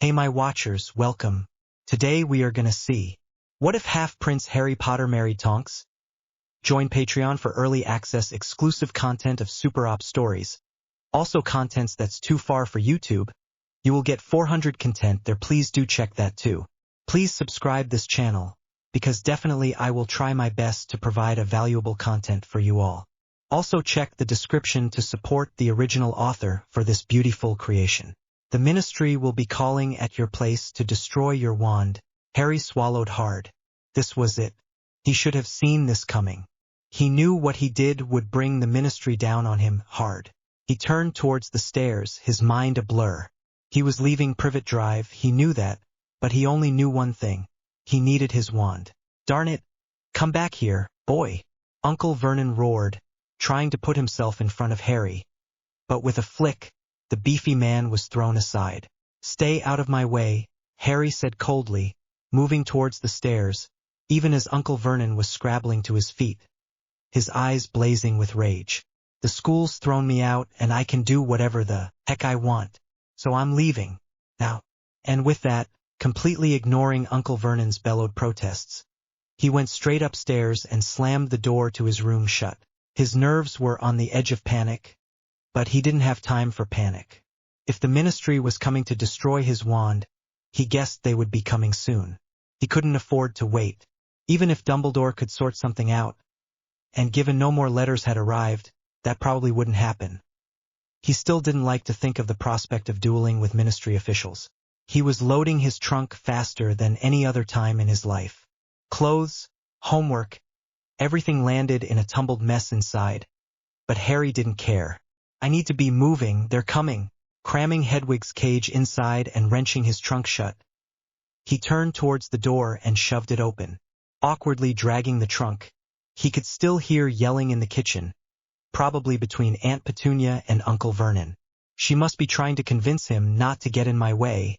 Hey my watchers, welcome. Today we are gonna see, what if Half-Prince Harry Potter married Tonks? Join Patreon for early access exclusive content of Super Op stories. Also contents that's too far for YouTube. You will get 400 content there, please do check that too. Please subscribe this channel, because definitely I will try my best to provide a valuable content for you all. Also check the description to support the original author for this beautiful creation. The Ministry will be calling at your place to destroy your wand. Harry swallowed hard. This was it. He should have seen this coming. He knew what he did would bring the Ministry down on him hard. He turned towards the stairs, his mind a blur. He was leaving Privet Drive, he knew that, but he only knew one thing. He needed his wand. Darn it! Come back here, boy! Uncle Vernon roared, trying to put himself in front of Harry. But with a flick, the beefy man was thrown aside. Stay out of my way, Harry said coldly, moving towards the stairs, even as Uncle Vernon was scrabbling to his feet, his eyes blazing with rage. The school's thrown me out and I can do whatever the heck I want, so I'm leaving, now. And with that, completely ignoring Uncle Vernon's bellowed protests, he went straight upstairs and slammed the door to his room shut. His nerves were on the edge of panic, but he didn't have time for panic. If the Ministry was coming to destroy his wand, he guessed they would be coming soon. He couldn't afford to wait. Even if Dumbledore could sort something out, and given no more letters had arrived, that probably wouldn't happen. He still didn't like to think of the prospect of dueling with Ministry officials. He was loading his trunk faster than any other time in his life. Clothes, homework, everything landed in a tumbled mess inside. But Harry didn't care. I need to be moving, they're coming. Cramming Hedwig's cage inside and wrenching his trunk shut, he turned towards the door and shoved it open, awkwardly dragging the trunk. He could still hear yelling in the kitchen, probably between Aunt Petunia and Uncle Vernon. She must be trying to convince him not to get in my way,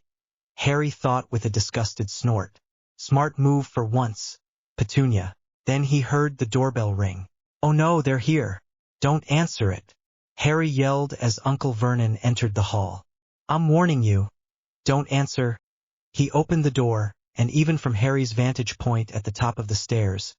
Harry thought with a disgusted snort. Smart move for once, Petunia. Then he heard the doorbell ring. Oh no, they're here. Don't answer it, Harry yelled as Uncle Vernon entered the hall. I'm warning you. Don't answer. He opened the door, and even from Harry's vantage point at the top of the stairs,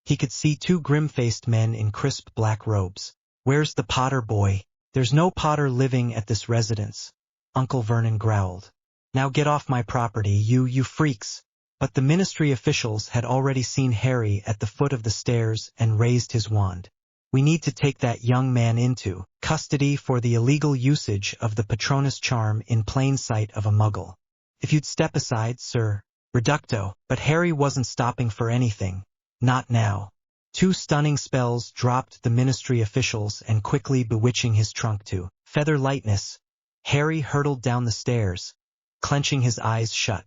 he could see two grim-faced men in crisp black robes. Where's the Potter boy? There's no Potter living at this residence, Uncle Vernon growled. Now get off my property, you freaks. But the Ministry officials had already seen Harry at the foot of the stairs and raised his wand. We need to take that young man into custody for the illegal usage of the Patronus charm in plain sight of a muggle. If you'd step aside, sir. Reducto. But Harry wasn't stopping for anything. Not now. Two stunning spells dropped the Ministry officials and quickly bewitching his trunk to feather lightness. Harry hurtled down the stairs, clenching his eyes shut.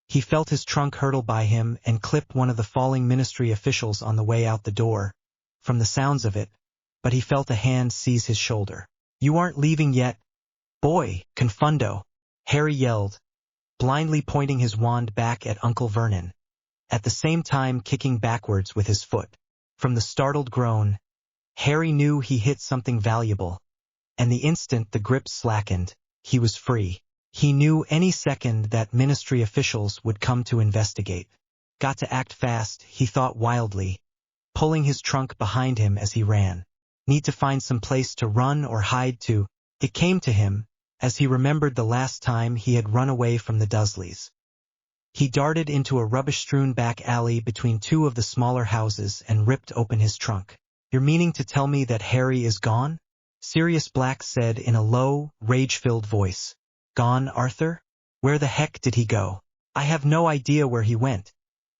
He felt his trunk hurtle by him and clip one of the falling Ministry officials on the way out the door, from the sounds of it, but he felt a hand seize his shoulder. You aren't leaving yet, boy, confundo, Harry yelled, blindly pointing his wand back at Uncle Vernon, at the same time kicking backwards with his foot. From the startled groan, Harry knew he hit something valuable, and the instant the grip slackened, he was free. He knew any second that Ministry officials would come to investigate. Got to act fast, he thought wildly, pulling his trunk behind him as he ran. Need to find some place to run or hide to. It came to him, as he remembered the last time he had run away from the Dursleys. He darted into a rubbish-strewn back alley between two of the smaller houses and ripped open his trunk. You're meaning to tell me that Harry is gone? Sirius Black said in a low, rage-filled voice. Gone, Arthur? Where the heck did he go? I have no idea where he went.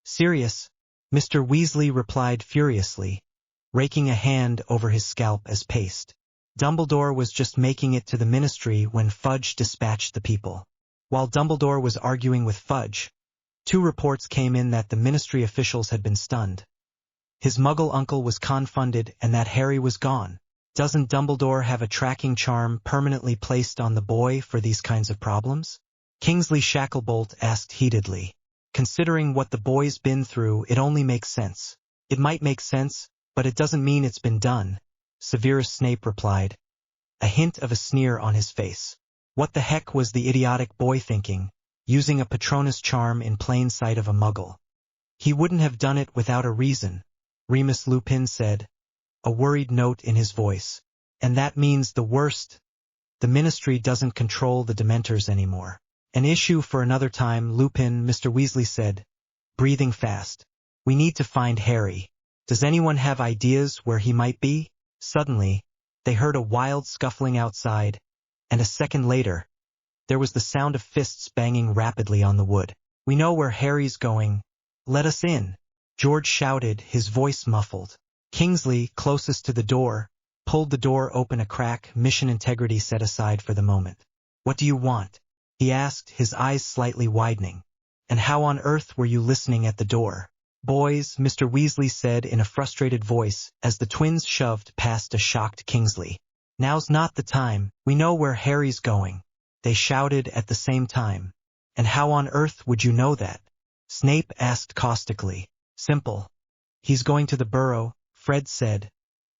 Sirius, Mr. Weasley replied furiously, raking a hand over his scalp as paste. Dumbledore was just making it to the Ministry when Fudge dispatched the people. While Dumbledore was arguing with Fudge, two reports came in that the Ministry officials had been stunned. His Muggle uncle was confounded and that Harry was gone. Doesn't Dumbledore have a tracking charm permanently placed on the boy for these kinds of problems? Kingsley Shacklebolt asked heatedly. Considering what the boy's been through, it only makes sense. It might make sense, but it doesn't mean it's been done, Severus Snape replied, a hint of a sneer on his face. What the heck was the idiotic boy thinking? using a Patronus charm in plain sight of a muggle. He wouldn't have done it without a reason, Remus Lupin said, a worried note in his voice. And that means the worst. The Ministry doesn't control the Dementors anymore. An issue for another time, Lupin, Mr. Weasley said, breathing fast. We need to find Harry. Does anyone have ideas where he might be? Suddenly, they heard a wild scuffling outside, and a second later, there was the sound of fists banging rapidly on the wood. We know where Harry's going. Let us in, George shouted, his voice muffled. Kingsley, closest to the door, pulled the door open a crack, mission integrity set aside for the moment. What do you want? He asked, his eyes slightly widening. And how on earth were you listening at the door? Boys, Mr. Weasley said in a frustrated voice as the twins shoved past a shocked Kingsley. Now's not the time. We know where Harry's going. They shouted at the same time. And how on earth would you know that? Snape asked caustically. Simple. He's going to the Burrow, Fred said,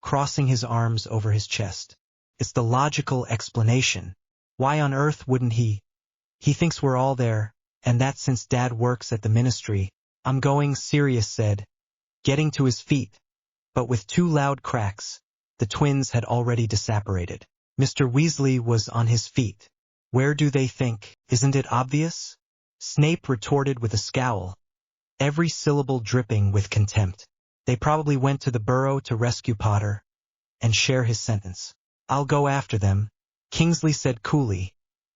crossing his arms over his chest. It's the logical explanation. Why on earth wouldn't he? He thinks we're all there, and that's since Dad works at the Ministry. I'm going, Sirius said, getting to his feet. But with two loud cracks, the twins had already disapparated. Mr. Weasley was on his feet. Where do they think? Isn't it obvious? Snape retorted with a scowl, every syllable dripping with contempt. They probably went to the Burrow to rescue Potter and share his sentence. I'll go after them, Kingsley said coolly,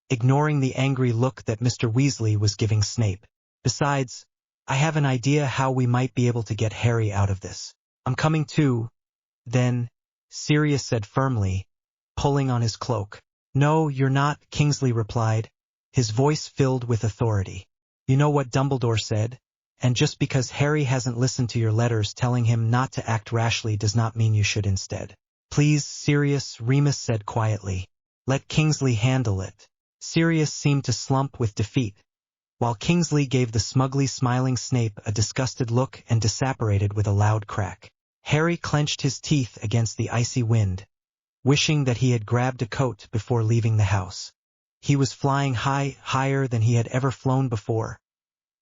ignoring the angry look that Mr. Weasley was giving Snape. Besides, I have an idea how we might be able to get Harry out of this. I'm coming too. Then, Sirius said firmly, pulling on his cloak. No, you're not, Kingsley replied, his voice filled with authority. You know what Dumbledore said? And just because Harry hasn't listened to your letters telling him not to act rashly does not mean you should instead. Please, Sirius, Remus said quietly. Let Kingsley handle it. Sirius seemed to slump with defeat, while Kingsley gave the smugly smiling Snape a disgusted look and disapparated with a loud crack. Harry clenched his teeth against the icy wind, wishing that he had grabbed a coat before leaving the house. He was flying higher than he had ever flown before,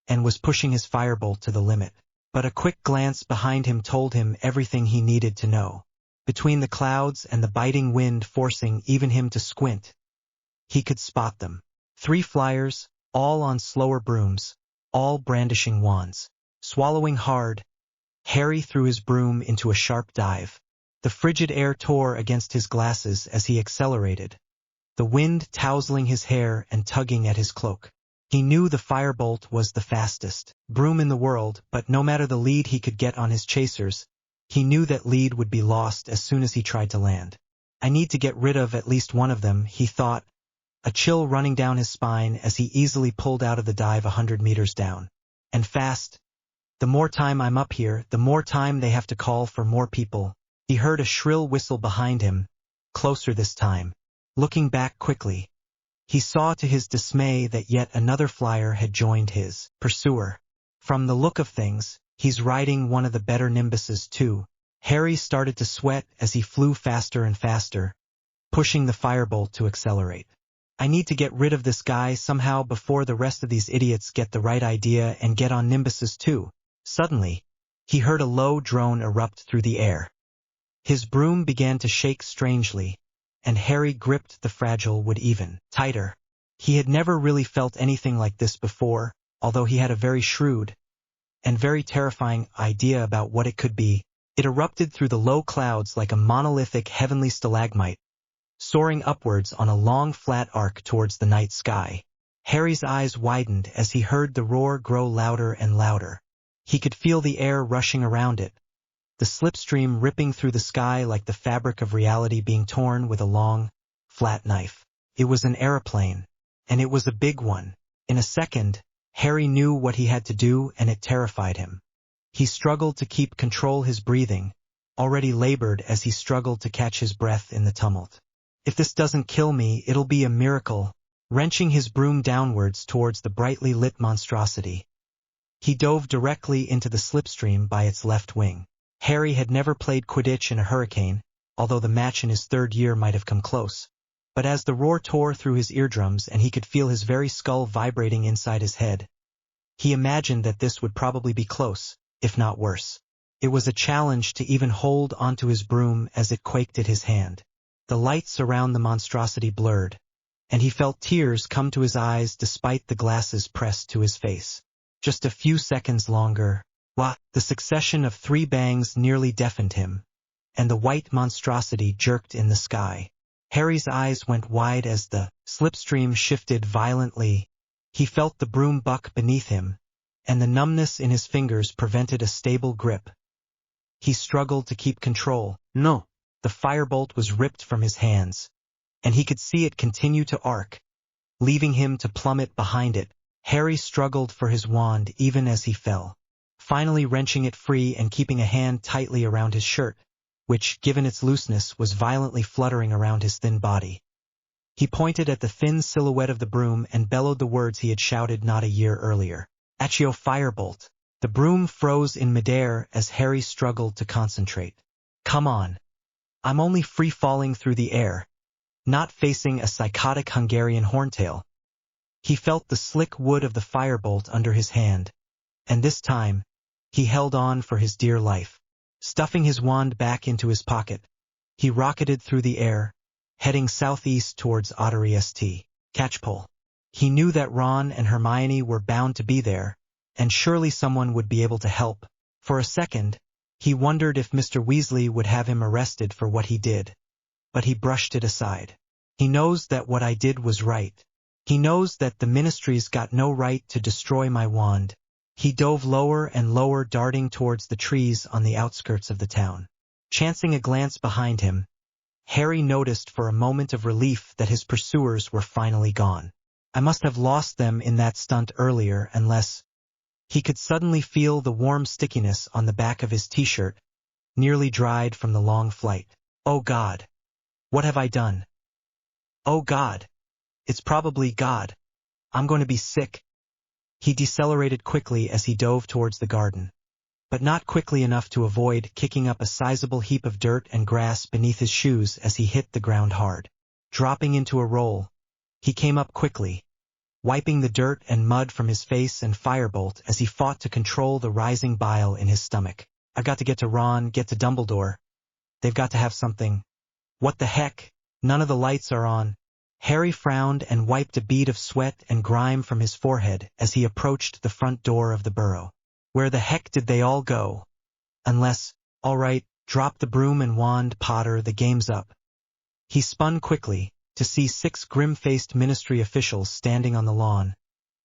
and was pushing his firebolt to the limit. But a quick glance behind him told him everything he needed to know. Between the clouds and the biting wind forcing even him to squint, he could spot them. 3 flyers, all on slower brooms, all brandishing wands. Swallowing hard, Harry threw his broom into a sharp dive. The frigid air tore against his glasses as he accelerated, the wind tousling his hair and tugging at his cloak. He knew the firebolt was the fastest broom in the world, but no matter the lead he could get on his chasers, he knew that lead would be lost as soon as he tried to land. I need to get rid of at least one of them, he thought, a chill running down his spine as he easily pulled out of the dive 100 meters down. And fast. The more time I'm up here, the more time they have to call for more people. He heard a shrill whistle behind him, closer this time. Looking back quickly, he saw to his dismay that yet another flyer had joined his pursuer. From the look of things, he's riding one of the better nimbuses too. Harry started to sweat as he flew faster and faster, pushing the firebolt to accelerate. I need to get rid of this guy somehow before the rest of these idiots get the right idea and get on nimbuses too. Suddenly, he heard a low drone erupt through the air. His broom began to shake strangely, and Harry gripped the fragile wood even tighter. He had never really felt anything like this before, although he had a very shrewd and very terrifying idea about what it could be. It erupted through the low clouds like a monolithic heavenly stalagmite, soaring upwards on a long flat arc towards the night sky. Harry's eyes widened as he heard the roar grow louder and louder. He could feel the air rushing around it, the slipstream ripping through the sky like the fabric of reality being torn with a long, flat knife. It was an aeroplane, and it was a big one. In a second, Harry knew what he had to do, and it terrified him. He struggled to keep control his breathing, already labored as he struggled to catch his breath in the tumult. If this doesn't kill me, it'll be a miracle. Wrenching his broom downwards towards the brightly lit monstrosity, he dove directly into the slipstream by its left wing. Harry had never played Quidditch in a hurricane, although the match in his 3rd year might have come close. But as the roar tore through his eardrums and he could feel his very skull vibrating inside his head, he imagined that this would probably be close, if not worse. It was a challenge to even hold onto his broom as it quaked at his hand. The lights around the monstrosity blurred, and he felt tears come to his eyes despite the glasses pressed to his face. Just a few seconds longer. The succession of 3 bangs nearly deafened him, and the white monstrosity jerked in the sky. Harry's eyes went wide as the slipstream shifted violently. He felt the broom buck beneath him, and the numbness in his fingers prevented a stable grip. He struggled to keep control. No! The firebolt was ripped from his hands, and he could see it continue to arc, leaving him to plummet behind it. Harry struggled for his wand even as he fell, finally wrenching it free and keeping a hand tightly around his shirt, which, given its looseness, was violently fluttering around his thin body. He pointed at the thin silhouette of the broom and bellowed the words he had shouted not a year earlier. Accio firebolt. The broom froze in midair as Harry struggled to concentrate. Come on. I'm only free-falling through the air, not facing a psychotic Hungarian horntail. He felt the slick wood of the firebolt under his hand, and this time, he held on for his dear life. Stuffing his wand back into his pocket, he rocketed through the air, heading southeast towards Ottery St. Catchpole. He knew that Ron and Hermione were bound to be there, and surely someone would be able to help. For a second, he wondered if Mr. Weasley would have him arrested for what he did, but he brushed it aside. He knows that what I did was right. He knows that the Ministry's got no right to destroy my wand. He dove lower and lower, darting towards the trees on the outskirts of the town. Chancing a glance behind him, Harry noticed for a moment of relief that his pursuers were finally gone. I must have lost them in that stunt earlier unless... He could suddenly feel the warm stickiness on the back of his t-shirt, nearly dried from the long flight. Oh God! What have I done? Oh God! It's probably God. I'm going to be sick. He decelerated quickly as he dove towards the garden, but not quickly enough to avoid kicking up a sizable heap of dirt and grass beneath his shoes as he hit the ground hard. Dropping into a roll, he came up quickly, wiping the dirt and mud from his face and firebolt as he fought to control the rising bile in his stomach. I've got to get to Ron, get to Dumbledore. They've got to have something. What the heck? None of the lights are on. Harry frowned and wiped a bead of sweat and grime from his forehead as he approached the front door of the Burrow. Where the heck did they all go? Unless, all right, drop the broom and wand, Potter, the game's up. He spun quickly to see 6 grim-faced Ministry officials standing on the lawn,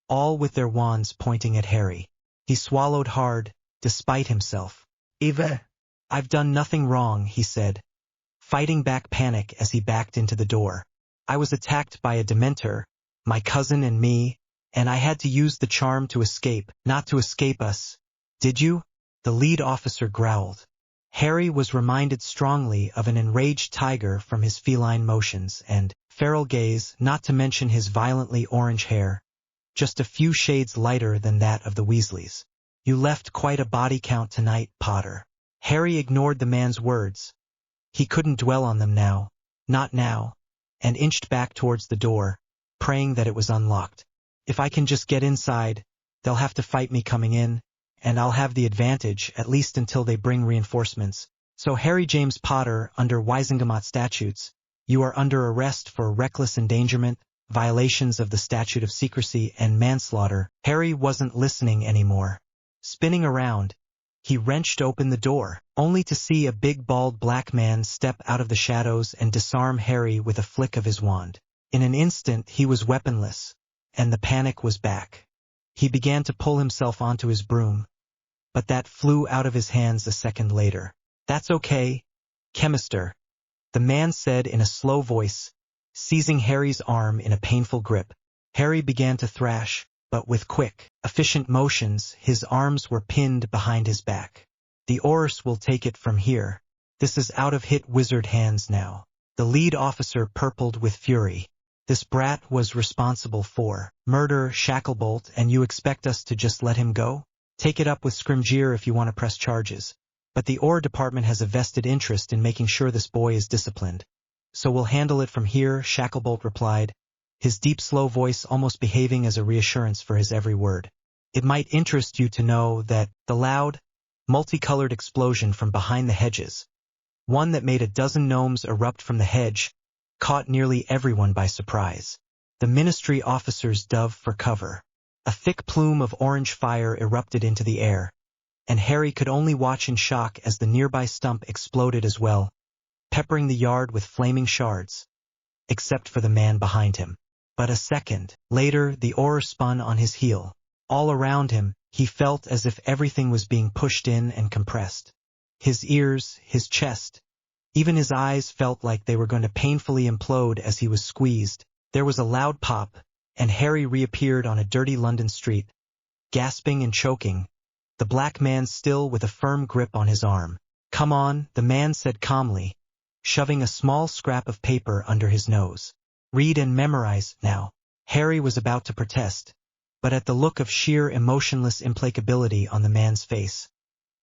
all with their wands pointing at Harry. He swallowed hard, despite himself. Eva, I've done nothing wrong, he said, fighting back panic as he backed into the door. I was attacked by a Dementor, my cousin and me, and I had to use the charm to escape, not to escape us. Did you? The lead officer growled. Harry was reminded strongly of an enraged tiger from his feline motions and feral gaze, not to mention his violently orange hair, just a few shades lighter than that of the Weasleys. You left quite a body count tonight, Potter. Harry ignored the man's words. He couldn't dwell on them now. Not now. And inched back towards the door, praying that it was unlocked. If I can just get inside, they'll have to fight me coming in, and I'll have the advantage, at least until they bring reinforcements. So Harry James Potter, under Wisengamot statutes, you are under arrest for reckless endangerment, violations of the statute of secrecy, and manslaughter. Harry wasn't listening anymore. Spinning around, he wrenched open the door, only to see a big bald black man step out of the shadows and disarm Harry with a flick of his wand. In an instant he was weaponless, and the panic was back. He began to pull himself onto his broom, but that flew out of his hands a second later. That's okay, Chemister, the man said in a slow voice, seizing Harry's arm in a painful grip. Harry began to thrash, but with quick, efficient motions, his arms were pinned behind his back. The Aurors will take it from here. This is out of hit wizard hands now. The lead officer purpled with fury. This brat was responsible for murder, Shacklebolt, and you expect us to just let him go? Take it up with Scrimgeour if you want to press charges. But the Auror department has a vested interest in making sure this boy is disciplined. so we'll handle it from here, Shacklebolt replied, his deep slow voice almost behaving as a reassurance for his every word. It might interest you to know that the loud, multicolored explosion from behind the hedges, one that made a dozen gnomes erupt from the hedge, caught nearly everyone by surprise. The ministry officers dove for cover. A thick plume of orange fire erupted into the air, and Harry could only watch in shock as the nearby stump exploded as well, peppering the yard with flaming shards, except for the man behind him. But a second later, the aura spun on his heel. All around him, he felt as if everything was being pushed in and compressed. His ears, his chest, even his eyes felt like they were going to painfully implode as he was squeezed. There was a loud pop, and Harry reappeared on a dirty London street, gasping and choking, the black man still with a firm grip on his arm. "Come on," the man said calmly, shoving a small scrap of paper under his nose. "Read and memorize, now." Harry was about to protest, but at the look of sheer emotionless implacability on the man's face,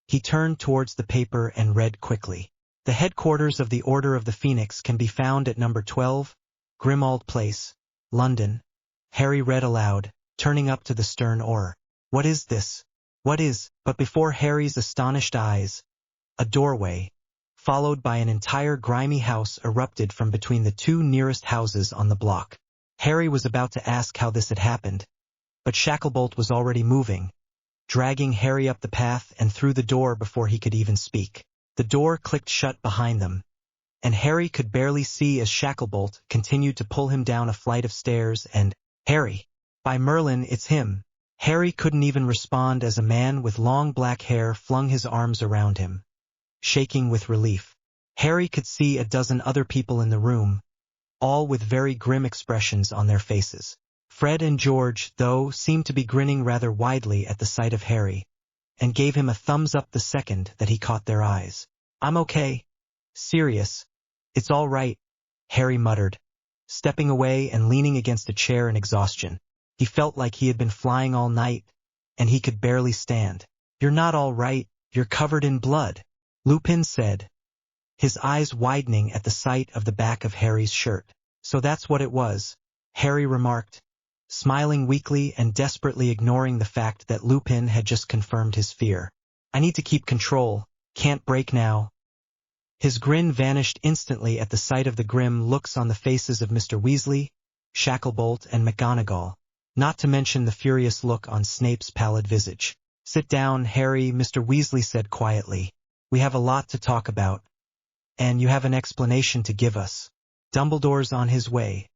he turned towards the paper and read quickly. "The headquarters of the Order of the Phoenix can be found at number 12, Grimmauld Place, London." Harry read aloud, turning up to the stern oar. "What is this? What is—" But before Harry's astonished eyes, a doorway, followed by an entire grimy house, erupted from between the two nearest houses on the block. Harry was about to ask how this had happened, but Shacklebolt was already moving, dragging Harry up the path and through the door before he could even speak. The door clicked shut behind them, and Harry could barely see as Shacklebolt continued to pull him down a flight of stairs and, "Harry! By Merlin, it's him!" Harry couldn't even respond as a man with long black hair flung his arms around him, shaking with relief. Harry could see a dozen other people in the room, all with very grim expressions on their faces. Fred and George, though, seemed to be grinning rather widely at the sight of Harry, and gave him a thumbs up the second that he caught their eyes. "I'm okay, Sirius. It's all right," Harry muttered, stepping away and leaning against a chair in exhaustion. He felt like he had been flying all night, and he could barely stand. "You're not all right, you're covered in blood," Lupin said, his eyes widening at the sight of the back of Harry's shirt. "So that's what it was," Harry remarked, smiling weakly and desperately ignoring the fact that Lupin had just confirmed his fear. "I need to keep control, can't break now." His grin vanished instantly at the sight of the grim looks on the faces of Mr. Weasley, Shacklebolt, and McGonagall, not to mention the furious look on Snape's pallid visage. "Sit down, Harry," Mr. Weasley said quietly. "We have a lot to talk about, and you have an explanation to give us. Dumbledore's on his way.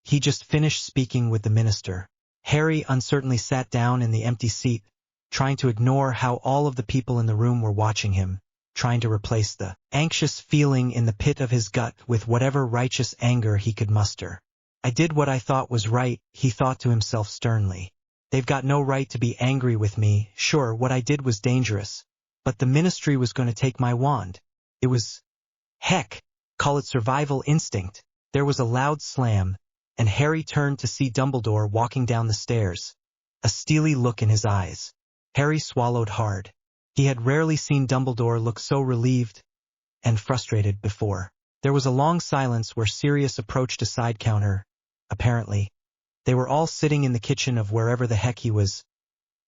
He just finished speaking with the minister." Harry uncertainly sat down in the empty seat, trying to ignore how all of the people in the room were watching him, trying to replace the anxious feeling in the pit of his gut with whatever righteous anger he could muster. "I did what I thought was right," he thought to himself sternly. "They've got no right to be angry with me. Sure, what I did was dangerous, but the ministry was going to take my wand. It was, heck, call it survival instinct." There was a loud slam, and Harry turned to see Dumbledore walking down the stairs, a steely look in his eyes. Harry swallowed hard. He had rarely seen Dumbledore look so relieved and frustrated before. There was a long silence where Sirius approached a side counter. Apparently, they were all sitting in the kitchen of wherever the heck he was,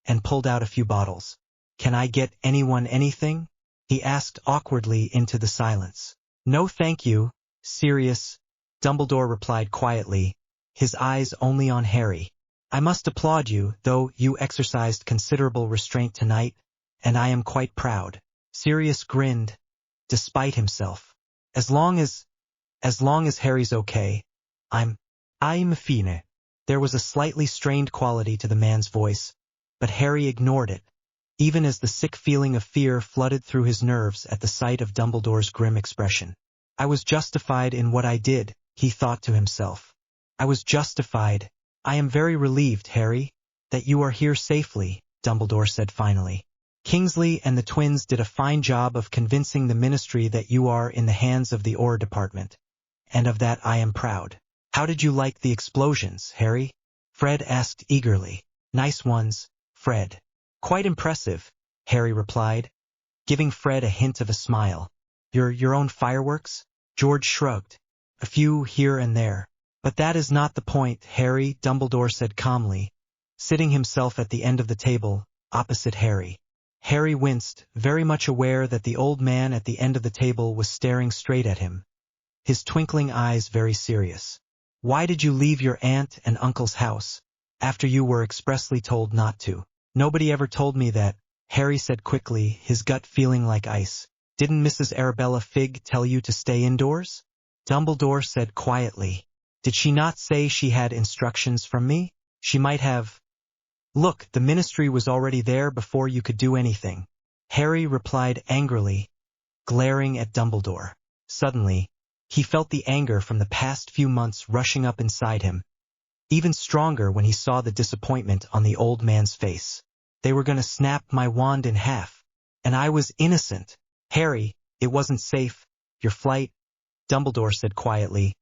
and pulled out a few bottles. "Can I get anyone anything?" he asked awkwardly into the silence. "No thank you, Sirius," Dumbledore replied quietly, his eyes only on Harry. "I must applaud you, though you exercised considerable restraint tonight, and I am quite proud." Sirius grinned, despite himself. As long as Harry's okay, I'm fine." There was a slightly strained quality to the man's voice, but Harry ignored it, even as the sick feeling of fear flooded through his nerves at the sight of Dumbledore's grim expression. "I was justified in what I did," he thought to himself. "I was justified. I am very relieved, Harry, that you are here safely," Dumbledore said finally. "Kingsley and the twins did a fine job of convincing the ministry that you are in the hands of the Aura Department, and of that I am proud." "How did you like the explosions, Harry?" Fred asked eagerly. "Nice ones, Fred." "Quite impressive," Harry replied, giving Fred a hint of a smile. Your own fireworks?" George shrugged. a few here and there. But that is not the point, Harry, Dumbledore said calmly, sitting himself at the end of the table, opposite Harry. Harry winced, very much aware that the old man at the end of the table was staring straight at him, his twinkling eyes very serious. Why did you leave your aunt and uncle's house, after you were expressly told not to? Nobody ever told me that, Harry said quickly, his gut feeling like ice. Didn't Mrs. Arabella Figg tell you to stay indoors? Dumbledore said quietly. Did she not say she had instructions from me? She might have. Look, the ministry was already there before you could do anything. Harry replied angrily, glaring at Dumbledore. Suddenly, he felt the anger from the past few months rushing up inside him, even stronger when he saw the disappointment on the old man's face. They were going to snap my wand in half, and I was innocent. Harry, it wasn't safe. Your flight, Dumbledore said quietly,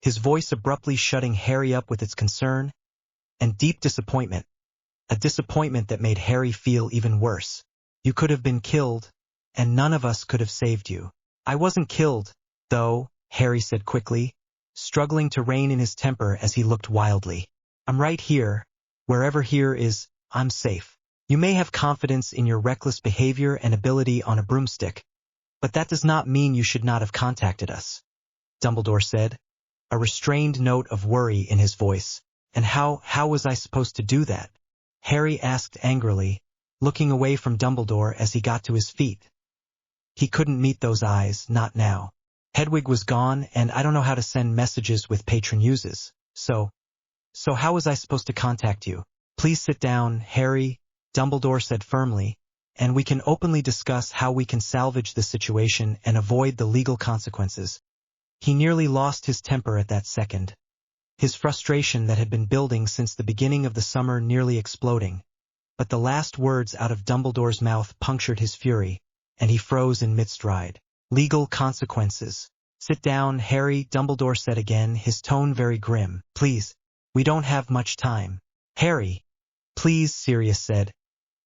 his voice abruptly shutting Harry up with its concern and deep disappointment, a disappointment that made Harry feel even worse. You could have been killed, and none of us could have saved you. I wasn't killed, though, Harry said quickly, struggling to rein in his temper as he looked wildly. I'm right here. Wherever here is, I'm safe. You may have confidence in your reckless behavior and ability on a broomstick, but that does not mean you should not have contacted us, Dumbledore said, a restrained note of worry in his voice. And how was I supposed to do that? Harry asked angrily, looking away from Dumbledore as he got to his feet. He couldn't meet those eyes, not now. Hedwig was gone, and I don't know how to send messages with patron uses. So how was I supposed to contact you? Please sit down, Harry, Dumbledore said firmly, and we can openly discuss how we can salvage the situation and avoid the legal consequences. He nearly lost his temper at that second, his frustration that had been building since the beginning of the summer nearly exploding. But the last words out of Dumbledore's mouth punctured his fury, and he froze in mid-stride. Legal consequences. Sit down, Harry, Dumbledore said again, his tone very grim. Please, we don't have much time. Harry. Please, Sirius said,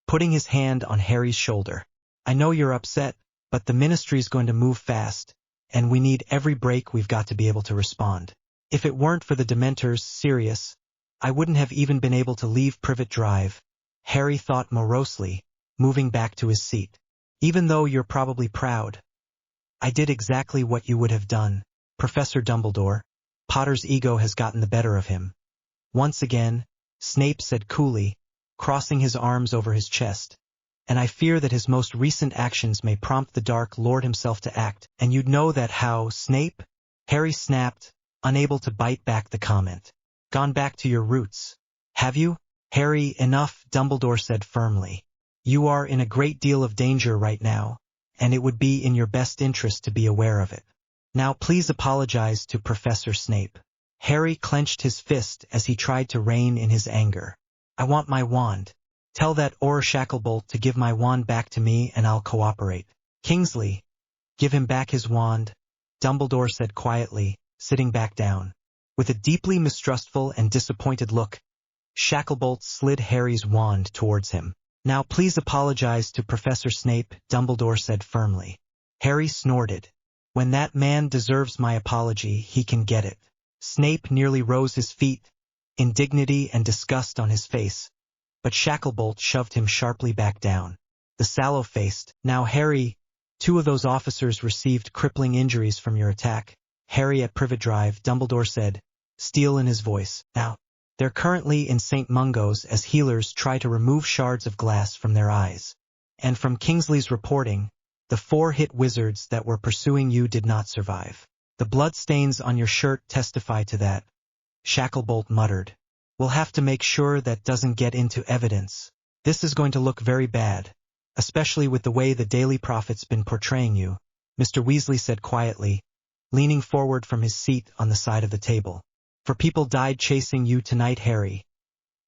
putting his hand on Harry's shoulder. I know you're upset, but the ministry's going to move fast, and we need every break we've got to be able to respond. If it weren't for the Dementors, Sirius, I wouldn't have even been able to leave Privet Drive, Harry thought morosely, moving back to his seat. Even though you're probably proud, I did exactly what you would have done, Professor Dumbledore. Potter's ego has gotten the better of him. Once again, Snape said coolly, crossing his arms over his chest. And I fear that his most recent actions may prompt the Dark Lord himself to act. And you'd know that how, Snape? Harry snapped, unable to bite back the comment. Gone back to your roots. Have you? Harry, enough, Dumbledore said firmly. You are in a great deal of danger right now, and it would be in your best interest to be aware of it. Now please apologize to Professor Snape. Harry clenched his fist as he tried to rein in his anger. I want my wand. Tell that Shacklebolt to give my wand back to me and I'll cooperate. Kingsley, give him back his wand, Dumbledore said quietly, sitting back down. With a deeply mistrustful and disappointed look, Shacklebolt slid Harry's wand towards him. Now please apologize to Professor Snape, Dumbledore said firmly. Harry snorted. When that man deserves my apology, he can get it. Snape nearly rose his feet, indignity and disgust on his face, but Shacklebolt shoved him sharply back down. The sallow-faced, now Harry, 2 of those officers received crippling injuries from your attack. Harry at Privet Drive, Dumbledore said, steel in his voice. Now, they're currently in St. Mungo's as healers try to remove shards of glass from their eyes. And from Kingsley's reporting, the 4 hit wizards that were pursuing you did not survive. The bloodstains on your shirt testify to that, Shacklebolt muttered. We'll have to make sure that doesn't get into evidence. This is going to look very bad, especially with the way the Daily Prophet's been portraying you, Mr. Weasley said quietly, leaning forward from his seat on the side of the table. For people died chasing you tonight, Harry.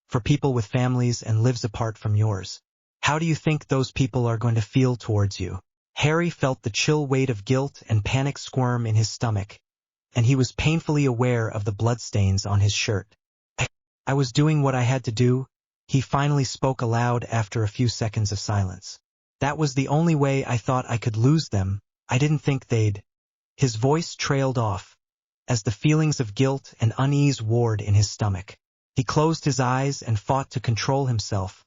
For people with families and lives apart from yours. How do you think those people are going to feel towards you? Harry felt the chill weight of guilt and panic squirm in his stomach, and he was painfully aware of the bloodstains on his shirt. I was doing what I had to do, he finally spoke aloud after a few seconds of silence. That was the only way I thought I could lose them. I didn't think they'd. His voice trailed off, as the feelings of guilt and unease warred in his stomach. He closed his eyes and fought to control himself.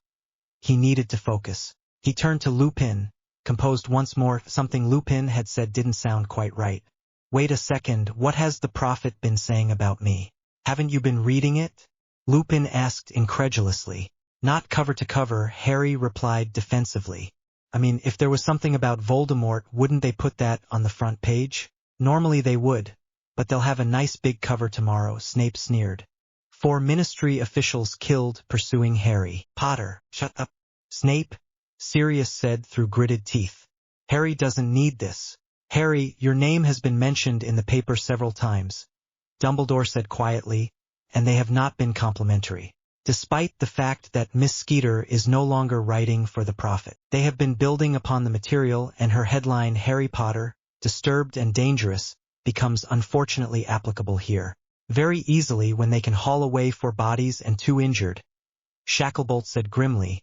He needed to focus. He turned to Lupin, composed once more. Something Lupin had said didn't sound quite right. Wait a second, what has the prophet been saying about me? Haven't you been reading it? Lupin asked incredulously. Not cover to cover, Harry replied defensively. I mean, if there was something about Voldemort, wouldn't they put that on the front page? Normally they would, but they'll have a nice big cover tomorrow, Snape sneered. 4 ministry officials killed pursuing Harry. Potter, shut up. Snape, Sirius said through gritted teeth. Harry doesn't need this. Harry, your name has been mentioned in the paper several times, Dumbledore said quietly, and they have not been complimentary. Despite the fact that Miss Skeeter is no longer writing for the prophet, they have been building upon the material, and her headline Harry Potter, Disturbed and Dangerous, becomes unfortunately applicable here. Very easily when they can haul away 4 bodies and 2 injured, Shacklebolt said grimly,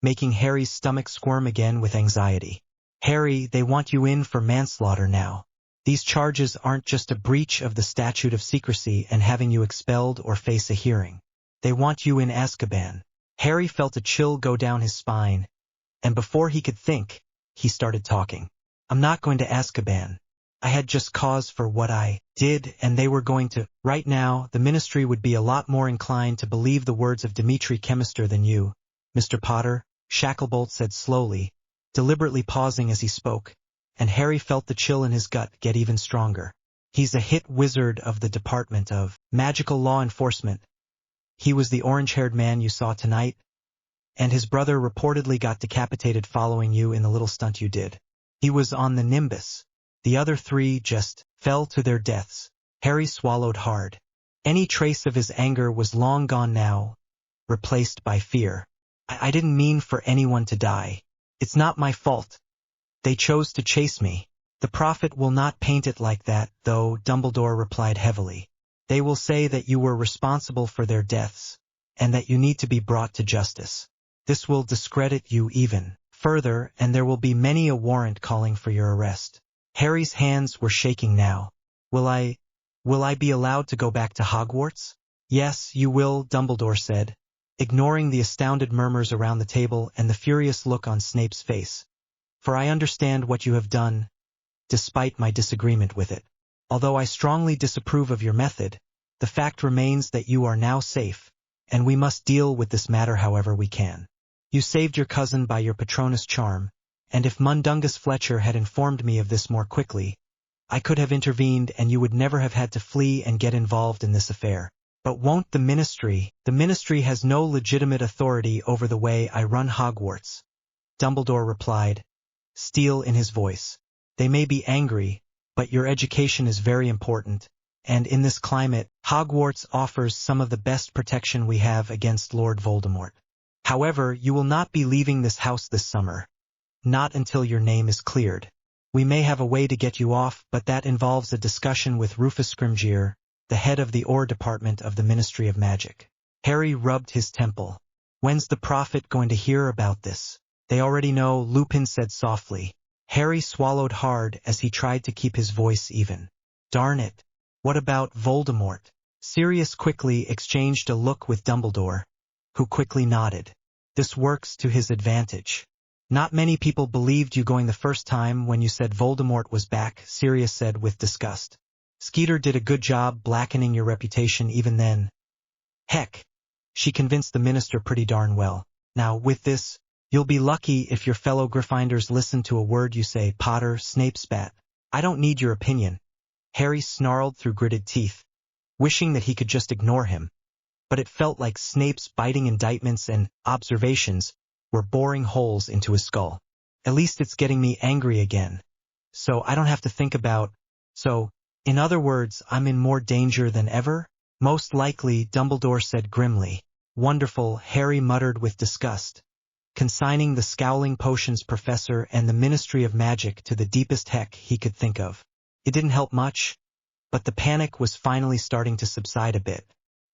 making Harry's stomach squirm again with anxiety. Harry, they want you in for manslaughter now. These charges aren't just a breach of the statute of secrecy and having you expelled or face a hearing. They want you in Azkaban. Harry felt a chill go down his spine, and before he could think, he started talking. I'm not going to Azkaban. I had just cause for what I did, and they were going to. Right now, the ministry would be a lot more inclined to believe the words of Chemister than you, Mr. Potter, Shacklebolt said slowly, deliberately pausing as he spoke, and Harry felt the chill in his gut get even stronger. He's a hit wizard of the Department of Magical Law Enforcement. He was the orange-haired man you saw tonight, and his brother reportedly got decapitated following you in the little stunt you did. He was on the Nimbus. The other 3 just fell to their deaths. Harry swallowed hard. Any trace of his anger was long gone now, replaced by fear. I didn't mean for anyone to die. It's not my fault. They chose to chase me. The prophet will not paint it like that, though, Dumbledore replied heavily. They will say that you were responsible for their deaths, and that you need to be brought to justice. This will discredit you even further, and there will be many a warrant calling for your arrest. Harry's hands were shaking now. Will I be allowed to go back to Hogwarts? Yes, you will, Dumbledore said, ignoring the astounded murmurs around the table and the furious look on Snape's face. For I understand what you have done, despite my disagreement with it. Although I strongly disapprove of your method, the fact remains that you are now safe, and we must deal with this matter however we can. You saved your cousin by your Patronus charm, and if Mundungus Fletcher had informed me of this more quickly, I could have intervened and you would never have had to flee and get involved in this affair. But won't the ministry? The ministry has no legitimate authority over the way I run Hogwarts, Dumbledore replied, steel in his voice. They may be angry, but your education is very important, and in this climate, Hogwarts offers some of the best protection we have against Lord Voldemort. However, you will not be leaving this house this summer. Not until your name is cleared. We may have a way to get you off, but that involves a discussion with Rufus Scrimgeour, the head of the Ore Department of the Ministry of Magic. Harry rubbed his temple. When's the prophet going to hear about this? They already know, Lupin said softly. Harry swallowed hard as he tried to keep his voice even. Darn it. What about Voldemort? Sirius quickly exchanged a look with Dumbledore, who quickly nodded. This works to his advantage. Not many people believed you going the first time when you said Voldemort was back, Sirius said with disgust. Skeeter did a good job blackening your reputation even then. Heck, she convinced the minister pretty darn well. Now with this, you'll be lucky if your fellow Gryffindors listen to a word you say, Potter, Snape spat. I don't need your opinion. Harry snarled through gritted teeth, wishing that he could just ignore him. But it felt like Snape's biting indictments and observations were boring holes into his skull. At least it's getting me angry again. So I don't have to think about. So, in other words, I'm in more danger than ever? Most likely, Dumbledore said grimly. Wonderful, Harry muttered with disgust, consigning the scowling potions professor and the Ministry of Magic to the deepest heck he could think of. It didn't help much, but the panic was finally starting to subside a bit.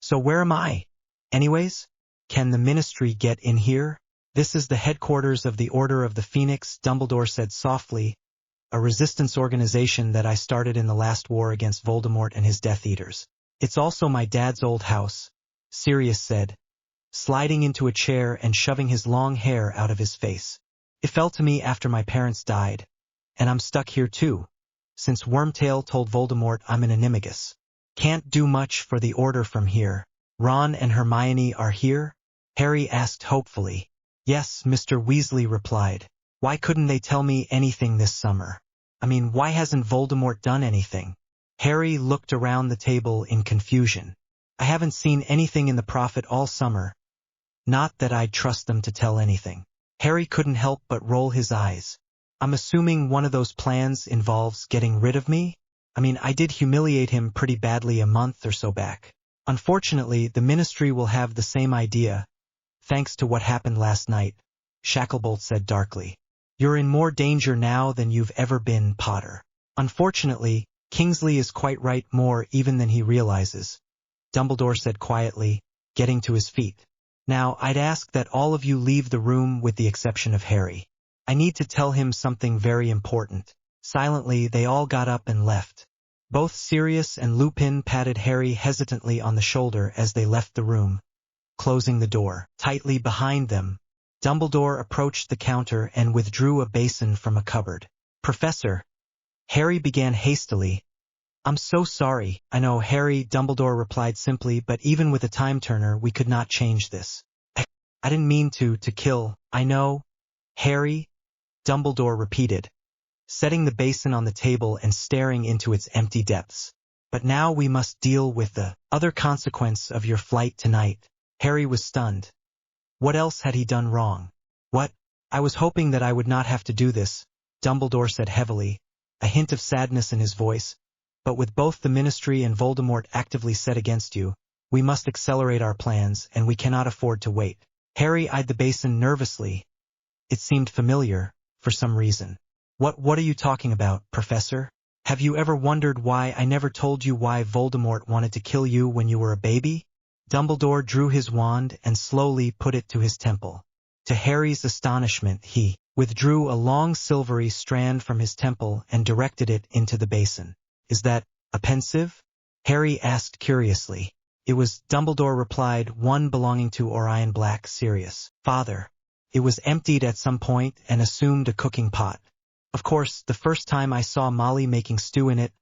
So where am I? Anyways, can the ministry get in here? This is the headquarters of the Order of the Phoenix, Dumbledore said softly, a resistance organization that I started in the last war against Voldemort and his Death Eaters. It's also my dad's old house, Sirius said, sliding into a chair and shoving his long hair out of his face. It fell to me after my parents died, and I'm stuck here too, since Wormtail told Voldemort I'm an animagus. Can't do much for the Order from here. Ron and Hermione are here? Harry asked hopefully. Yes, Mr. Weasley replied. Why couldn't they tell me anything this summer? I mean, why hasn't Voldemort done anything? Harry looked around the table in confusion. I haven't seen anything in the Prophet all summer. Not that I'd trust them to tell anything. Harry couldn't help but roll his eyes. I'm assuming one of those plans involves getting rid of me? I mean, I did humiliate him pretty badly a month or so back. Unfortunately, the Ministry will have the same idea, thanks to what happened last night, Shacklebolt said darkly. You're in more danger now than you've ever been, Potter. Unfortunately, Kingsley is quite right, more even than he realizes, Dumbledore said quietly, getting to his feet. Now, I'd ask that all of you leave the room with the exception of Harry. I need to tell him something very important. Silently, they all got up and left. Both Sirius and Lupin patted Harry hesitantly on the shoulder as they left the room, closing the door tightly behind them. Dumbledore approached the counter and withdrew a basin from a cupboard. Professor, Harry began hastily. I'm so sorry. I know, Harry, Dumbledore replied simply, but even with a time-turner we could not change this. I didn't mean to kill. I know, Harry, Dumbledore repeated, setting the basin on the table and staring into its empty depths. But now we must deal with the other consequence of your flight tonight. Harry was stunned. What else had he done wrong? What? I was hoping that I would not have to do this, Dumbledore said heavily, a hint of sadness in his voice. But with both the Ministry and Voldemort actively set against you, we must accelerate our plans, and we cannot afford to wait. Harry eyed the basin nervously. It seemed familiar, for some reason. What are you talking about, Professor? Have you ever wondered why I never told you why Voldemort wanted to kill you when you were a baby? Dumbledore drew his wand and slowly put it to his temple. To Harry's astonishment, he withdrew a long silvery strand from his temple and directed it into the basin. Is that a pensive? Harry asked curiously. It was, Dumbledore replied, one belonging to Orion Black, Sirius. Father. It was emptied at some point and assumed a cooking pot. Of course, the first time I saw Molly making stew in it,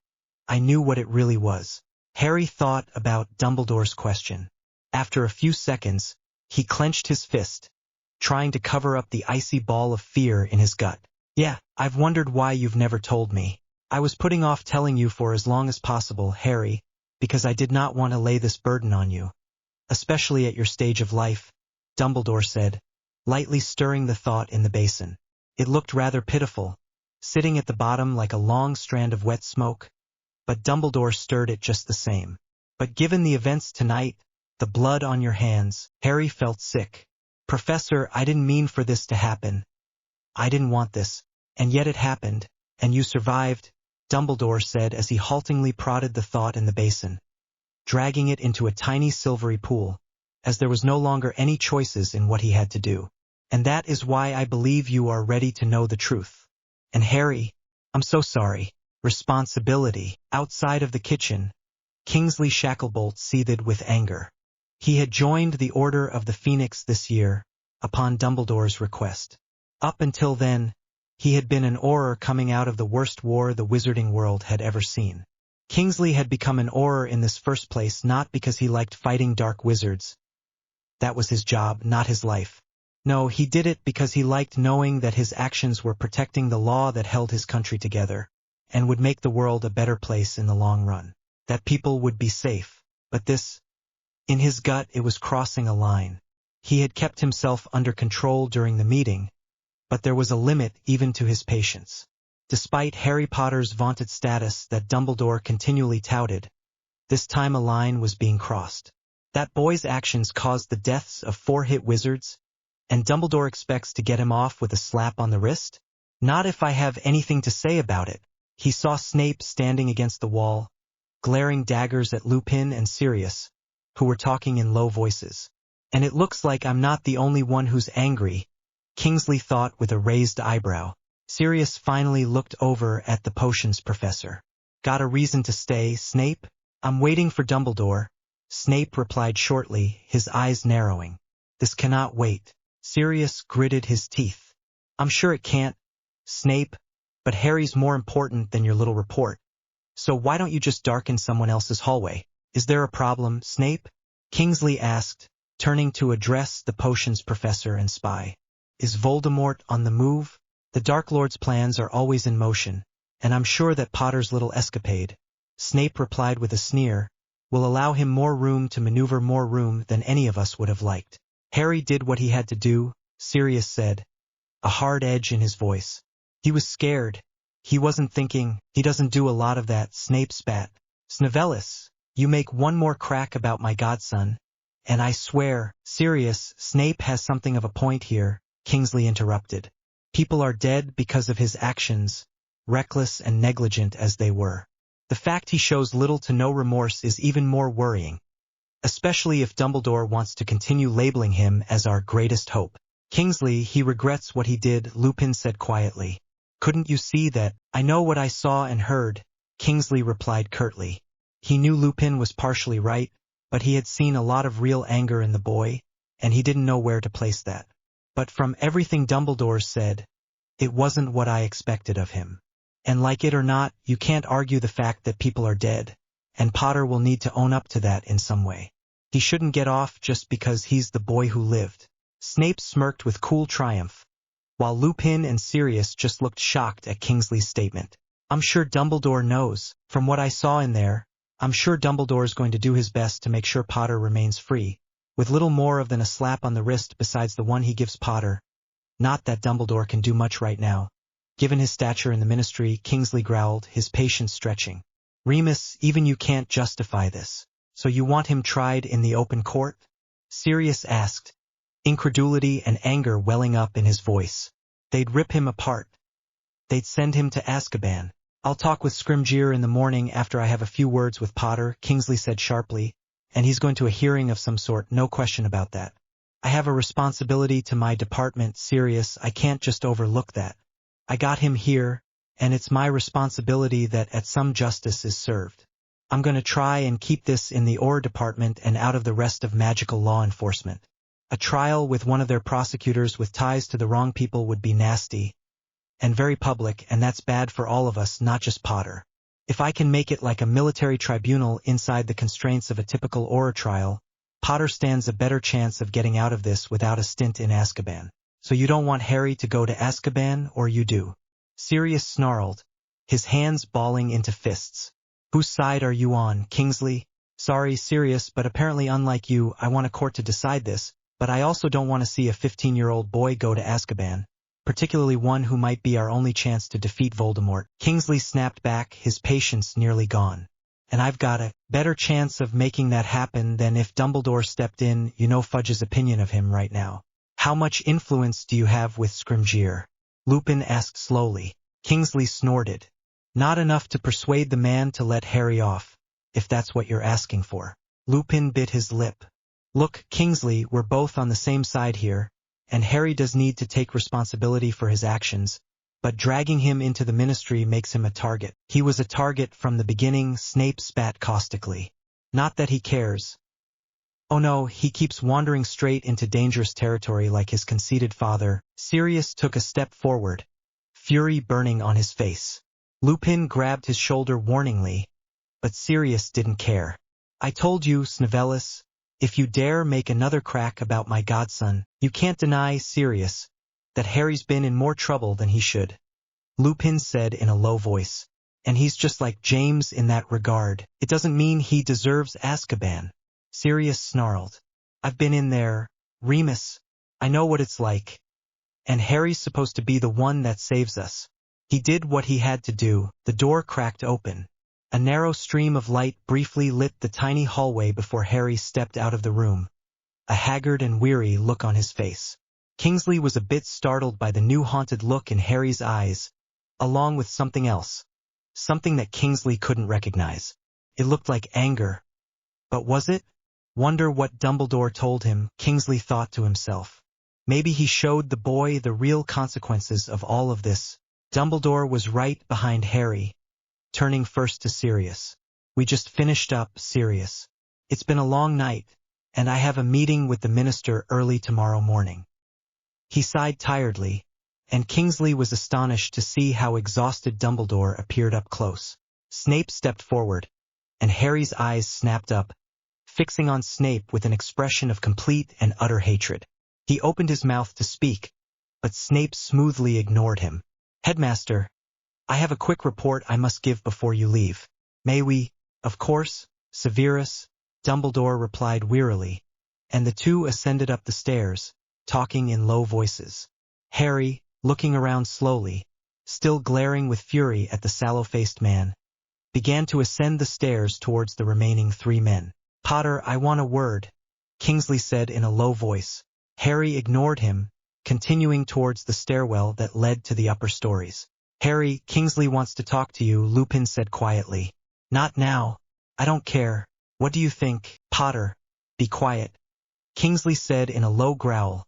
I knew what it really was. Harry thought about Dumbledore's question. After a few seconds, he clenched his fist, trying to cover up the icy ball of fear in his gut. Yeah, I've wondered why you've never told me. I was putting off telling you for as long as possible, Harry, because I did not want to lay this burden on you. Especially at your stage of life, Dumbledore said, lightly stirring the thought in the basin. It looked rather pitiful, sitting at the bottom like a long strand of wet smoke, but Dumbledore stirred it just the same. But given the events tonight, the blood on your hands, Harry felt sick. Professor, I didn't mean for this to happen. I didn't want this, and yet it happened, and you survived, Dumbledore said as he haltingly prodded the thought in the basin, dragging it into a tiny silvery pool, as there was no longer any choices in what he had to do. And that is why I believe you are ready to know the truth. And Harry, I'm so sorry. Responsibility. Outside of the kitchen, Kingsley Shacklebolt seethed with anger. He had joined the Order of the Phoenix this year, upon Dumbledore's request. Up until then, he had been an Auror coming out of the worst war the wizarding world had ever seen. Kingsley had become an Auror in this first place not because he liked fighting dark wizards. That was his job, not his life. No, he did it because he liked knowing that his actions were protecting the law that held his country together, and would make the world a better place in the long run. That people would be safe. But this, in his gut, it was crossing a line. He had kept himself under control during the meeting, but there was a limit even to his patience. Despite Harry Potter's vaunted status that Dumbledore continually touted, this time a line was being crossed. That boy's actions caused the deaths of 4 hit wizards, and Dumbledore expects to get him off with a slap on the wrist? Not if I have anything to say about it. He saw Snape standing against the wall, glaring daggers at Lupin and Sirius, who were talking in low voices. And it looks like I'm not the only one who's angry, Kingsley thought with a raised eyebrow. Sirius finally looked over at the potions professor. Got a reason to stay, Snape? I'm waiting for Dumbledore. Snape replied shortly, his eyes narrowing. This cannot wait. Sirius gritted his teeth. I'm sure it can't, Snape, but Harry's more important than your little report. So why don't you just darken someone else's hallway? Is there a problem, Snape? Kingsley asked, turning to address the potions professor and spy. Is Voldemort on the move? The Dark Lord's plans are always in motion, and I'm sure that Potter's little escapade, Snape replied with a sneer, will allow him more room to maneuver, more room than any of us would have liked. Harry did what he had to do, Sirius said, a hard edge in his voice. He was scared. He wasn't thinking. He doesn't do a lot of that, Snape spat. Snavellis, you make one more crack about my godson, and I swear, Sirius, Snape has something of a point here, Kingsley interrupted. People are dead because of his actions, reckless and negligent as they were. The fact he shows little to no remorse is even more worrying, especially if Dumbledore wants to continue labeling him as our greatest hope. Kingsley, he regrets what he did, Lupin said quietly. Couldn't you see that? I know what I saw and heard, Kingsley replied curtly. He knew Lupin was partially right, but he had seen a lot of real anger in the boy, and he didn't know where to place that. But from everything Dumbledore said, it wasn't what I expected of him. And like it or not, you can't argue the fact that people are dead, and Potter will need to own up to that in some way. He shouldn't get off just because he's the boy who lived. Snape smirked with cool triumph, while Lupin and Sirius just looked shocked at Kingsley's statement. I'm sure Dumbledore knows. From what I saw in there, I'm sure Dumbledore's going to do his best to make sure Potter remains free, with little more than a slap on the wrist besides the one he gives Potter. Not that Dumbledore can do much right now. Given his stature in the ministry, Kingsley growled, his patience stretching. Remus, even you can't justify this. So you want him tried in the open court? Sirius asked, incredulity and anger welling up in his voice. They'd rip him apart. They'd send him to Azkaban. I'll talk with Scrimgeour in the morning after I have a few words with Potter, Kingsley said sharply, and he's going to a hearing of some sort, no question about that. I have a responsibility to my department, Sirius, I can't just overlook that. I got him here, and it's my responsibility that at some justice is served. I'm going to try and keep this in the OR department and out of the rest of magical law enforcement. A trial with one of their prosecutors with ties to the wrong people would be nasty and very public, and that's bad for all of us, not just Potter. If I can make it like a military tribunal inside the constraints of a typical OR trial, Potter stands a better chance of getting out of this without a stint in Azkaban. So you don't want Harry to go to Azkaban, or you do? Sirius snarled, his hands balling into fists. Whose side are you on, Kingsley? Sorry, Sirius, but apparently unlike you, I want a court to decide this, but I also don't want to see a 15-year-old boy go to Azkaban, particularly one who might be our only chance to defeat Voldemort. Kingsley snapped back, his patience nearly gone. And I've got a better chance of making that happen than if Dumbledore stepped in, you know Fudge's opinion of him right now. How much influence do you have with Scrimgeour? Lupin asked slowly. Kingsley snorted. Not enough to persuade the man to let Harry off, if that's what you're asking for. Lupin bit his lip. Look, Kingsley, we're both on the same side here, and Harry does need to take responsibility for his actions, but dragging him into the ministry makes him a target. He was a target from the beginning, Snape spat caustically. Not that he cares. Oh no, he keeps wandering straight into dangerous territory like his conceited father. Sirius took a step forward, fury burning on his face. Lupin grabbed his shoulder warningly, but Sirius didn't care. I told you, Snavellis, if you dare make another crack about my godson, you can't deny, Sirius, that Harry's been in more trouble than he should. Lupin said in a low voice, and he's just like James in that regard. It doesn't mean he deserves Azkaban. Sirius snarled. I've been in there, Remus. I know what it's like. And Harry's supposed to be the one that saves us. He did what he had to do. The door cracked open. A narrow stream of light briefly lit the tiny hallway before Harry stepped out of the room, a haggard and weary look on his face. Kingsley was a bit startled by the new haunted look in Harry's eyes, along with something else. Something that Kingsley couldn't recognize. It looked like anger. But was it? Wonder what Dumbledore told him, Kingsley thought to himself. Maybe he showed the boy the real consequences of all of this, Dumbledore was right behind Harry, turning first to Sirius. We just finished up, Sirius. It's been a long night, and I have a meeting with the minister early tomorrow morning. He sighed tiredly, and Kingsley was astonished to see how exhausted Dumbledore appeared up close. Snape stepped forward, and Harry's eyes snapped up, fixing on Snape with an expression of complete and utter hatred. He opened his mouth to speak, but Snape smoothly ignored him. Headmaster, I have a quick report I must give before you leave. May we? Of course, Severus, Dumbledore replied wearily, and the two ascended up the stairs, talking in low voices. Harry, looking around slowly, still glaring with fury at the sallow-faced man, began to ascend the stairs towards the remaining three men. Potter, I want a word, Kingsley said in a low voice. Harry ignored him, continuing towards the stairwell that led to the upper stories. Harry, Kingsley wants to talk to you, Lupin said quietly. Not now. I don't care. What do you think? Potter, be quiet, Kingsley said in a low growl,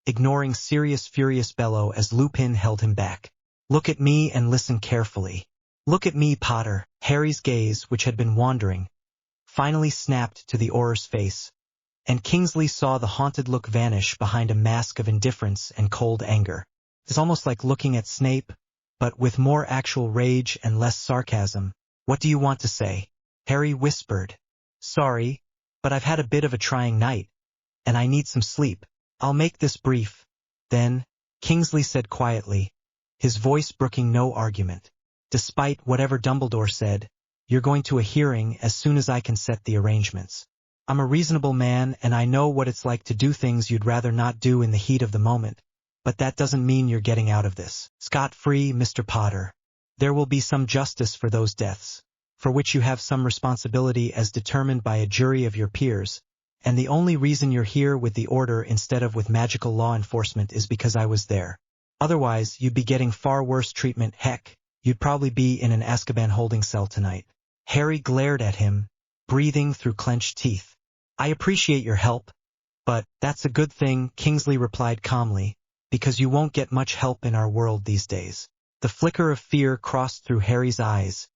ignoring Sirius' furious bellow as Lupin held him back. Look at me and listen carefully. Look at me, Potter. Harry's gaze, which had been wandering, finally snapped to the Auror's face, and Kingsley saw the haunted look vanish behind a mask of indifference and cold anger. It's almost like looking at Snape, but with more actual rage and less sarcasm. What do you want to say? Harry whispered. Sorry, but I've had a bit of a trying night, and I need some sleep. I'll make this brief. Then, Kingsley said quietly, his voice brooking no argument. Despite whatever Dumbledore said, you're going to a hearing as soon as I can set the arrangements. I'm a reasonable man and I know what it's like to do things you'd rather not do in the heat of the moment, but that doesn't mean you're getting out of this scot-free, Mr. Potter. There will be some justice for those deaths, for which you have some responsibility as determined by a jury of your peers, and the only reason you're here with the Order instead of with magical law enforcement is because I was there. Otherwise, you'd be getting far worse treatment. Heck, you'd probably be in an Azkaban holding cell tonight. Harry glared at him, breathing through clenched teeth. I appreciate your help, but that's a good thing, Kingsley replied calmly, because you won't get much help in our world these days. The flicker of fear crossed through Harry's eyes,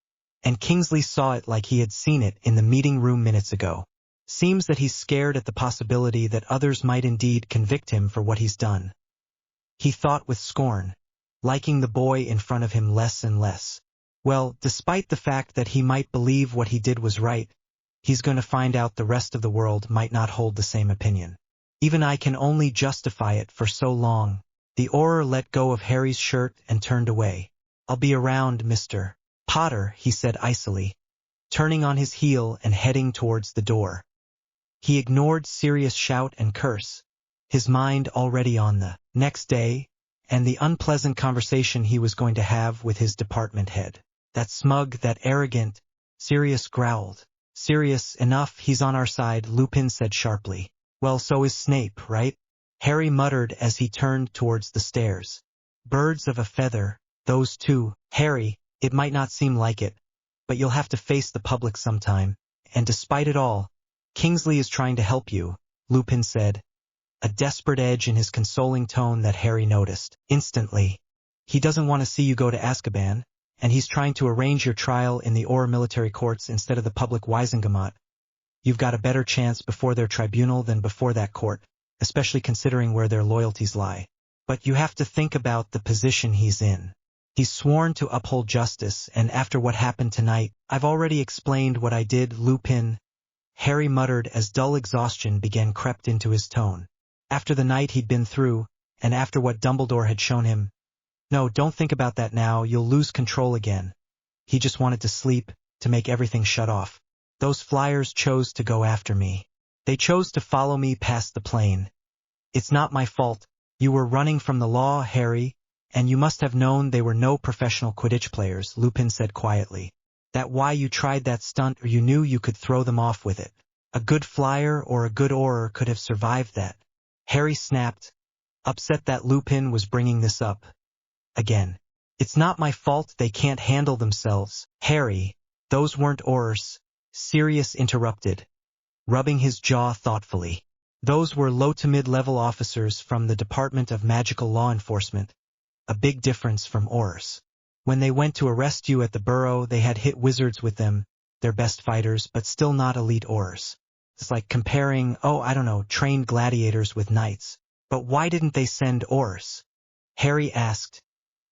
and Kingsley saw it like he had seen it in the meeting room minutes ago. Seems that he's scared at the possibility that others might indeed convict him for what he's done. He thought with scorn, liking the boy in front of him less and less. Well, despite the fact that he might believe what he did was right, he's going to find out the rest of the world might not hold the same opinion. Even I can only justify it for so long. The Auror let go of Harry's shirt and turned away. I'll be around, Mr. Potter, he said icily, turning on his heel and heading towards the door. He ignored Sirius' shout and curse, his mind already on the next day and the unpleasant conversation he was going to have with his department head. That smug, that arrogant, Sirius growled. Sirius, enough, he's on our side, Lupin said sharply. Well, so is Snape, right? Harry muttered as he turned towards the stairs. Birds of a feather, those two. Harry, it might not seem like it, but you'll have to face the public sometime, and despite it all, Kingsley is trying to help you, Lupin said, a desperate edge in his consoling tone that Harry noticed. Instantly, he doesn't want to see you go to Azkaban, and he's trying to arrange your trial in the Auror military courts instead of the public Wisengamot. You've got a better chance before their tribunal than before that court, especially considering where their loyalties lie. But you have to think about the position he's in. He's sworn to uphold justice, and after what happened tonight, I've already explained what I did, Lupin, Harry muttered as dull exhaustion began crept into his tone. After the night he'd been through, and after what Dumbledore had shown him. No, don't think about that now, you'll lose control again. He just wanted to sleep, to make everything shut off. Those flyers chose to go after me. They chose to follow me past the plane. It's not my fault. You were running from the law, Harry, and you must have known they were no professional Quidditch players, Lupin said quietly. That why you tried that stunt, or you knew you could throw them off with it. A good flyer or a good Auror could have survived that. Harry snapped, upset that Lupin was bringing this up. Again. It's not my fault they can't handle themselves. Harry, those weren't Aurors, Sirius interrupted, rubbing his jaw thoughtfully. Those were low to mid-level officers from the Department of Magical Law Enforcement, a big difference from Aurors. When they went to arrest you at the Burrow, they had hit wizards with them, their best fighters, but still not elite aurors. It's like comparing, trained gladiators with knights. But why didn't they send aurors? Harry asked,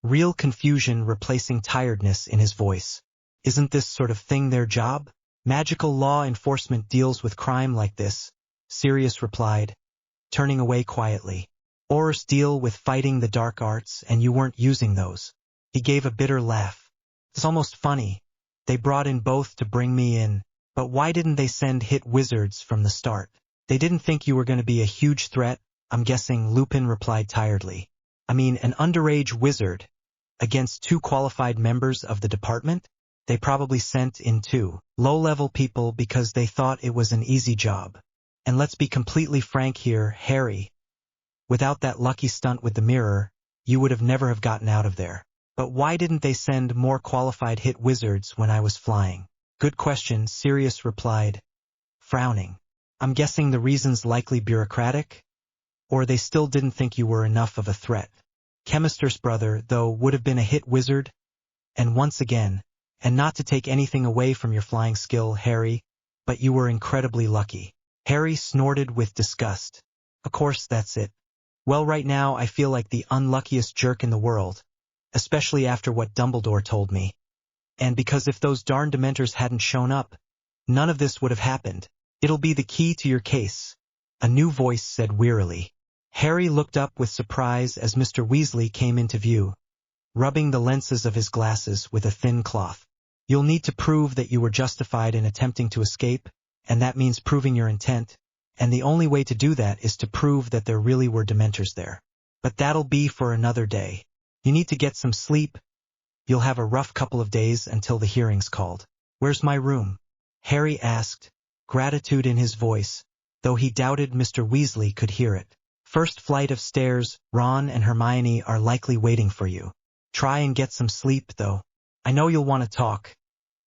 real confusion replacing tiredness in his voice. Isn't this sort of thing their job? Magical law enforcement deals with crime like this, Sirius replied, turning away quietly. Aurors deal with fighting the dark arts, and you weren't using those. He gave a bitter laugh. It's almost funny. They brought in both to bring me in, but why didn't they send hit wizards from the start? They didn't think you were going to be a huge threat, I'm guessing, Lupin replied tiredly. I mean, an underage wizard against 2 qualified members of the department? They probably sent in 2 low-level people because they thought it was an easy job. And let's be completely frank here, Harry. Without that lucky stunt with the mirror, you would have never have gotten out of there. But why didn't they send more qualified hit wizards when I was flying? Good question, Sirius replied, frowning. I'm guessing the reason's likely bureaucratic? Or they still didn't think you were enough of a threat. Chemister's brother, though, would have been a hit wizard. And once again, and not to take anything away from your flying skill, Harry, but you were incredibly lucky. Harry snorted with disgust. Of course that's it. Well, right now I feel like the unluckiest jerk in the world, especially after what Dumbledore told me. And because if those darn Dementors hadn't shown up, none of this would have happened. It'll be the key to your case, a new voice said wearily. Harry looked up with surprise as Mr. Weasley came into view, rubbing the lenses of his glasses with a thin cloth. You'll need to prove that you were justified in attempting to escape, and that means proving your intent, and the only way to do that is to prove that there really were Dementors there. But that'll be for another day. You need to get some sleep. You'll have a rough couple of days until the hearing's called. Where's my room? Harry asked, gratitude in his voice, though he doubted Mr. Weasley could hear it. First flight of stairs, Ron and Hermione are likely waiting for you. Try and get some sleep, though. I know you'll want to talk.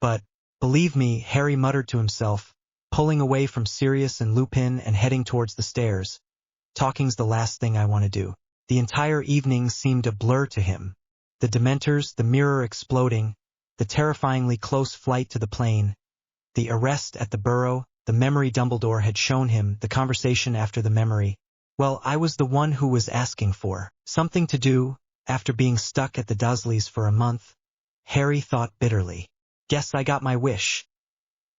But, believe me, Harry muttered to himself, pulling away from Sirius and Lupin and heading towards the stairs. Talking's the last thing I want to do. The entire evening seemed a blur to him. The Dementors, the mirror exploding, the terrifyingly close flight to the plane, the arrest at the Burrow, the memory Dumbledore had shown him, the conversation after the memory. Well, I was the one who was asking for something to do, after being stuck at the Dursleys for a month. Harry thought bitterly. Guess I got my wish.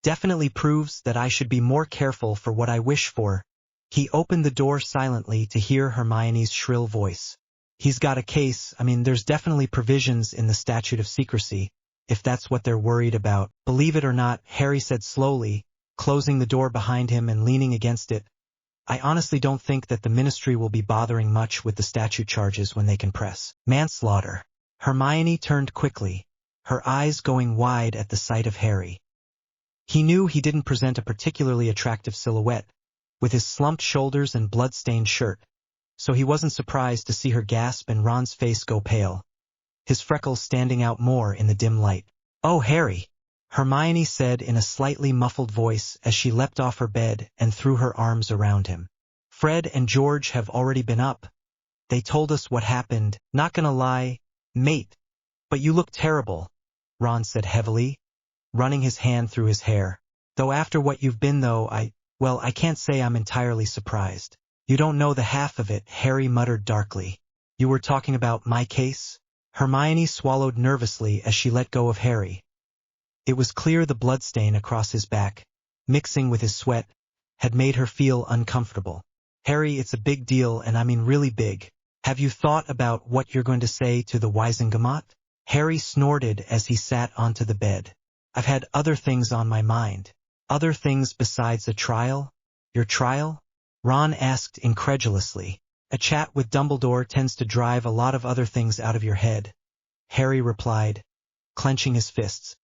Definitely proves that I should be more careful for what I wish for. He opened the door silently to hear Hermione's shrill voice. He's got a case. I mean, there's definitely provisions in the statute of secrecy, if that's what they're worried about. Believe it or not, Harry said slowly, closing the door behind him and leaning against it. I honestly don't think that the ministry will be bothering much with the statute charges when they can press manslaughter. Hermione turned quickly, her eyes going wide at the sight of Harry. He knew he didn't present a particularly attractive silhouette, with his slumped shoulders and blood-stained shirt, so he wasn't surprised to see her gasp and Ron's face go pale, his freckles standing out more in the dim light. Oh, Harry, Hermione said in a slightly muffled voice as she leapt off her bed and threw her arms around him. Fred and George have already been up. They told us what happened. Not gonna lie, mate, but you look terrible, Ron said heavily, running his hand through his hair. Though after what you've been though, I can't say I'm entirely surprised. You don't know the half of it, Harry muttered darkly. You were talking about my case? Hermione swallowed nervously as she let go of Harry. It was clear the bloodstain across his back, mixing with his sweat, had made her feel uncomfortable. Harry, it's a big deal, and I mean really big. Have you thought about what you're going to say to the Wizengamot? Harry snorted as he sat onto the bed. I've had other things on my mind. Other things besides a trial? Your trial? Ron asked incredulously. A chat with Dumbledore tends to drive a lot of other things out of your head, Harry replied, clenching his fists.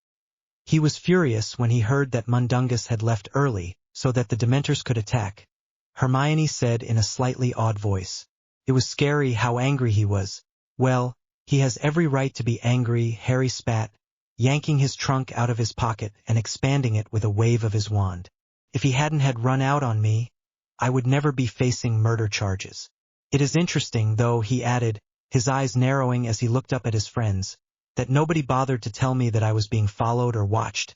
He was furious when he heard that Mundungus had left early so that the Dementors could attack. Hermione said in a slightly odd voice. It was scary how angry he was. Well, he has every right to be angry, Harry spat, yanking his trunk out of his pocket and expanding it with a wave of his wand. If he hadn't had run out on me, I would never be facing murder charges. It is interesting, though, he added, his eyes narrowing as he looked up at his friends. That nobody bothered to tell me that I was being followed or watched,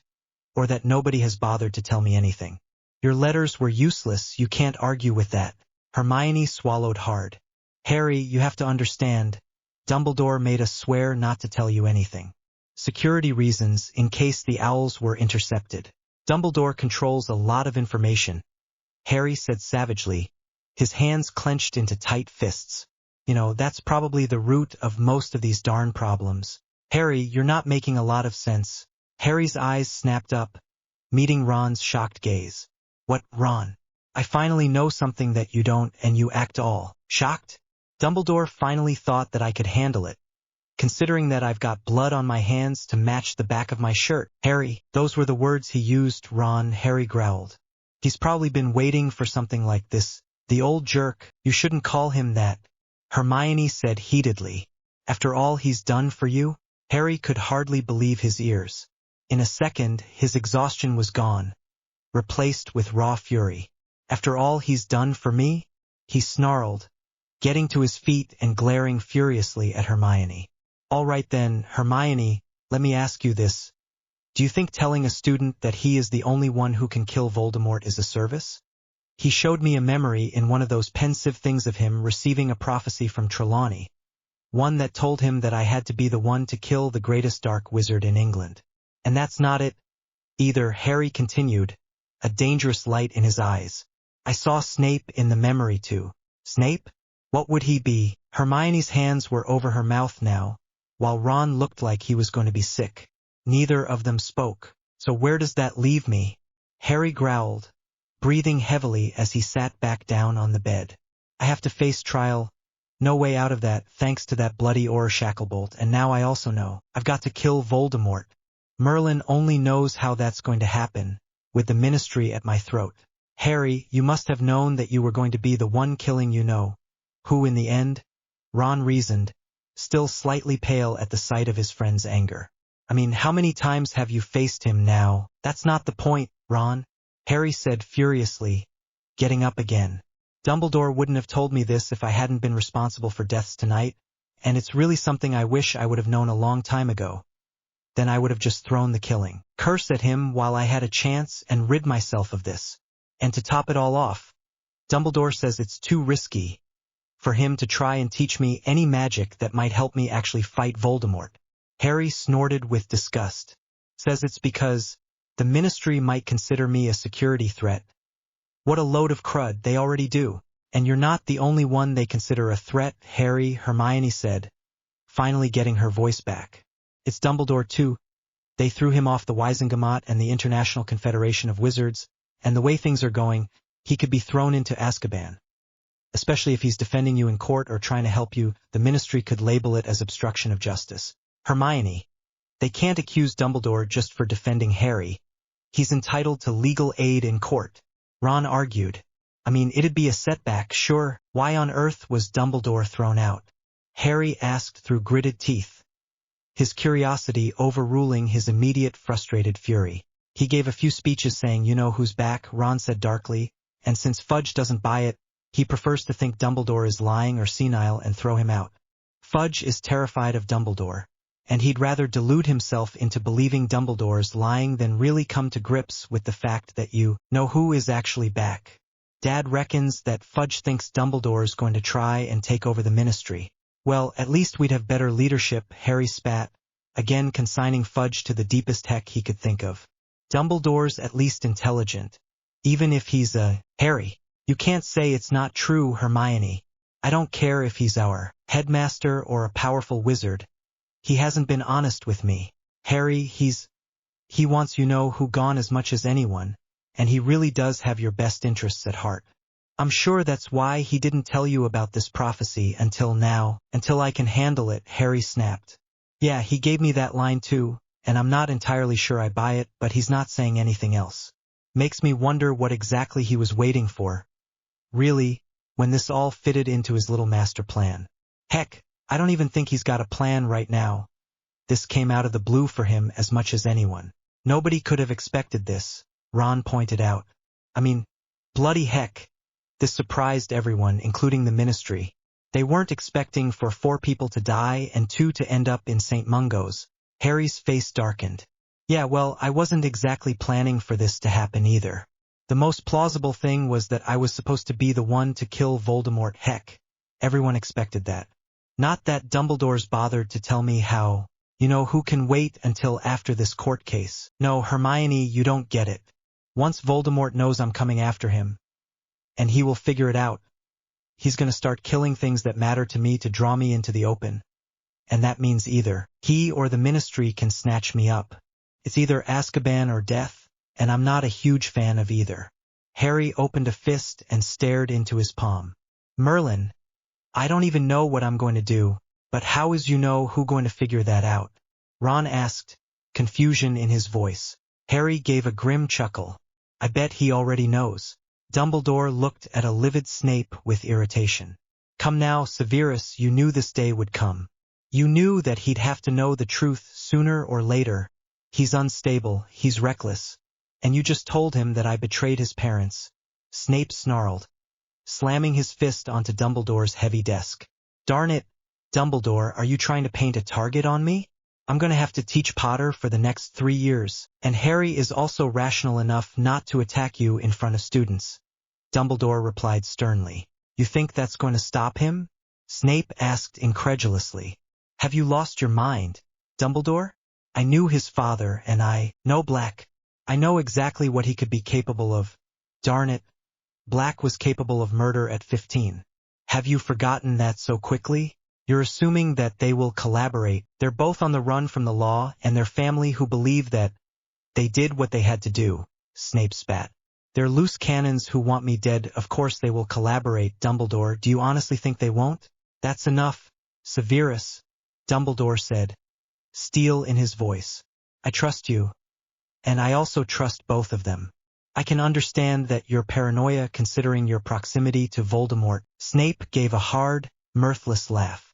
or that nobody has bothered to tell me anything. Your letters were useless, you can't argue with that. Hermione swallowed hard. Harry, you have to understand, Dumbledore made us swear not to tell you anything. Security reasons, in case the owls were intercepted. Dumbledore controls a lot of information, Harry said savagely, his hands clenched into tight fists. You know, that's probably the root of most of these darn problems. Harry, you're not making a lot of sense. Harry's eyes snapped up, meeting Ron's shocked gaze. What, Ron? I finally know something that you don't, and you act all shocked? Dumbledore finally thought that I could handle it, considering that I've got blood on my hands to match the back of my shirt. Harry, those were the words he used, Ron, Harry growled. He's probably been waiting for something like this. The old jerk, you shouldn't call him that, Hermione said heatedly. After all he's done for you? Harry could hardly believe his ears. In a second, his exhaustion was gone, replaced with raw fury. After all he's done for me? He snarled, getting to his feet and glaring furiously at Hermione. All right then, Hermione, let me ask you this. Do you think telling a student that he is the only one who can kill Voldemort is a service? He showed me a memory in one of those pensive things of him receiving a prophecy from Trelawney, one that told him that I had to be the one to kill the greatest dark wizard in England. And that's not it either, Harry continued, a dangerous light in his eyes. I saw Snape in the memory too. Snape? What would he be? Hermione's hands were over her mouth now, while Ron looked like he was going to be sick. Neither of them spoke. So where does that leave me? Harry growled, breathing heavily as he sat back down on the bed. I have to face trial. No way out of that, thanks to that bloody Shacklebolt, and now I also know I've got to kill Voldemort. Merlin only knows how that's going to happen, with the Ministry at my throat. Harry, you must have known that you were going to be the one killing you know. Who in the end? Ron reasoned, still slightly pale at the sight of his friend's anger. I mean, how many times have you faced him now? That's not the point, Ron, Harry said furiously, getting up again. Dumbledore wouldn't have told me this if I hadn't been responsible for deaths tonight, and it's really something I wish I would have known a long time ago. Then I would have just thrown the killing curse at him while I had a chance and rid myself of this. And to top it all off, Dumbledore says it's too risky for him to try and teach me any magic that might help me actually fight Voldemort. Harry snorted with disgust. Says it's because the Ministry might consider me a security threat. What a load of crud, they already do. And you're not the only one they consider a threat, Harry, Hermione said, finally getting her voice back. It's Dumbledore too. They threw him off the Wizengamot and the International Confederation of Wizards, and the way things are going, he could be thrown into Azkaban. Especially if he's defending you in court or trying to help you, the Ministry could label it as obstruction of justice. Hermione, they can't accuse Dumbledore just for defending Harry. He's entitled to legal aid in court. Ron argued. I mean, it'd be a setback, sure. Why on earth was Dumbledore thrown out? Harry asked through gritted teeth, his curiosity overruling his immediate frustrated fury. He gave a few speeches saying, you know who's back, Ron said darkly, and since Fudge doesn't buy it, he prefers to think Dumbledore is lying or senile and throw him out. Fudge is terrified of Dumbledore, and he'd rather delude himself into believing Dumbledore's lying than really come to grips with the fact that you know who is actually back. Dad reckons that Fudge thinks Dumbledore's going to try and take over the Ministry. Well, at least we'd have better leadership, Harry spat, again consigning Fudge to the deepest heck he could think of. Dumbledore's at least intelligent, even if he's a Harry. You can't say it's not true, Hermione. I don't care if he's our headmaster or a powerful wizard. He hasn't been honest with me. Harry, he wants you know who gone as much as anyone, and he really does have your best interests at heart. I'm sure that's why he didn't tell you about this prophecy until now, until I can handle it, Harry snapped. Yeah, he gave me that line too, and I'm not entirely sure I buy it, but he's not saying anything else. Makes me wonder what exactly he was waiting for. Really, when this all fitted into his little master plan. Heck, I don't even think he's got a plan right now. This came out of the blue for him as much as anyone. Nobody could have expected this, Ron pointed out. I mean, bloody heck. This surprised everyone, including the Ministry. They weren't expecting for 4 people to die and 2 to end up in St. Mungo's. Harry's face darkened. Yeah, well, I wasn't exactly planning for this to happen either. The most plausible thing was that I was supposed to be the one to kill Voldemort. Heck, everyone expected that. Not that Dumbledore's bothered to tell me how. Who can wait until after this court case. No, Hermione, you don't get it. Once Voldemort knows I'm coming after him, and he will figure it out, he's going to start killing things that matter to me to draw me into the open. And that means either he or the Ministry can snatch me up. It's either Azkaban or death, and I'm not a huge fan of either. Harry opened a fist and stared into his palm. Merlin, I don't even know what I'm going to do, but how is who going to figure that out? Ron asked, confusion in his voice. Harry gave a grim chuckle. I bet he already knows. Dumbledore looked at a livid Snape with irritation. Come now, Severus, you knew this day would come. You knew that he'd have to know the truth sooner or later. He's unstable, he's reckless. And you just told him that I betrayed his parents. Snape snarled, slamming his fist onto Dumbledore's heavy desk. Darn it, Dumbledore, are you trying to paint a target on me? I'm going to have to teach Potter for the next 3 years, and Harry is also rational enough not to attack you in front of students. Dumbledore replied sternly. You think that's going to stop him? Snape asked incredulously. Have you lost your mind, Dumbledore? I knew his father, and I know Black. I know exactly what he could be capable of. Darn it. Black was capable of murder at 15. Have you forgotten that so quickly? You're assuming that they will collaborate. They're both on the run from the law, and their family who believe that they did what they had to do. Snape spat. They're loose cannons who want me dead. Of course they will collaborate, Dumbledore. Do you honestly think they won't? That's enough, Severus, Dumbledore said, steel in his voice. I trust you. And I also trust both of them. I can understand that you're paranoia considering your proximity to Voldemort. Snape gave a hard, mirthless laugh.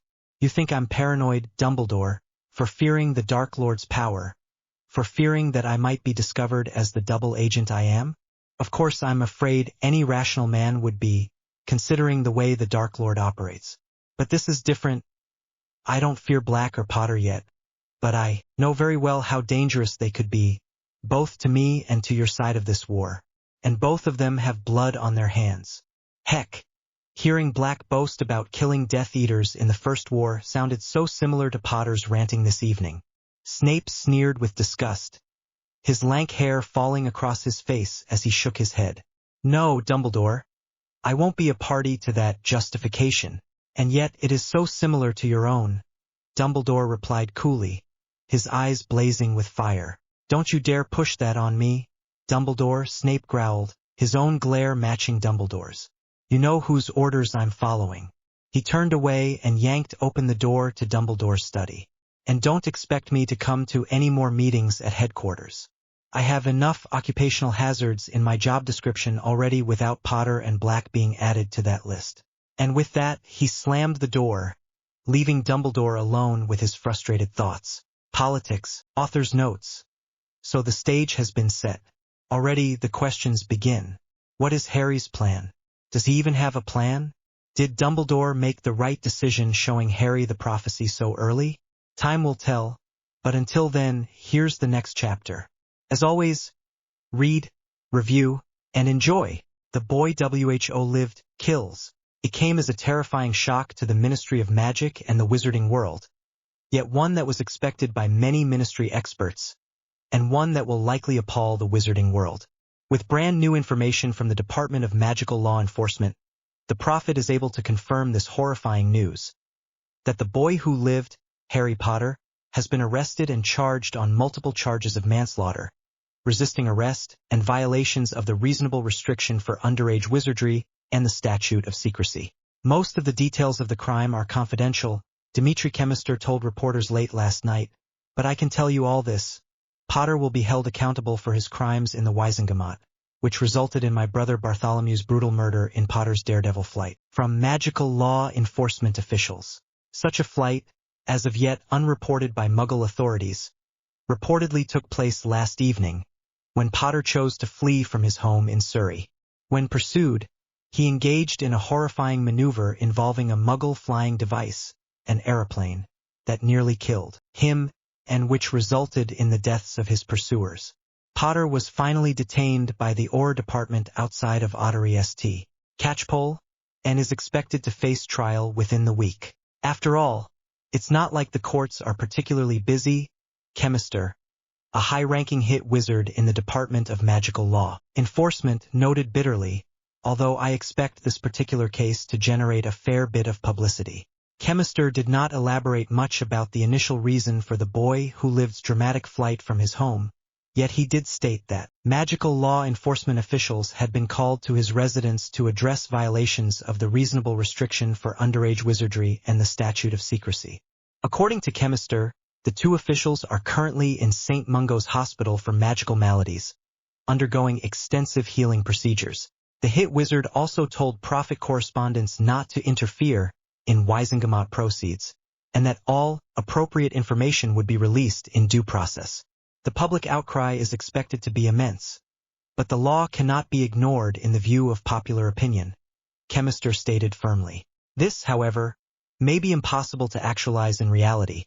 You think I'm paranoid, Dumbledore, for fearing the Dark Lord's power, for fearing that I might be discovered as the double agent I am? Of course I'm afraid any rational man would be, considering the way the Dark Lord operates. But this is different. I don't fear Black or Potter yet, but I know very well how dangerous they could be, both to me and to your side of this war. And both of them have blood on their hands. Heck, hearing Black boast about killing Death Eaters in the First War sounded so similar to Potter's ranting this evening. Snape sneered with disgust, his lank hair falling across his face as he shook his head. No, Dumbledore, I won't be a party to that justification, and yet it is so similar to your own, Dumbledore replied coolly, his eyes blazing with fire. Don't you dare push that on me, Dumbledore, Snape growled, his own glare matching Dumbledore's. You know whose orders I'm following. He turned away and yanked open the door to Dumbledore's study. And don't expect me to come to any more meetings at headquarters. I have enough occupational hazards in my job description already without Potter and Black being added to that list. And with that, he slammed the door, leaving Dumbledore alone with his frustrated thoughts. Politics, author's notes. So the stage has been set. Already the questions begin. What is Harry's plan? Does he even have a plan? Did Dumbledore make the right decision showing Harry the prophecy so early? Time will tell, but until then, here's the next chapter. As always, read, review, and enjoy. The boy WHO lived, kills. It came as a terrifying shock to the Ministry of Magic and the wizarding world, yet one that was expected by many Ministry experts, and one that will likely appall the wizarding world. With brand new information from the Department of Magical Law Enforcement, the Prophet is able to confirm this horrifying news, that the boy who lived, Harry Potter, has been arrested and charged on multiple charges of manslaughter, resisting arrest, and violations of the reasonable restriction for underage wizardry and the statute of secrecy. Most of the details of the crime are confidential, Chemister told reporters late last night, but I can tell you all this. Potter will be held accountable for his crimes in the Wizengamot, which resulted in my brother Bartholomew's brutal murder in Potter's daredevil flight. From magical law enforcement officials. Such a flight, as of yet unreported by Muggle authorities, reportedly took place last evening, when Potter chose to flee from his home in Surrey. When pursued, He engaged in a horrifying maneuver involving a Muggle-flying device, an aeroplane, that nearly killed him and which resulted in the deaths of his pursuers. Potter was finally detained by the OR department outside of Ottery St. Catchpole and is expected to face trial within the week. After all, it's not like the courts are particularly busy. Chemister, a high-ranking hit wizard in the Department of Magical Law Enforcement, noted bitterly, although I expect this particular case to generate a fair bit of publicity. Chemister did not elaborate much about the initial reason for the boy who lived's dramatic flight from his home, yet he did state that magical law enforcement officials had been called to his residence to address violations of the reasonable restriction for underage wizardry and the statute of secrecy. According to Chemister, the two officials are currently in St. Mungo's Hospital for Magical Maladies, undergoing extensive healing procedures. The hit wizard also told Prophet correspondents not to interfere in Wizengamot proceeds, and that all appropriate information would be released in due process. The public outcry is expected to be immense, but the law cannot be ignored in the view of popular opinion, Chemister stated firmly. This, however, may be impossible to actualize in reality,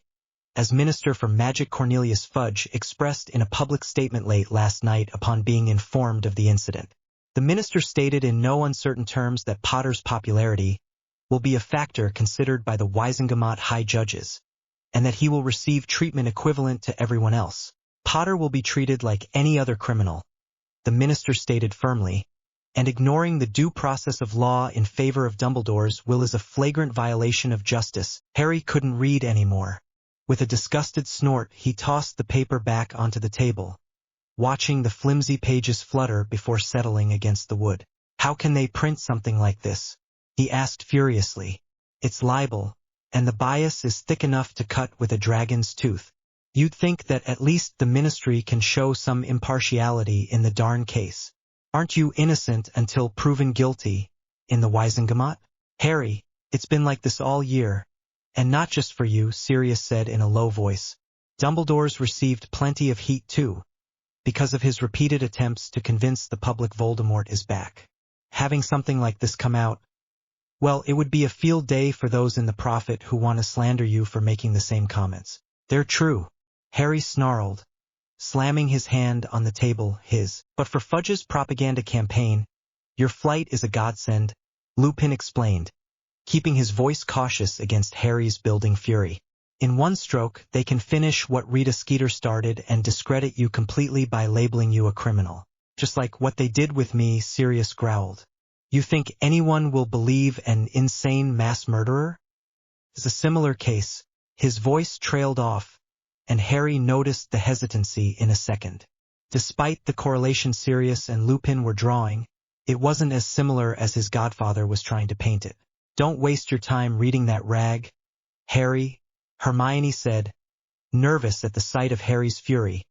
as Minister for Magic Cornelius Fudge expressed in a public statement late last night upon being informed of the incident. The minister stated in no uncertain terms that Potter's popularity will be a factor considered by the Wizengamot High Judges, and that he will receive treatment equivalent to everyone else. Potter will be treated like any other criminal, the minister stated firmly, and ignoring the due process of law in favor of Dumbledore's will is a flagrant violation of justice. Harry couldn't read anymore. With a disgusted snort, he tossed the paper back onto the table, watching the flimsy pages flutter before settling against the wood. How can they print something like this? He asked furiously. It's libel, and the bias is thick enough to cut with a dragon's tooth. You'd think that at least the ministry can show some impartiality in the darn case. Aren't you innocent until proven guilty in the Wizengamot? Harry, it's been like this all year, and not just for you, Sirius said in a low voice. Dumbledore's received plenty of heat too, because of his repeated attempts to convince the public Voldemort is back. Having something like this come out, well, it would be a field day for those in the Prophet who want to slander you for making the same comments. They're true, Harry snarled, slamming his hand on the table. But for Fudge's propaganda campaign, your flight is a godsend, Lupin explained, keeping his voice cautious against Harry's building fury. In one stroke, they can finish what Rita Skeeter started and discredit you completely by labeling you a criminal. Just like what they did with me, Sirius growled. You think anyone will believe an insane mass murderer? It's a similar case. His voice trailed off, and Harry noticed the hesitancy in a second. Despite the correlation Sirius and Lupin were drawing, it wasn't as similar as his godfather was trying to paint it. Don't waste your time reading that rag, Harry, Hermione said, nervous at the sight of Harry's fury,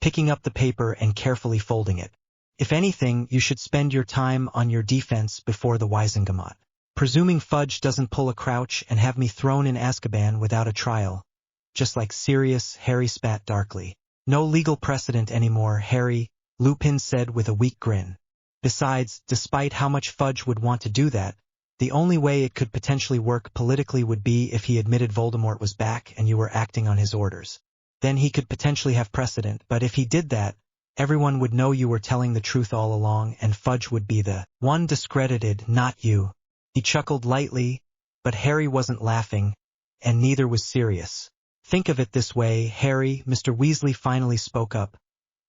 picking up the paper and carefully folding it. If anything, you should spend your time on your defense before the Wizengamot. Presuming Fudge doesn't pull a Crouch and have me thrown in Azkaban without a trial. Just like Sirius, Harry spat darkly. No legal precedent anymore, Harry, Lupin said with a weak grin. Besides, despite how much Fudge would want to do that, the only way it could potentially work politically would be if he admitted Voldemort was back and you were acting on his orders. Then he could potentially have precedent, but if he did that, everyone would know you were telling the truth all along and Fudge would be the one discredited, not you. He chuckled lightly, but Harry wasn't laughing, and neither was Sirius. Think of it this way, Harry, Mr. Weasley finally spoke up,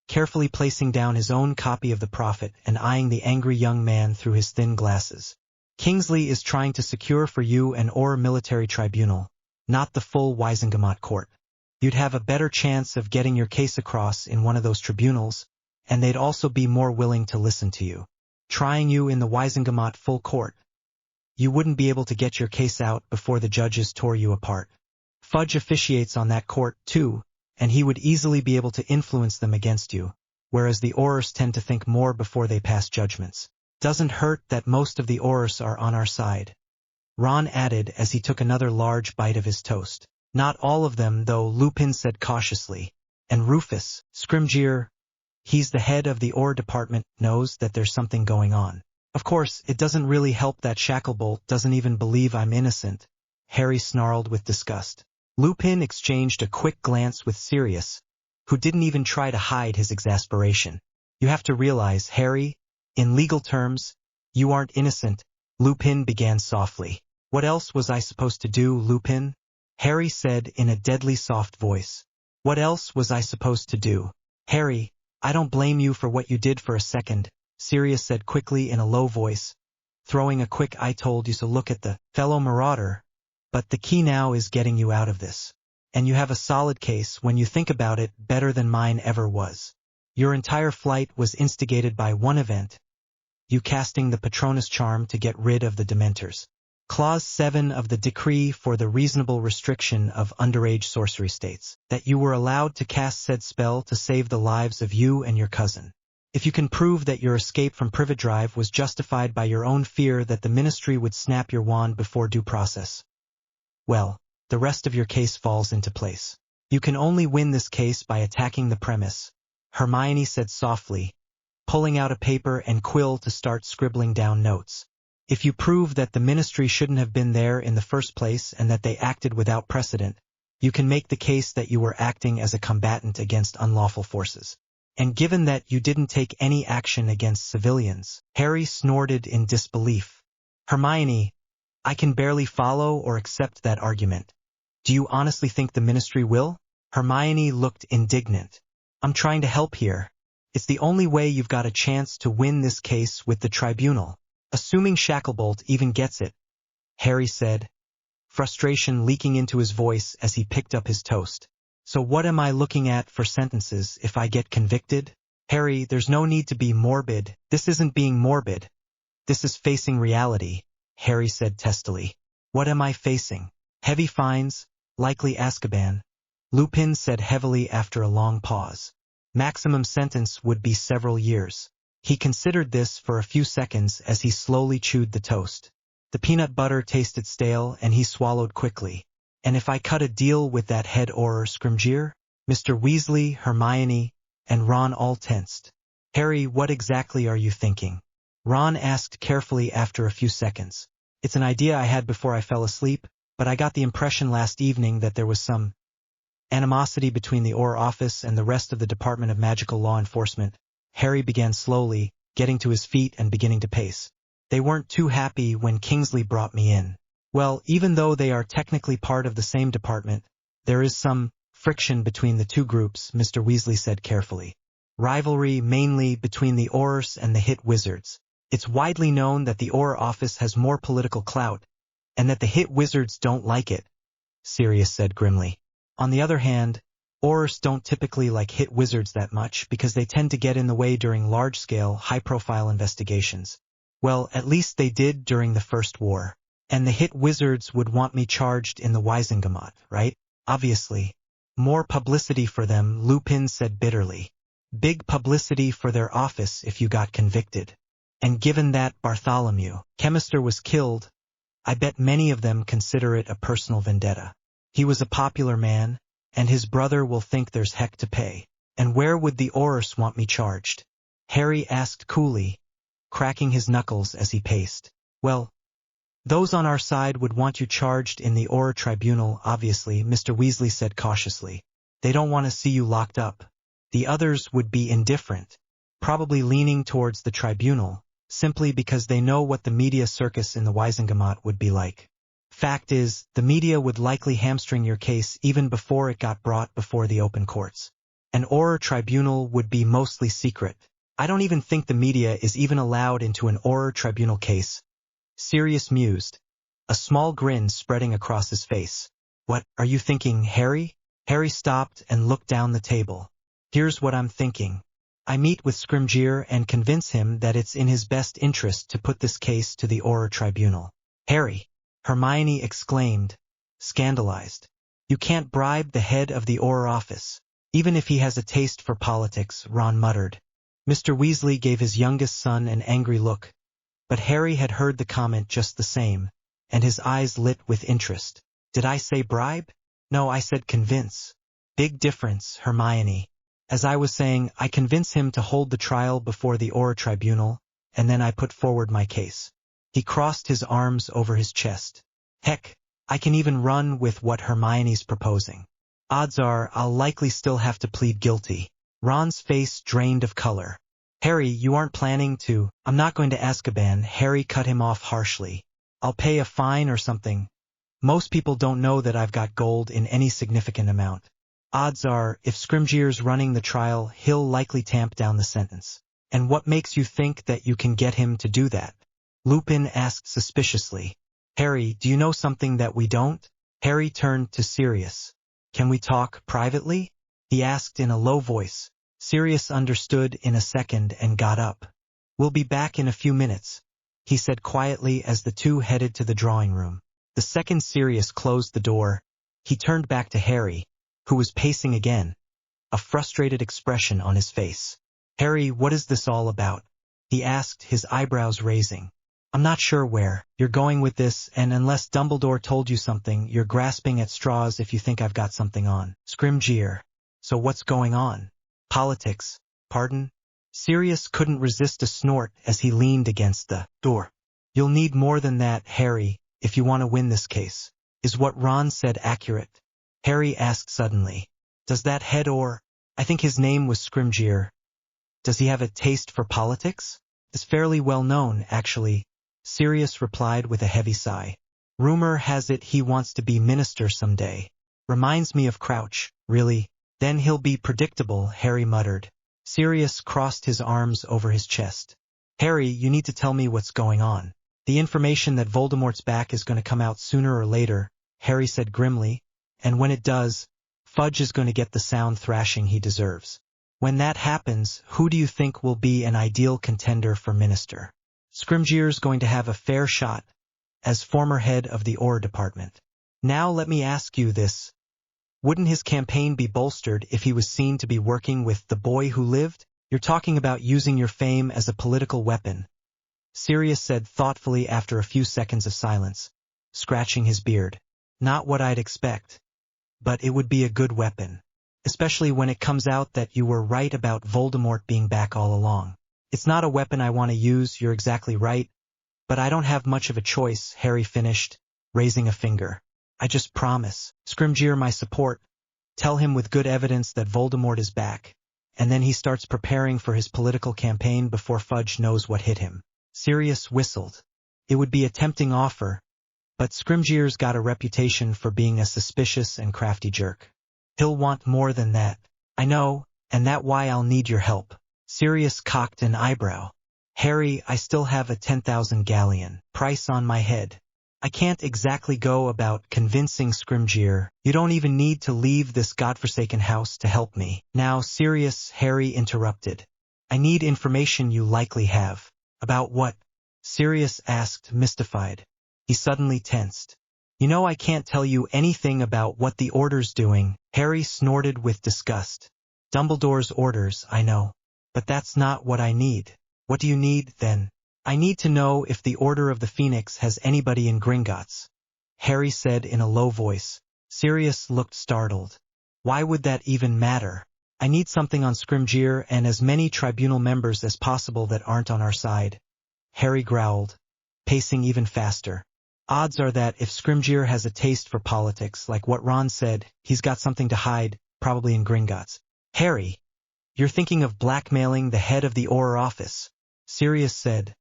carefully placing down his own copy of the Prophet and eyeing the angry young man through his thin glasses. Kingsley is trying to secure for you an OR military tribunal, not the full Wizengamot court. You'd have a better chance of getting your case across in one of those tribunals, and they'd also be more willing to listen to you. Trying you in the Wizengamot full court, you wouldn't be able to get your case out before the judges tore you apart. Fudge officiates on that court, too, and he would easily be able to influence them against you, whereas the Aurors tend to think more before they pass judgments. Doesn't hurt that most of the Aurors are on our side, Ron added as he took another large bite of his toast. Not all of them, though, Lupin said cautiously. And Rufus, Scrimgeour, he's the head of the OR department, knows that there's something going on. Of course, it doesn't really help that Shacklebolt doesn't even believe I'm innocent, Harry snarled with disgust. Lupin exchanged a quick glance with Sirius, who didn't even try to hide his exasperation. You have to realize, Harry, in legal terms, you aren't innocent, Lupin began softly. What else was I supposed to do, Lupin? Harry said in a deadly soft voice. What else was I supposed to do? Harry, I don't blame you for what you did for a second, Sirius said quickly in a low voice, throwing a quick I told you so look at the fellow marauder. But the key now is getting you out of this. And you have a solid case when you think about it better than mine ever was. Your entire flight was instigated by one event, you casting the Patronus charm to get rid of the Dementors. Clause 7 of the decree for the reasonable restriction of underage sorcery states that you were allowed to cast said spell to save the lives of you and your cousin. If you can prove that your escape from Privet Drive was justified by your own fear that the Ministry would snap your wand before due process, well, the rest of your case falls into place. You can only win this case by attacking the premise, Hermione said softly, pulling out a paper and quill to start scribbling down notes. If you prove that the Ministry shouldn't have been there in the first place and that they acted without precedent, you can make the case that you were acting as a combatant against unlawful forces. And given that you didn't take any action against civilians, Harry snorted in disbelief. Hermione, I can barely follow or accept that argument. Do you honestly think the Ministry will? Hermione looked indignant. I'm trying to help here. It's the only way you've got a chance to win this case with the tribunal. Assuming Shacklebolt even gets it, Harry said, frustration leaking into his voice as he picked up his toast. So what am I looking at for sentences if I get convicted? Harry, there's no need to be morbid. This isn't being morbid. This is facing reality, Harry said testily. What am I facing? Heavy fines, likely Azkaban, Lupin said heavily after a long pause. Maximum sentence would be several years. He considered this for a few seconds as he slowly chewed the toast. The peanut butter tasted stale and he swallowed quickly. And if I cut a deal with that head or Scrimgeour? Mr. Weasley, Hermione, and Ron all tensed. Harry, what exactly are you thinking? Ron asked carefully after a few seconds. It's an idea I had before I fell asleep, but I got the impression last evening that there was some animosity between the Auror office and the rest of the Department of Magical Law Enforcement. Harry began slowly, getting to his feet and beginning to pace. They weren't too happy when Kingsley brought me in. Well, even though they are technically part of the same department, there is some friction between the two groups, Mr. Weasley said carefully. Rivalry mainly between the Aurors and the Hit Wizards. It's widely known that the Auror office has more political clout, and that the Hit Wizards don't like it, Sirius said grimly. On the other hand, Aurors don't typically like Hit Wizards that much because they tend to get in the way during large-scale, high-profile investigations. Well, at least they did during the First War. And the Hit Wizards would want me charged in the Wizengamot, right? Obviously. More publicity for them, Lupin said bitterly. Big publicity for their office if you got convicted. And given that Bartholomew, Chemister, was killed, I bet many of them consider it a personal vendetta. He was a popular man, and his brother will think there's heck to pay. And where would the Aurors want me charged? Harry asked coolly, cracking his knuckles as he paced. Well, those on our side would want you charged in the Auror Tribunal, obviously, Mr. Weasley said cautiously. They don't want to see you locked up. The others would be indifferent, probably leaning towards the tribunal, simply because they know what the media circus in the Wizengamot would be like. Fact is, the media would likely hamstring your case even before it got brought before the open courts. An Auror Tribunal would be mostly secret. I don't even think the media is even allowed into an Auror Tribunal case. Sirius mused, a small grin spreading across his face. What are you thinking, Harry? Harry stopped and looked down the table. Here's what I'm thinking. I meet with Scrimgeour and convince him that it's in his best interest to put this case to the Auror Tribunal. Harry, Hermione exclaimed, scandalized. You can't bribe the head of the Auror office. Even if he has a taste for politics, Ron muttered. Mr. Weasley gave his youngest son an angry look. But Harry had heard the comment just the same, and his eyes lit with interest. Did I say bribe? No, I said convince. Big difference, Hermione. As I was saying, I convince him to hold the trial before the Auror Tribunal, and then I put forward my case. He crossed his arms over his chest. Heck, I can even run with what Hermione's proposing. Odds are I'll likely still have to plead guilty. Ron's face drained of color. Harry, you aren't planning to— I'm not going to Azkaban. Harry cut him off harshly. I'll pay a fine or something. Most people don't know that I've got gold in any significant amount. Odds are, if Scrimgeour's running the trial, he'll likely tamp down the sentence. And what makes you think that you can get him to do that? Lupin asked suspiciously. Harry, do you know something that we don't? Harry turned to Sirius. Can we talk privately? He asked in a low voice. Sirius understood in a second and got up. We'll be back in a few minutes, he said quietly as the two headed to the drawing room. The second Sirius closed the door, he turned back to Harry, who was pacing again, a frustrated expression on his face. Harry, what is this all about? He asked, his eyebrows raising. I'm not sure where you're going with this, and unless Dumbledore told you something, you're grasping at straws if you think I've got something on Scrimgeour. So what's going on? Politics. Pardon? Sirius couldn't resist a snort as he leaned against the door. You'll need more than that, Harry, if you want to win this case. Is what Ron said accurate? Harry asked suddenly. Does that head or— I think his name was Scrimgeour. Does he have a taste for politics? It's fairly well known, actually. Sirius replied with a heavy sigh. Rumor has it he wants to be minister someday. Reminds me of Crouch, really. Then he'll be predictable, Harry muttered. Sirius crossed his arms over his chest. Harry, you need to tell me what's going on. The information that Voldemort's back is going to come out sooner or later, Harry said grimly, and when it does, Fudge is going to get the sound thrashing he deserves. When that happens, who do you think will be an ideal contender for minister? Scrimgeour's going to have a fair shot, as former head of the Auror department. Now let me ask you this. Wouldn't his campaign be bolstered if he was seen to be working with the boy who lived? You're talking about using your fame as a political weapon, Sirius said thoughtfully after a few seconds of silence, scratching his beard. Not what I'd expect. But it would be a good weapon. Especially when it comes out that you were right about Voldemort being back all along. It's not a weapon I want to use, you're exactly right. But I don't have much of a choice, Harry finished, raising a finger. I just promise Scrimgeour my support. Tell him with good evidence that Voldemort is back. And then he starts preparing for his political campaign before Fudge knows what hit him. Sirius whistled. It would be a tempting offer, but Scrimgeour's got a reputation for being a suspicious and crafty jerk. He'll want more than that. I know, and that's why I'll need your help. Sirius cocked an eyebrow. Harry, I still have a 10,000 galleon price on my head. I can't exactly go about convincing Scrimgeour. You don't even need to leave this godforsaken house to help me. Now, Sirius, Harry interrupted. I need information you likely have. About what? Sirius asked, mystified. He suddenly tensed. You know I can't tell you anything about what the Order's doing. Harry snorted with disgust. Dumbledore's orders, I know. But that's not what I need. What do you need, then? I need to know if the Order of the Phoenix has anybody in Gringotts, Harry said in a low voice. Sirius looked startled. Why would that even matter? I need something on Scrimgeour and as many tribunal members as possible that aren't on our side. Harry growled, pacing even faster. Odds are that if Scrimgeour has a taste for politics, like what Ron said, he's got something to hide, probably in Gringotts. Harry, you're thinking of blackmailing the head of the Auror office, Sirius said,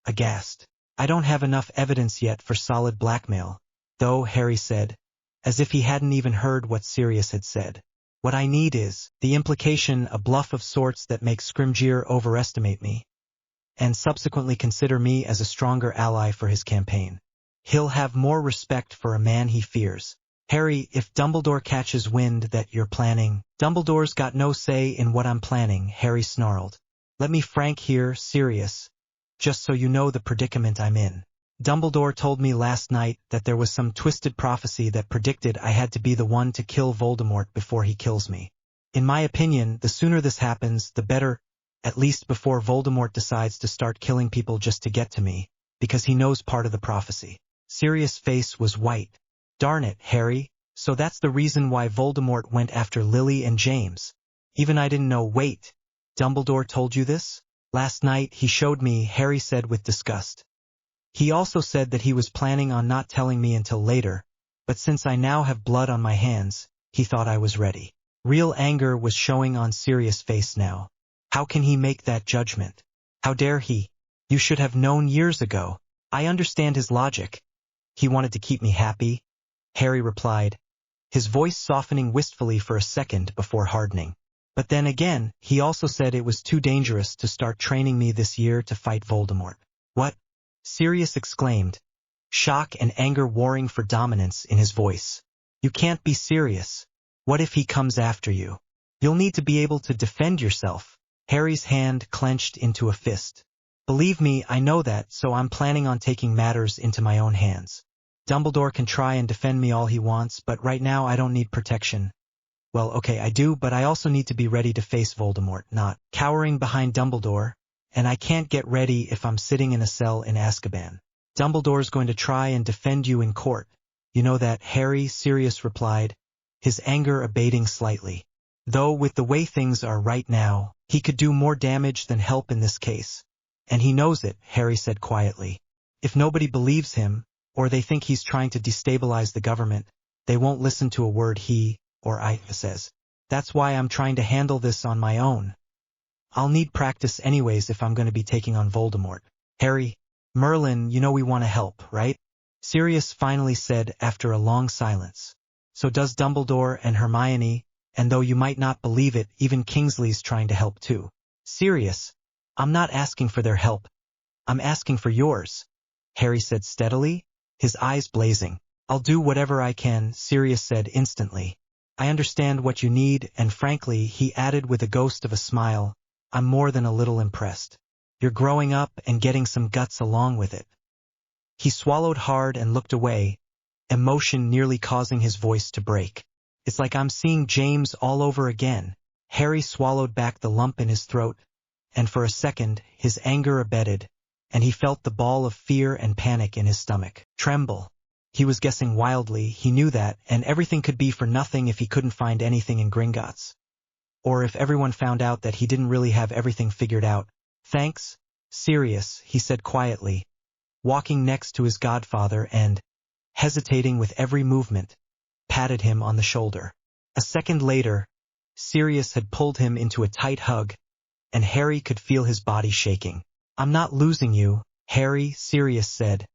aghast. I don't have enough evidence yet for solid blackmail, though, Harry said, as if he hadn't even heard what Sirius had said. What I need is the implication, a bluff of sorts that makes Scrimgeour overestimate me, and subsequently consider me as a stronger ally for his campaign. He'll have more respect for a man he fears. Harry, if Dumbledore catches wind that you're planning— Dumbledore's got no say in what I'm planning, Harry snarled. Let me frank here, Sirius, just so you know the predicament I'm in. Dumbledore told me last night that there was some twisted prophecy that predicted I had to be the one to kill Voldemort before he kills me. In my opinion, the sooner this happens, the better, at least before Voldemort decides to start killing people just to get to me, because he knows part of the prophecy. Sirius' face was white. Darn it, Harry, so that's the reason why Voldemort went after Lily and James. Even I didn't know. Wait, Dumbledore told you this? Last night he showed me, Harry said with disgust. He also said that he was planning on not telling me until later, but since I now have blood on my hands, he thought I was ready. Real anger was showing on Sirius' face now. How can he make that judgment? How dare he? You should have known years ago. I understand his logic. He wanted to keep me happy, Harry replied, his voice softening wistfully for a second before hardening. But then again, he also said it was too dangerous to start training me this year to fight Voldemort. What? Sirius exclaimed, shock and anger warring for dominance in his voice. You can't be serious. What if he comes after you? You'll need to be able to defend yourself. Harry's hand clenched into a fist. Believe me, I know that, so I'm planning on taking matters into my own hands. Dumbledore can try and defend me all he wants, but right now I don't need protection. Well, okay, I do, but I also need to be ready to face Voldemort, not cowering behind Dumbledore, and I can't get ready if I'm sitting in a cell in Azkaban. Dumbledore's going to try and defend you in court. You know that, Harry, Sirius replied, his anger abating slightly. Though with the way things are right now, he could do more damage than help in this case. And he knows it, Harry said quietly. If nobody believes him, or they think he's trying to destabilize the government, they won't listen to a word he or I says. That's why I'm trying to handle this on my own. I'll need practice anyways if I'm going to be taking on Voldemort. Harry, Merlin, you know we want to help, right? Sirius finally said after a long silence. So does Dumbledore and Hermione, and though you might not believe it, even Kingsley's trying to help too. Sirius, I'm not asking for their help. I'm asking for yours, Harry said steadily, his eyes blazing. I'll do whatever I can, Sirius said instantly. I understand what you need, and frankly, he added with a ghost of a smile, I'm more than a little impressed. You're growing up and getting some guts along with it. He swallowed hard and looked away, emotion nearly causing his voice to break. It's like I'm seeing James all over again. Harry swallowed back the lump in his throat, and for a second, his anger abated, and he felt the ball of fear and panic in his stomach tremble. He was guessing wildly, he knew that, and everything could be for nothing if he couldn't find anything in Gringotts. Or if everyone found out that he didn't really have everything figured out. Thanks, Sirius, he said quietly, walking next to his godfather and, hesitating with every movement, patted him on the shoulder. A second later, Sirius had pulled him into a tight hug, and Harry could feel his body shaking. I'm not losing you, Harry, Sirius said,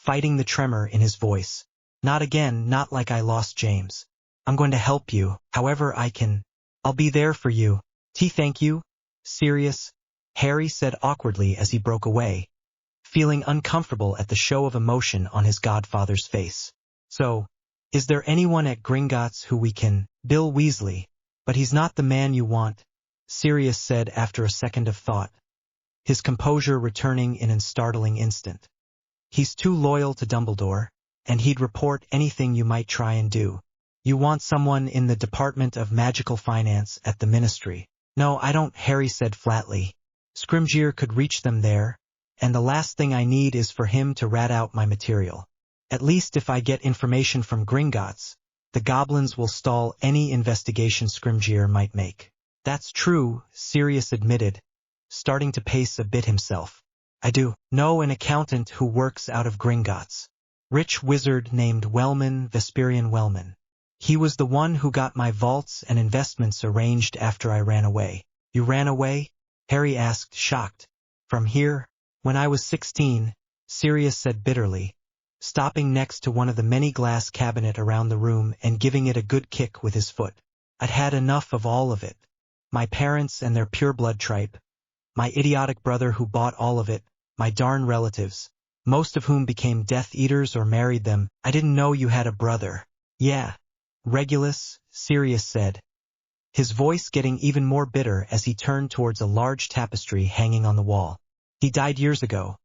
fighting the tremor in his voice. Not again, not like I lost James. I'm going to help you, however I can. I'll be there for you. Thank you, Sirius, Harry said awkwardly as he broke away, feeling uncomfortable at the show of emotion on his godfather's face. So, is there anyone at Gringotts who we can? Bill Weasley. But he's not the man you want, Sirius said after a second of thought, his composure returning in an startling instant. He's too loyal to Dumbledore, and he'd report anything you might try and do. You want someone in the Department of Magical Finance at the Ministry. No, I don't, Harry said flatly. Scrimgeour could reach them there, and the last thing I need is for him to rat out my material. At least if I get information from Gringotts, the goblins will stall any investigation Scrimgeour might make. That's true, Sirius admitted, starting to pace a bit himself. I do know an accountant who works out of Gringotts. Rich wizard named Wellman, Vesperian Wellman. He was the one who got my vaults and investments arranged after I ran away. You ran away? Harry asked, shocked. From here? When I was 16, Sirius said bitterly, stopping next to one of the many glass cabinet around the room and giving it a good kick with his foot. I'd had enough of all of it. My parents and their pureblood tripe. My idiotic brother who bought all of it. My darn relatives, most of whom became Death Eaters or married them. I didn't know you had a brother. Yeah. Regulus, Sirius said, his voice getting even more bitter as he turned towards a large tapestry hanging on the wall. He died years ago.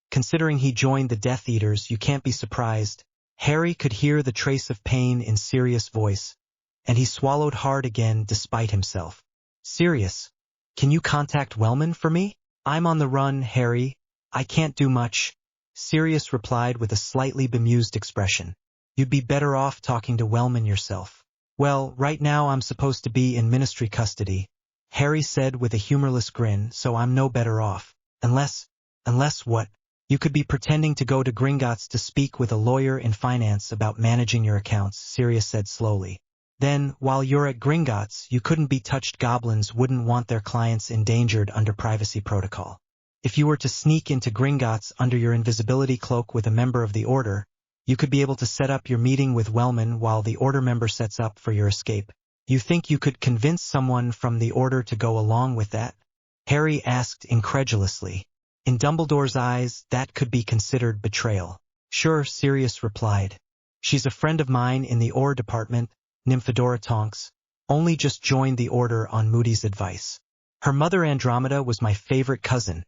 Considering he joined the Death Eaters, you can't be surprised. Harry could hear the trace of pain in Sirius' voice, and he swallowed hard again despite himself. Sirius, can you contact Wellman for me? I'm on the run, Harry. I can't do much, Sirius replied with a slightly bemused expression. You'd be better off talking to Wellman yourself. Well, right now I'm supposed to be in ministry custody, Harry said with a humorless grin, so I'm no better off. Unless what? You could be pretending to go to Gringotts to speak with a lawyer in finance about managing your accounts, Sirius said slowly. Then, while you're at Gringotts, you couldn't be touched. Goblins wouldn't want their clients endangered under privacy protocol. If you were to sneak into Gringotts under your invisibility cloak with a member of the Order, you could be able to set up your meeting with Wellman while the Order member sets up for your escape. You think you could convince someone from the Order to go along with that? Harry asked incredulously. In Dumbledore's eyes, that could be considered betrayal. Sure, Sirius replied. She's a friend of mine in the Orr department, Nymphadora Tonks. Only just joined the Order on Moody's advice. Her mother Andromeda was my favorite cousin,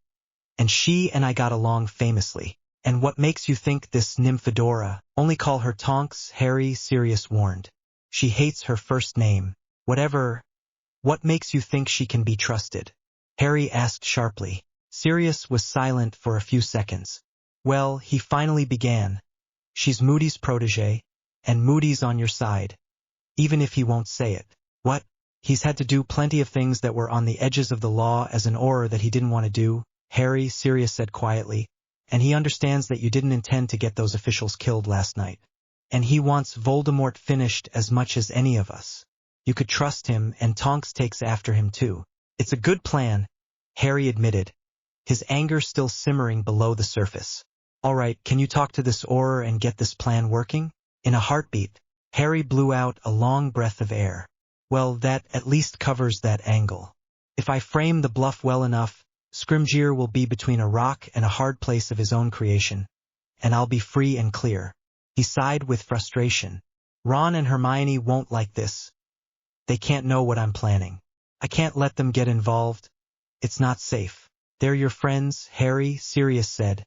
and she and I got along famously. And what makes you think this Nymphadora? Only call her Tonks, Harry, Sirius warned. She hates her first name. Whatever. What makes you think she can be trusted? Harry asked sharply. Sirius was silent for a few seconds. Well, he finally began. She's Moody's protégé, and Moody's on your side. Even if he won't say it. What? He's had to do plenty of things that were on the edges of the law as an Auror that he didn't want to do, Harry, Sirius said quietly. And he understands that you didn't intend to get those officials killed last night. And he wants Voldemort finished as much as any of us. You could trust him, and Tonks takes after him too. It's a good plan, Harry admitted, his anger still simmering below the surface. All right, can you talk to this Auror and get this plan working? In a heartbeat, Harry blew out a long breath of air. Well, that at least covers that angle. If I frame the bluff well enough, Scrimgeour will be between a rock and a hard place of his own creation, and I'll be free and clear. He sighed with frustration. Ron and Hermione won't like this. They can't know what I'm planning. I can't let them get involved. It's not safe. They're your friends, Harry, Sirius said,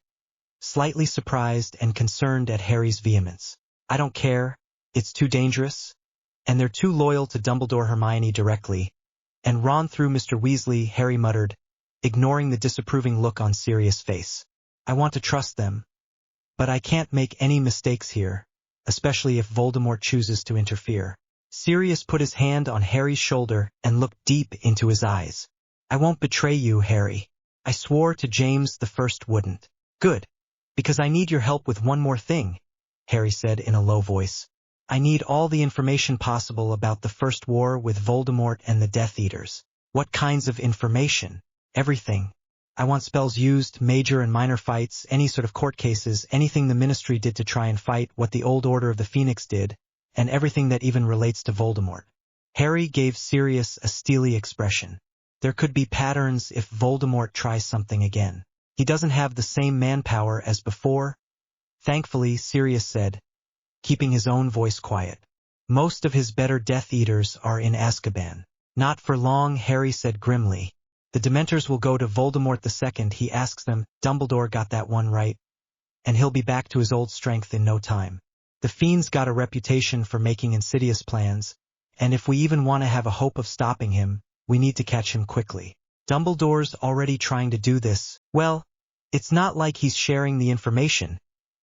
slightly surprised and concerned at Harry's vehemence. I don't care. It's too dangerous. And they're too loyal to Dumbledore. Hermione directly. And Ron through Mr. Weasley, Harry muttered, ignoring the disapproving look on Sirius' face. I want to trust them. But I can't make any mistakes here, especially if Voldemort chooses to interfere. Sirius put his hand on Harry's shoulder and looked deep into his eyes. I won't betray you, Harry. I swore to James the First wouldn't. Good. Because I need your help with one more thing, Harry said in a low voice. I need all the information possible about the First War with Voldemort and the Death Eaters. What kinds of information? Everything. I want spells used, major and minor fights, any sort of court cases, anything the Ministry did to try and fight what the Old Order of the Phoenix did, and everything that even relates to Voldemort. Harry gave Sirius a steely expression. There could be patterns if Voldemort tries something again. He doesn't have the same manpower as before. Thankfully, Sirius said, keeping his own voice quiet. Most of his better Death Eaters are in Azkaban. Not for long, Harry said grimly. The Dementors will go to Voldemort the second he asks them. Dumbledore got that one right. And he'll be back to his old strength in no time. The Fiend's got a reputation for making insidious plans, and if we even want to have a hope of stopping him, we need to catch him quickly. Dumbledore's already trying to do this. Well, it's not like he's sharing the information,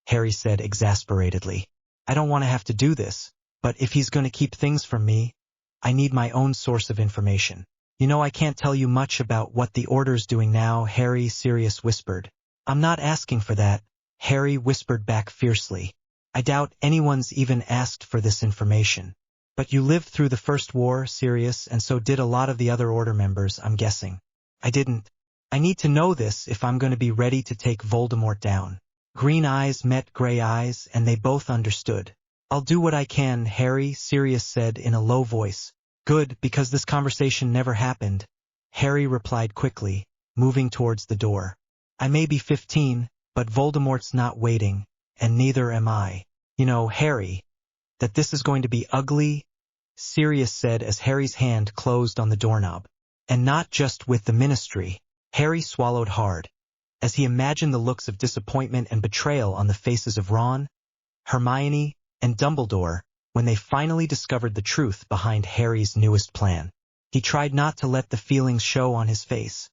Harry said exasperatedly. I don't want to have to do this, but if he's going to keep things from me, I need my own source of information. You know, I can't tell you much about what the Order's doing now, Harry, Sirius whispered. I'm not asking for that, Harry whispered back fiercely. I doubt anyone's even asked for this information. But you lived through the First War, Sirius, and so did a lot of the other Order members, I'm guessing. I didn't. I need to know this if I'm going to be ready to take Voldemort down. Green eyes met gray eyes, and they both understood. I'll do what I can, Harry, Sirius said in a low voice. Good, because this conversation never happened, Harry replied quickly, moving towards the door. I may be 15, but Voldemort's not waiting, and neither am I. You know, Harry, that this is going to be ugly, Sirius said as Harry's hand closed on the doorknob. And not just with the Ministry. Harry swallowed hard, as he imagined the looks of disappointment and betrayal on the faces of Ron, Hermione, and Dumbledore when they finally discovered the truth behind Harry's newest plan. He tried not to let the feelings show on his face,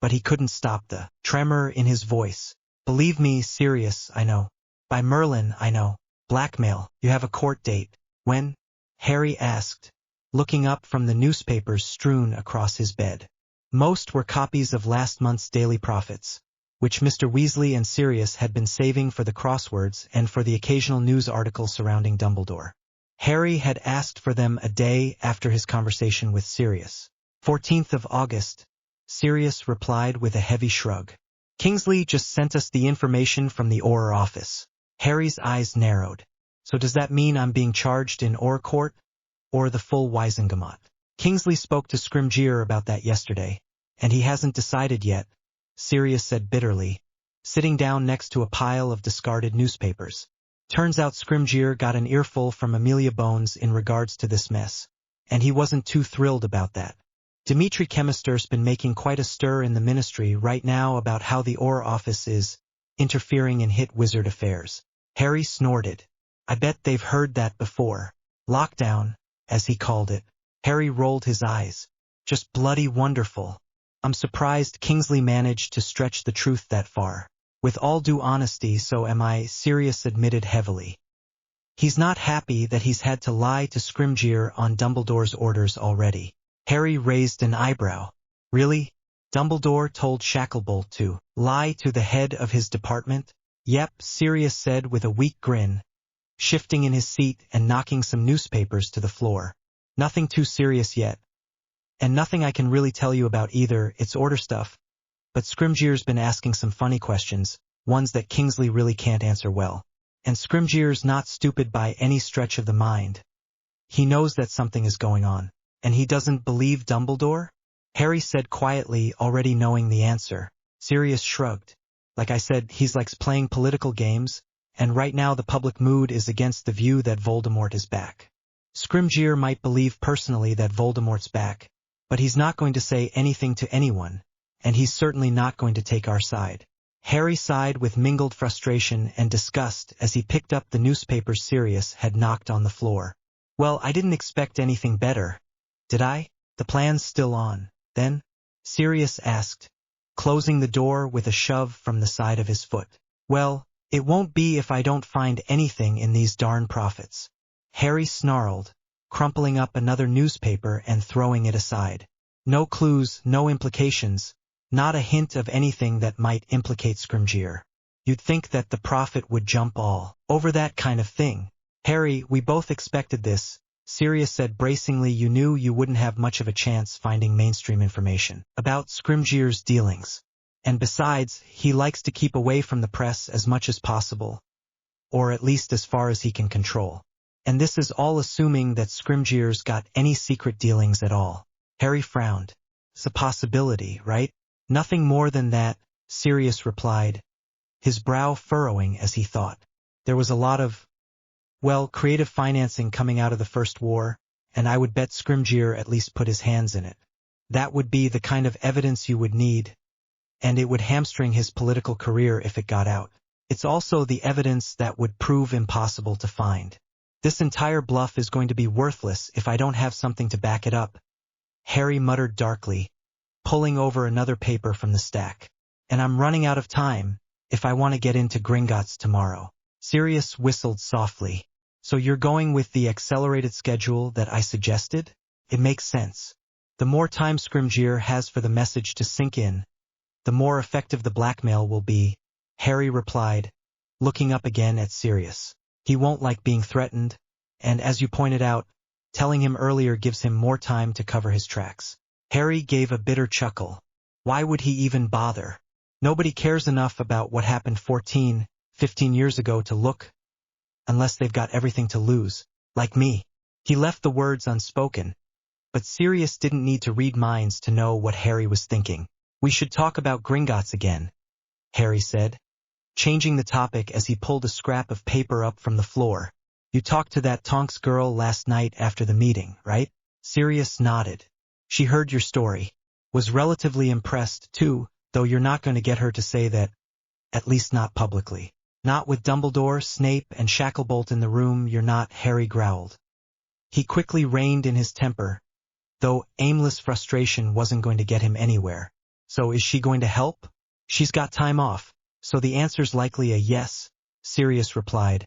but he couldn't stop the tremor in his voice. Believe me, Sirius, I know. By Merlin, I know. Blackmail. You have a court date. When? Harry asked, looking up from the newspapers strewn across his bed. Most were copies of last month's Daily Prophets, which Mr. Weasley and Sirius had been saving for the crosswords and for the occasional news article surrounding Dumbledore. Harry had asked for them a day after his conversation with Sirius. 14th of August, Sirius replied with a heavy shrug. Kingsley just sent us the information from the Auror office. Harry's eyes narrowed. So does that mean I'm being charged in Auror Court? Or the full Wizengamot? Kingsley spoke to Scrimgeour about that yesterday, and he hasn't decided yet, Sirius said bitterly, sitting down next to a pile of discarded newspapers. Turns out Scrimgeour got an earful from Amelia Bones in regards to this mess, and he wasn't too thrilled about that. Dimitri Chemister's been making quite a stir in the Ministry right now about how the Auror office is interfering in hit wizard affairs. Harry snorted. I bet they've heard that before. Lockdown, as he called it. Harry rolled his eyes. Just bloody wonderful. I'm surprised Kingsley managed to stretch the truth that far. With all due honesty, so am I, Sirius admitted heavily. He's not happy that he's had to lie to Scrimgeour on Dumbledore's orders already. Harry raised an eyebrow. Really? Dumbledore told Shacklebolt to lie to the head of his department? Yep, Sirius said with a weak grin, shifting in his seat and knocking some newspapers to the floor. Nothing too serious yet. And nothing I can really tell you about either, it's order stuff. But Scrimgeour's been asking some funny questions, ones that Kingsley really can't answer well. And Scrimgeour's not stupid by any stretch of the mind. He knows that something is going on. And he doesn't believe Dumbledore? Harry said quietly, already knowing the answer. Sirius shrugged. Like I said, he's like playing political games, and right now the public mood is against the view that Voldemort is back. Scrimgeour might believe personally that Voldemort's back, but he's not going to say anything to anyone, and he's certainly not going to take our side. Harry sighed with mingled frustration and disgust as he picked up the newspaper Sirius had knocked on the floor. Well, I didn't expect anything better, did I? The plan's still on, then? Sirius asked, closing the door with a shove from the side of his foot. Well, it won't be if I don't find anything in these darn prophets. Harry snarled, crumpling up another newspaper and throwing it aside. No clues, no implications, not a hint of anything that might implicate Scrimgeour. You'd think that the prophet would jump all over that kind of thing. Harry, we both expected this, Sirius said bracingly. You knew you wouldn't have much of a chance finding mainstream information about Scrimgeour's dealings. And besides, he likes to keep away from the press as much as possible, or at least as far as he can control. And this is all assuming that Scrimgeour's got any secret dealings at all. Harry frowned. It's a possibility, right? Nothing more than that, Sirius replied, his brow furrowing as he thought. There was a lot of, well, creative financing coming out of the First War, and I would bet Scrimgeour at least put his hands in it. That would be the kind of evidence you would need, and it would hamstring his political career if it got out. It's also the evidence that would prove impossible to find. This entire bluff is going to be worthless if I don't have something to back it up, Harry muttered darkly, pulling over another paper from the stack. And I'm running out of time, if I want to get into Gringotts tomorrow. Sirius whistled softly. So you're going with the accelerated schedule that I suggested? It makes sense. The more time Scrimgeour has for the message to sink in, the more effective the blackmail will be, Harry replied, looking up again at Sirius. He won't like being threatened, and as you pointed out, telling him earlier gives him more time to cover his tracks. Harry gave a bitter chuckle. Why would he even bother? Nobody cares enough about what happened 14, 15 years ago to look, unless they've got everything to lose, like me. He left the words unspoken, but Sirius didn't need to read minds to know what Harry was thinking. We should talk about Gringotts again, Harry said, changing the topic as he pulled a scrap of paper up from the floor. You talked to that Tonks girl last night after the meeting, right? Sirius nodded. She heard your story. Was relatively impressed, too, though you're not going to get her to say that, at least not publicly. Not with Dumbledore, Snape, and Shacklebolt in the room, you're not, Harry growled. He quickly reined in his temper, though aimless frustration wasn't going to get him anywhere. So is she going to help? She's got time off, so the answer's likely a yes, Sirius replied,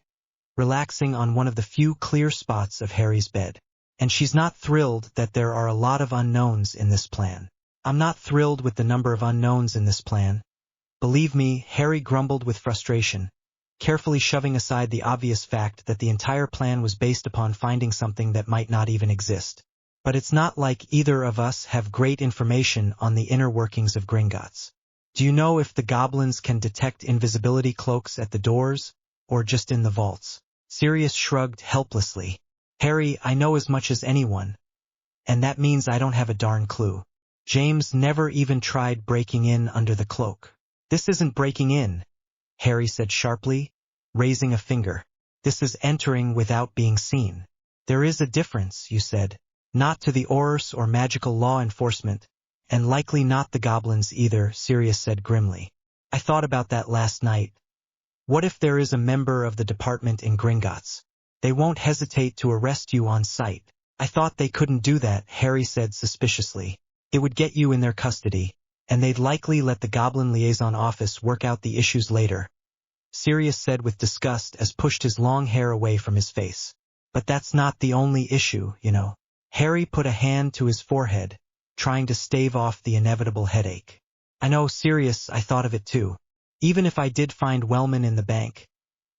relaxing on one of the few clear spots of Harry's bed. And she's not thrilled that there are a lot of unknowns in this plan. I'm not thrilled with the number of unknowns in this plan. Believe me, Harry grumbled with frustration, carefully shoving aside the obvious fact that the entire plan was based upon finding something that might not even exist. But it's not like either of us have great information on the inner workings of Gringotts. Do you know if the goblins can detect invisibility cloaks at the doors, or just in the vaults? Sirius shrugged helplessly. Harry, I know as much as anyone. And that means I don't have a darn clue. James never even tried breaking in under the cloak. This isn't breaking in, Harry said sharply, raising a finger. This is entering without being seen. There is a difference, you said. Not to the Aurors or magical law enforcement, and likely not the goblins either, Sirius said grimly. I thought about that last night. What if there is a member of the department in Gringotts? They won't hesitate to arrest you on sight. I thought they couldn't do that, Harry said suspiciously. It would get you in their custody, and they'd likely let the Goblin Liaison Office work out the issues later, Sirius said with disgust as pushed his long hair away from his face. But that's not the only issue, you know. Harry put a hand to his forehead, trying to stave off the inevitable headache. I know, Sirius, I thought of it too. Even if I did find Wellman in the bank,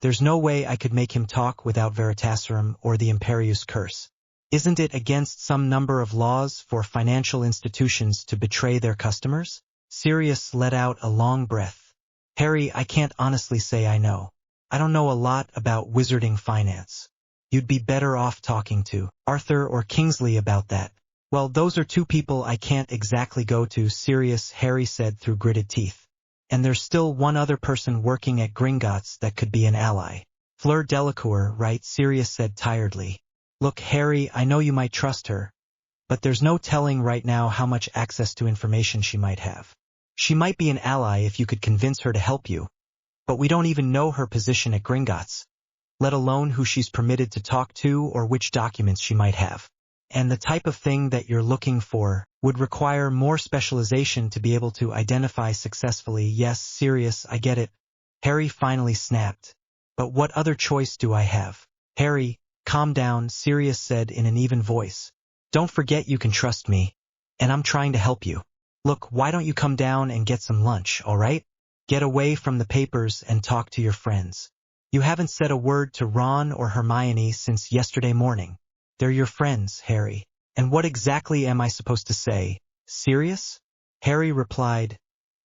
there's no way I could make him talk without Veritaserum or the Imperius Curse. Isn't it against some number of laws for financial institutions to betray their customers? Sirius let out a long breath. Harry, I can't honestly say I know. I don't know a lot about wizarding finance. You'd be better off talking to Arthur or Kingsley about that. Well, those are two people I can't exactly go to, Sirius, Harry said through gritted teeth. And there's still one other person working at Gringotts that could be an ally. Fleur Delacour, right? Sirius said tiredly. Look, Harry, I know you might trust her, but there's no telling right now how much access to information she might have. She might be an ally if you could convince her to help you, but we don't even know her position at Gringotts, let alone who she's permitted to talk to or which documents she might have. And the type of thing that you're looking for would require more specialization to be able to identify successfully. Yes, Sirius, I get it. Harry finally snapped. But what other choice do I have? Harry, calm down, Sirius said in an even voice. Don't forget you can trust me, and I'm trying to help you. Look, why don't you come down and get some lunch, all right? Get away from the papers and talk to your friends. You haven't said a word to Ron or Hermione since yesterday morning. They're your friends, Harry. And what exactly am I supposed to say? Sirius? Harry replied,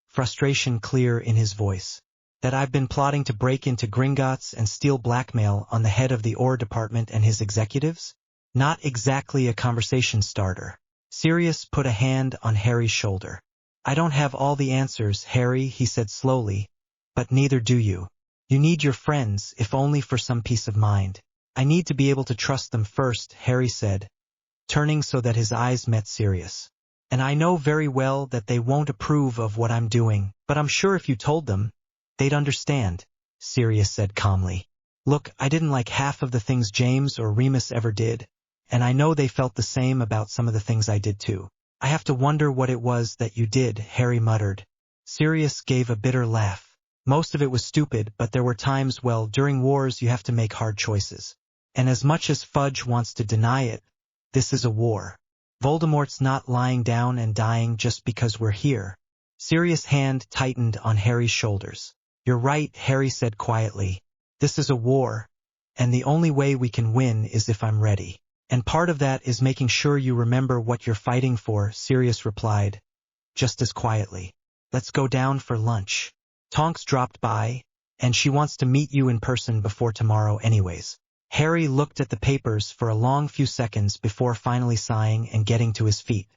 frustration clear in his voice. That I've been plotting to break into Gringotts and steal blackmail on the head of the Auror department and his executives? Not exactly a conversation starter. Sirius put a hand on Harry's shoulder. I don't have all the answers, Harry, he said slowly, but neither do you. You need your friends, if only for some peace of mind. I need to be able to trust them first, Harry said, turning so that his eyes met Sirius. And I know very well that they won't approve of what I'm doing, but I'm sure if you told them, they'd understand, Sirius said calmly. Look, I didn't like half of the things James or Remus ever did, and I know they felt the same about some of the things I did too. I have to wonder what it was that you did, Harry muttered. Sirius gave a bitter laugh. Most of it was stupid, but there were times, well, during wars you have to make hard choices. And as much as Fudge wants to deny it, this is a war. Voldemort's not lying down and dying just because we're here. Sirius' hand tightened on Harry's shoulders. You're right, Harry said quietly. This is a war, and the only way we can win is if I'm ready. And part of that is making sure you remember what you're fighting for, Sirius replied, just as quietly. Let's go down for lunch. Tonks dropped by, and she wants to meet you in person before tomorrow anyways. Harry looked at the papers for a long few seconds before finally sighing and getting to his feet.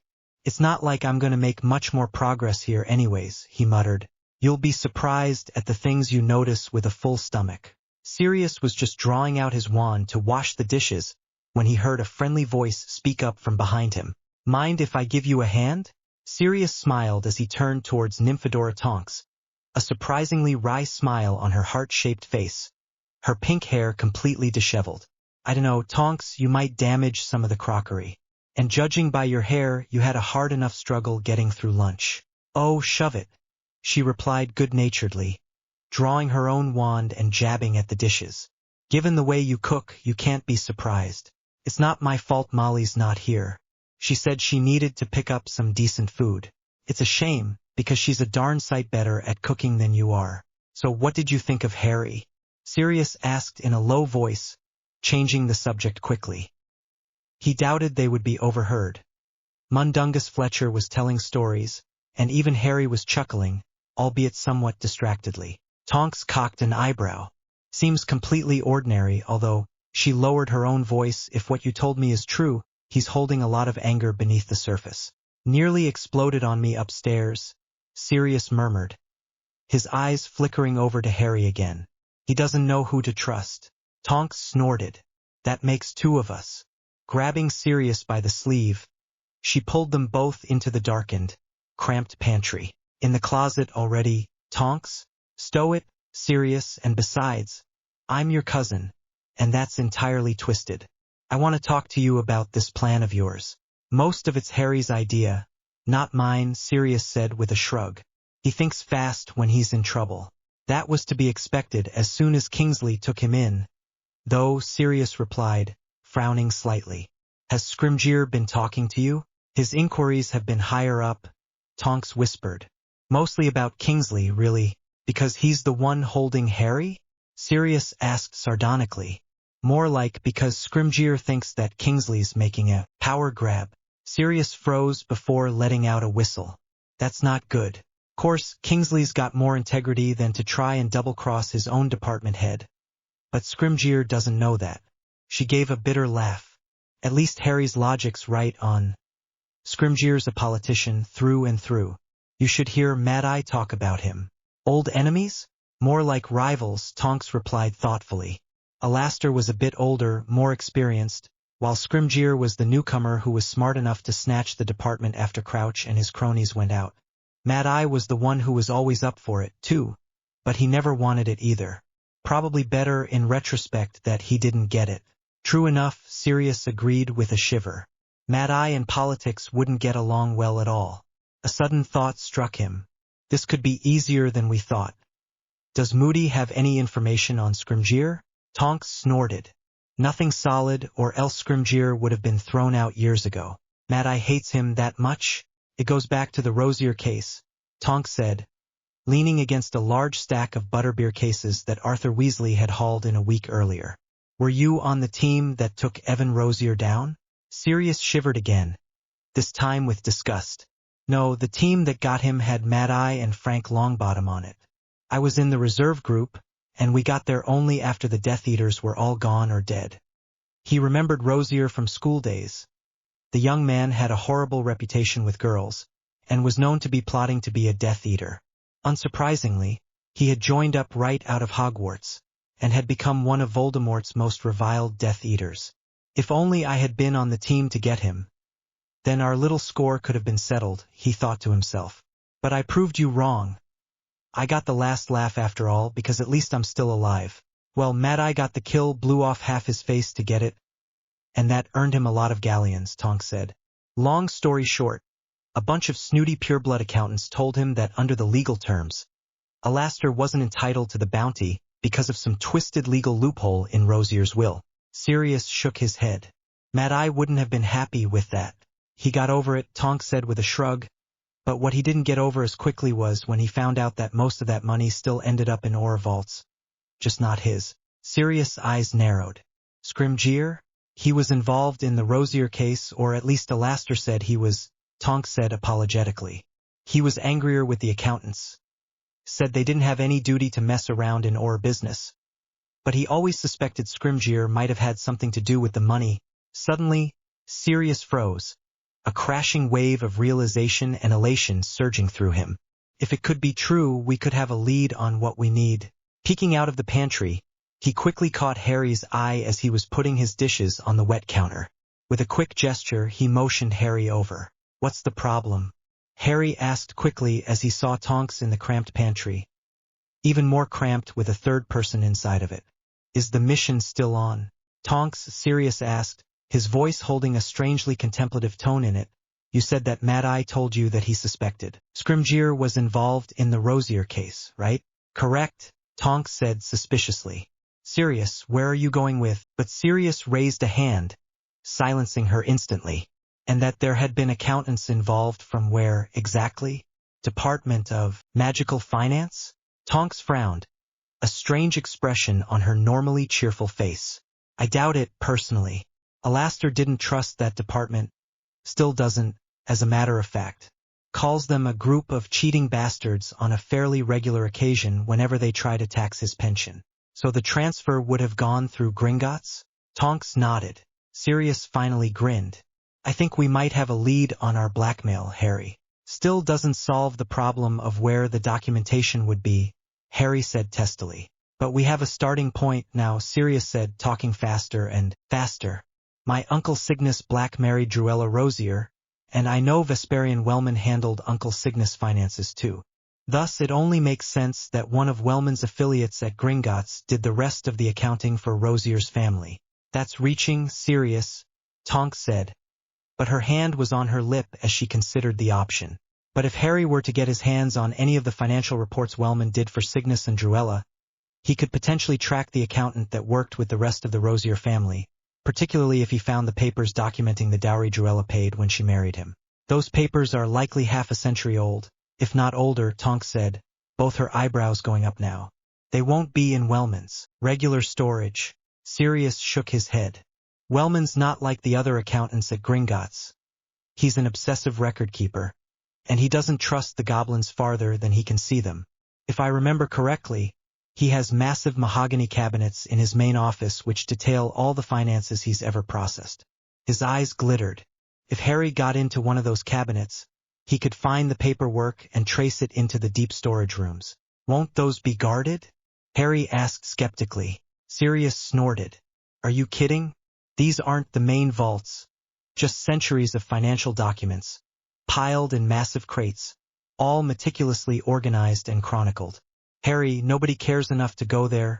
It's not like I'm going to make much more progress here anyways, he muttered. You'll be surprised at the things you notice with a full stomach. Sirius was just drawing out his wand to wash the dishes when he heard a friendly voice speak up from behind him. Mind if I give you a hand? Sirius smiled as he turned towards Nymphadora Tonks, a surprisingly wry smile on her heart-shaped face, her pink hair completely disheveled. I don't know, Tonks, you might damage some of the crockery. And judging by your hair, you had a hard enough struggle getting through lunch. Oh, shove it, she replied good-naturedly, drawing her own wand and jabbing at the dishes. Given the way you cook, you can't be surprised. It's not my fault Molly's not here. She said she needed to pick up some decent food. It's a shame, because she's a darn sight better at cooking than you are. So what did you think of Harry? Sirius asked in a low voice, changing the subject quickly. He doubted they would be overheard. Mundungus Fletcher was telling stories, and even Harry was chuckling, albeit somewhat distractedly. Tonks cocked an eyebrow. Seems completely ordinary, although she lowered her own voice. If what you told me is true, he's holding a lot of anger beneath the surface. Nearly exploded on me upstairs, Sirius murmured, his eyes flickering over to Harry again. He doesn't know who to trust. Tonks snorted. That makes two of us. Grabbing Sirius by the sleeve, she pulled them both into the darkened, cramped pantry. In the closet already, Tonks? Stow it, Sirius, and besides, I'm your cousin, and that's entirely twisted. I want to talk to you about this plan of yours. Most of it's Harry's idea, not mine, Sirius said with a shrug. He thinks fast when he's in trouble. That was to be expected as soon as Kingsley took him in, though, Sirius replied, frowning slightly. Has Scrimgeour been talking to you? His inquiries have been higher up, Tonks whispered. Mostly about Kingsley, really, because he's the one holding Harry? Sirius asked sardonically. More like because Scrimgeour thinks that Kingsley's making a power grab. Sirius froze before letting out a whistle. That's not good. Course, Kingsley's got more integrity than to try and double-cross his own department head. But Scrimgeour doesn't know that. She gave a bitter laugh. At least Harry's logic's right on. Scrimgeour's a politician through and through. You should hear Mad-Eye talk about him. Old enemies? More like rivals, Tonks replied thoughtfully. Alastor was a bit older, more experienced, while Scrimgeour was the newcomer who was smart enough to snatch the department after Crouch and his cronies went out. Mad-Eye was the one who was always up for it, too, but he never wanted it either. Probably better in retrospect that he didn't get it. True enough, Sirius agreed with a shiver. Mad-Eye and politics wouldn't get along well at all. A sudden thought struck him. This could be easier than we thought. Does Moody have any information on Scrimgeour? Tonks snorted. Nothing solid, or else Scrimgeour would have been thrown out years ago. Mad-Eye hates him that much? It goes back to the Rosier case, Tonks said, leaning against a large stack of butterbeer cases that Arthur Weasley had hauled in a week earlier. Were you on the team that took Evan Rosier down? Sirius shivered again, this time with disgust. No, the team that got him had Mad-Eye and Frank Longbottom on it. I was in the reserve group, and we got there only after the Death Eaters were all gone or dead. He remembered Rosier from school days. The young man had a horrible reputation with girls, and was known to be plotting to be a Death Eater. Unsurprisingly, he had joined up right out of Hogwarts, and had become one of Voldemort's most reviled Death Eaters. If only I had been on the team to get him. Then our little score could have been settled, he thought to himself. But I proved you wrong. I got the last laugh after all, because at least I'm still alive. Well, Mad-Eye got the kill, blew off half his face to get it, and that earned him a lot of galleons, Tonks said. Long story short, a bunch of snooty pureblood accountants told him that under the legal terms, Alastor wasn't entitled to the bounty because of some twisted legal loophole in Rosier's will. Sirius shook his head. Mad-Eye wouldn't have been happy with that. He got over it, Tonks said with a shrug, but what he didn't get over as quickly was when he found out that most of that money still ended up in ore vaults. Just not his. Sirius' eyes narrowed. Scrimgeour? He was involved in the Rosier case, or at least Alastor said he was, Tonks said apologetically. He was angrier with the accountants. Said they didn't have any duty to mess around in ore business. But he always suspected Scrimgeour might have had something to do with the money. Suddenly, Sirius froze, a crashing wave of realization and elation surging through him. If it could be true, we could have a lead on what we need. Peeking out of the pantry, he quickly caught Harry's eye as he was putting his dishes on the wet counter. With a quick gesture, he motioned Harry over. What's the problem? Harry asked quickly as he saw Tonks in the cramped pantry. Even more cramped with a third person inside of it. Is the mission still on? Tonks, Sirius asked, his voice holding a strangely contemplative tone in it. You said that Mad-Eye told you that he suspected Scrimgeour was involved in the Rosier case, right? Correct, Tonks said suspiciously. Sirius, where are you going with? But Sirius raised a hand, silencing her instantly. And that there had been accountants involved from where, exactly? Department of Magical Finance? Tonks frowned, a strange expression on her normally cheerful face. I doubt it, personally. Alastair didn't trust that department. Still doesn't, as a matter of fact. Calls them a group of cheating bastards on a fairly regular occasion whenever they try to tax his pension. So the transfer would have gone through Gringotts? Tonks nodded. Sirius finally grinned. I think we might have a lead on our blackmail, Harry. Still doesn't solve the problem of where the documentation would be, Harry said testily. But we have a starting point now, Sirius said, talking faster and faster. My Uncle Cygnus Black married Druella Rosier, and I know Vesperian Wellman handled Uncle Cygnus' finances too. Thus it only makes sense that one of Wellman's affiliates at Gringotts did the rest of the accounting for Rosier's family. That's reaching, Sirius, Tonks said. But her hand was on her lip as she considered the option. But if Harry were to get his hands on any of the financial reports Wellman did for Cygnus and Druella, he could potentially track the accountant that worked with the rest of the Rosier family, particularly if he found the papers documenting the dowry Druella paid when she married him. Those papers are likely half a century old, if not older, Tonks said, both her eyebrows going up now. They won't be in Wellman's regular storage. Sirius shook his head. Wellman's not like the other accountants at Gringotts. He's an obsessive record keeper, and he doesn't trust the goblins farther than he can see them. If I remember correctly, he has massive mahogany cabinets in his main office which detail all the finances he's ever processed. His eyes glittered. If Harry got into one of those cabinets, he could find the paperwork and trace it into the deep storage rooms. Won't those be guarded? Harry asked skeptically. Sirius snorted. Are you kidding? These aren't the main vaults. Just centuries of financial documents, piled in massive crates, all meticulously organized and chronicled. Harry, nobody cares enough to go there.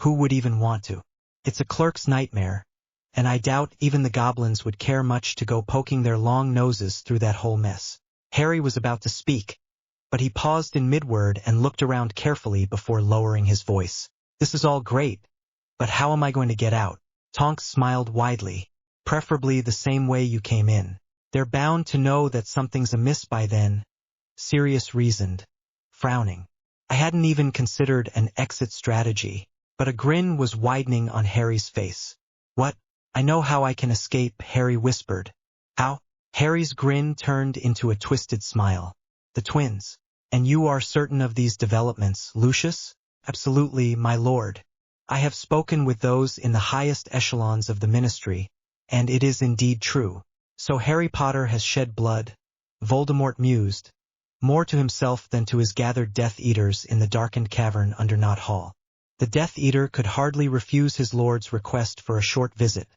Who would even want to? It's a clerk's nightmare, and I doubt even the goblins would care much to go poking their long noses through that whole mess. Harry was about to speak, but he paused in mid-word and looked around carefully before lowering his voice. This is all great, but how am I going to get out? Tonks smiled widely. Preferably the same way you came in. They're bound to know that something's amiss by then, Sirius reasoned, frowning. I hadn't even considered an exit strategy, but a grin was widening on Harry's face. What? I know how I can escape, Harry whispered. How? Harry's grin turned into a twisted smile. The twins. And you are certain of these developments, Lucius? Absolutely, my lord. I have spoken with those in the highest echelons of the ministry, and it is indeed true. So Harry Potter has shed blood, Voldemort mused, more to himself than to his gathered Death Eaters in the darkened cavern under Knot Hall. The Death Eater could hardly refuse his lord's request for a short visit,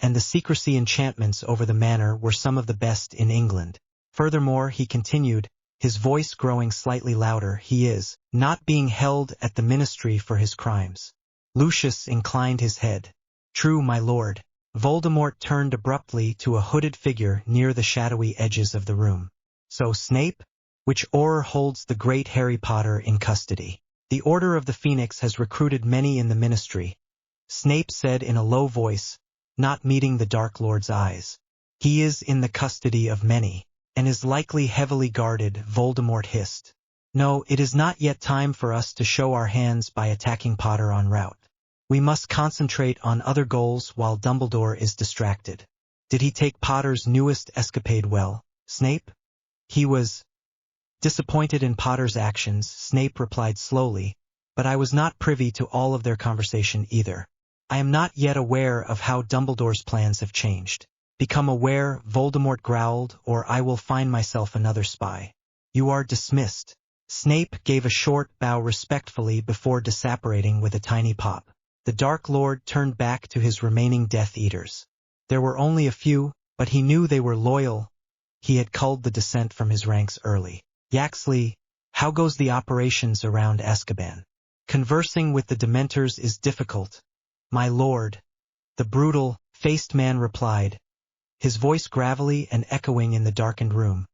and the secrecy enchantments over the manor were some of the best in England. Furthermore, he continued, his voice growing slightly louder, he is not being held at the ministry for his crimes. Lucius inclined his head. True, my lord. Voldemort turned abruptly to a hooded figure near the shadowy edges of the room. So Snape? Which order holds the great Harry Potter in custody? The Order of the Phoenix has recruited many in the ministry, Snape said in a low voice, not meeting the Dark Lord's eyes. He is in the custody of many, and is likely heavily guarded, Voldemort hissed. No, it is not yet time for us to show our hands by attacking Potter en route. We must concentrate on other goals while Dumbledore is distracted. Did he take Potter's newest escapade well, Snape? He was disappointed in Potter's actions, Snape replied slowly, but I was not privy to all of their conversation either. I am not yet aware of how Dumbledore's plans have changed. Become aware, Voldemort growled, or I will find myself another spy. You are dismissed. Snape gave a short bow respectfully before disapparating with a tiny pop. The Dark Lord turned back to his remaining Death Eaters. There were only a few, but he knew they were loyal. He had culled the dissent from his ranks early. Yaxley, how goes the operations around Azkaban? Conversing with the Dementors is difficult, my lord, the brutal-faced man replied, his voice gravelly and echoing in the darkened room.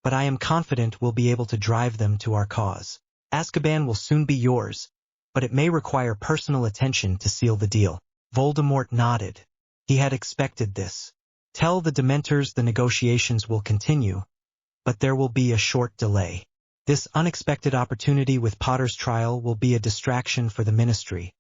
But I am confident we'll be able to drive them to our cause. Azkaban will soon be yours, but it may require personal attention to seal the deal. Voldemort nodded. He had expected this. Tell the Dementors the negotiations will continue, but there will be a short delay. This unexpected opportunity with Potter's trial will be a distraction for the Ministry,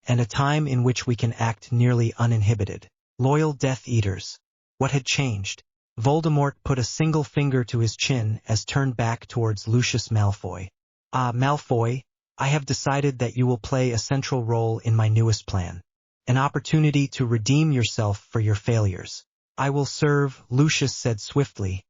and a time in which we can act nearly uninhibited. Loyal Death Eaters. What had changed? Voldemort put a single finger to his chin as turned back towards Lucius Malfoy. Ah, Malfoy, I have decided that you will play a central role in my newest plan. An opportunity to redeem yourself for your failures. I will serve, Lucius said swiftly,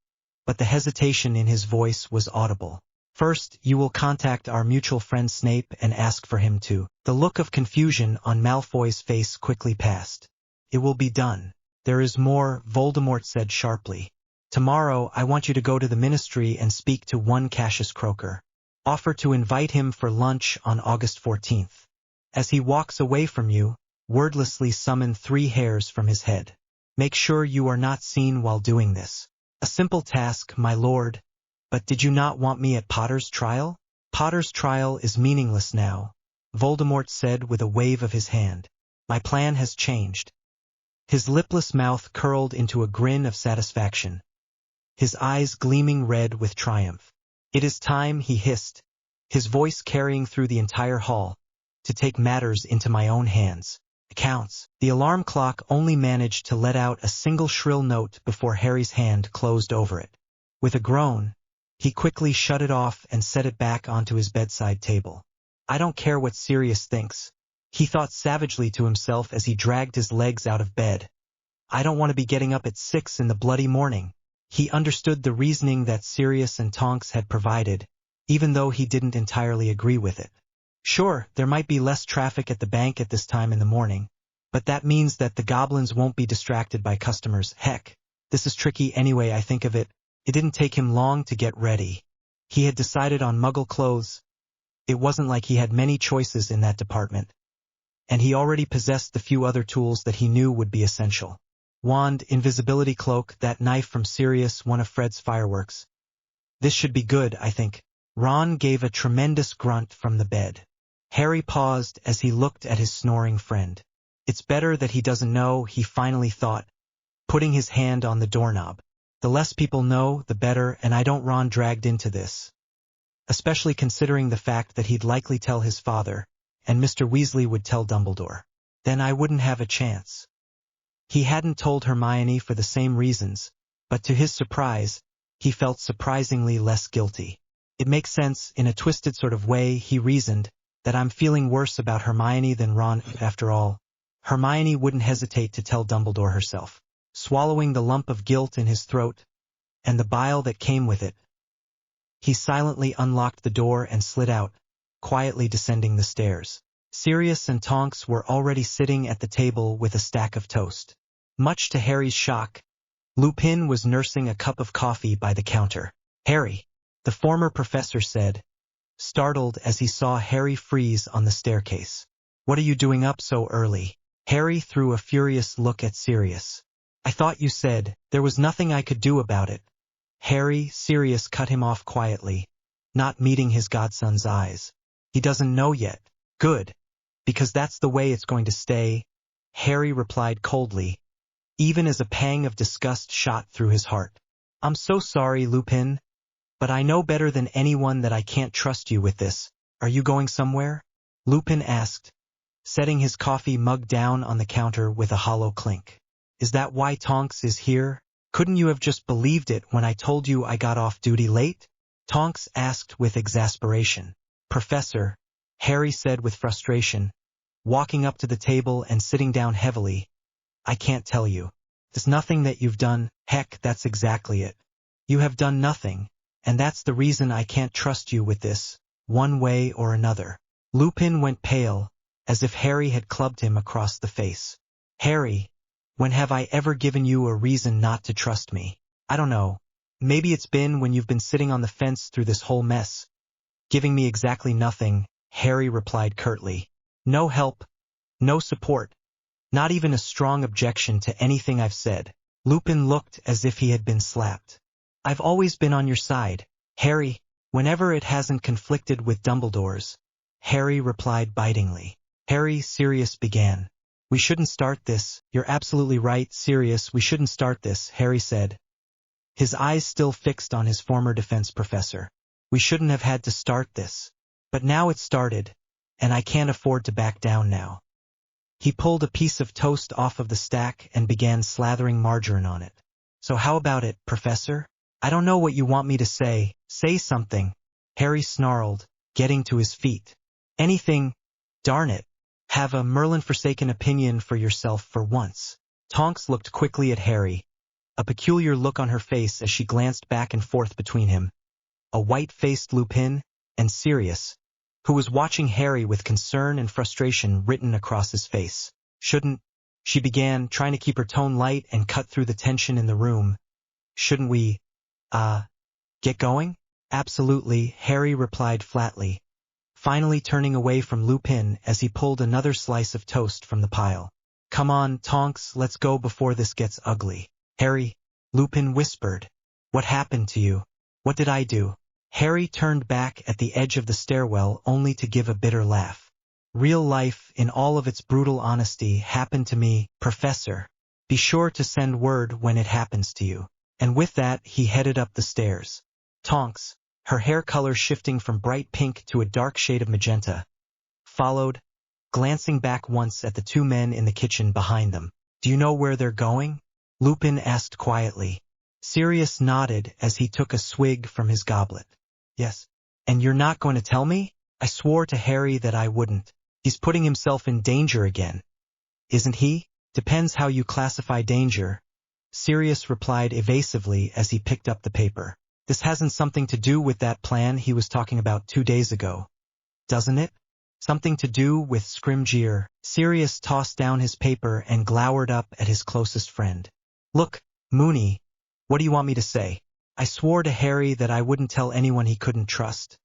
but the hesitation in his voice was audible. First, you will contact our mutual friend Snape and ask for him to. The look of confusion on Malfoy's face quickly passed. It will be done. There is more, Voldemort said sharply. Tomorrow, I want you to go to the Ministry and speak to one Cassius Croker. Offer to invite him for lunch on August 14th. As he walks away from you, wordlessly summon 3 hairs from his head. Make sure you are not seen while doing this. A simple task, my lord. But did you not want me at Potter's trial? Potter's trial is meaningless now, Voldemort said with a wave of his hand. My plan has changed. His lipless mouth curled into a grin of satisfaction, his eyes gleaming red with triumph. It is time, he hissed, his voice carrying through the entire hall, to take matters into my own hands. Accounts. The alarm clock only managed to let out a single shrill note before Harry's hand closed over it. With a groan, he quickly shut it off and set it back onto his bedside table. I don't care what Sirius thinks, he thought savagely to himself as he dragged his legs out of bed. I don't want to be getting up at 6 in the bloody morning. He understood the reasoning that Sirius and Tonks had provided, even though he didn't entirely agree with it. Sure, there might be less traffic at the bank at this time in the morning, but that means that the goblins won't be distracted by customers. Heck, this is tricky anyway, I think of it. It didn't take him long to get ready. He had decided on Muggle clothes. It wasn't like he had many choices in that department. And he already possessed the few other tools that he knew would be essential. Wand, invisibility cloak, that knife from Sirius, one of Fred's fireworks. This should be good, I think. Ron gave a tremendous grunt from the bed. Harry paused as he looked at his snoring friend. It's better that he doesn't know, he finally thought, putting his hand on the doorknob. The less people know, the better, and I don't want Ron dragged into this. Especially considering the fact that he'd likely tell his father, and Mr. Weasley would tell Dumbledore. Then I wouldn't have a chance. He hadn't told Hermione for the same reasons, but to his surprise, he felt surprisingly less guilty. It makes sense, in a twisted sort of way, he reasoned, that I'm feeling worse about Hermione than Ron. After all, Hermione wouldn't hesitate to tell Dumbledore herself. Swallowing the lump of guilt in his throat, and the bile that came with it, he silently unlocked the door and slid out, quietly descending the stairs. Sirius and Tonks were already sitting at the table with a stack of toast. Much to Harry's shock, Lupin was nursing a cup of coffee by the counter. Harry, the former professor said, startled as he saw Harry freeze on the staircase. What are you doing up so early? Harry threw a furious look at Sirius. I thought you said there was nothing I could do about it. Harry, Sirius cut him off quietly, not meeting his godson's eyes. He doesn't know yet. Good. Because that's the way it's going to stay, Harry replied coldly, even as a pang of disgust shot through his heart. I'm so sorry, Lupin, but I know better than anyone that I can't trust you with this. Are you going somewhere? Lupin asked, setting his coffee mug down on the counter with a hollow clink. Is that why Tonks is here? Couldn't you have just believed it when I told you I got off duty late? Tonks asked with exasperation. Professor, Harry said with frustration, walking up to the table and sitting down heavily. I can't tell you. There's nothing that you've done. Heck, that's exactly it. You have done nothing, and that's the reason I can't trust you with this, one way or another. Lupin went pale, as if Harry had clubbed him across the face. Harry, when have I ever given you a reason not to trust me? I don't know. Maybe it's been when you've been sitting on the fence through this whole mess. Giving me exactly nothing, Harry replied curtly. No help, no support, not even a strong objection to anything I've said. Lupin looked as if he had been slapped. I've always been on your side, Harry, whenever it hasn't conflicted with Dumbledore's, Harry replied bitingly. Harry, Sirius began. We shouldn't start this. You're absolutely right, Sirius, we shouldn't start this, Harry said, his eyes still fixed on his former defense professor. We shouldn't have had to start this. But now it's started, and I can't afford to back down now. He pulled a piece of toast off of the stack and began slathering margarine on it. So how about it, Professor? I don't know what you want me to say. Say something, Harry snarled, getting to his feet. Anything, darn it. Have a Merlin-forsaken opinion for yourself for once. Tonks looked quickly at Harry, a peculiar look on her face as she glanced back and forth between him, a white-faced Lupin, and Sirius, who was watching Harry with concern and frustration written across his face. Shouldn't, she began, trying to keep her tone light and cut through the tension in the room. Shouldn't we, get going? Absolutely, Harry replied flatly, finally turning away from Lupin as he pulled another slice of toast from the pile. Come on, Tonks, let's go before this gets ugly. Harry, Lupin whispered. What happened to you? What did I do? Harry turned back at the edge of the stairwell only to give a bitter laugh. Real life, in all of its brutal honesty, happened to me, Professor. Be sure to send word when it happens to you. And with that, he headed up the stairs. Tonks, her hair color shifting from bright pink to a dark shade of magenta, followed, glancing back once at the two men in the kitchen behind them. Do you know where they're going? Lupin asked quietly. Sirius nodded as he took a swig from his goblet. Yes. And you're not going to tell me? I swore to Harry that I wouldn't. He's putting himself in danger again. Isn't he? Depends how you classify danger, Sirius replied evasively as he picked up the paper. This hasn't something to do with that plan he was talking about 2 days ago, doesn't it? Something to do with Scrimgeour. Sirius tossed down his paper and glowered up at his closest friend. Look, Moony, what do you want me to say? I swore to Harry that I wouldn't tell anyone he couldn't trust.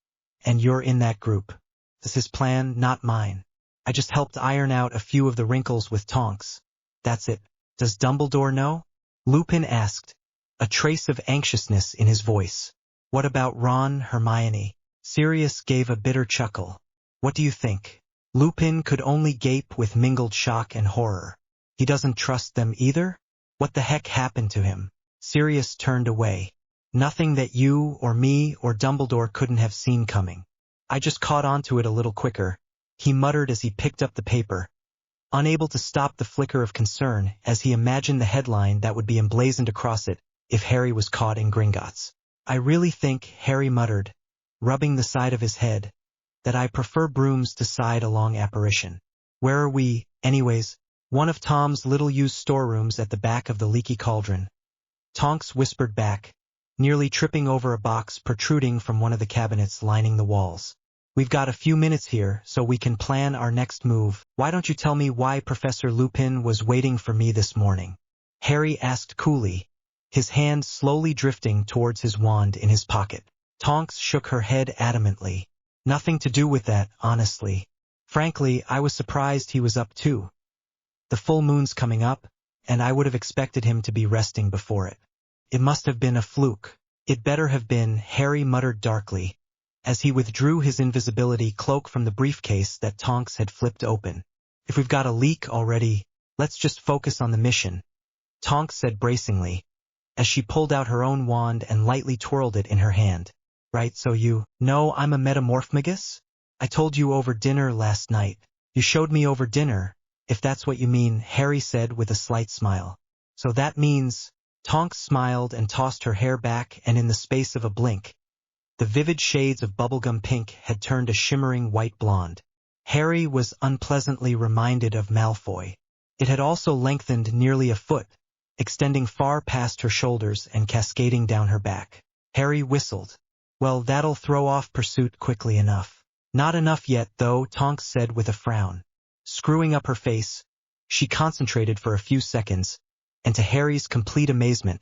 And you're in that group. This is his plan, not mine. I just helped iron out a few of the wrinkles with Tonks. That's it. Does Dumbledore know? Lupin asked, a trace of anxiousness in his voice. What about Ron, Hermione? Sirius gave a bitter chuckle. What do you think? Lupin could only gape with mingled shock and horror. He doesn't trust them either? What the heck happened to him? Sirius turned away. Nothing that you or me or Dumbledore couldn't have seen coming. I just caught on to it a little quicker, he muttered as he picked up the paper, unable to stop the flicker of concern as he imagined the headline that would be emblazoned across it if Harry was caught in Gringotts. I really think, Harry muttered, rubbing the side of his head, that I prefer brooms to side-along apparition. Where are we, anyways? One of Tom's little-used storerooms at the back of the leaky cauldron. Tonks whispered back, nearly tripping over a box protruding from one of the cabinets lining the walls. We've got a few minutes here, so we can plan our next move. Why don't you tell me why Professor Lupin was waiting for me this morning? Harry asked coolly, his hand slowly drifting towards his wand in his pocket. Tonks shook her head adamantly. Nothing to do with that, honestly. Frankly, I was surprised he was up too. The full moon's coming up, and I would have expected him to be resting before it. It must have been a fluke. It better have been, Harry muttered darkly, as he withdrew his invisibility cloak from the briefcase that Tonks had flipped open. If we've got a leak already, let's just focus on the mission, Tonks said bracingly, as she pulled out her own wand and lightly twirled it in her hand. Right, so you know I'm a metamorphmagus? I told you over dinner last night. You showed me over dinner, if that's what you mean, Harry said with a slight smile. So that means... Tonks smiled and tossed her hair back, and in the space of a blink, the vivid shades of bubblegum pink had turned a shimmering white blonde. Harry was unpleasantly reminded of Malfoy. It had also lengthened nearly a foot, extending far past her shoulders and cascading down her back. Harry whistled. Well, that'll throw off pursuit quickly enough. Not enough yet, though, Tonks said with a frown. Screwing up her face, she concentrated for a few seconds, and to Harry's complete amazement,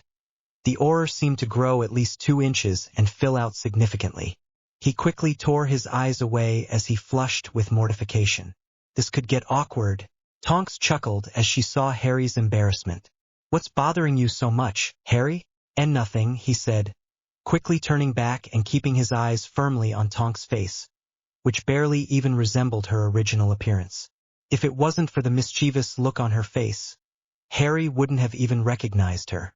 the aura seemed to grow at least 2 inches and fill out significantly. He quickly tore his eyes away as he flushed with mortification. This could get awkward. Tonks chuckled as she saw Harry's embarrassment. What's bothering you so much, Harry? And nothing, he said, quickly turning back and keeping his eyes firmly on Tonks' face, which barely even resembled her original appearance. If it wasn't for the mischievous look on her face, Harry wouldn't have even recognized her.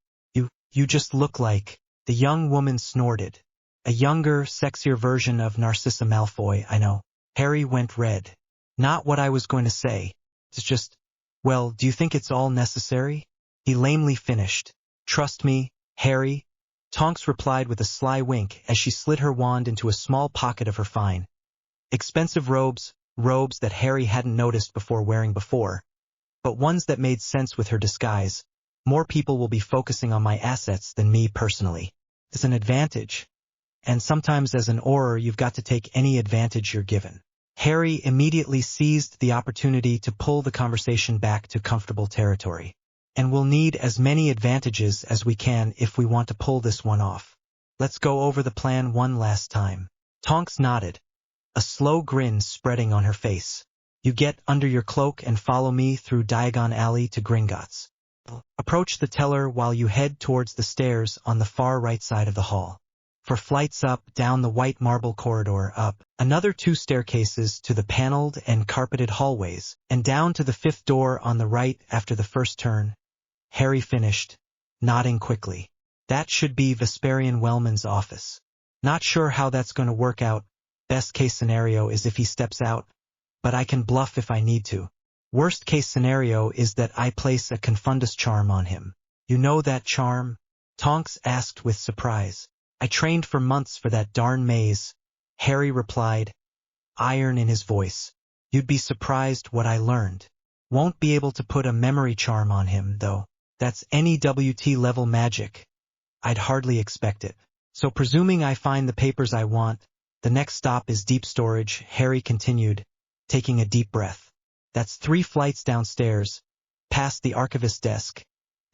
You just look like, the young woman snorted. A younger, sexier version of Narcissa Malfoy, I know. Harry went red. Not what I was going to say. It's just, well, do you think it's all necessary? He lamely finished. Trust me, Harry. Tonks replied with a sly wink as she slid her wand into a small pocket of her fine. Expensive robes that Harry hadn't noticed before wearing before, but ones that made sense with her disguise. More people will be focusing on my assets than me personally. It's an advantage. And sometimes as an Auror you've got to take any advantage you're given. Harry immediately seized the opportunity to pull the conversation back to comfortable territory. And we'll need as many advantages as we can if we want to pull this one off. Let's go over the plan one last time. Tonks nodded, a slow grin spreading on her face. You get under your cloak and follow me through Diagon Alley to Gringotts. Approach the teller while you head towards the stairs on the far right side of the hall. For flights up, down the white marble corridor, up another 2 staircases to the paneled and carpeted hallways, and down to the 5th door on the right after the first turn. Harry finished, nodding quickly. That should be Vesperian Wellman's office. Not sure how that's going to work out. Best case scenario is if he steps out, but I can bluff if I need to. Worst case scenario is that I place a confundus charm on him. You know that charm? Tonks asked with surprise. I trained for months for that darn maze. Harry replied, iron in his voice. You'd be surprised what I learned. Won't be able to put a memory charm on him, though. That's NEWT level magic. I'd hardly expect it. So presuming I find the papers I want, the next stop is deep storage, Harry continued, taking a deep breath. That's 3 flights downstairs, past the archivist's desk,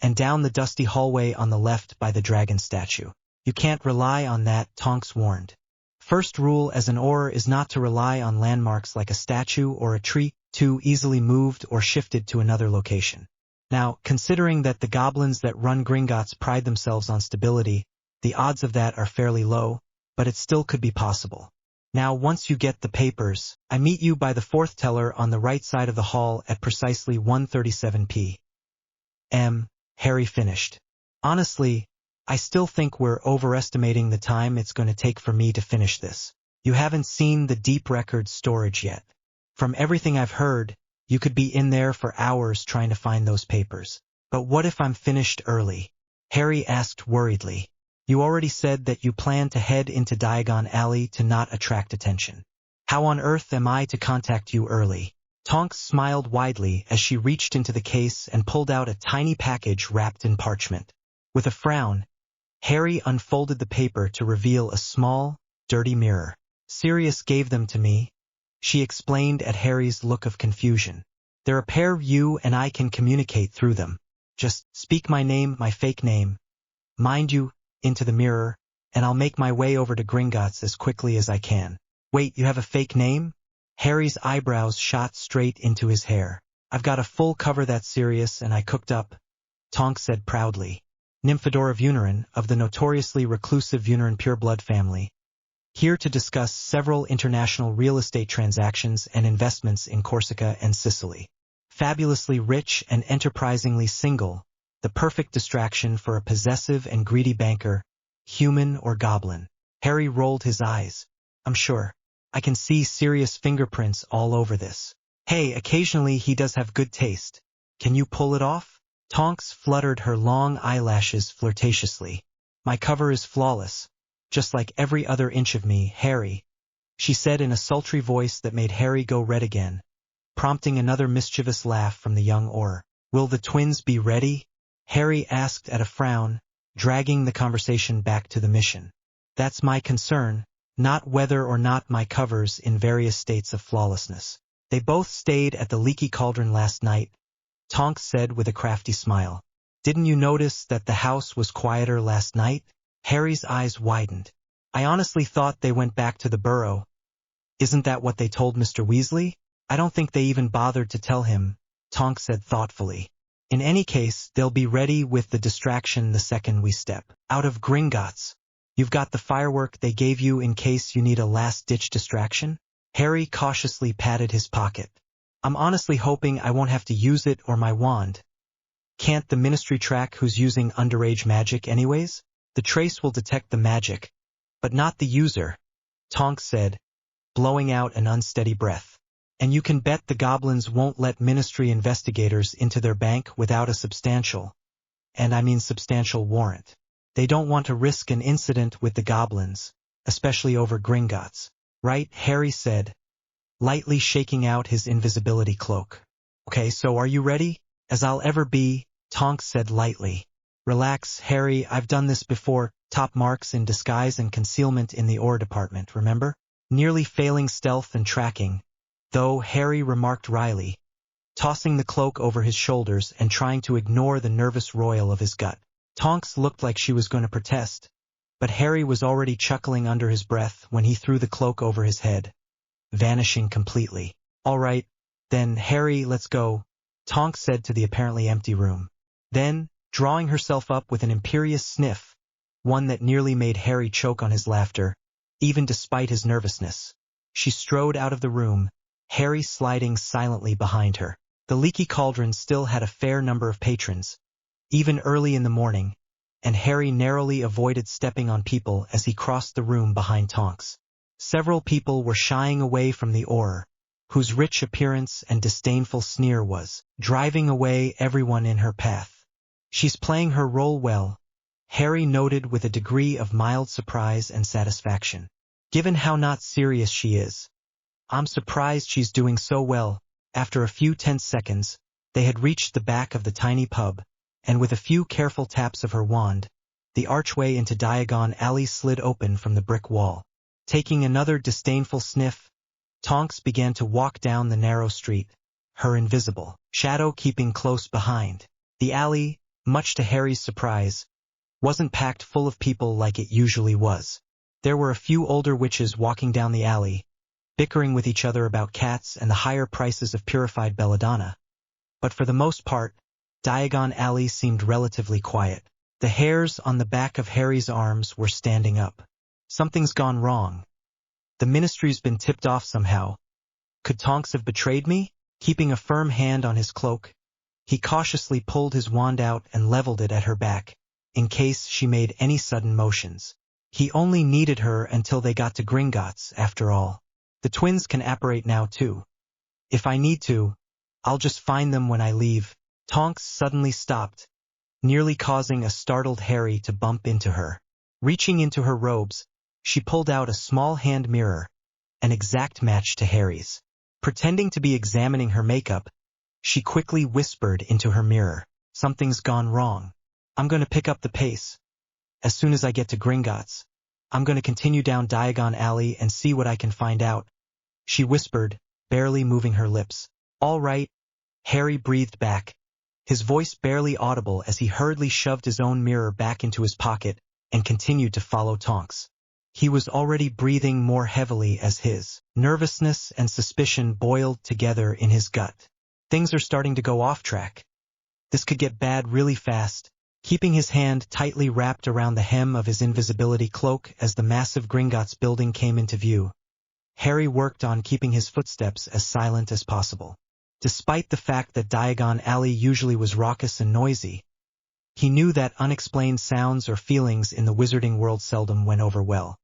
and down the dusty hallway on the left by the dragon statue. You can't rely on that, Tonks warned. First rule as an Auror is not to rely on landmarks like a statue or a tree, too easily moved or shifted to another location. Now, considering that the goblins that run Gringotts pride themselves on stability, the odds of that are fairly low, but it still could be possible. Now, once you get the papers, I meet you by the 4th teller on the right side of the hall at precisely 1:37 p.m. Harry finished. Honestly, I still think we're overestimating the time it's going to take for me to finish this. You haven't seen the deep record storage yet. From everything I've heard, you could be in there for hours trying to find those papers. But what if I'm finished early? Harry asked worriedly. You already said that you plan to head into Diagon Alley to not attract attention. How on earth am I to contact you early? Tonks smiled widely as she reached into the case and pulled out a tiny package wrapped in parchment. With a frown, Harry unfolded the paper to reveal a small, dirty mirror. Sirius gave them to me, she explained at Harry's look of confusion. They're a pair you and I can communicate through them. Just speak my name, my fake name, mind you, into the mirror, and I'll make my way over to Gringotts as quickly as I can. Wait, you have a fake name? Harry's eyebrows shot straight into his hair. I've got a full cover that's Sirius and I cooked up, Tonks said proudly. Nymphadora Vunerin, of the notoriously reclusive Vunerin pureblood family, here to discuss several international real estate transactions and investments in Corsica and Sicily. Fabulously rich and enterprisingly single, the perfect distraction for a possessive and greedy banker, human or goblin. Harry rolled his eyes. I'm sure. I can see Sirius fingerprints all over this. Hey, occasionally he does have good taste. Can you pull it off? Tonks fluttered her long eyelashes flirtatiously. My cover is flawless, just like every other inch of me, Harry, she said in a sultry voice that made Harry go red again, prompting another mischievous laugh from the young Auror. Will the twins be ready? Harry asked at a frown, dragging the conversation back to the mission. That's my concern, not whether or not my cover's in various states of flawlessness. They both stayed at the Leaky Cauldron last night, Tonks said with a crafty smile. Didn't you notice that the house was quieter last night? Harry's eyes widened. I honestly thought they went back to the Burrow. Isn't that what they told Mr. Weasley? I don't think they even bothered to tell him, Tonks said thoughtfully. In any case, they'll be ready with the distraction the second we step out of Gringotts. You've got the firework they gave you in case you need a last-ditch distraction? Harry cautiously patted his pocket. I'm honestly hoping I won't have to use it or my wand. Can't the ministry track who's using underage magic anyways? The trace will detect the magic, but not the user, Tonks said, blowing out an unsteady breath. And you can bet the goblins won't let ministry investigators into their bank without a substantial, and I mean substantial warrant. They don't want to risk an incident with the goblins, especially over Gringotts. Right? Harry said, lightly shaking out his invisibility cloak. Okay, so are you ready? As I'll ever be, Tonks said lightly. Relax, Harry, I've done this before, top marks in disguise and concealment in the ore department, remember? Nearly failing stealth and tracking, though, Harry remarked wryly, tossing the cloak over his shoulders and trying to ignore the nervous roil of his gut. Tonks looked like she was going to protest, but Harry was already chuckling under his breath when he threw the cloak over his head, vanishing completely. All right, then, Harry, let's go, Tonks said to the apparently empty room. Then, drawing herself up with an imperious sniff, one that nearly made Harry choke on his laughter, even despite his nervousness, she strode out of the room, Harry sliding silently behind her. The leaky cauldron still had a fair number of patrons, even early in the morning, and Harry narrowly avoided stepping on people as he crossed the room behind Tonks. Several people were shying away from the Auror, whose rich appearance and disdainful sneer was driving away everyone in her path. She's playing her role well, Harry noted with a degree of mild surprise and satisfaction. Given how not serious she is, I'm surprised she's doing so well. After a few tense seconds, they had reached the back of the tiny pub, and with a few careful taps of her wand, the archway into Diagon Alley slid open from the brick wall. Taking another disdainful sniff, Tonks began to walk down the narrow street, her invisible shadow keeping close behind. The alley, much to Harry's surprise, wasn't packed full of people like it usually was. There were a few older witches walking down the alley, bickering with each other about cats and the higher prices of purified belladonna. But for the most part, Diagon Alley seemed relatively quiet. The hairs on the back of Harry's arms were standing up. Something's gone wrong. The ministry's been tipped off somehow. Could Tonks have betrayed me? Keeping a firm hand on his cloak, he cautiously pulled his wand out and leveled it at her back, in case she made any sudden motions. He only needed her until they got to Gringotts, after all. The twins can apparate now too. If I need to, I'll just find them when I leave. Tonks suddenly stopped, nearly causing a startled Harry to bump into her. Reaching into her robes, she pulled out a small hand mirror, an exact match to Harry's. Pretending to be examining her makeup, she quickly whispered into her mirror, "Something's gone wrong. I'm going to pick up the pace. As soon as I get to Gringotts, I'm going to continue down Diagon Alley and see what I can find out," she whispered, barely moving her lips. "All right," Harry breathed back, his voice barely audible as he hurriedly shoved his own mirror back into his pocket and continued to follow Tonks. He was already breathing more heavily as his nervousness and suspicion boiled together in his gut. Things are starting to go off track. This could get bad really fast. Keeping his hand tightly wrapped around the hem of his invisibility cloak as the massive Gringotts building came into view, Harry worked on keeping his footsteps as silent as possible. Despite the fact that Diagon Alley usually was raucous and noisy, he knew that unexplained sounds or feelings in the wizarding world seldom went over well.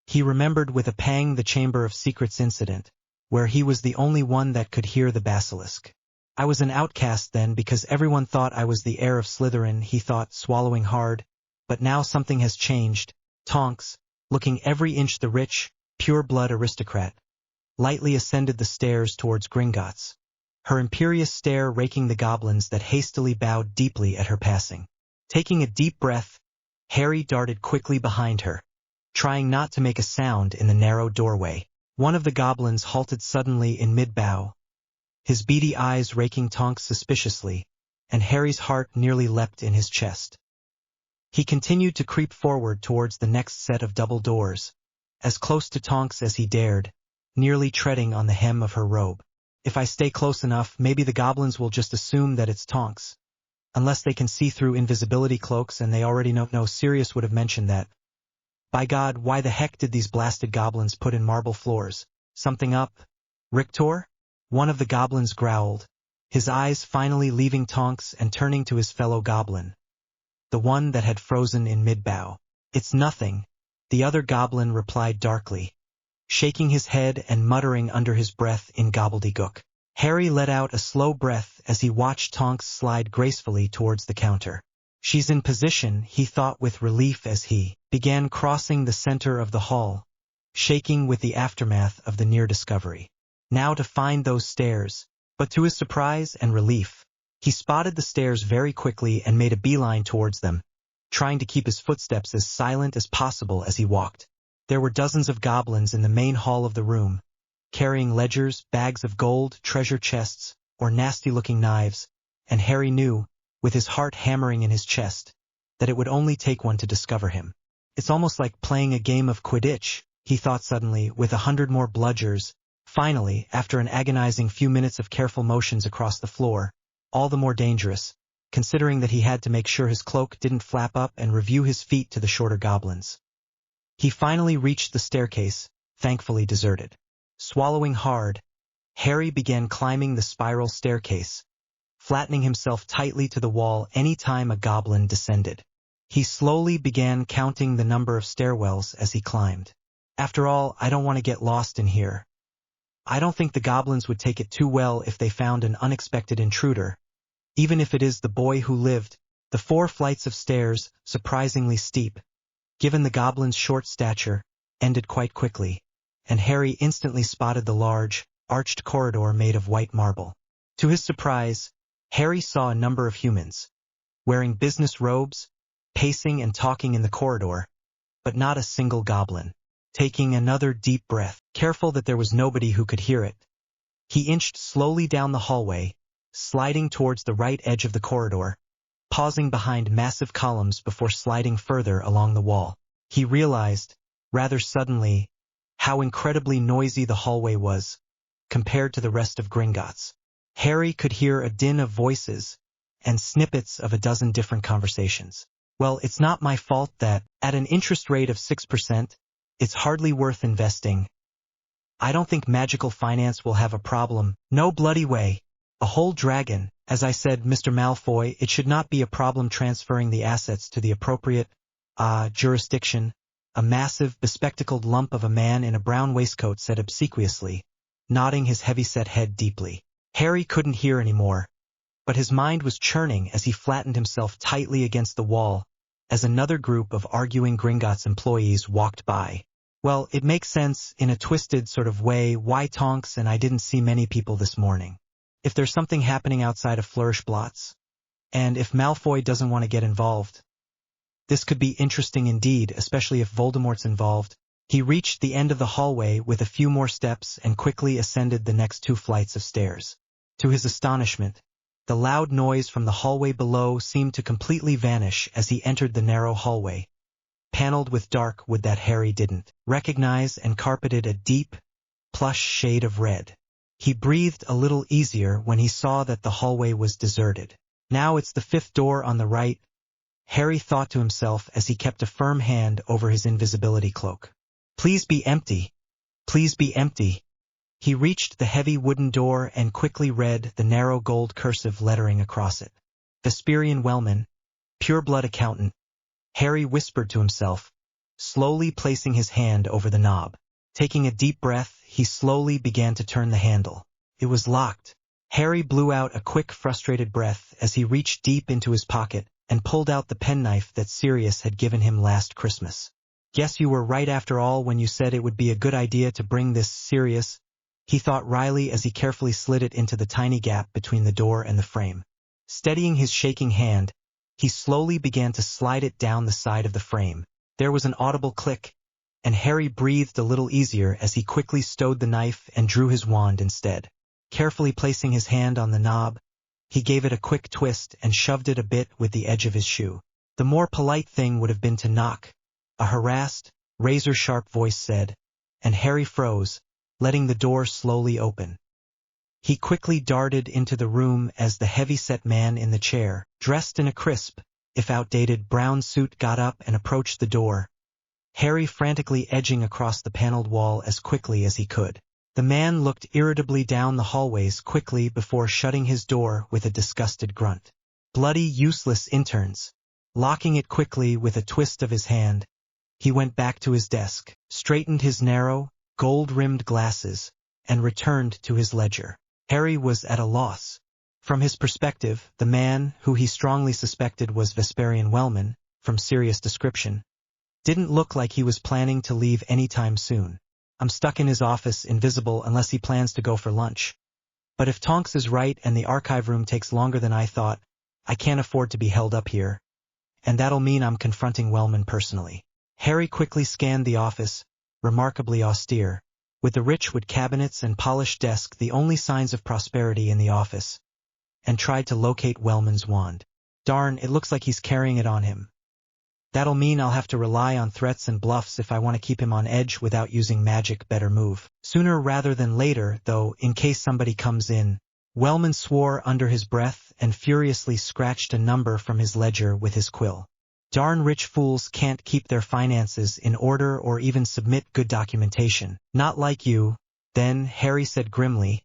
He remembered with a pang the Chamber of Secrets incident, where he was the only one that could hear the basilisk. "I was an outcast then because everyone thought I was the heir of Slytherin," he thought, swallowing hard. "But now something has changed." Tonks, looking every inch the rich, pure-blood aristocrat, lightly ascended the stairs towards Gringotts, her imperious stare raking the goblins that hastily bowed deeply at her passing. Taking a deep breath, Harry darted quickly behind her, trying not to make a sound in the narrow doorway. One of the goblins halted suddenly in mid-bow, his beady eyes raking Tonks suspiciously, and Harry's heart nearly leapt in his chest. He continued to creep forward towards the next set of double doors, as close to Tonks as he dared, nearly treading on the hem of her robe. "If I stay close enough, maybe the goblins will just assume that it's Tonks. Unless they can see through invisibility cloaks, and they already know." No, Sirius would have mentioned that. By God, why the heck did these blasted goblins put in marble floors? Something up? Rictor? One of the goblins growled, his eyes finally leaving Tonks and turning to his fellow goblin, the one that had frozen in mid-bow. "It's nothing," the other goblin replied darkly, shaking his head and muttering under his breath in gobbledygook. Harry let out a slow breath as he watched Tonks slide gracefully towards the counter. "She's in position," he thought with relief as he began crossing the center of the hall, shaking with the aftermath of the near discovery. Now to find those stairs. But to his surprise and relief, he spotted the stairs very quickly and made a beeline towards them, trying to keep his footsteps as silent as possible as he walked. There were dozens of goblins in the main hall of the room, carrying ledgers, bags of gold, treasure chests, or nasty-looking knives, and Harry knew, with his heart hammering in his chest, that it would only take one to discover him. "It's almost like playing a game of Quidditch," he thought suddenly, with 100 more bludgers. Finally, after an agonizing few minutes of careful motions across the floor, all the more dangerous, considering that he had to make sure his cloak didn't flap up and review his feet to the shorter goblins. He finally reached the staircase, thankfully deserted. Swallowing hard, Harry began climbing the spiral staircase, flattening himself tightly to the wall any time a goblin descended. He slowly began counting the number of stairwells as he climbed. "After all, I don't want to get lost in here. I don't think the goblins would take it too well if they found an unexpected intruder, even if it is the boy who lived." The 4 flights of stairs, surprisingly steep, given the goblin's short stature, ended quite quickly, and Harry instantly spotted the large, arched corridor made of white marble. To his surprise, Harry saw a number of humans, wearing business robes, pacing and talking in the corridor, but not a single goblin. Taking another deep breath, careful that there was nobody who could hear it, he inched slowly down the hallway, sliding towards the right edge of the corridor, pausing behind massive columns before sliding further along the wall. He realized, rather suddenly, how incredibly noisy the hallway was, compared to the rest of Gringotts. Harry could hear a din of voices, and snippets of a dozen different conversations. "Well, it's not my fault that, at an interest rate of 6%, it's hardly worth investing. I don't think magical finance will have a problem. No bloody way. A whole dragon. As I said, Mr. Malfoy, it should not be a problem transferring the assets to the appropriate, jurisdiction," a massive, bespectacled lump of a man in a brown waistcoat said obsequiously, nodding his heavy-set head deeply. Harry couldn't hear anymore, but his mind was churning as he flattened himself tightly against the wall as another group of arguing Gringotts employees walked by. "Well, it makes sense, in a twisted sort of way, why Tonks and I didn't see many people this morning. If there's something happening outside of Flourish-Blotts, and if Malfoy doesn't want to get involved, this could be interesting indeed, especially if Voldemort's involved." He reached the end of the hallway with a few more steps and quickly ascended the next 2 flights of stairs. To his astonishment, the loud noise from the hallway below seemed to completely vanish as he entered the narrow hallway, paneled with dark wood that Harry didn't recognize and carpeted a deep, plush shade of red. He breathed a little easier when he saw that the hallway was deserted. "Now it's the 5th door on the right," Harry thought to himself as he kept a firm hand over his invisibility cloak. "Please be empty. Please be empty." He reached the heavy wooden door and quickly read the narrow gold cursive lettering across it. "Vesperian Wellman, pureblood accountant." Harry whispered to himself, slowly placing his hand over the knob. Taking a deep breath, he slowly began to turn the handle. It was locked. Harry blew out a quick, frustrated breath as he reached deep into his pocket and pulled out the penknife that Sirius had given him last Christmas. "Guess you were right after all when you said it would be a good idea to bring this Sirius," he thought wryly as he carefully slid it into the tiny gap between the door and the frame. Steadying his shaking hand, he slowly began to slide it down the side of the frame. There was an audible click, and Harry breathed a little easier as he quickly stowed the knife and drew his wand instead. Carefully placing his hand on the knob, he gave it a quick twist and shoved it a bit with the edge of his shoe. "The more polite thing would have been to knock," a harassed, razor-sharp voice said, and Harry froze, letting the door slowly open. He quickly darted into the room as the heavy-set man in the chair, dressed in a crisp, if outdated, brown suit got up and approached the door, Harry frantically edging across the paneled wall as quickly as he could. The man looked irritably down the hallways quickly before shutting his door with a disgusted grunt. Bloody, useless interns. Locking it quickly with a twist of his hand, he went back to his desk, straightened his narrow, gold-rimmed glasses, and returned to his ledger. Harry was at a loss. From his perspective, the man, who he strongly suspected was Vesperian Wellman, from Sirius' description, didn't look like he was planning to leave anytime soon. I'm stuck in his office, invisible, unless he plans to go for lunch. But if Tonks is right and the archive room takes longer than I thought, I can't afford to be held up here. And that'll mean I'm confronting Wellman personally. Harry quickly scanned the office, remarkably austere, with the rich wood cabinets and polished desk the only signs of prosperity in the office, and tried to locate Wellman's wand. Darn, it looks like he's carrying it on him. That'll mean I'll have to rely on threats and bluffs if I want to keep him on edge without using magic. Better move. Sooner rather than later, though, in case somebody comes in. Wellman swore under his breath and furiously scratched a number from his ledger with his quill. Darn rich fools can't keep their finances in order or even submit good documentation. Not like you, then, Harry said grimly,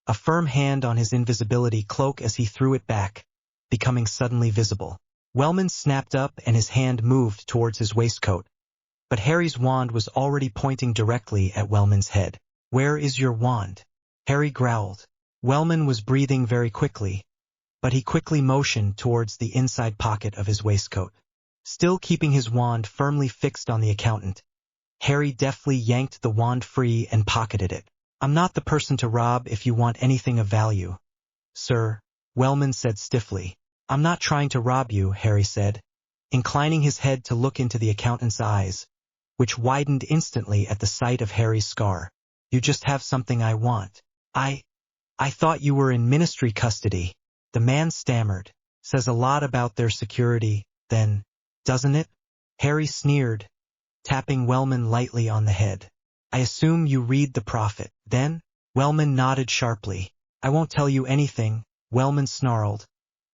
a firm hand on his invisibility cloak as he threw it back, becoming suddenly visible. Wellman snapped up and his hand moved towards his waistcoat, but Harry's wand was already pointing directly at Wellman's head. Where is your wand? Harry growled. Wellman was breathing very quickly, but he quickly motioned towards the inside pocket of his waistcoat. Still keeping his wand firmly fixed on the accountant, Harry deftly yanked the wand free and pocketed it. I'm not the person to rob if you want anything of value, sir, Wellman said stiffly. I'm not trying to rob you, Harry said, inclining his head to look into the accountant's eyes, which widened instantly at the sight of Harry's scar. You just have something I want. I thought you were in ministry custody. The man stammered. Says a lot about their security, then, doesn't it? Harry sneered, tapping Wellman lightly on the head. I assume you read the Prophet, then? Wellman nodded sharply. I won't tell you anything, Wellman snarled.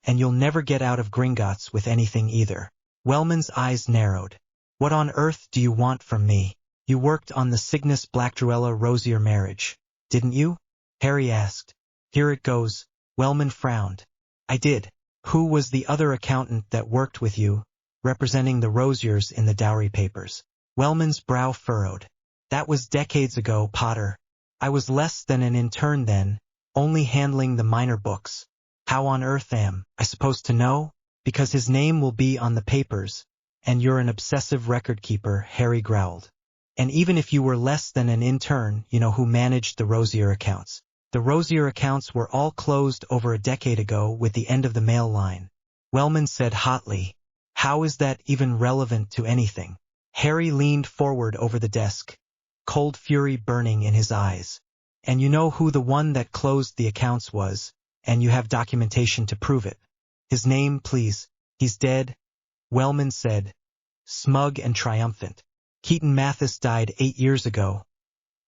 And you'll never get out of Gringotts with anything either. Wellman's eyes narrowed. What on earth do you want from me? You worked on the Cygnus Blackdruella Rosier marriage, didn't you? Harry asked. Here it goes. Wellman frowned. I did. Who was the other accountant that worked with you, representing the Rosiers in the dowry papers? Wellman's brow furrowed. That was decades ago, Potter. I was less than an intern then, only handling the minor books. How on earth am I supposed to know? Because his name will be on the papers, and you're an obsessive record keeper, Harry growled. And even if you were less than an intern, you know who managed the Rosier accounts. The Rosier accounts were all closed over a decade ago with the end of the mail line. Wellman said hotly. How is that even relevant to anything? Harry leaned forward over the desk, cold fury burning in his eyes. And you know who the one that closed the accounts was, and you have documentation to prove it. His name, please. He's dead, Wellman said, smug and triumphant. Keaton Mathis died 8 years ago.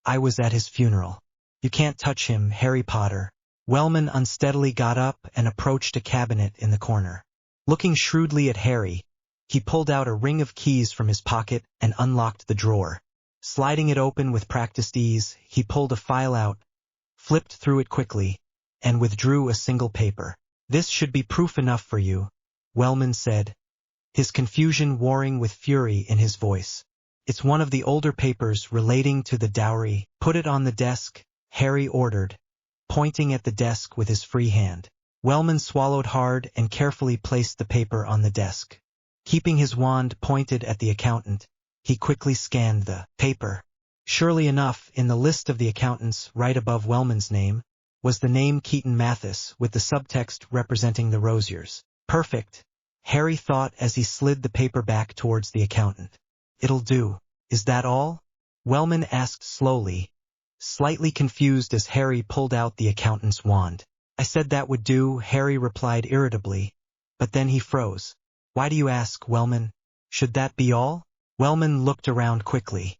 I was at his funeral. You can't touch him, Harry Potter. Wellman unsteadily got up and approached a cabinet in the corner. Looking shrewdly at Harry, he pulled out a ring of keys from his pocket and unlocked the drawer. Sliding it open with practiced ease, he pulled a file out, flipped through it quickly, and withdrew a single paper. This should be proof enough for you, Wellman said, his confusion warring with fury in his voice. It's one of the older papers relating to the dowry. Put it on the desk, Harry ordered, pointing at the desk with his free hand. Wellman swallowed hard and carefully placed the paper on the desk. Keeping his wand pointed at the accountant, he quickly scanned the paper. Surely enough, in the list of the accountants right above Wellman's name, was the name Keaton Mathis with the subtext representing the Rosiers. Perfect, Harry thought as he slid the paper back towards the accountant. It'll do. Is that all? Wellman asked slowly, slightly confused as Harry pulled out the accountant's wand. I said that would do, Harry replied irritably, but then he froze. Why do you ask, Wellman? Should that be all? Wellman looked around quickly.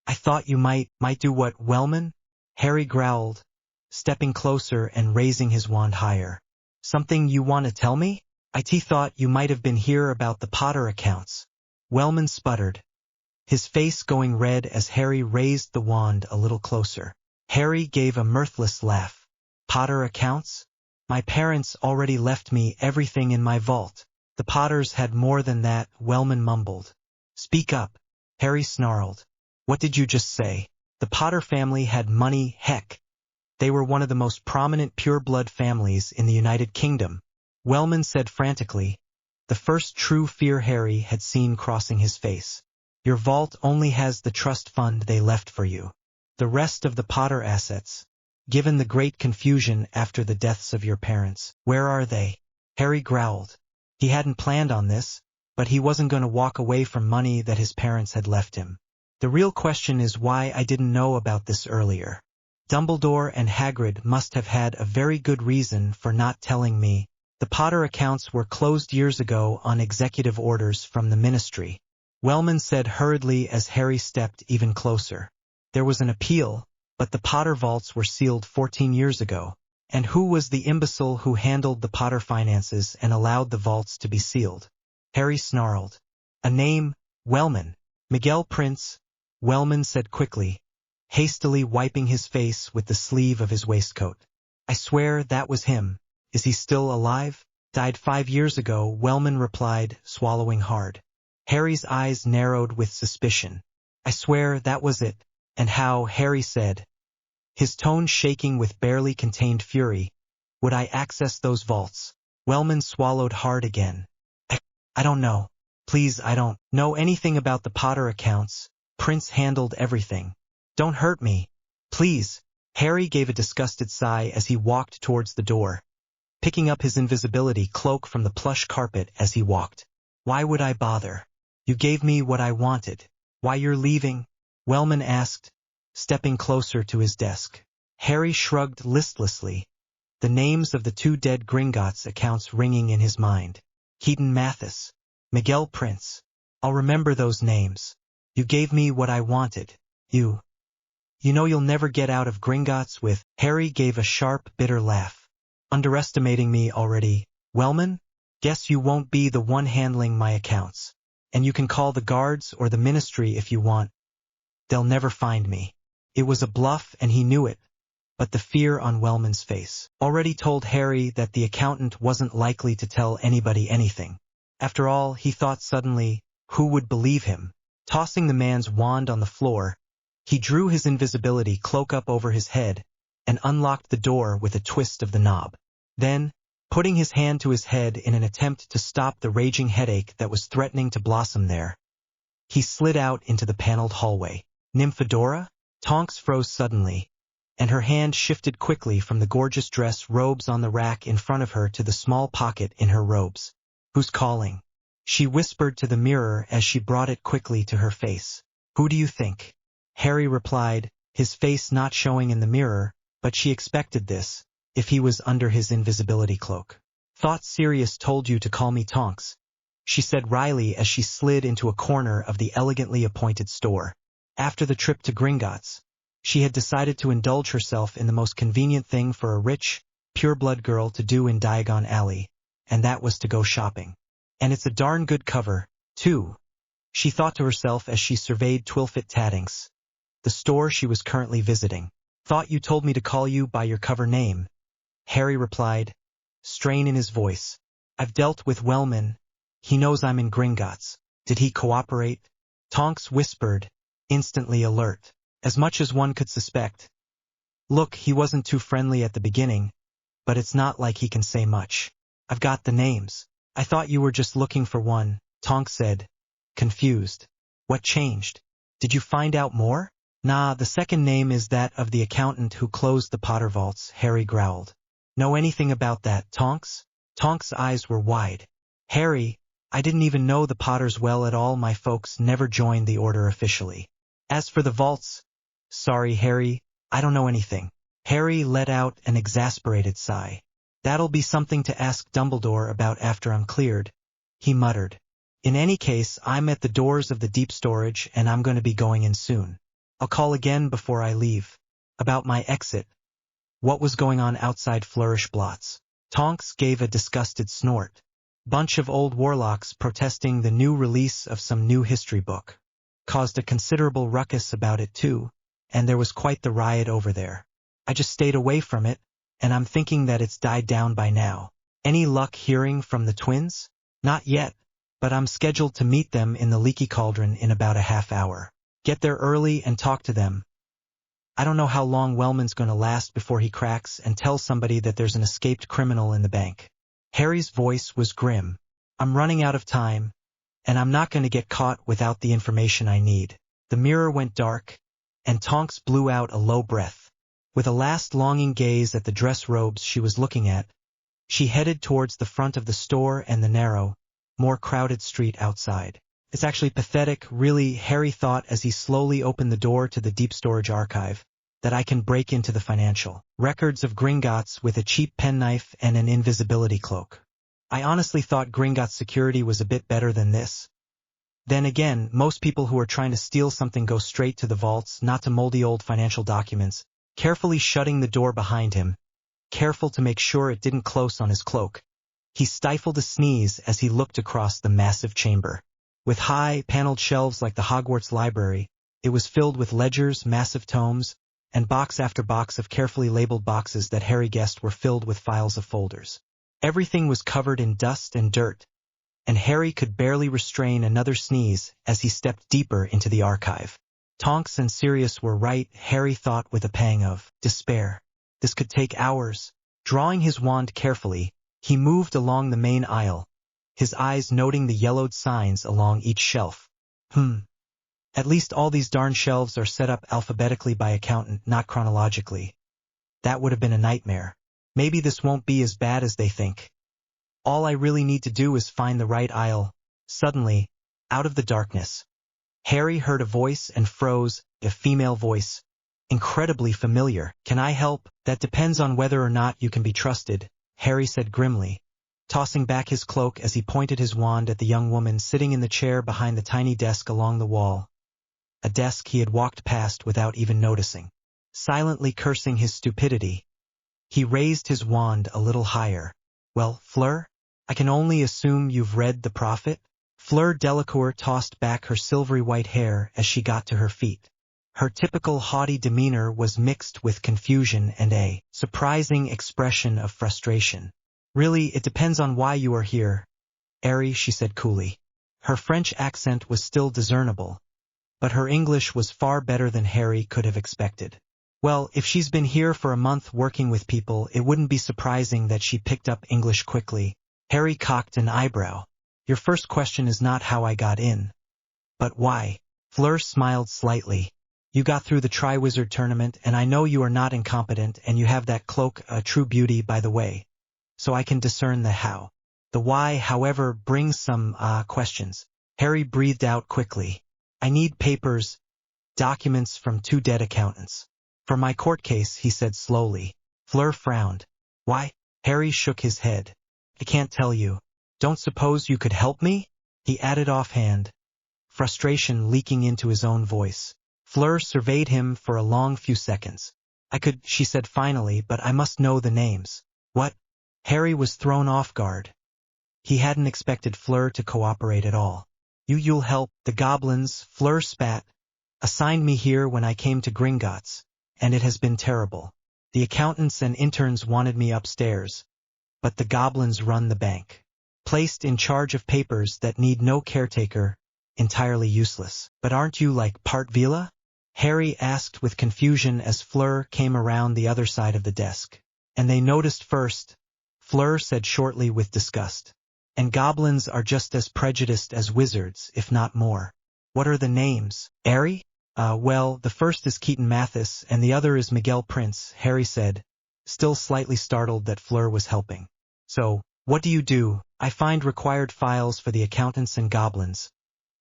I thought you might do what, Wellman? Harry growled, stepping closer and raising his wand higher. Something you want to tell me? I thought you might have been here about the Potter accounts. Wellman sputtered, his face going red as Harry raised the wand a little closer. Harry gave a mirthless laugh. Potter accounts? My parents already left me everything in my vault. The Potters had more than that, Wellman mumbled. Speak up, Harry snarled. What did you just say? The Potter family had money, heck. They were one of the most prominent pure-blood families in the United Kingdom, Wellman said frantically, the first true fear Harry had seen crossing his face. Your vault only has the trust fund they left for you. The rest of the Potter assets, given the great confusion after the deaths of your parents, where are they? Harry growled. He hadn't planned on this, but he wasn't going to walk away from money that his parents had left him. The real question is why I didn't know about this earlier. Dumbledore and Hagrid must have had a very good reason for not telling me. The Potter accounts were closed years ago on executive orders from the Ministry, Wellman said hurriedly as Harry stepped even closer. There was an appeal, but the Potter vaults were sealed 14 years ago. And who was the imbecile who handled the Potter finances and allowed the vaults to be sealed? Harry snarled. A name, Wellman. Miguel Prince, Wellman said quickly, hastily wiping his face with the sleeve of his waistcoat. I swear that was him. Is he still alive? Died 5 years ago, Wellman replied, swallowing hard. Harry's eyes narrowed with suspicion. I swear that was it. And how, Harry said, his tone shaking with barely contained fury, would I access those vaults? Wellman swallowed hard again. I don't know. Please, I don't know anything about the Potter accounts. Prince handled everything. Don't hurt me. Please. Harry gave a disgusted sigh as he walked towards the door, picking up his invisibility cloak from the plush carpet as he walked. Why would I bother? You gave me what I wanted. Why you're leaving? Wellman asked, stepping closer to his desk. Harry shrugged listlessly, the names of the 2 dead Gringotts accounts ringing in his mind. Keaton Mathis, Miguel Prince. I'll remember those names. You gave me what I wanted. You know you'll never get out of Gringotts with. Harry gave a sharp, bitter laugh. Underestimating me already, Wellman? Guess you won't be the one handling my accounts. And you can call the guards or the Ministry if you want. They'll never find me. It was a bluff and he knew it, but the fear on Wellman's face already told Harry that the accountant wasn't likely to tell anybody anything. After all, he thought suddenly, who would believe him? Tossing the man's wand on the floor, he drew his invisibility cloak up over his head and unlocked the door with a twist of the knob. Then, putting his hand to his head in an attempt to stop the raging headache that was threatening to blossom there, he slid out into the paneled hallway. Nymphadora? Tonks froze suddenly, and her hand shifted quickly from the gorgeous dress robes on the rack in front of her to the small pocket in her robes. Who's calling? She whispered to the mirror as she brought it quickly to her face. Who do you think? Harry replied, his face not showing in the mirror, but she expected this, if he was under his invisibility cloak. Thought Sirius told you to call me Tonks, she said wryly as she slid into a corner of the elegantly appointed store. After the trip to Gringotts, she had decided to indulge herself in the most convenient thing for a rich, pure-blood girl to do in Diagon Alley, and that was to go shopping. And it's a darn good cover, too, she thought to herself as she surveyed Twilfit Taddings, the store she was currently visiting. Thought you told me to call you by your cover name, Harry replied, strain in his voice. I've dealt with Wellman. He knows I'm in Gringotts. Did he cooperate? Tonks whispered, instantly alert. As much as one could suspect. Look, he wasn't too friendly at the beginning, but it's not like he can say much. I've got the names. I thought you were just looking for one, Tonks said, confused. What changed? Did you find out more? Nah, the second name is that of the accountant who closed the Potter vaults, Harry growled. Know anything about that, Tonks? Tonks' eyes were wide. Harry, I didn't even know the Potters well at all. My folks never joined the order officially. As for the vaults, sorry, Harry, I don't know anything. Harry let out an exasperated sigh. That'll be something to ask Dumbledore about after I'm cleared, he muttered. In any case, I'm at the doors of the deep storage and I'm going to be going in soon. I'll call again before I leave. About my exit. What was going on outside Flourish Blots? Tonks gave a disgusted snort. Bunch of old warlocks protesting the new release of some new history book. Caused a considerable ruckus about it too, and there was quite the riot over there. I just stayed away from it, and I'm thinking that it's died down by now. Any luck hearing from the twins? Not yet, but I'm scheduled to meet them in the Leaky Cauldron in about a half hour. Get there early and talk to them. I don't know how long Wellman's gonna last before he cracks and tells somebody that there's an escaped criminal in the bank. Harry's voice was grim. I'm running out of time, and I'm not gonna get caught without the information I need. The mirror went dark, and Tonks blew out a low breath. With a last longing gaze at the dress robes she was looking at, she headed towards the front of the store and the narrow, more crowded street outside. It's actually pathetic, really, Harry thought as he slowly opened the door to the deep storage archive, that I can break into the financial records of Gringotts with a cheap penknife and an invisibility cloak. I honestly thought Gringotts security was a bit better than this. Then again, most people who are trying to steal something go straight to the vaults, not to moldy old financial documents. Carefully shutting the door behind him, careful to make sure it didn't close on his cloak, he stifled a sneeze as he looked across the massive chamber. With high, paneled shelves like the Hogwarts library, it was filled with ledgers, massive tomes, and box after box of carefully labeled boxes that Harry guessed were filled with files of folders. Everything was covered in dust and dirt, and Harry could barely restrain another sneeze as he stepped deeper into the archive. Tonks and Sirius were right, Harry thought with a pang of despair. This could take hours. Drawing his wand carefully, he moved along the main aisle, his eyes noting the yellowed signs along each shelf. At least all these darn shelves are set up alphabetically by accountant, not chronologically. That would have been a nightmare. Maybe this won't be as bad as they think. All I really need to do is find the right aisle. Suddenly, out of the darkness, Harry heard a voice and froze, a female voice. Incredibly familiar. Can I help? That depends on whether or not you can be trusted, Harry said grimly, tossing back his cloak as he pointed his wand at the young woman sitting in the chair behind the tiny desk along the wall. A desk he had walked past without even noticing. Silently cursing his stupidity, he raised his wand a little higher. Well, Fleur? I can only assume you've read The Prophet? Fleur Delacour tossed back her silvery white hair as she got to her feet. Her typical haughty demeanor was mixed with confusion and a surprising expression of frustration. Really, it depends on why you are here, Harry, she said coolly. Her French accent was still discernible, but her English was far better than Harry could have expected. Well, if she's been here for a month working with people, it wouldn't be surprising that she picked up English quickly. Harry cocked an eyebrow. Your first question is not how I got in, but why? Fleur smiled slightly. You got through the Triwizard Tournament, and I know you are not incompetent, and you have that cloak, a true beauty, by the way. So I can discern the how. The why, however, brings some, questions. Harry breathed out quickly. I need papers, documents from 2 dead accountants. For my court case, he said slowly. Fleur frowned. Why? Harry shook his head. I can't tell you. Don't suppose you could help me? He added offhand, frustration leaking into his own voice. Fleur surveyed him for a long few seconds. I could, she said finally, but I must know the names. What? Harry was thrown off guard. He hadn't expected Fleur to cooperate at all. You'll help. The goblins, Fleur spat, assigned me here when I came to Gringotts, and it has been terrible. The accountants and interns wanted me upstairs, but the goblins run the bank. Placed in charge of papers that need no caretaker, entirely useless. But aren't you like part Vila? Harry asked with confusion as Fleur came around the other side of the desk. And they noticed first, Fleur said shortly with disgust. And goblins are just as prejudiced as wizards, if not more. What are the names? Harry? Well, the first is Keaton Mathis, and the other is Miguel Prince, Harry said, still slightly startled that Fleur was helping. So, what do you do? I find required files for the accountants and goblins,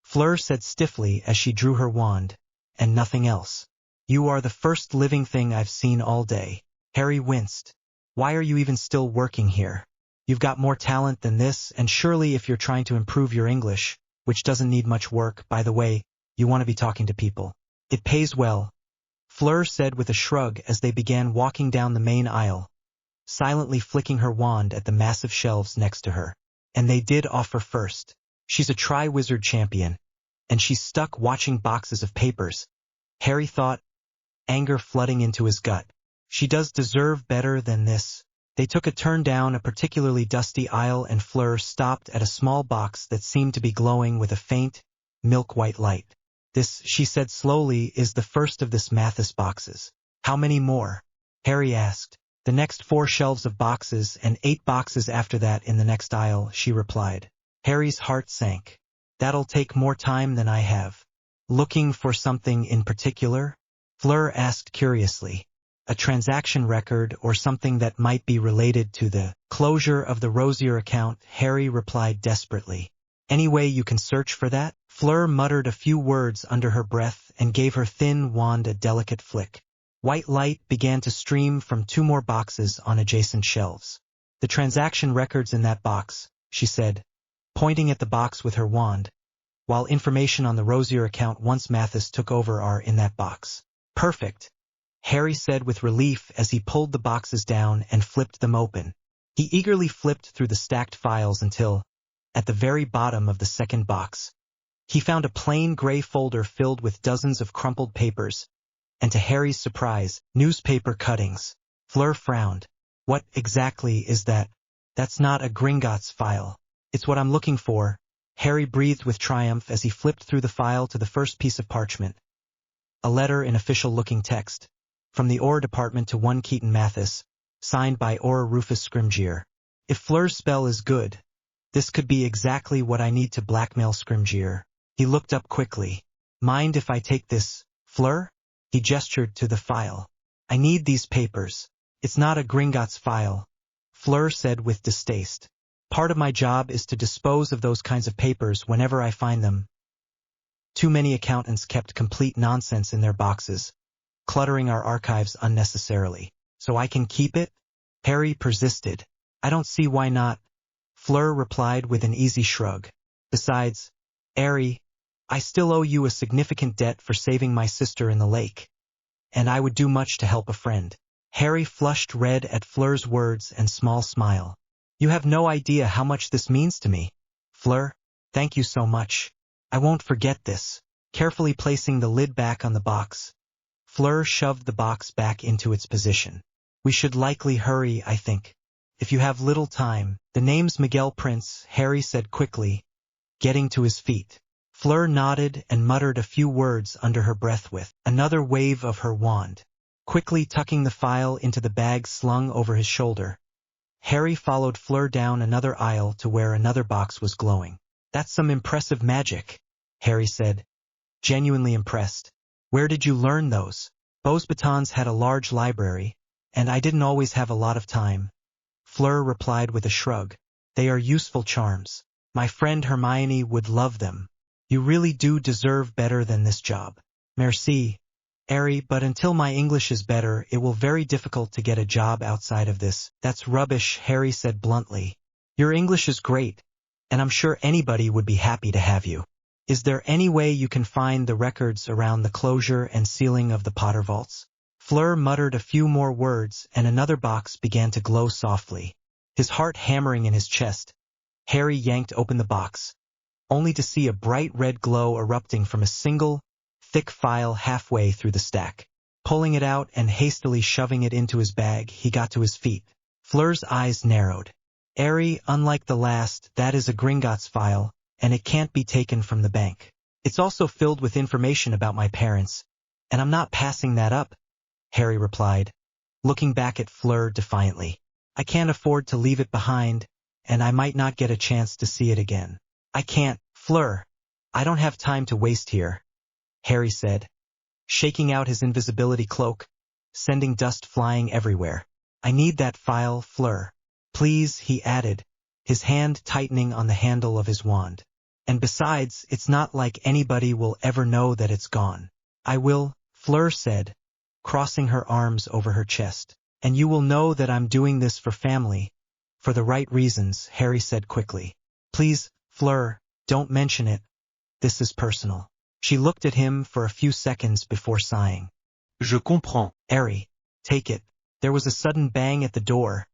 Fleur said stiffly as she drew her wand, and nothing else. You are the first living thing I've seen all day. Harry winced. Why are you even still working here? You've got more talent than this, and surely if you're trying to improve your English, which doesn't need much work, by the way, you want to be talking to people. It pays well, Fleur said with a shrug as they began walking down the main aisle, silently flicking her wand at the massive shelves next to her. And they did offer first. She's a Triwizard champion, and she's stuck watching boxes of papers. Harry thought, anger flooding into his gut. She does deserve better than this. They took a turn down a particularly dusty aisle and Fleur stopped at a small box that seemed to be glowing with a faint, milk-white light. This, she said slowly, is the first of this Mathis boxes. How many more? Harry asked. The next 4 shelves of boxes and 8 boxes after that in the next aisle, she replied. Harry's heart sank. That'll take more time than I have. Looking for something in particular? Fleur asked curiously. A transaction record or something that might be related to the closure of the Rosier account, Harry replied desperately. Any way you can search for that? Fleur muttered a few words under her breath and gave her thin wand a delicate flick. White light began to stream from 2 more boxes on adjacent shelves. The transaction records in that box, she said, pointing at the box with her wand, while information on the Rosier account once Mathis took over are in that box. Perfect, Harry said with relief as he pulled the boxes down and flipped them open. He eagerly flipped through the stacked files until, at the very bottom of the second box, he found a plain gray folder filled with dozens of crumpled papers, and to Harry's surprise, newspaper cuttings. Fleur frowned. What exactly is that? That's not a Gringotts file. It's what I'm looking for. Harry breathed with triumph as he flipped through the file to the first piece of parchment. A letter in official-looking text. From the Orr department to one Keaton Mathis, signed by Orr Rufus Scrimgeour. If Fleur's spell is good, this could be exactly what I need to blackmail Scrimgeour. He looked up quickly. Mind if I take this, Fleur? He gestured to the file. I need these papers. It's not a Gringotts file, Fleur said with distaste. Part of my job is to dispose of those kinds of papers whenever I find them. Too many accountants kept complete nonsense in their boxes, cluttering our archives unnecessarily. So I can keep it? Harry persisted. I don't see why not, Fleur replied with an easy shrug. Besides, Harry, I still owe you a significant debt for saving my sister in the lake, and I would do much to help a friend. Harry flushed red at Fleur's words and small smile. You have no idea how much this means to me. Fleur, thank you so much. I won't forget this. Carefully placing the lid back on the box, Fleur shoved the box back into its position. We should likely hurry, I think. If you have little time. The name's Miguel Prince, Harry said quickly, getting to his feet. Fleur nodded and muttered a few words under her breath with another wave of her wand. Quickly tucking the file into the bag slung over his shoulder, Harry followed Fleur down another aisle to where another box was glowing. That's some impressive magic, Harry said, genuinely impressed. Where did you learn those? Beauxbatons had a large library, and I didn't always have a lot of time. Fleur replied with a shrug. They are useful charms. My friend Hermione would love them. You really do deserve better than this job. Merci, Harry, but until my English is better, it will be very difficult to get a job outside of this. That's rubbish, Harry said bluntly. Your English is great, and I'm sure anybody would be happy to have you. Is there any way you can find the records around the closure and sealing of the Potter vaults? Fleur muttered a few more words and another box began to glow softly. His heart hammering in his chest, Harry yanked open the box, only to see a bright red glow erupting from a single, thick file halfway through the stack. Pulling it out and hastily shoving it into his bag, he got to his feet. Fleur's eyes narrowed. Harry, unlike the last, that is a Gringotts file, and it can't be taken from the bank. It's also filled with information about my parents, and I'm not passing that up, Harry replied, looking back at Fleur defiantly. I can't afford to leave it behind, and I might not get a chance to see it again. I can't, Fleur. I don't have time to waste here, Harry said, shaking out his invisibility cloak, sending dust flying everywhere. I need that file, Fleur. Please, he added, his hand tightening on the handle of his wand. And besides, it's not like anybody will ever know that it's gone. I will, Fleur said, crossing her arms over her chest. And you will know that I'm doing this for family. For the right reasons, Harry said quickly. Please, Fleur, don't mention it. This is personal. She looked at him for a few seconds before sighing. Je comprends. Harry, take it. There was a sudden bang at the door,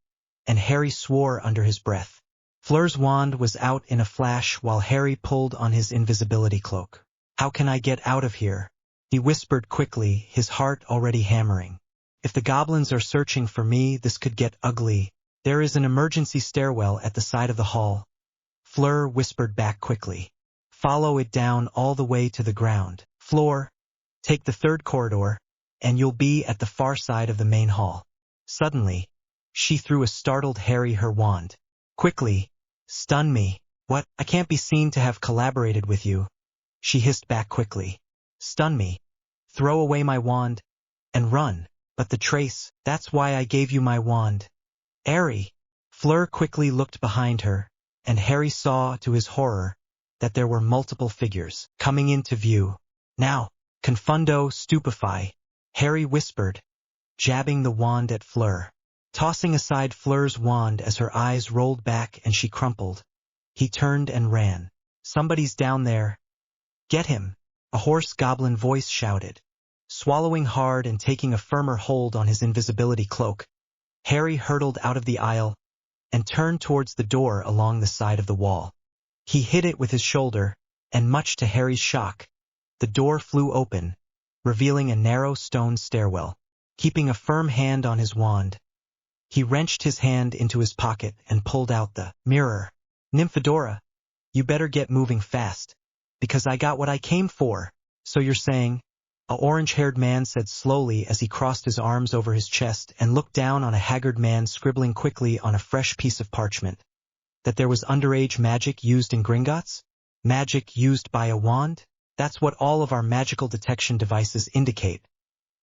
and Harry swore under his breath. Fleur's wand was out in a flash while Harry pulled on his invisibility cloak. How can I get out of here? he whispered quickly, his heart already hammering. If the goblins are searching for me, this could get ugly. There is an emergency stairwell at the side of the hall. Fleur whispered back quickly. Follow it down all the way to the ground. Floor. Take the third corridor, and you'll be at the far side of the main hall. Suddenly, she threw a startled Harry her wand. Quickly. Stun me. What? I can't be seen to have collaborated with you. She hissed back quickly. Stun me. Throw away my wand. And run. But the trace, that's why I gave you my wand. Harry. Fleur quickly looked behind her, and Harry saw, to his horror, that there were multiple figures coming into view. Now, confundo stupefy, Harry whispered, jabbing the wand at Fleur. Tossing aside Fleur's wand as her eyes rolled back and she crumpled, he turned and ran. Somebody's down there. Get him, a hoarse goblin voice shouted. Swallowing hard and taking a firmer hold on his invisibility cloak, Harry hurtled out of the aisle and turned towards the door along the side of the wall. He hit it with his shoulder, and much to Harry's shock, the door flew open, revealing a narrow stone stairwell. Keeping a firm hand on his wand, he wrenched his hand into his pocket and pulled out the mirror. Nymphadora, you better get moving fast, because I got what I came for. So you're saying? A orange-haired man said slowly as he crossed his arms over his chest and looked down on a haggard man scribbling quickly on a fresh piece of parchment. That there was underage magic used in Gringotts? Magic used by a wand? That's what all of our magical detection devices indicate,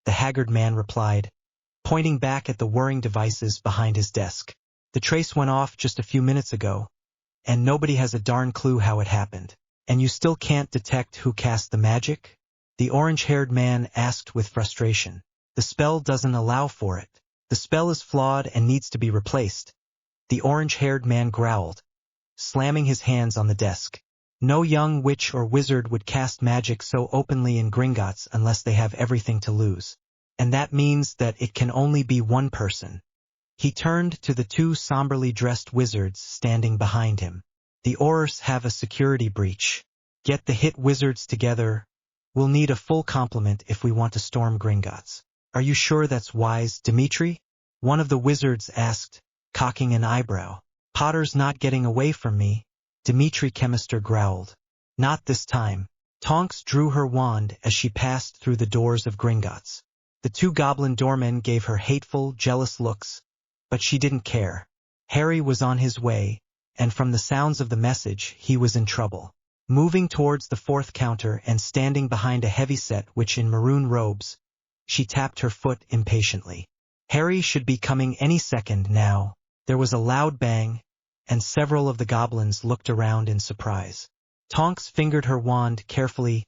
the haggard man replied, pointing back at the whirring devices behind his desk. The trace went off just a few minutes ago, and nobody has a darn clue how it happened. And you still can't detect who cast the magic? The orange-haired man asked with frustration. The spell doesn't allow for it. The spell is flawed and needs to be replaced. The orange-haired man growled, slamming his hands on the desk. No young witch or wizard would cast magic so openly in Gringotts unless they have everything to lose. And that means that it can only be one person. He turned to the two somberly dressed wizards standing behind him. The Aurors have a security breach. Get the hit wizards together. We'll need a full complement if we want to storm Gringotts. Are you sure that's wise, Dimitri? One of the wizards asked, cocking an eyebrow. Potter's not getting away from me, Dimitri Chemister growled. Not this time. Tonks drew her wand as she passed through the doors of Gringotts. The two goblin doormen gave her hateful, jealous looks, but she didn't care. Harry was on his way, and from the sounds of the message, he was in trouble. Moving towards the fourth counter and standing behind a heavyset witch in maroon robes, she tapped her foot impatiently. Harry should be coming any second now. There was a loud bang, and several of the goblins looked around in surprise. Tonks fingered her wand carefully.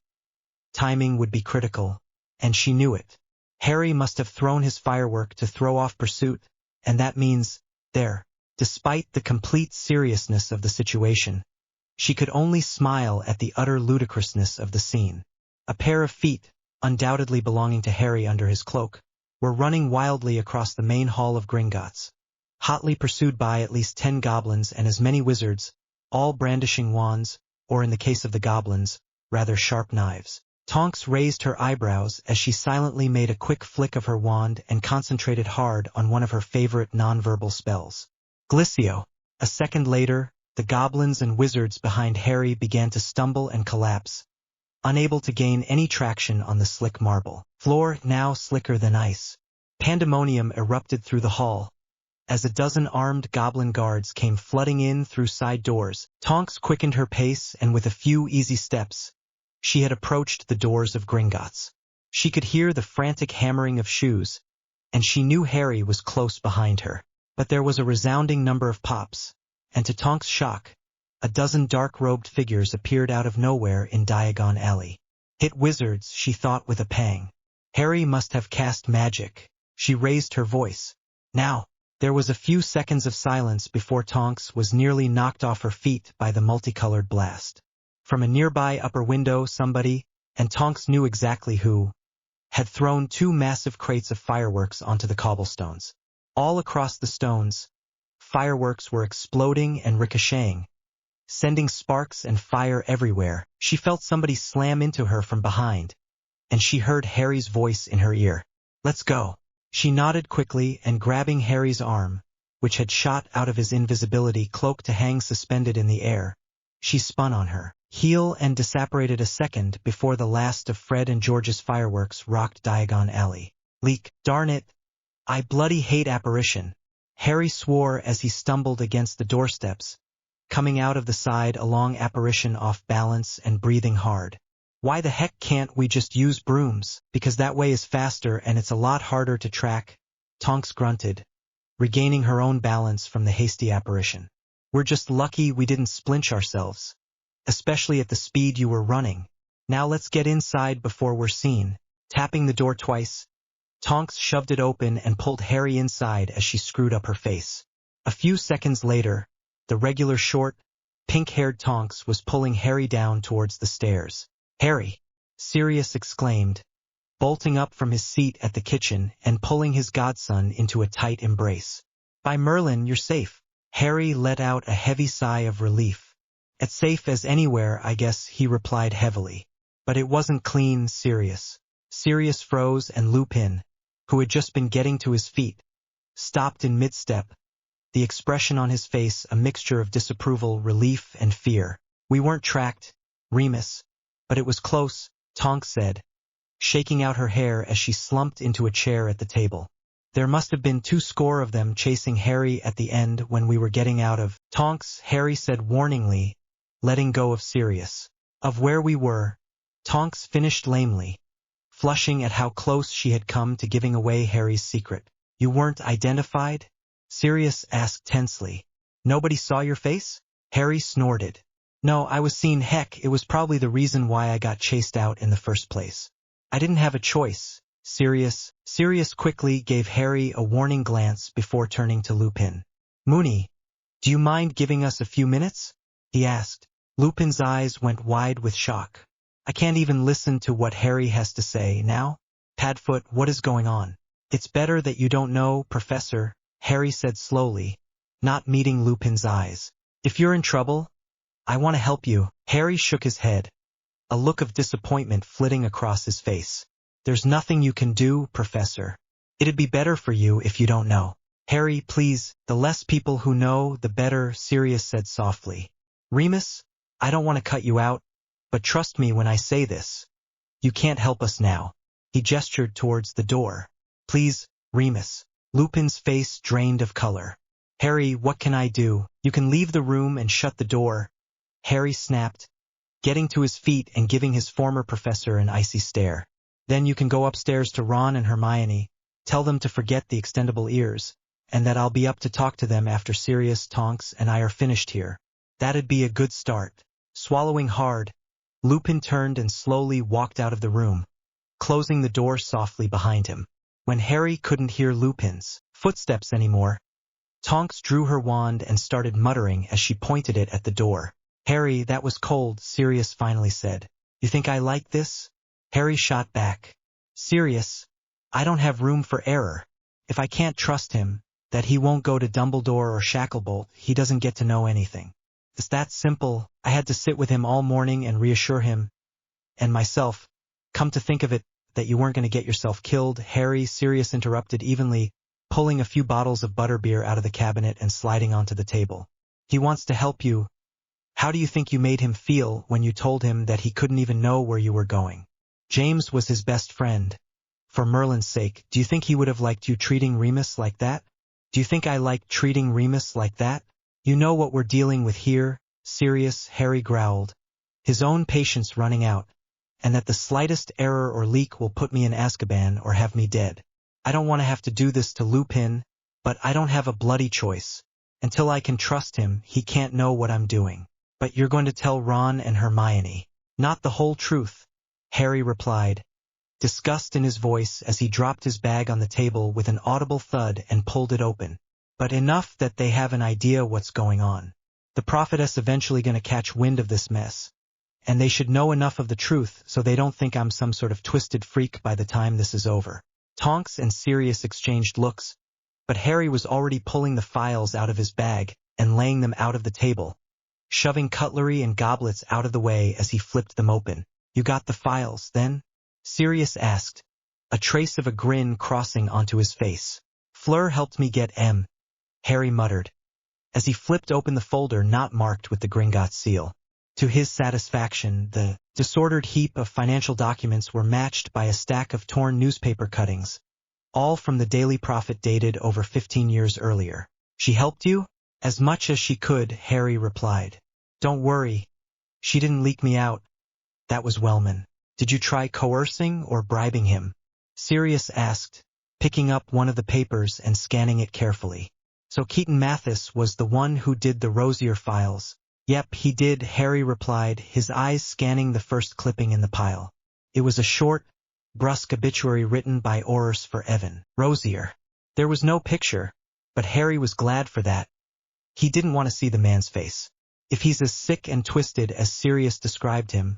Timing would be critical, and she knew it. Harry must have thrown his firework to throw off pursuit, and that means, there. Despite the complete seriousness of the situation, she could only smile at the utter ludicrousness of the scene. A pair of feet, undoubtedly belonging to Harry under his cloak, were running wildly across the main hall of Gringotts, hotly pursued by at least 10 goblins and as many wizards, all brandishing wands, or in the case of the goblins, rather sharp knives. Tonks raised her eyebrows as she silently made a quick flick of her wand and concentrated hard on one of her favorite nonverbal spells. Glissio. A second later, the goblins and wizards behind Harry began to stumble and collapse, unable to gain any traction on the slick marble floor, now slicker than ice. Pandemonium erupted through the hall. As a dozen armed goblin guards came flooding in through side doors, Tonks quickened her pace and with a few easy steps, she had approached the doors of Gringotts. She could hear the frantic hammering of shoes, and she knew Harry was close behind her. But there was a resounding number of pops, and to Tonks' shock, a dozen dark-robed figures appeared out of nowhere in Diagon Alley. Hit wizards, she thought with a pang. Harry must have cast magic. She raised her voice. Now. There was a few seconds of silence before Tonks was nearly knocked off her feet by the multicolored blast. From a nearby upper window somebody, and Tonks knew exactly who, had thrown 2 massive crates of fireworks onto the cobblestones. All across the stones, fireworks were exploding and ricocheting, sending sparks and fire everywhere. She felt somebody slam into her from behind, and she heard Harry's voice in her ear. "Let's go." She nodded quickly and grabbing Harry's arm, which had shot out of his invisibility cloak to hang suspended in the air, she spun on her heel and disapparated a second before the last of Fred and George's fireworks rocked Diagon Alley. "Leak, darn it! I bloody hate apparition," Harry swore as he stumbled against the doorsteps, coming out of the side along apparition off balance and breathing hard. "Why the heck can't we just use brooms, because that way is faster and it's a lot harder to track," Tonks grunted, regaining her own balance from the hasty apparition. "We're just lucky we didn't splinch ourselves, especially at the speed you were running. Now let's get inside before we're seen." Tapping the door twice, Tonks shoved it open and pulled Harry inside as she screwed up her face. A few seconds later, the regular short, pink-haired Tonks was pulling Harry down towards the stairs. "Harry!" Sirius exclaimed, bolting up from his seat at the kitchen and pulling his godson into a tight embrace. "By Merlin, you're safe." Harry let out a heavy sigh of relief. "As safe as anywhere, I guess," he replied heavily. "But it wasn't clean, Sirius." Sirius froze and Lupin, who had just been getting to his feet, stopped in mid-step, the expression on his face a mixture of disapproval, relief, and fear. "We weren't tracked, Remus, but it was close," Tonks said, shaking out her hair as she slumped into a chair at the table. "There must have been 200 of them chasing Harry at the end when we were getting out of Tonks," Harry said warningly, letting go of Sirius. "Of where we were," Tonks finished lamely, flushing at how close she had come to giving away Harry's secret. "You weren't identified?" Sirius asked tensely. "Nobody saw your face?" Harry snorted. "No, I was seen. Heck, it was probably the reason why I got chased out in the first place. I didn't have a choice." Sirius quickly gave Harry a warning glance before turning to Lupin. "Moony, do you mind giving us a few minutes?" he asked. Lupin's eyes went wide with shock. "I can't even listen to what Harry has to say now? Padfoot, what is going on?" "It's better that you don't know, Professor," Harry said slowly, not meeting Lupin's eyes. "If you're in trouble, I want to help you." Harry shook his head, a look of disappointment flitting across his face. "There's nothing you can do, Professor. It'd be better for you if you don't know." "Harry, please, the less people who know, the better," Sirius said softly. "Remus, I don't want to cut you out, but trust me when I say this. You can't help us now." He gestured towards the door. "Please, Remus." Lupin's face drained of color. "Harry, what can I do?" "You can leave the room and shut the door," Harry snapped, getting to his feet and giving his former professor an icy stare. "Then you can go upstairs to Ron and Hermione, tell them to forget the extendable ears, and that I'll be up to talk to them after Sirius, Tonks, and I are finished here. That'd be a good start." Swallowing hard, Lupin turned and slowly walked out of the room, closing the door softly behind him. When Harry couldn't hear Lupin's footsteps anymore, Tonks drew her wand and started muttering as she pointed it at the door. "Harry, that was cold," Sirius finally said. "You think I like this?" Harry shot back. "Sirius, I don't have room for error. If I can't trust him, that he won't go to Dumbledore or Shacklebolt, he doesn't get to know anything. It's that simple. I had to sit with him all morning and reassure him, and myself. Come to think of it, that you weren't going to get yourself killed, Harry," Sirius interrupted evenly, pulling a few bottles of butterbeer out of the cabinet and sliding onto the table. "He wants to help you. How do you think you made him feel when you told him that he couldn't even know where you were going? James was his best friend. For Merlin's sake, do you think he would have liked you treating Remus like that? Do you think I like treating Remus like that? You know what we're dealing with here, Sirius," Harry growled, his own patience running out, "and that the slightest error or leak will put me in Azkaban or have me dead. I don't want to have to do this to Lupin, but I don't have a bloody choice. Until I can trust him, he can't know what I'm doing." "But you're going to tell Ron and Hermione." "Not the whole truth," Harry replied, disgust in his voice as he dropped his bag on the table with an audible thud and pulled it open. "But enough that they have an idea what's going on. The prophetess eventually going to catch wind of this mess, and they should know enough of the truth so they don't think I'm some sort of twisted freak by the time this is over." Tonks and Sirius exchanged looks, but Harry was already pulling the files out of his bag and laying them out of the table, shoving cutlery and goblets out of the way as he flipped them open. "You got the files, then?" Sirius asked, a trace of a grin crossing onto his face. Flur helped me get M, Harry muttered, as he flipped open the folder not marked with the Gringotts seal. To his satisfaction, the disordered heap of financial documents were matched by a stack of torn newspaper cuttings, all from the Daily Prophet dated over 15 years earlier. She helped you? As much as she could, Harry replied. Don't worry. She didn't leak me out. That was Wellman. Did you try coercing or bribing him? Sirius asked, picking up one of the papers and scanning it carefully. So Keaton Mathis was the one who did the Rosier files. Yep, he did, Harry replied, his eyes scanning the first clipping in the pile. It was a short, brusque obituary written by Orrs for Evan Rosier. There was no picture, but Harry was glad for that. He didn't want to see the man's face. If he's as sick and twisted as Sirius described him,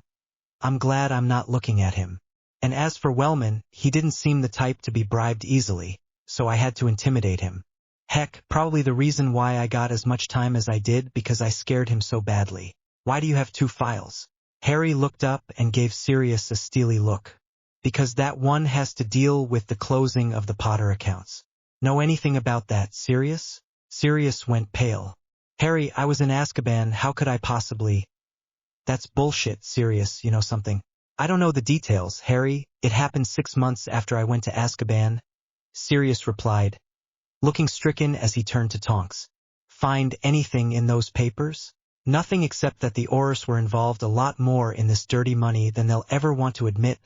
I'm glad I'm not looking at him. And as for Wellman, he didn't seem the type to be bribed easily, so I had to intimidate him. Heck, probably the reason why I got as much time as I did because I scared him so badly. Why do you have two files? Harry looked up and gave Sirius a steely look. Because that one has to deal with the closing of the Potter accounts. Know anything about that, Sirius? Sirius went pale. Harry, I was in Azkaban, how could I possibly? That's bullshit, Sirius, you know something. I don't know the details, Harry. It happened 6 months after I went to Azkaban. Sirius replied, looking stricken as he turned to Tonks. Find anything in those papers? Nothing except that the Orrs were involved a lot more in this dirty money than they'll ever want to admit,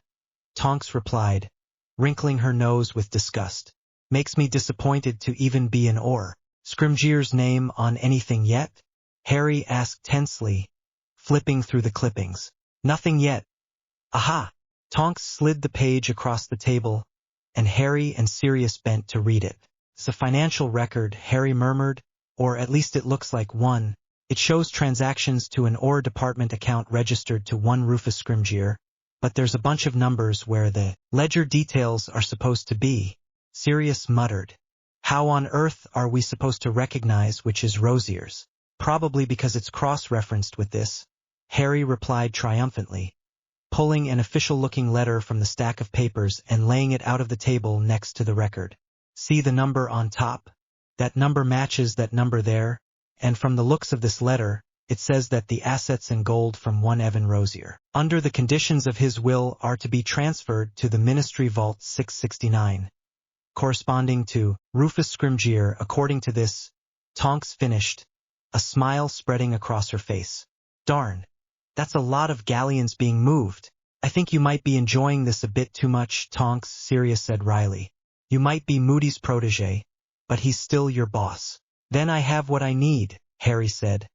Tonks replied, wrinkling her nose with disgust. Makes me disappointed to even be an Orr. Scrimgeour's name on anything yet? Harry asked tensely, flipping through the clippings. Nothing yet. Aha! Tonks slid the page across the table, and Harry and Sirius bent to read it. It's a financial record, Harry murmured, or at least it looks like one. It shows transactions to an Orr department account registered to one Rufus Scrimgeour, but there's a bunch of numbers where the ledger details are supposed to be. Sirius muttered. How on earth are we supposed to recognize which is Rosier's? Probably because it's cross-referenced with this, Harry replied triumphantly, pulling an official-looking letter from the stack of papers and laying it out of the table next to the record. See the number on top? That number matches that number there, and from the looks of this letter, it says that the assets and gold from one Evan Rosier, under the conditions of his will, are to be transferred to the Ministry Vault 669, corresponding to Rufus Scrimgeour. According to this, Tonks finished, a smile spreading across her face. Darn, that's a lot of galleons being moved. I think you might be enjoying this a bit too much, Tonks, Sirius said wryly. You might be Moody's protege, but he's still your boss. Then I have what I need, Harry said,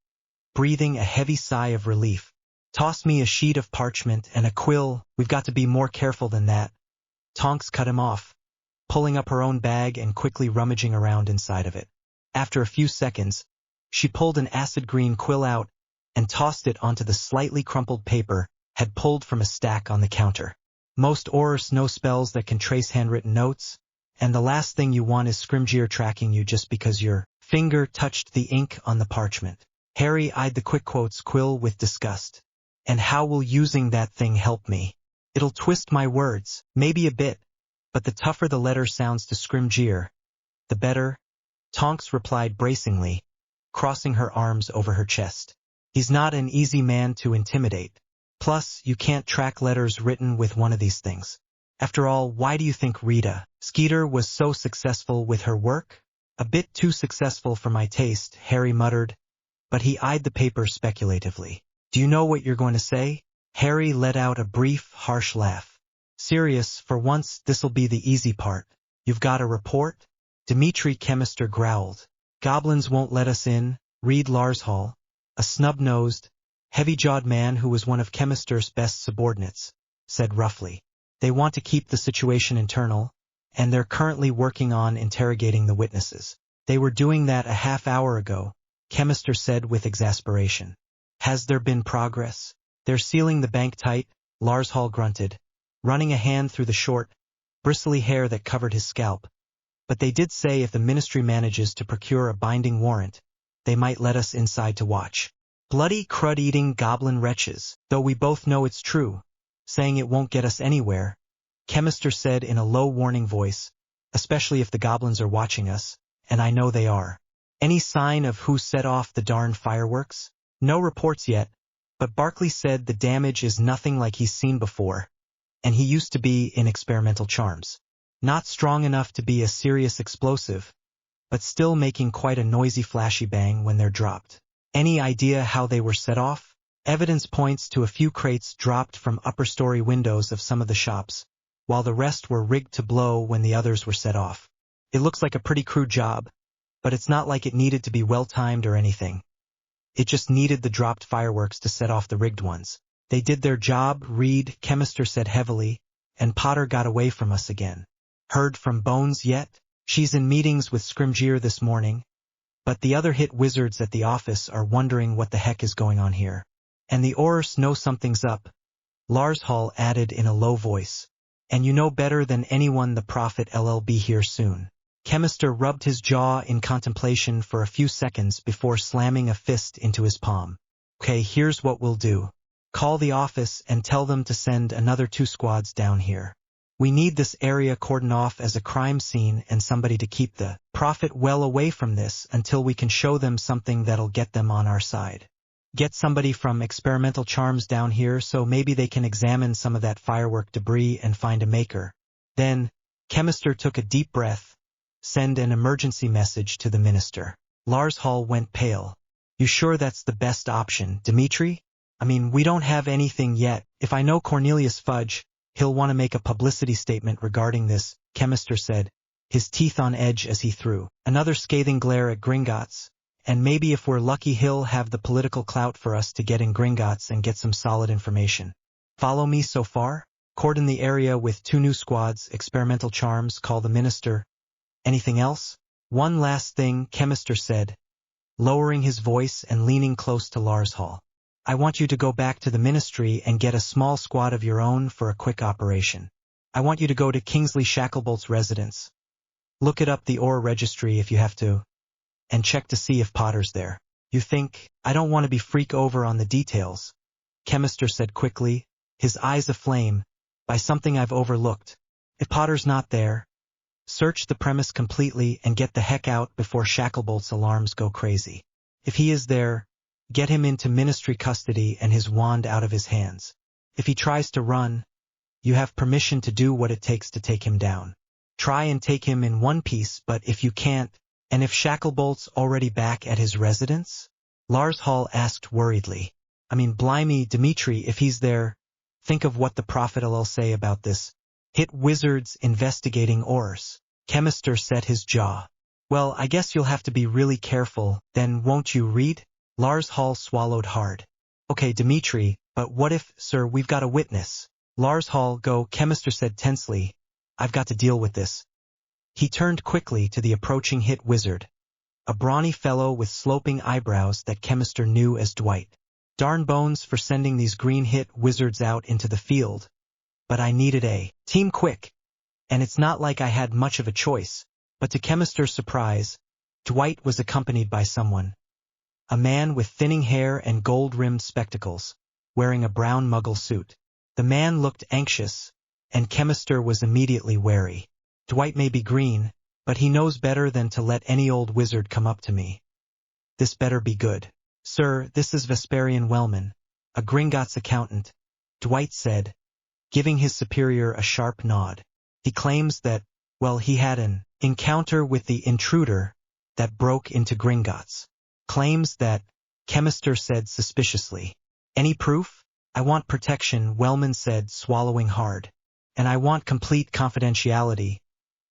breathing a heavy sigh of relief. Toss me a sheet of parchment and a quill. We've got to be more careful than that. Tonks cut him off, pulling up her own bag and quickly rummaging around inside of it. After a few seconds, she pulled an acid green quill out and tossed it onto the slightly crumpled paper had pulled from a stack on the counter. Most Orrs know spells that can trace handwritten notes, and the last thing you want is Scrimgeour tracking you just because your finger touched the ink on the parchment. Harry eyed the quick quotes quill with disgust. And how will using that thing help me? It'll twist my words, maybe a bit, but the tougher the letter sounds to Scrimgeour, the better, Tonks replied bracingly, crossing her arms over her chest. He's not an easy man to intimidate. Plus, you can't track letters written with one of these things. After all, why do you think Rita Skeeter was so successful with her work? A bit too successful for my taste, Harry muttered, but he eyed the paper speculatively. Do you know what you're going to say? Harry let out a brief, harsh laugh. Sirius, for once, this'll be the easy part. You've got a report? Dimitri Chemister growled. Goblins won't let us in, read Lars Hall, a snub-nosed, heavy-jawed man who was one of Chemister's best subordinates, said roughly. They want to keep the situation internal, and they're currently working on interrogating the witnesses. They were doing that a half-hour ago, Chemister said with exasperation. Has there been progress? They're sealing the bank tight, Lars Hall grunted, running a hand through the short, bristly hair that covered his scalp. But they did say if the ministry manages to procure a binding warrant, they might let us inside to watch. Bloody crud-eating goblin wretches, though we both know it's true. Saying it won't get us anywhere, Chemister said in a low warning voice, especially if the goblins are watching us, and I know they are. Any sign of who set off the darn fireworks? No reports yet, but Barkley said the damage is nothing like he's seen before, and he used to be in experimental charms. Not strong enough to be a serious explosive, but still making quite a noisy flashy bang when they're dropped. Any idea how they were set off? Evidence points to a few crates dropped from upper-story windows of some of the shops, while the rest were rigged to blow when the others were set off. It looks like a pretty crude job, but it's not like it needed to be well-timed or anything. It just needed the dropped fireworks to set off the rigged ones. They did their job, Reed, Chemister said heavily, and Potter got away from us again. Heard from Bones yet? She's in meetings with Scrimgeour this morning, but the other hit wizards at the office are wondering what the heck is going on here. And the Aurors know something's up, Lars Hall added in a low voice. And you know better than anyone the Prophet LL be here soon. Chemister rubbed his jaw in contemplation for a few seconds before slamming a fist into his palm. Okay, here's what we'll do. Call the office and tell them to send another 2 squads down here. We need this area cordoned off as a crime scene and somebody to keep the Prophet well away from this until we can show them something that'll get them on our side. Get somebody from experimental charms down here so maybe they can examine some of that firework debris and find a maker. Then, Chemister took a deep breath. Send an emergency message to the minister. Lars Hall went pale. You sure that's the best option, Dimitri? I mean, we don't have anything yet. If I know Cornelius Fudge, he'll want to make a publicity statement regarding this, Chemister said, his teeth on edge as he threw another scathing glare at Gringotts. And maybe if we're lucky he'll have the political clout for us to get in Gringotts and get some solid information. Follow me so far? Cordon the area with 2 new squads, experimental charms, call the minister. Anything else? One last thing, Chemister said, lowering his voice and leaning close to Lars Hall. I want you to go back to the ministry and get a small squad of your own for a quick operation. I want you to go to Kingsley Shacklebolt's residence. Look it up the Auror registry if you have to, and check to see if Potter's there. You think, I don't want to be freak over on the details, Chemister said quickly, his eyes aflame, by something I've overlooked. If Potter's not there, search the premise completely and get the heck out before Shacklebolt's alarms go crazy. If he is there, get him into ministry custody and his wand out of his hands. If he tries to run, you have permission to do what it takes to take him down. Try and take him in one piece, but if you can't, and if Shacklebolt's already back at his residence? Lars Hall asked worriedly. I mean, blimey, Dimitri, if he's there, think of what the Prophet'll say about this. Hit wizards investigating Aurors. Chemister set his jaw. Well, I guess you'll have to be really careful, then won't you, Reed? Lars Hall swallowed hard. Okay, Dimitri, but what if, sir, we've got a witness? Lars Hall, go, Chemister said tensely. I've got to deal with this. He turned quickly to the approaching hit wizard, a brawny fellow with sloping eyebrows that Chemister knew as Dwight. Darn bones for sending these green hit wizards out into the field, but I needed a team quick, and it's not like I had much of a choice, but to Chemister's surprise, Dwight was accompanied by someone, a man with thinning hair and gold-rimmed spectacles, wearing a brown muggle suit. The man looked anxious, and Chemister was immediately wary. Dwight may be green, but he knows better than to let any old wizard come up to me. This better be good. Sir, this is Vesperian Wellman, a Gringotts accountant, Dwight said, giving his superior a sharp nod. He claims that, well, he had an encounter with the intruder that broke into Gringotts. Claims that, Chemister said suspiciously. Any proof? I want protection, Wellman said, swallowing hard. And I want complete confidentiality.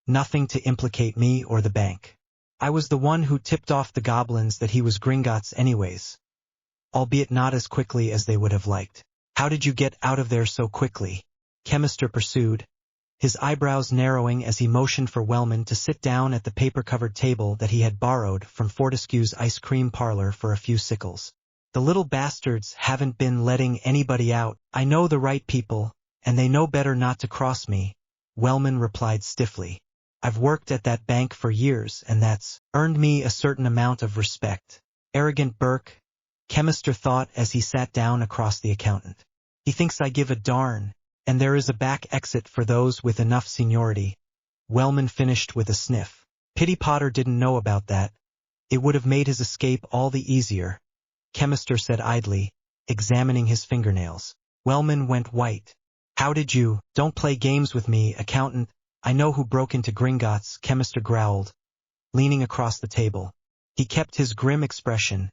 Nothing to implicate me or the bank. I was the one who tipped off the goblins that he was Gringotts anyways. Albeit not as quickly as they would have liked. How did you get out of there so quickly? Chemister pursued, his eyebrows narrowing as he motioned for Wellman to sit down at the paper-covered table that he had borrowed from Fortescue's ice cream parlor for a few sickles. The little bastards haven't been letting anybody out. I know the right people, and they know better not to cross me, Wellman replied stiffly. I've worked at that bank for years, and that's earned me a certain amount of respect. Arrogant Burke, Chemister thought as he sat down across the accountant. He thinks I give a darn, And there is a back exit for those with enough seniority. Wellman finished with a sniff. Pity Potter didn't know about that. It would have made his escape all the easier, Chemister said idly, examining his fingernails. Wellman went white. How did you? Don't play games with me, accountant. I know who broke into Gringotts, Chemister growled, leaning across the table. He kept his grim expression,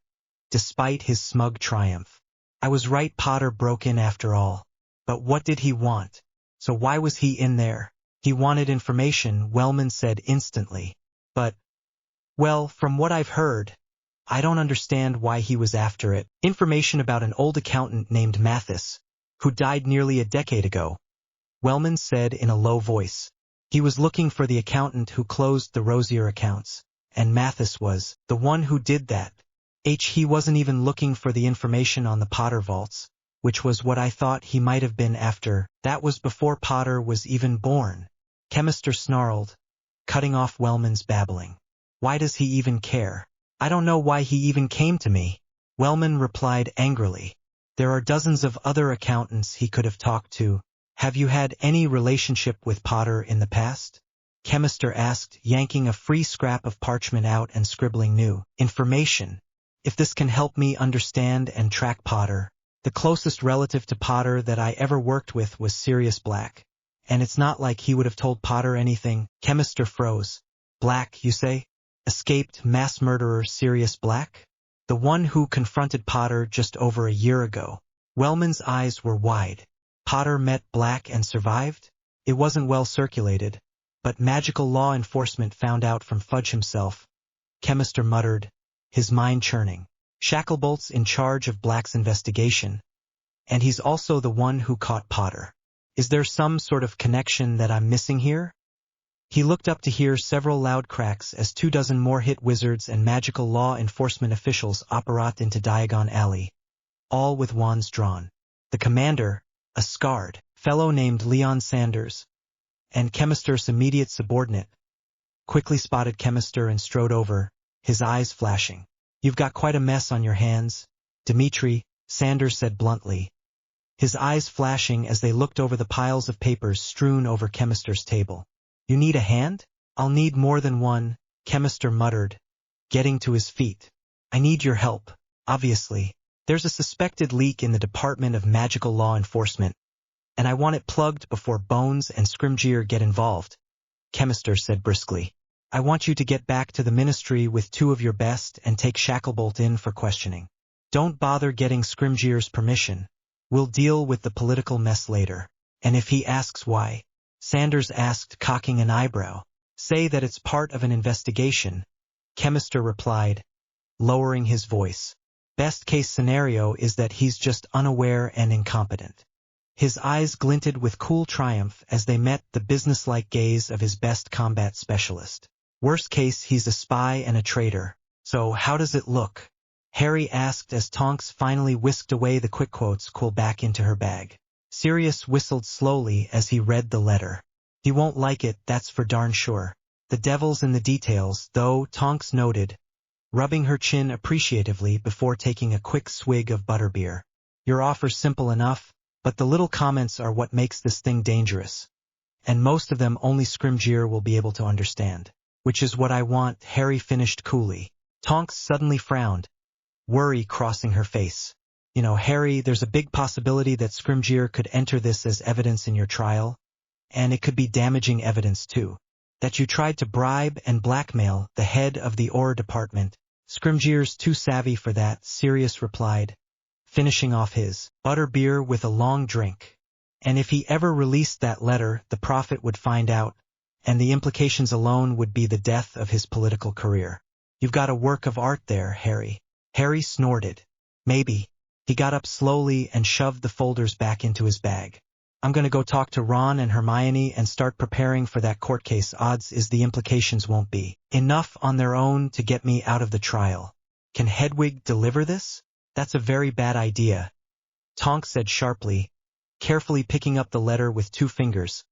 despite his smug triumph. I was right, Potter broke in after all. But what did he want? So why was he in there? He wanted information, Wellman said instantly. But, well, from what I've heard, I don't understand why he was after it. Information about an old accountant named Mathis, who died nearly a decade ago, Wellman said in a low voice. He was looking for the accountant who closed the Rosier accounts, and Mathis was the one who did that. He wasn't even looking for the information on the Potter vaults, which was what I thought he might have been after. That was before Potter was even born. Chemister snarled, cutting off Wellman's babbling. Why does he even care? I don't know why he even came to me. Wellman replied angrily. There are dozens of other accountants he could have talked to. Have you had any relationship with Potter in the past? Chemister asked, yanking a free scrap of parchment out and scribbling new information. If this can help me understand and track Potter. The closest relative to Potter that I ever worked with was Sirius Black. And it's not like he would have told Potter anything. Chemister froze. Black, you say? Escaped mass murderer Sirius Black? The one who confronted Potter just over a year ago. Wellman's eyes were wide. Potter met Black and survived? It wasn't well circulated, but magical law enforcement found out from Fudge himself. Chemister muttered, his mind churning. Shacklebolt's in charge of Black's investigation, and he's also the one who caught Potter. Is there some sort of connection that I'm missing here? He looked up to hear several loud cracks as 24 more hit wizards and magical law enforcement officials operate into Diagon Alley, all with wands drawn. The commander, a scarred fellow named Leon Sanders, and Chemister's immediate subordinate, quickly spotted Chemister and strode over, his eyes flashing. You've got quite a mess on your hands, Dimitri, Sanders said bluntly, his eyes flashing as they looked over the piles of papers strewn over Chemister's table. You need a hand? I'll need more than one, Chemister muttered, getting to his feet. I need your help, obviously. There's a suspected leak in the Department of Magical Law Enforcement, and I want it plugged before Bones and Scrimgeour get involved, Chemister said briskly. I want you to get back to the Ministry with 2 of your best and take Shacklebolt in for questioning. Don't bother getting Scrimgeour's permission. We'll deal with the political mess later. And if he asks why, Sanders asked, cocking an eyebrow. Say that it's part of an investigation, Chemister replied, lowering his voice. Best case scenario is that he's just unaware and incompetent. His eyes glinted with cool triumph as they met the businesslike gaze of his best combat specialist. Worst case, he's a spy and a traitor. So how does it look? Harry asked as Tonks finally whisked away the quick quotes cool back into her bag. Sirius whistled slowly as he read the letter. He won't like it, that's for darn sure. The devil's in the details, though, Tonks noted, rubbing her chin appreciatively before taking a quick swig of butterbeer. Your offer's simple enough, but the little comments are what makes this thing dangerous. And most of them only Scrimgeour will be able to understand. Which is what I want, Harry finished coolly. Tonks suddenly frowned, worry crossing her face. You know, Harry, there's a big possibility that Scrimgeour could enter this as evidence in your trial, and it could be damaging evidence too. That you tried to bribe and blackmail the head of the Aura Department. Scrimgeour's too savvy for that, Sirius replied, finishing off his butterbeer with a long drink. And if he ever released that letter, the Prophet would find out, and the implications alone would be the death of his political career. You've got a work of art there, Harry. Harry snorted. Maybe. He got up slowly and shoved the folders back into his bag. I'm going to go talk to Ron and Hermione and start preparing for that court case. Odds is the implications won't be enough on their own to get me out of the trial. Can Hedwig deliver this? That's a very bad idea, Tonks said sharply, carefully picking up the letter with 2 fingers,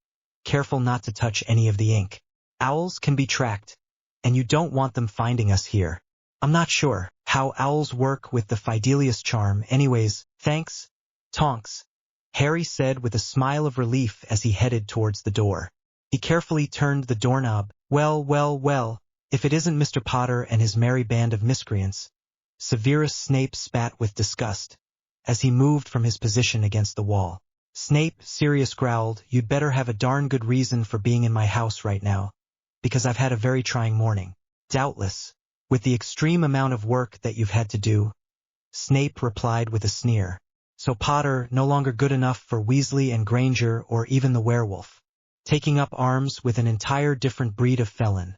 careful not to touch any of the ink. Owls can be tracked, and you don't want them finding us here. I'm not sure how owls work with the Fidelius charm anyways. Thanks, Tonks, Harry said with a smile of relief as he headed towards the door. He carefully turned the doorknob. Well, if it isn't Mr. Potter and his merry band of miscreants. Severus Snape spat with disgust as he moved from his position against the wall. Snape, Sirius growled, you'd better have a darn good reason for being in my house right now, because I've had a very trying morning. Doubtless, with the extreme amount of work that you've had to do, Snape replied with a sneer. So Potter, no longer good enough for Weasley and Granger or even the werewolf, taking up arms with an entire different breed of felon,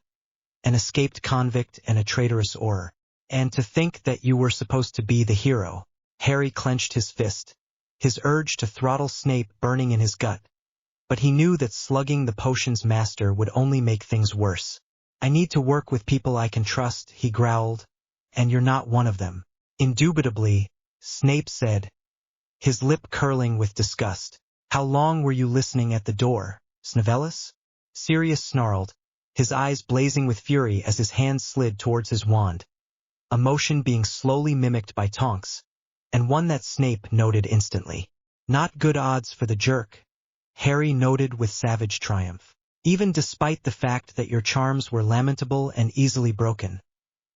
an escaped convict and a traitorous Auror. And to think that you were supposed to be the hero. Harry clenched his fist, his urge to throttle Snape burning in his gut. But he knew that slugging the potion's master would only make things worse. I need to work with people I can trust, he growled, and you're not one of them. Indubitably, Snape said, his lip curling with disgust. How long were you listening at the door, Snivellus? Sirius snarled, his eyes blazing with fury as his hand slid towards his wand, a motion being slowly mimicked by Tonks, and one that Snape noted instantly. Not good odds for the jerk, Harry noted with savage triumph. Even despite the fact that your charms were lamentable and easily broken.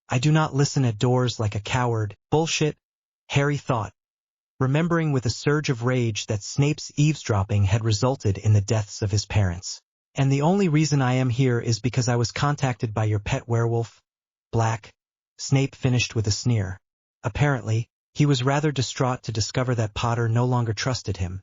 I do not listen at doors like a coward. Bullshit, Harry thought, remembering with a surge of rage that Snape's eavesdropping had resulted in the deaths of his parents. And the only reason I am here is because I was contacted by your pet werewolf, Black. Snape finished with a sneer. Apparently, he was rather distraught to discover that Potter no longer trusted him,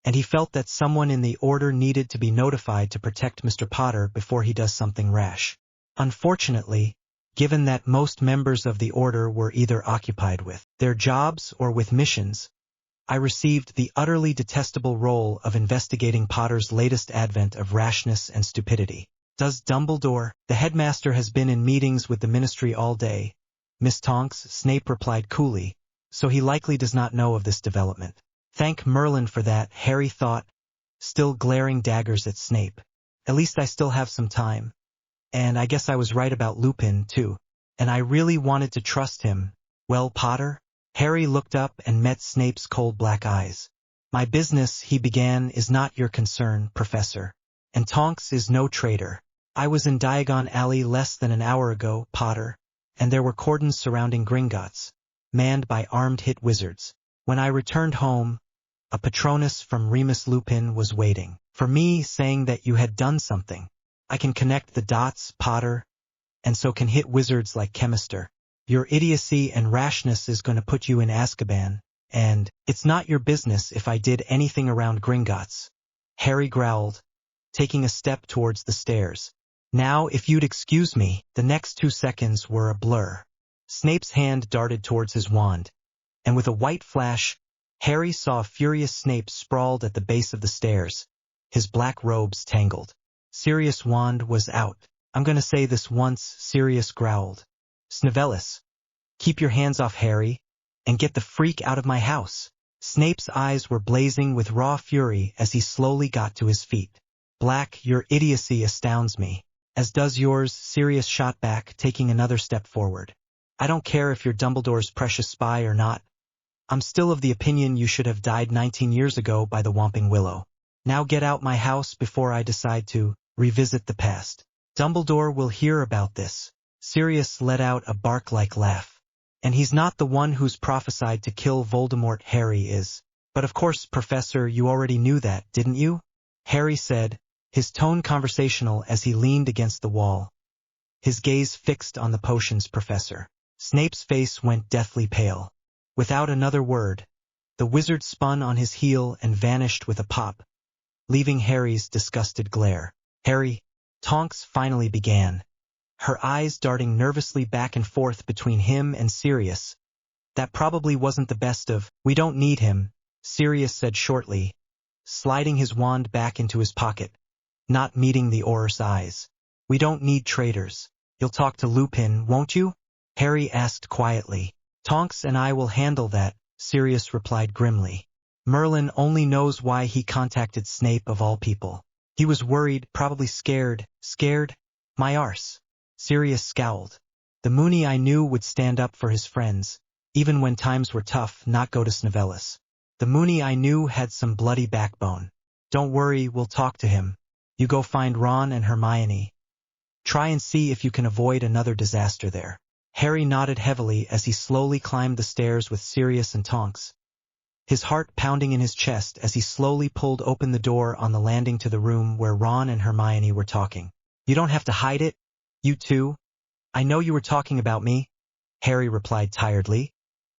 and he felt that someone in the Order needed to be notified to protect Mr. Potter before he does something rash. Unfortunately, given that most members of the Order were either occupied with their jobs or with missions, I received the utterly detestable role of investigating Potter's latest advent of rashness and stupidity. Does Dumbledore? The headmaster has been in meetings with the ministry all day, Miss Tonks, Snape replied coolly, so he likely does not know of this development. Thank Merlin for that, Harry thought, still glaring daggers at Snape. At least I still have some time. And I guess I was right about Lupin, too. And I really wanted to trust him. Well, Potter? Harry looked up and met Snape's cold black eyes. My business, he began, is not your concern, Professor. And Tonks is no traitor. I was in Diagon Alley less than an hour ago, Potter, and there were cordons surrounding Gringotts, manned by armed hit wizards. When I returned home, a Patronus from Remus Lupin was waiting for me, saying that you had done something. I can connect the dots, Potter, and so can hit wizards like Chemister. Your idiocy and rashness is going to put you in Azkaban, and it's not your business if I did anything around Gringotts. Harry growled, taking a step towards the stairs. Now, if you'd excuse me. The next 2 seconds were a blur. Snape's hand darted towards his wand, and with a white flash, Harry saw a furious Snape sprawled at the base of the stairs, his black robes tangled. Sirius' wand was out. I'm going to say this once, Sirius growled. Snivellus, keep your hands off Harry, and get the freak out of my house. Snape's eyes were blazing with raw fury as he slowly got to his feet. Black, your idiocy astounds me. As does yours, Sirius shot back, taking another step forward. I don't care if you're Dumbledore's precious spy or not. I'm still of the opinion you should have died 19 years ago by the Whomping Willow. Now get out my house before I decide to revisit the past. Dumbledore will hear about this. Sirius let out a bark-like laugh. And he's not the one who's prophesied to kill Voldemort, Harry is. But of course, Professor, you already knew that, didn't you? Harry said, his tone conversational as he leaned against the wall, his gaze fixed on the potion's professor. Snape's face went deathly pale. Without another word, the wizard spun on his heel and vanished with a pop, leaving Harry's disgusted glare. Harry, Tonks finally began, her eyes darting nervously back and forth between him and Sirius. That probably wasn't the best of. We don't need him, Sirius said shortly, sliding his wand back into his pocket, not meeting the Auror's eyes. We don't need traitors. You'll talk to Lupin, won't you? Harry asked quietly. Tonks and I will handle that, Sirius replied grimly. Merlin only knows why he contacted Snape of all people. He was worried, probably scared. Scared? My arse. Sirius scowled. The Moony I knew would stand up for his friends, even when times were tough, not go to Snivellus. The Moony I knew had some bloody backbone. Don't worry, we'll talk to him. You go find Ron and Hermione. Try and see if you can avoid another disaster there. Harry nodded heavily as he slowly climbed the stairs with Sirius and Tonks, his heart pounding in his chest as he slowly pulled open the door on the landing to the room where Ron and Hermione were talking. You don't have to hide it, you two. I know you were talking about me, Harry replied tiredly,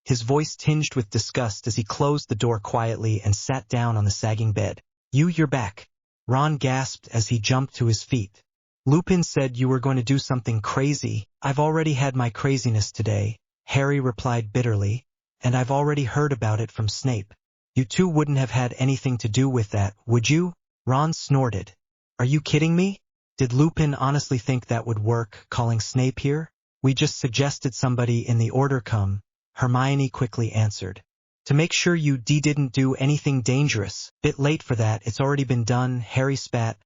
his voice tinged with disgust as he closed the door quietly and sat down on the sagging bed. You're back. Ron gasped as he jumped to his feet. Lupin said you were going to do something crazy. I've already had my craziness today, Harry replied bitterly, and I've already heard about it from Snape. You two wouldn't have had anything to do with that, would you? Ron snorted. Are you kidding me? Did Lupin honestly think that would work, calling Snape here? We just suggested somebody in the order come, Hermione quickly answered. To make sure you didn't do anything dangerous. Bit late for that, it's already been done, Harry spat,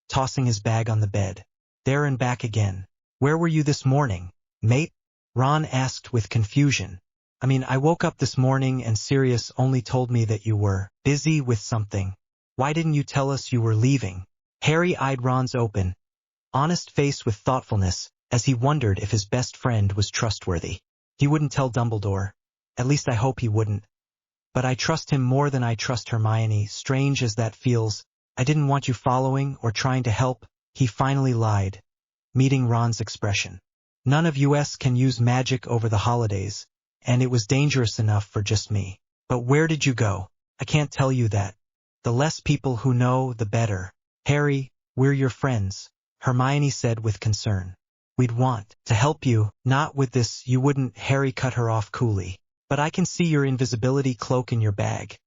tossing his bag on the bed. There and back again. Where were you this morning, mate? Ron asked with confusion. I woke up this morning and Sirius only told me that you were busy with something. Why didn't you tell us you were leaving? Harry eyed Ron's open, honest face with thoughtfulness, as he wondered if his best friend was trustworthy. He wouldn't tell Dumbledore. At least I hope he wouldn't. But I trust him more than I trust Hermione, strange as that feels. I didn't want you following or trying to help, he finally lied, meeting Ron's expression. None of us can use magic over the holidays, and it was dangerous enough for just me. But where did you go? I can't tell you that. The less people who know, the better. Harry, we're your friends, Hermione said with concern. We'd want to help you, not with this, you wouldn't, Harry cut her off coolly. But I can see your invisibility cloak in your bag.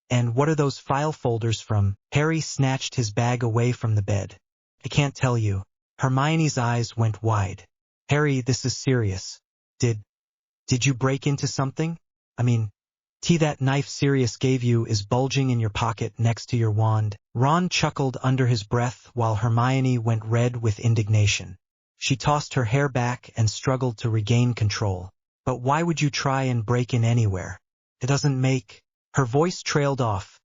And what are those file folders from? Harry snatched his bag away from the bed. I can't tell you. Hermione's eyes went wide. Harry, this is serious. Did you break into something? That knife Sirius gave you is bulging in your pocket next to your wand. Ron chuckled under his breath while Hermione went red with indignation. She tossed her hair back and struggled to regain control. But why would you try and break in anywhere? It doesn't make... Her voice trailed off,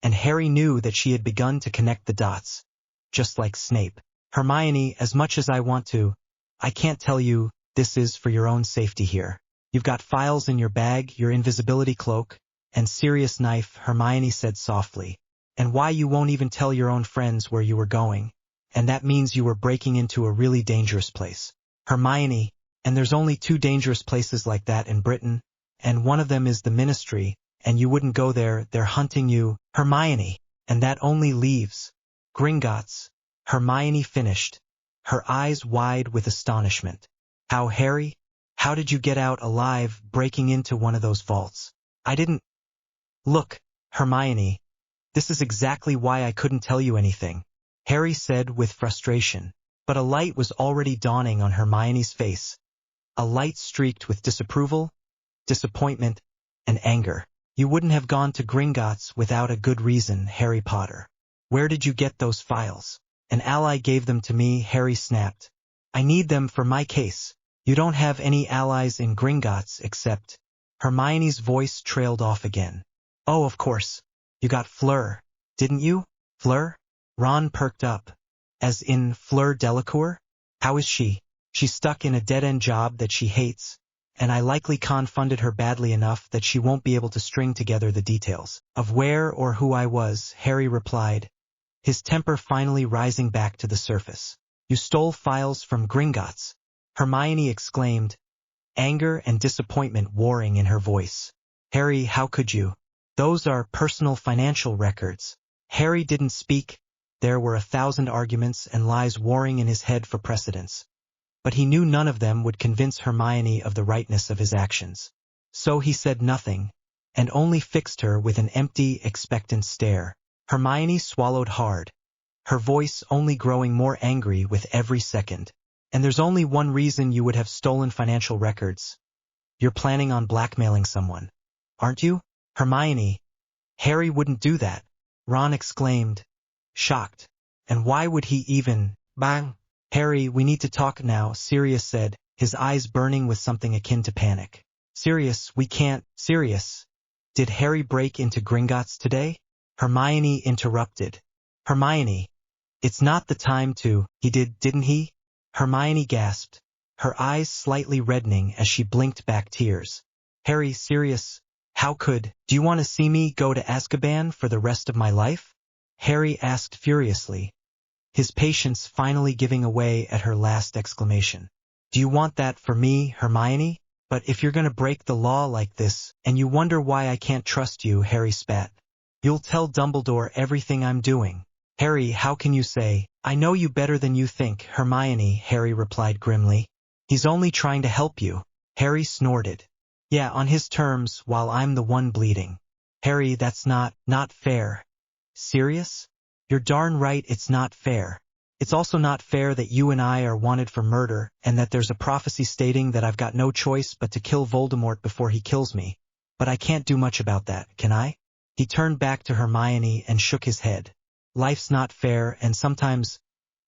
and Harry knew that she had begun to connect the dots. Just like Snape. Hermione, as much as I want to, I can't tell you, this is for your own safety here. You've got files in your bag, your invisibility cloak, and Sirius knife, Hermione said softly. And why you won't even tell your own friends where you were going. And that means you were breaking into a really dangerous place. Hermione, and there's only 2 dangerous places like that in Britain, and one of them is the Ministry, and you wouldn't go there, they're hunting you. Hermione, and that only leaves Gringotts. Hermione finished, her eyes wide with astonishment. How, Harry? How did you get out alive, breaking into one of those vaults? I didn't... Look, Hermione, this is exactly why I couldn't tell you anything, Harry said with frustration. But a light was already dawning on Hermione's face. A light streaked with disapproval, disappointment, and anger. You wouldn't have gone to Gringotts without a good reason, Harry Potter. Where did you get those files? An ally gave them to me, Harry snapped. I need them for my case. You don't have any allies in Gringotts except... Hermione's voice trailed off again. Oh, of course. You got Flur, didn't you? Flur? Ron perked up. As in Fleur Delacour? How is she? She's stuck in a dead-end job that she hates, and I likely con-funded her badly enough that she won't be able to string together the details of where or who I was, Harry replied, his temper finally rising back to the surface. You stole files from Gringotts, Hermione exclaimed, anger and disappointment warring in her voice. Harry, how could you? Those are personal financial records. Harry didn't speak. There were 1,000 arguments and lies warring in his head for precedence. But he knew none of them would convince Hermione of the rightness of his actions. So he said nothing, and only fixed her with an empty, expectant stare. Hermione swallowed hard, her voice only growing more angry with every second. And there's only one reason you would have stolen financial records. You're planning on blackmailing someone, aren't you? Hermione, Harry wouldn't do that, Ron exclaimed, shocked. And why would he even... Bang! Harry, we need to talk now, Sirius said, his eyes burning with something akin to panic. Sirius, we can't... Sirius, Did Harry break into Gringotts today? Hermione interrupted. Hermione, it's not the time to, he did, didn't he? Hermione gasped, her eyes slightly reddening as she blinked back tears. Harry, Sirius, how could, do you want to see me go to Azkaban for the rest of my life? Harry asked furiously, his patience finally giving away at her last exclamation. Do you want that for me, Hermione? But if you're gonna break the law like this, and you wonder why I can't trust you, Harry spat. You'll tell Dumbledore everything I'm doing. Harry, how can you say, I know you better than you think, Hermione, Harry replied grimly. He's only trying to help you. Harry snorted. Yeah, on his terms, while I'm the one bleeding. Harry, that's not fair. Serious? You're darn right it's not fair. It's also not fair that you and I are wanted for murder, and that there's a prophecy stating that I've got no choice but to kill Voldemort before he kills me. But I can't do much about that, can I? He turned back to Hermione and shook his head. Life's not fair, and sometimes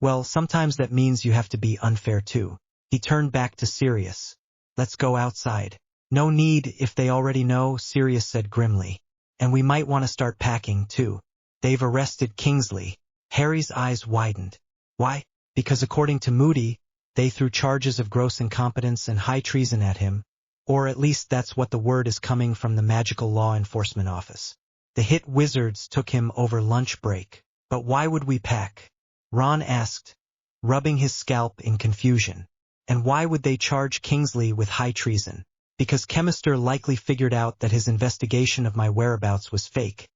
that means you have to be unfair too. He turned back to Sirius. Let's go outside. No need if they already know, Sirius said grimly. And we might want to start packing too. They've arrested Kingsley. Harry's eyes widened. Why? Because according to Moody, they threw charges of gross incompetence and high treason at him, or at least that's what the word is coming from the Magical Law Enforcement Office. The hit wizards took him over lunch break. But why would we pack? Ron asked, rubbing his scalp in confusion. And why would they charge Kingsley with high treason? Because Chemister likely figured out that his investigation of my whereabouts was fake,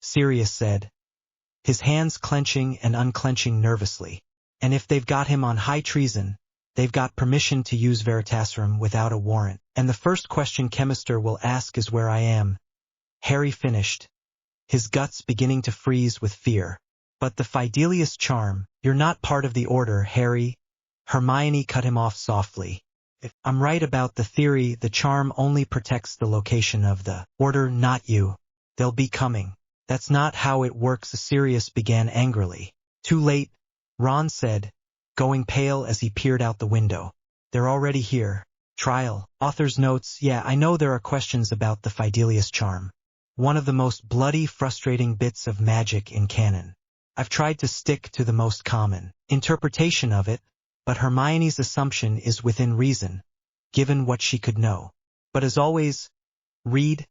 Sirius said, his hands clenching and unclenching nervously. And if they've got him on high treason, they've got permission to use Veritaserum without a warrant. And the first question Chemister will ask is where I am. Harry finished, his guts beginning to freeze with fear. But the Fidelius charm, you're not part of the Order, Harry. Hermione cut him off softly. If I'm right about the theory, the charm only protects the location of the Order, not you. They'll be coming. That's not how it works, Sirius began angrily. Too late, Ron said, going pale as he peered out the window. They're already here. Trial. Author's notes. Yeah, I know there are questions about the Fidelius charm. One of the most bloody, frustrating bits of magic in canon. I've tried to stick to the most common interpretation of it, but Hermione's assumption is within reason, given what she could know. But as always, read,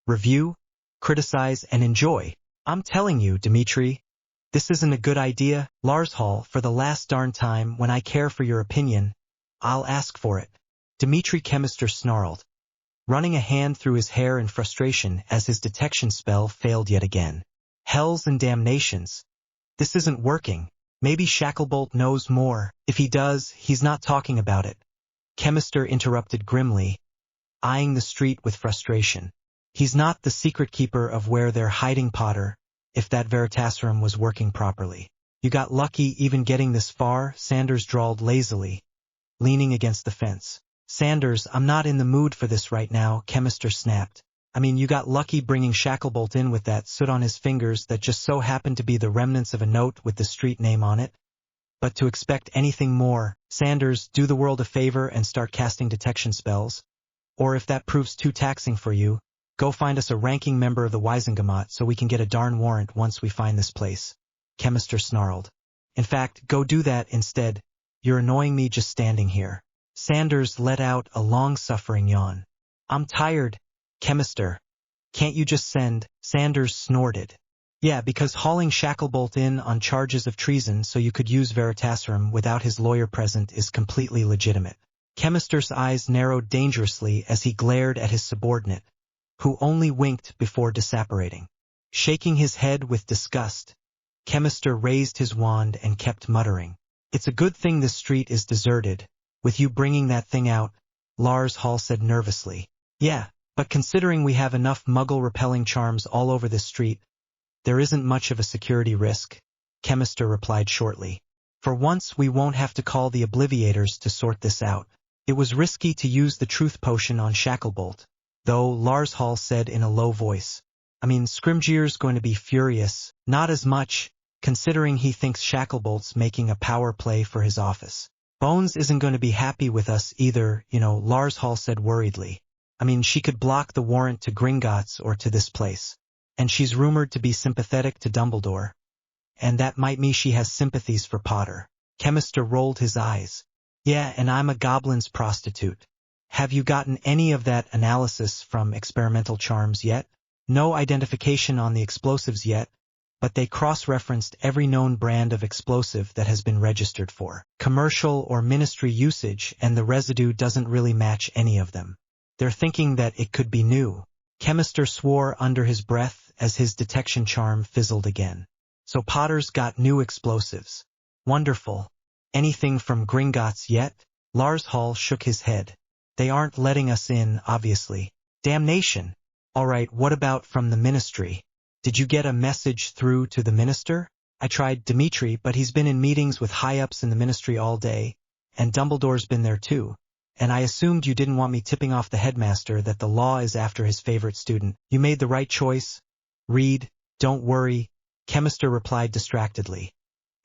review, criticize, and enjoy. I'm telling you, Dimitri, this isn't a good idea. Lars Hall, for the last darn time, when I care for your opinion, I'll ask for it. Dimitri Chemister snarled, running a hand through his hair in frustration as his detection spell failed yet again. Hells and damnations. This isn't working. Maybe Shacklebolt knows more. If he does, he's not talking about it. Chemister interrupted grimly, eyeing the street with frustration. He's not the secret keeper of where they're hiding Potter, if that Veritaserum was working properly. You got lucky even getting this far, Sanders drawled lazily, leaning against the fence. Sanders, I'm not in the mood for this right now, Chemister snapped. I mean, you got lucky bringing Shacklebolt in with that soot on his fingers that just so happened to be the remnants of a note with the street name on it. But to expect anything more, Sanders, do the world a favor and start casting detection spells. Or if that proves too taxing for you, go find us a ranking member of the Wiesengemot so we can get a darn warrant once we find this place. Chemister snarled. In fact, go do that instead. You're annoying me just standing here. Sanders let out a long-suffering yawn. I'm tired, Chemister. Can't you just send? Sanders snorted. Yeah, because hauling Shacklebolt in on charges of treason so you could use Veritaserum without his lawyer present is completely legitimate. Chemister's eyes narrowed dangerously as he glared at his subordinate, who only winked before disapparating. Shaking his head with disgust, Chemister raised his wand and kept muttering. It's a good thing this street is deserted, with you bringing that thing out, Lars Hall said nervously. Yeah, but considering we have enough muggle-repelling charms all over this street, there isn't much of a security risk, Chemister replied shortly. For once we won't have to call the Obliviators to sort this out. It was risky to use the truth potion on Shacklebolt, though, Lars Hall said in a low voice. I mean, Scrimgeour's going to be furious, not as much, considering he thinks Shacklebolt's making a power play for his office. Bones isn't going to be happy with us either, Lars Hall said worriedly. I mean, she could block the warrant to Gringotts or to this place. And she's rumored to be sympathetic to Dumbledore. And that might mean she has sympathies for Potter. Chemister rolled his eyes. Yeah, and I'm a goblin's prostitute. Have you gotten any of that analysis from experimental charms yet? No identification on the explosives yet, but they cross-referenced every known brand of explosive that has been registered for commercial or ministry usage, and the residue doesn't really match any of them. They're thinking that it could be new. Chemister swore under his breath as his detection charm fizzled again. So Potter's got new explosives. Wonderful. Anything from Gringotts yet? Lars Hall shook his head. They aren't letting us in, obviously. Damnation. All right, what about from the ministry? Did you get a message through to the minister? I tried Dimitri, but he's been in meetings with high-ups in the ministry all day, and Dumbledore's been there too. And I assumed you didn't want me tipping off the headmaster that the law is after his favorite student. You made the right choice. Read, don't worry, Chemister replied distractedly,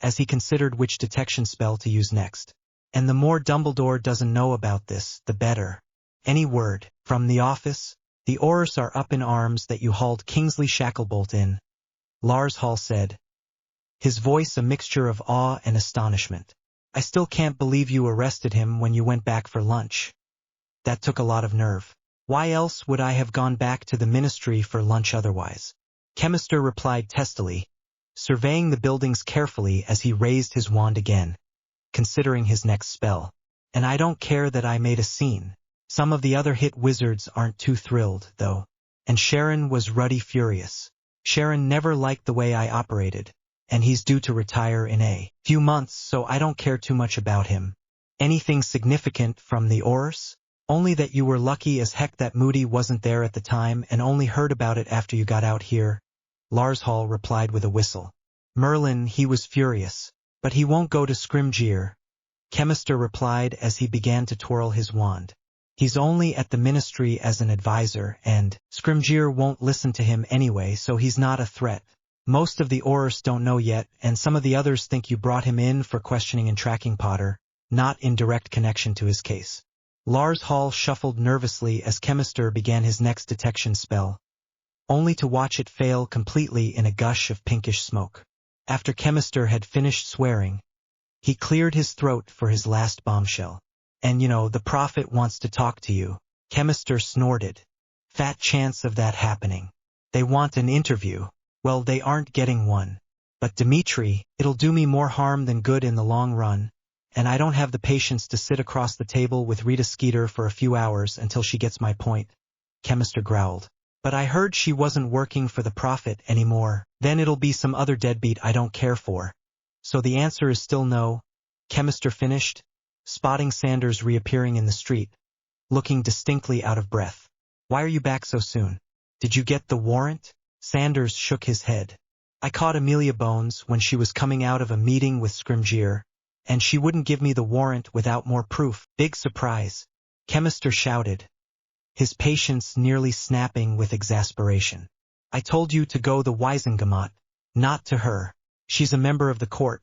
as he considered which detection spell to use next. And the more Dumbledore doesn't know about this, the better. Any word from the office? The Aurors are up in arms that you hauled Kingsley Shacklebolt in, Lars Hall said, his voice a mixture of awe and astonishment. I still can't believe you arrested him when you went back for lunch. That took a lot of nerve. Why else would I have gone back to the ministry for lunch otherwise? Chemister replied testily, surveying the buildings carefully as he raised his wand again, considering his next spell. And I don't care that I made a scene. Some of the other hit wizards aren't too thrilled, though. And Sharon was ruddy furious. Sharon never liked the way I operated, and he's due to retire in a few months, so I don't care too much about him. Anything significant from the Aurors? Only that you were lucky as heck that Moody wasn't there at the time and only heard about it after you got out here, Lars Hall replied with a whistle. Merlin, he was furious. But he won't go to Scrimgeour, Chemister replied as he began to twirl his wand. He's only at the ministry as an advisor, and Scrimgeour won't listen to him anyway, so he's not a threat. Most of the Aurors don't know yet, and some of the others think you brought him in for questioning and tracking Potter, not in direct connection to his case. Lars Hall shuffled nervously as Chemister began his next detection spell, only to watch it fail completely in a gush of pinkish smoke. After Chemister had finished swearing, he cleared his throat for his last bombshell. And the prophet wants to talk to you. Chemister snorted. Fat chance of that happening. They want an interview. Well, they aren't getting one. But Dimitri, it'll do me more harm than good in the long run, and I don't have the patience to sit across the table with Rita Skeeter for a few hours until she gets my point. Chemister growled. But I heard she wasn't working for the prophet anymore. Then it'll be some other deadbeat I don't care for. So the answer is still no. Chemister finished, spotting Sanders reappearing in the street, looking distinctly out of breath. Why are you back so soon? Did you get the warrant? Sanders shook his head. I caught Amelia Bones when she was coming out of a meeting with Scrimgeour, and she wouldn't give me the warrant without more proof. Big surprise. Chemister shouted, his patience nearly snapping with exasperation. I told you to go the Wisengamot, not to her. She's a member of the court.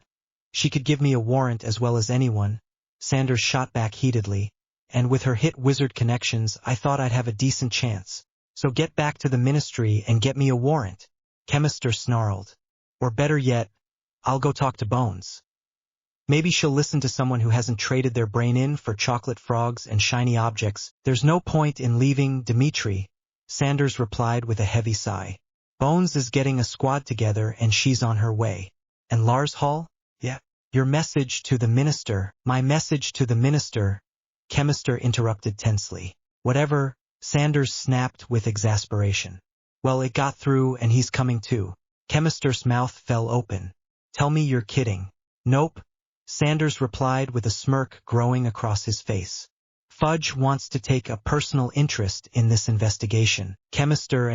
She could give me a warrant as well as anyone. Sanders shot back heatedly, and with her hit wizard connections I thought I'd have a decent chance. So get back to the ministry and get me a warrant. Chemister snarled. Or better yet, I'll go talk to Bones. Maybe she'll listen to someone who hasn't traded their brain in for chocolate frogs and shiny objects. There's no point in leaving Dimitri, Sanders replied with a heavy sigh. Bones is getting a squad together and she's on her way. And Lars Hall? Yeah. Your message to the minister. My message to the minister, Chemister interrupted tensely. Whatever, Sanders snapped with exasperation. Well, it got through and he's coming too. Chemister's mouth fell open. Tell me you're kidding. Nope, Sanders replied with a smirk growing across his face. Fudge wants to take a personal interest in this investigation. Chemister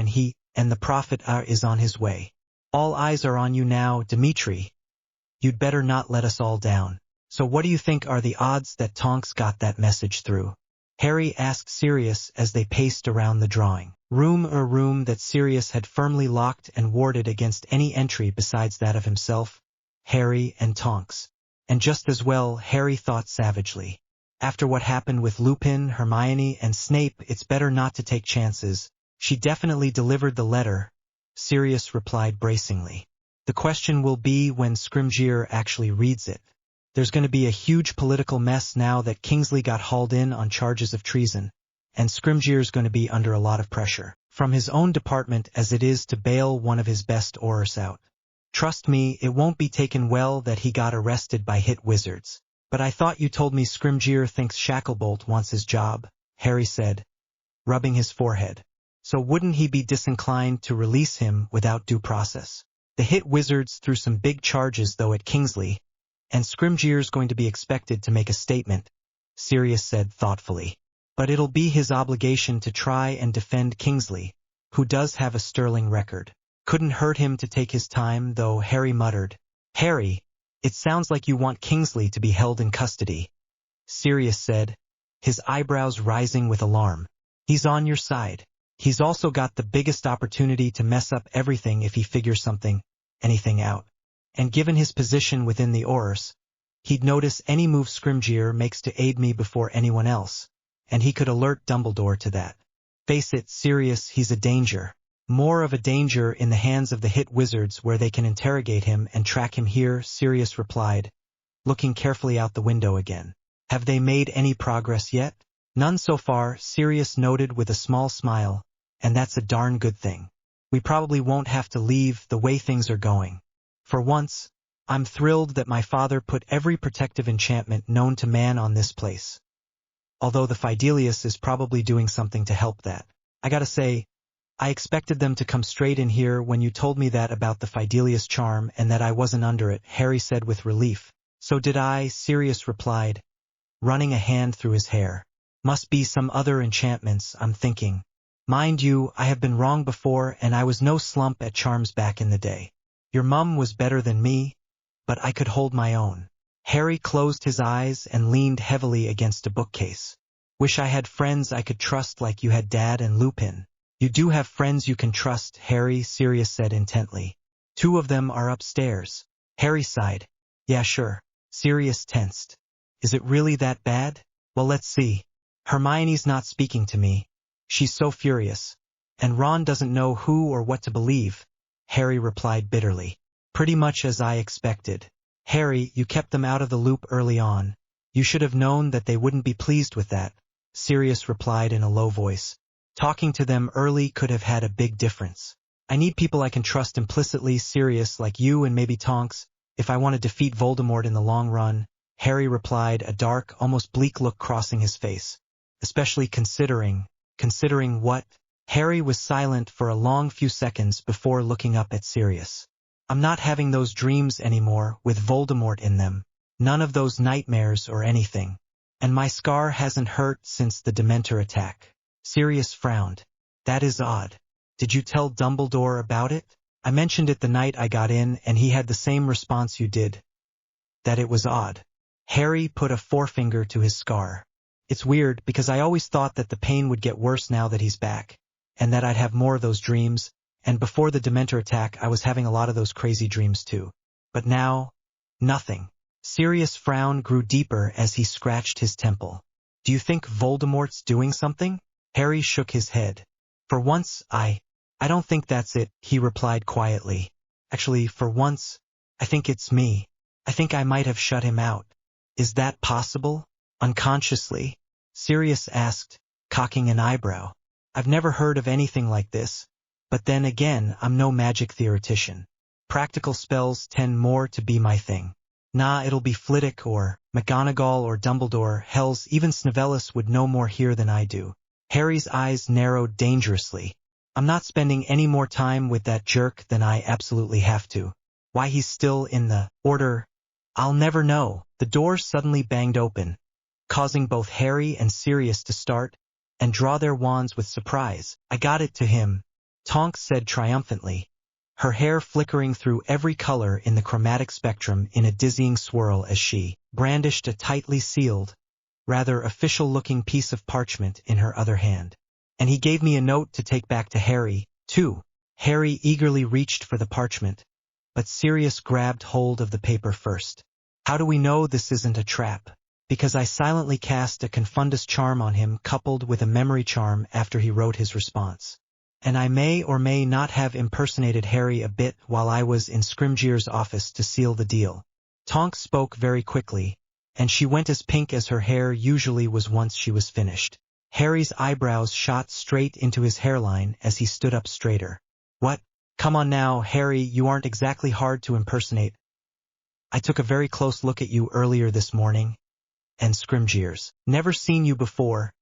and the prophet is on his way. All eyes are on you now, Dimitri. You'd better not let us all down. So what do you think are the odds that Tonks got that message through? Harry asked Sirius as they paced around the drawing room, a room that Sirius had firmly locked and warded against any entry besides that of himself, Harry, and Tonks. And just as well, Harry thought savagely. After what happened with Lupin, Hermione, and Snape, it's better not to take chances. She definitely delivered the letter, Sirius replied bracingly. The question will be when Scrimgeour actually reads it. There's going to be a huge political mess now that Kingsley got hauled in on charges of treason, and Scrimgeour's going to be under a lot of pressure from his own department as it is to bail one of his best aurors out. Trust me, it won't be taken well that he got arrested by hit wizards. But I thought you told me Scrimgeour thinks Shacklebolt wants his job, Harry said, rubbing his forehead. So wouldn't he be disinclined to release him without due process? The hit wizards threw some big charges though at Kingsley, and Scrimgeour's going to be expected to make a statement, Sirius said thoughtfully. But it'll be his obligation to try and defend Kingsley, who does have a sterling record. Couldn't hurt him to take his time, though, Harry muttered. Harry, it sounds like you want Kingsley to be held in custody, Sirius said, his eyebrows rising with alarm. He's on your side. He's also got the biggest opportunity to mess up everything if he figures anything out. And given his position within the aurors, he'd notice any move Scrimgeour makes to aid me before anyone else, and he could alert Dumbledore to that. Face it, Sirius, he's a danger. More of a danger in the hands of the hit wizards where they can interrogate him and track him here, Sirius replied, looking carefully out the window again. Have they made any progress yet? None so far, Sirius noted with a small smile, and that's a darn good thing. We probably won't have to leave the way things are going. For once, I'm thrilled that my father put every protective enchantment known to man on this place. Although the Fidelius is probably doing something to help that. I gotta say, I expected them to come straight in here when you told me that about the Fidelius charm and that I wasn't under it, Harry said with relief. So did I, Sirius replied, running a hand through his hair. Must be some other enchantments, I'm thinking. Mind you, I have been wrong before and I was no slump at charms back in the day. Your mum was better than me, but I could hold my own. Harry closed his eyes and leaned heavily against a bookcase. Wish I had friends I could trust like you had Dad and Lupin. You do have friends you can trust, Harry, Sirius said intently. 2 of them are upstairs. Harry sighed. Yeah, sure. Sirius tensed. Is it really that bad? Well, let's see. Hermione's not speaking to me. She's so furious. And Ron doesn't know who or what to believe, Harry replied bitterly. Pretty much as I expected. Harry, you kept them out of the loop early on. You should have known that they wouldn't be pleased with that, Sirius replied in a low voice. Talking to them early could have had a big difference. I need people I can trust implicitly, Sirius, like you and maybe Tonks, if I want to defeat Voldemort in the long run, Harry replied, a dark, almost bleak look crossing his face. Especially considering what? Harry was silent for a long few seconds before looking up at Sirius. I'm not having those dreams anymore with Voldemort in them. None of those nightmares or anything. And my scar hasn't hurt since the Dementor attack. Sirius frowned. That is odd. Did you tell Dumbledore about it? I mentioned it the night I got in and he had the same response you did. That it was odd. Harry put a forefinger to his scar. It's weird because I always thought that the pain would get worse now that he's back, and that I'd have more of those dreams, and before the Dementor attack I was having a lot of those crazy dreams too. But now, nothing. Sirius' frown grew deeper as he scratched his temple. Do you think Voldemort's doing something? Harry shook his head. For once, I don't think that's it, he replied quietly. Actually, for once, I think it's me. I think I might have shut him out. Is that possible? Unconsciously? Sirius asked, cocking an eyebrow. I've never heard of anything like this, but then again, I'm no magic theoretician. Practical spells tend more to be my thing. Nah, it'll be Flitwick or McGonagall or Dumbledore, hells, even Snivellus would know more here than I do. Harry's eyes narrowed dangerously. I'm not spending any more time with that jerk than I absolutely have to. Why he's still in the order, I'll never know. The door suddenly banged open, causing both Harry and Sirius to start and draw their wands with surprise. I got it to him, Tonks said triumphantly, her hair flickering through every color in the chromatic spectrum in a dizzying swirl as she brandished a tightly sealed, rather official-looking piece of parchment in her other hand. And he gave me a note to take back to Harry, too. Harry eagerly reached for the parchment, but Sirius grabbed hold of the paper first. How do we know this isn't a trap? Because I silently cast a confundus charm on him coupled with a memory charm after he wrote his response. And I may or may not have impersonated Harry a bit while I was in Scrimgeour's office to seal the deal. Tonks spoke very quickly, and she went as pink as her hair usually was once she was finished. Harry's eyebrows shot straight into his hairline as he stood up straighter. What? Come on now, Harry, you aren't exactly hard to impersonate. I took a very close look at you earlier this morning. And Scrimgeour's. Never seen you before,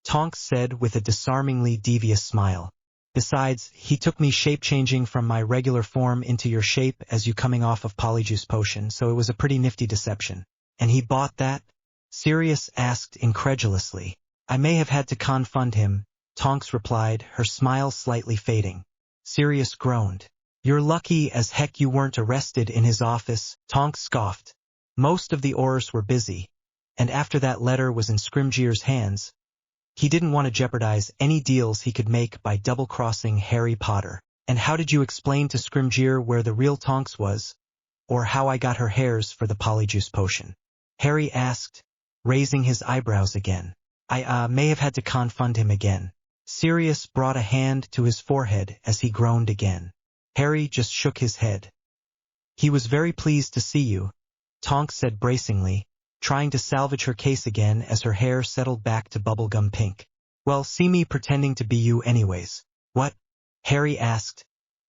Tonks said with a disarmingly devious smile. Besides, he took me shape-changing from my regular form into your shape as you coming off of Polyjuice Potion, so it was a pretty nifty deception. And he bought that? Sirius asked incredulously. I may have had to confund him, Tonks replied, her smile slightly fading. Sirius groaned. You're lucky as heck you weren't arrested in his office, Tonks scoffed. Most of the Aurors were busy, and after that letter was in Scrimgeour's hands, he didn't want to jeopardize any deals he could make by double-crossing Harry Potter. And how did you explain to Scrimgeour where the real Tonks was? Or how I got her hairs for the Polyjuice Potion? Harry asked, raising his eyebrows again. I may have had to confund him again. Sirius brought a hand to his forehead as he groaned again. Harry just shook his head. He was very pleased to see you, Tonks said bracingly, trying to salvage her case again as her hair settled back to bubblegum pink. Well, see me pretending to be you anyways. What? Harry asked,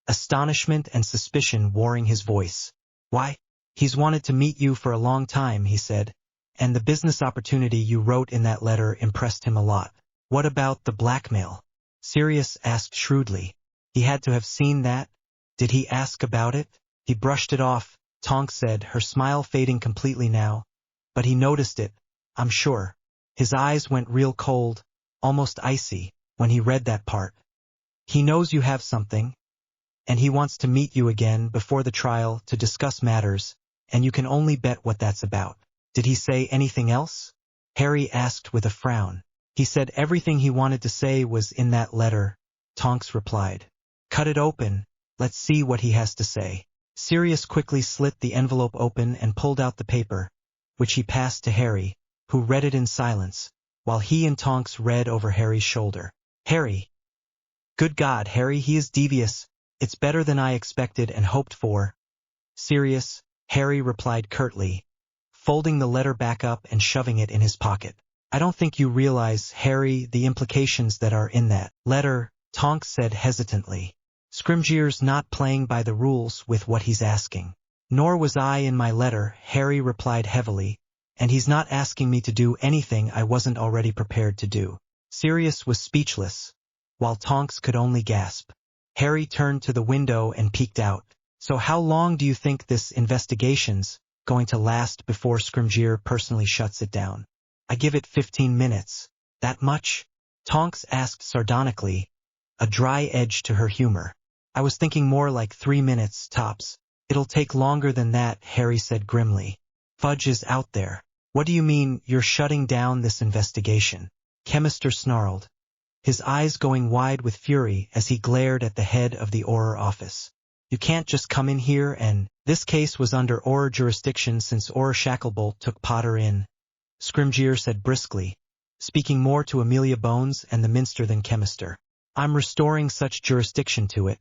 astonishment and suspicion warring his voice. Why? He's wanted to meet you for a long time, he said, and the business opportunity you wrote in that letter impressed him a lot. What about the blackmail? Sirius asked shrewdly. He had to have seen that. Did he ask about it? He brushed it off, Tonks said, her smile fading completely now. But he noticed it, I'm sure. His eyes went real cold, almost icy, when he read that part. He knows you have something, and he wants to meet you again before the trial to discuss matters, and you can only bet what that's about. Did he say anything else? Harry asked with a frown. He said everything he wanted to say was in that letter, Tonks replied. Cut it open, let's see what he has to say. Sirius quickly slit the envelope open and pulled out the paper, which he passed to Harry, who read it in silence, while he and Tonks read over Harry's shoulder. Harry. Good God, Harry, he is devious. It's better than I expected and hoped for. Sirius, Harry replied curtly, folding the letter back up and shoving it in his pocket. I don't think you realize, Harry, the implications that are in that letter, Tonks said hesitantly. Scrimgeour's not playing by the rules with what he's asking. Nor was I in my letter, Harry replied heavily, and he's not asking me to do anything I wasn't already prepared to do. Sirius was speechless, while Tonks could only gasp. Harry turned to the window and peeked out. So how long do you think this investigation's going to last before Scrimgeour personally shuts it down? I give it 15 minutes. That much? Tonks asked sardonically, a dry edge to her humor. I was thinking more like 3 minutes, tops. It'll take longer than that, Harry said grimly. Fudge is out there. What do you mean, you're shutting down this investigation? Chemister snarled, his eyes going wide with fury as he glared at the head of the Auror office. You can't just come in here and… This case was under Auror jurisdiction since Auror Shacklebolt took Potter in, Scrimgeour said briskly, speaking more to Amelia Bones and the Minster than Chemister. I'm restoring such jurisdiction to it,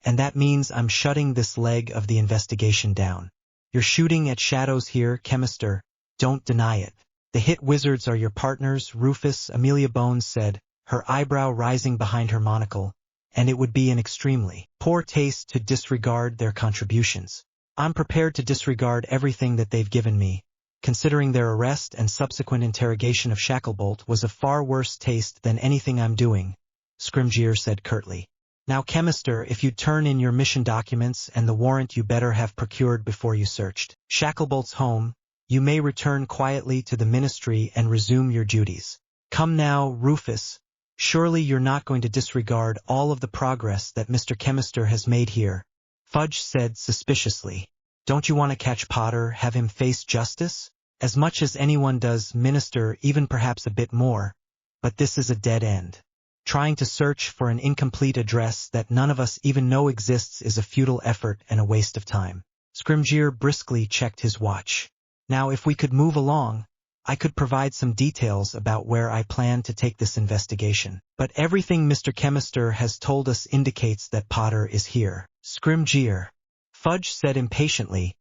and that means I'm shutting this leg of the investigation down. You're shooting at shadows here, Chemister. Don't deny it. The hit wizards are your partners, Rufus, Amelia Bones said, her eyebrow rising behind her monocle, and it would be an extremely poor taste to disregard their contributions. I'm prepared to disregard everything that they've given me, considering their arrest and subsequent interrogation of Shacklebolt was a far worse taste than anything I'm doing, Scrimgeour said curtly. Now, Chemister, if you turn in your mission documents and the warrant you better have procured before you searched Shacklebolt's home, you may return quietly to the ministry and resume your duties. Come now, Rufus. Surely you're not going to disregard all of the progress that Mr. Chemister has made here, Fudge said suspiciously. Don't you want to catch Potter, have him face justice? As much as anyone does, Minister, even perhaps a bit more. But this is a dead end. Trying to search for an incomplete address that none of us even know exists is a futile effort and a waste of time. Scrimgeour briskly checked his watch. Now if we could move along, I could provide some details about where I plan to take this investigation. But everything Mr. Chemister has told us indicates that Potter is here. Scrimgeour, Fudge said impatiently,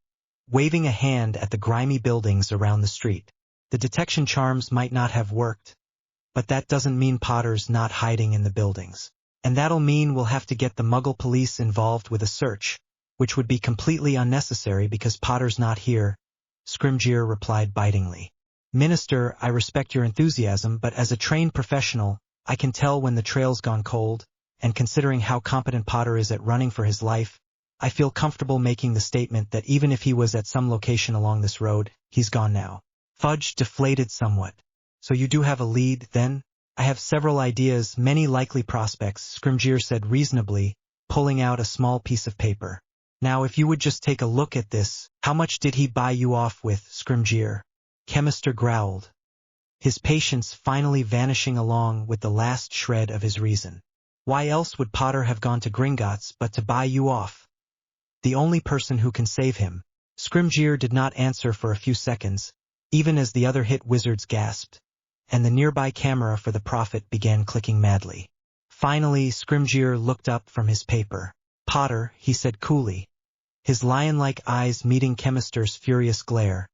waving a hand at the grimy buildings around the street. The detection charms might not have worked, but that doesn't mean Potter's not hiding in the buildings. And that'll mean we'll have to get the Muggle police involved with a search, which would be completely unnecessary because Potter's not here, Scrimgeour replied bitingly. Minister, I respect your enthusiasm, but as a trained professional, I can tell when the trail's gone cold, and considering how competent Potter is at running for his life, I feel comfortable making the statement that even if he was at some location along this road, he's gone now. Fudge deflated somewhat. So you do have a lead, then? I have several ideas, many likely prospects, Scrimgeour said reasonably, pulling out a small piece of paper. Now if you would just take a look at this, how much did he buy you off with, Scrimgeour? Chemister growled, his patience finally vanishing along with the last shred of his reason. Why else would Potter have gone to Gringotts but to buy you off? The only person who can save him. Scrimgeour did not answer for a few seconds, even as the other hit wizards gasped, and the nearby camera for the Prophet began clicking madly. Finally, Scrimgeour looked up from his paper. Potter, he said coolly, his lion-like eyes meeting Chemister's furious glare,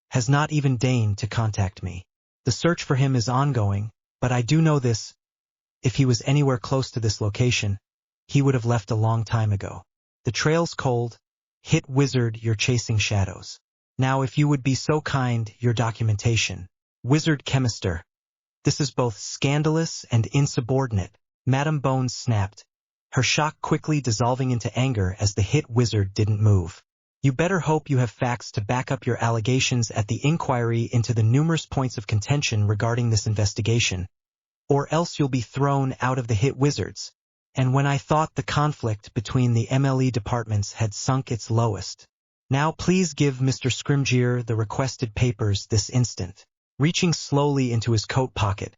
has not even deigned to contact me. The search for him is ongoing, but I do know this. If he was anywhere close to this location, he would have left a long time ago. The trail's cold. Hit wizard, you're chasing shadows. Now if you would be so kind, your documentation. Wizard Chemister. This is both scandalous and insubordinate, Madame Bones snapped, her shock quickly dissolving into anger as the hit wizard didn't move. You better hope you have facts to back up your allegations at the inquiry into the numerous points of contention regarding this investigation, or else you'll be thrown out of the hit wizards. And when I thought the conflict between the MLE departments had sunk its lowest. Now please give Mr. Scrimgeour the requested papers this instant. Reaching slowly into his coat pocket,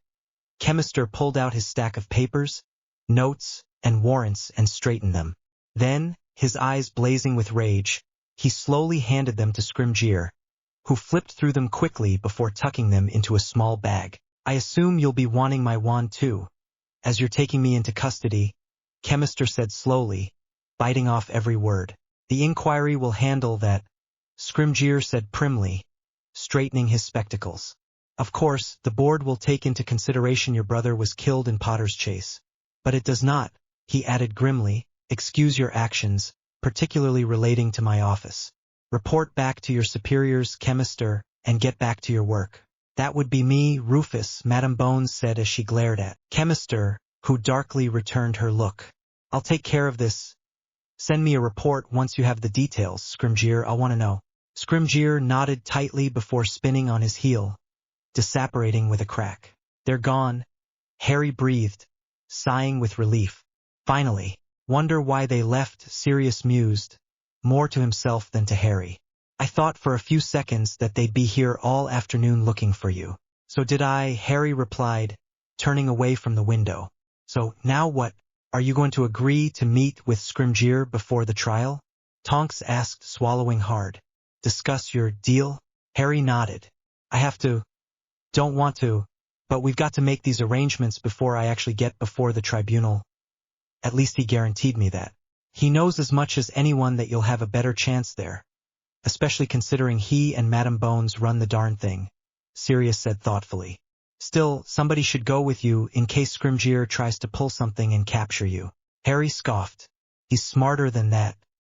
Chemister pulled out his stack of papers, notes, and warrants and straightened them. Then, his eyes blazing with rage, he slowly handed them to Scrimgeour, who flipped through them quickly before tucking them into a small bag. I assume you'll be wanting my wand too, as you're taking me into custody, Chemister said slowly, biting off every word. The inquiry will handle that, Scrimgeour said primly, straightening his spectacles. Of course, the board will take into consideration your brother was killed in Potter's chase. But it does not, he added grimly, excuse your actions, particularly relating to my office. Report back to your superiors, Chemister, and get back to your work. That would be me, Rufus, Madame Bones said as she glared at Chemister, who darkly returned her look. I'll take care of this. Send me a report once you have the details, Scrimgeour, I'll want to know. Scrimgeour nodded tightly before spinning on his heel, disapparating with a crack. They're gone, Harry breathed, sighing with relief. Finally, wonder why they left, Sirius mused, more to himself than to Harry. I thought for a few seconds that they'd be here all afternoon looking for you. So did I, Harry replied, turning away from the window. So, now what? Are you going to agree to meet with Scrimgeour before the trial? Tonks asked, swallowing hard. Discuss your deal? Harry nodded. I have to. Don't want to, but we've got to make these arrangements before I actually get before the tribunal. At least he guaranteed me that. He knows as much as anyone that you'll have a better chance there, especially considering he and Madame Bones run the darn thing, Sirius said thoughtfully. Still, somebody should go with you in case Scrimgeour tries to pull something and capture you. Harry scoffed. He's smarter than that.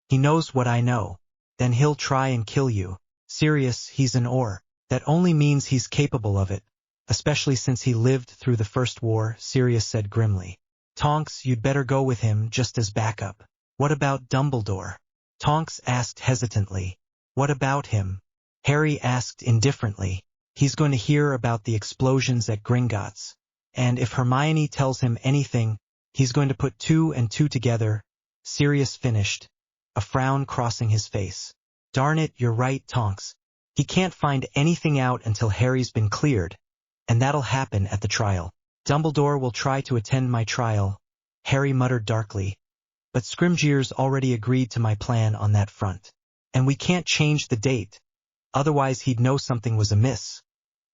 He knows what I know. Then he'll try and kill you. Sirius, he's an Or. That only means he's capable of it, especially since he lived through the First War, Sirius said grimly. Tonks, you'd better go with him just as backup. What about Dumbledore? Tonks asked hesitantly. What about him? Harry asked indifferently. He's going to hear about the explosions at Gringotts, and if Hermione tells him anything, he's going to put 2 and 2 together, Sirius finished, a frown crossing his face. Darn it, you're right, Tonks. He can't find anything out until Harry's been cleared, and that'll happen at the trial. Dumbledore will try to attend my trial, Harry muttered darkly, but Scrimgeour's already agreed to my plan on that front. And we can't change the date, otherwise he'd know something was amiss.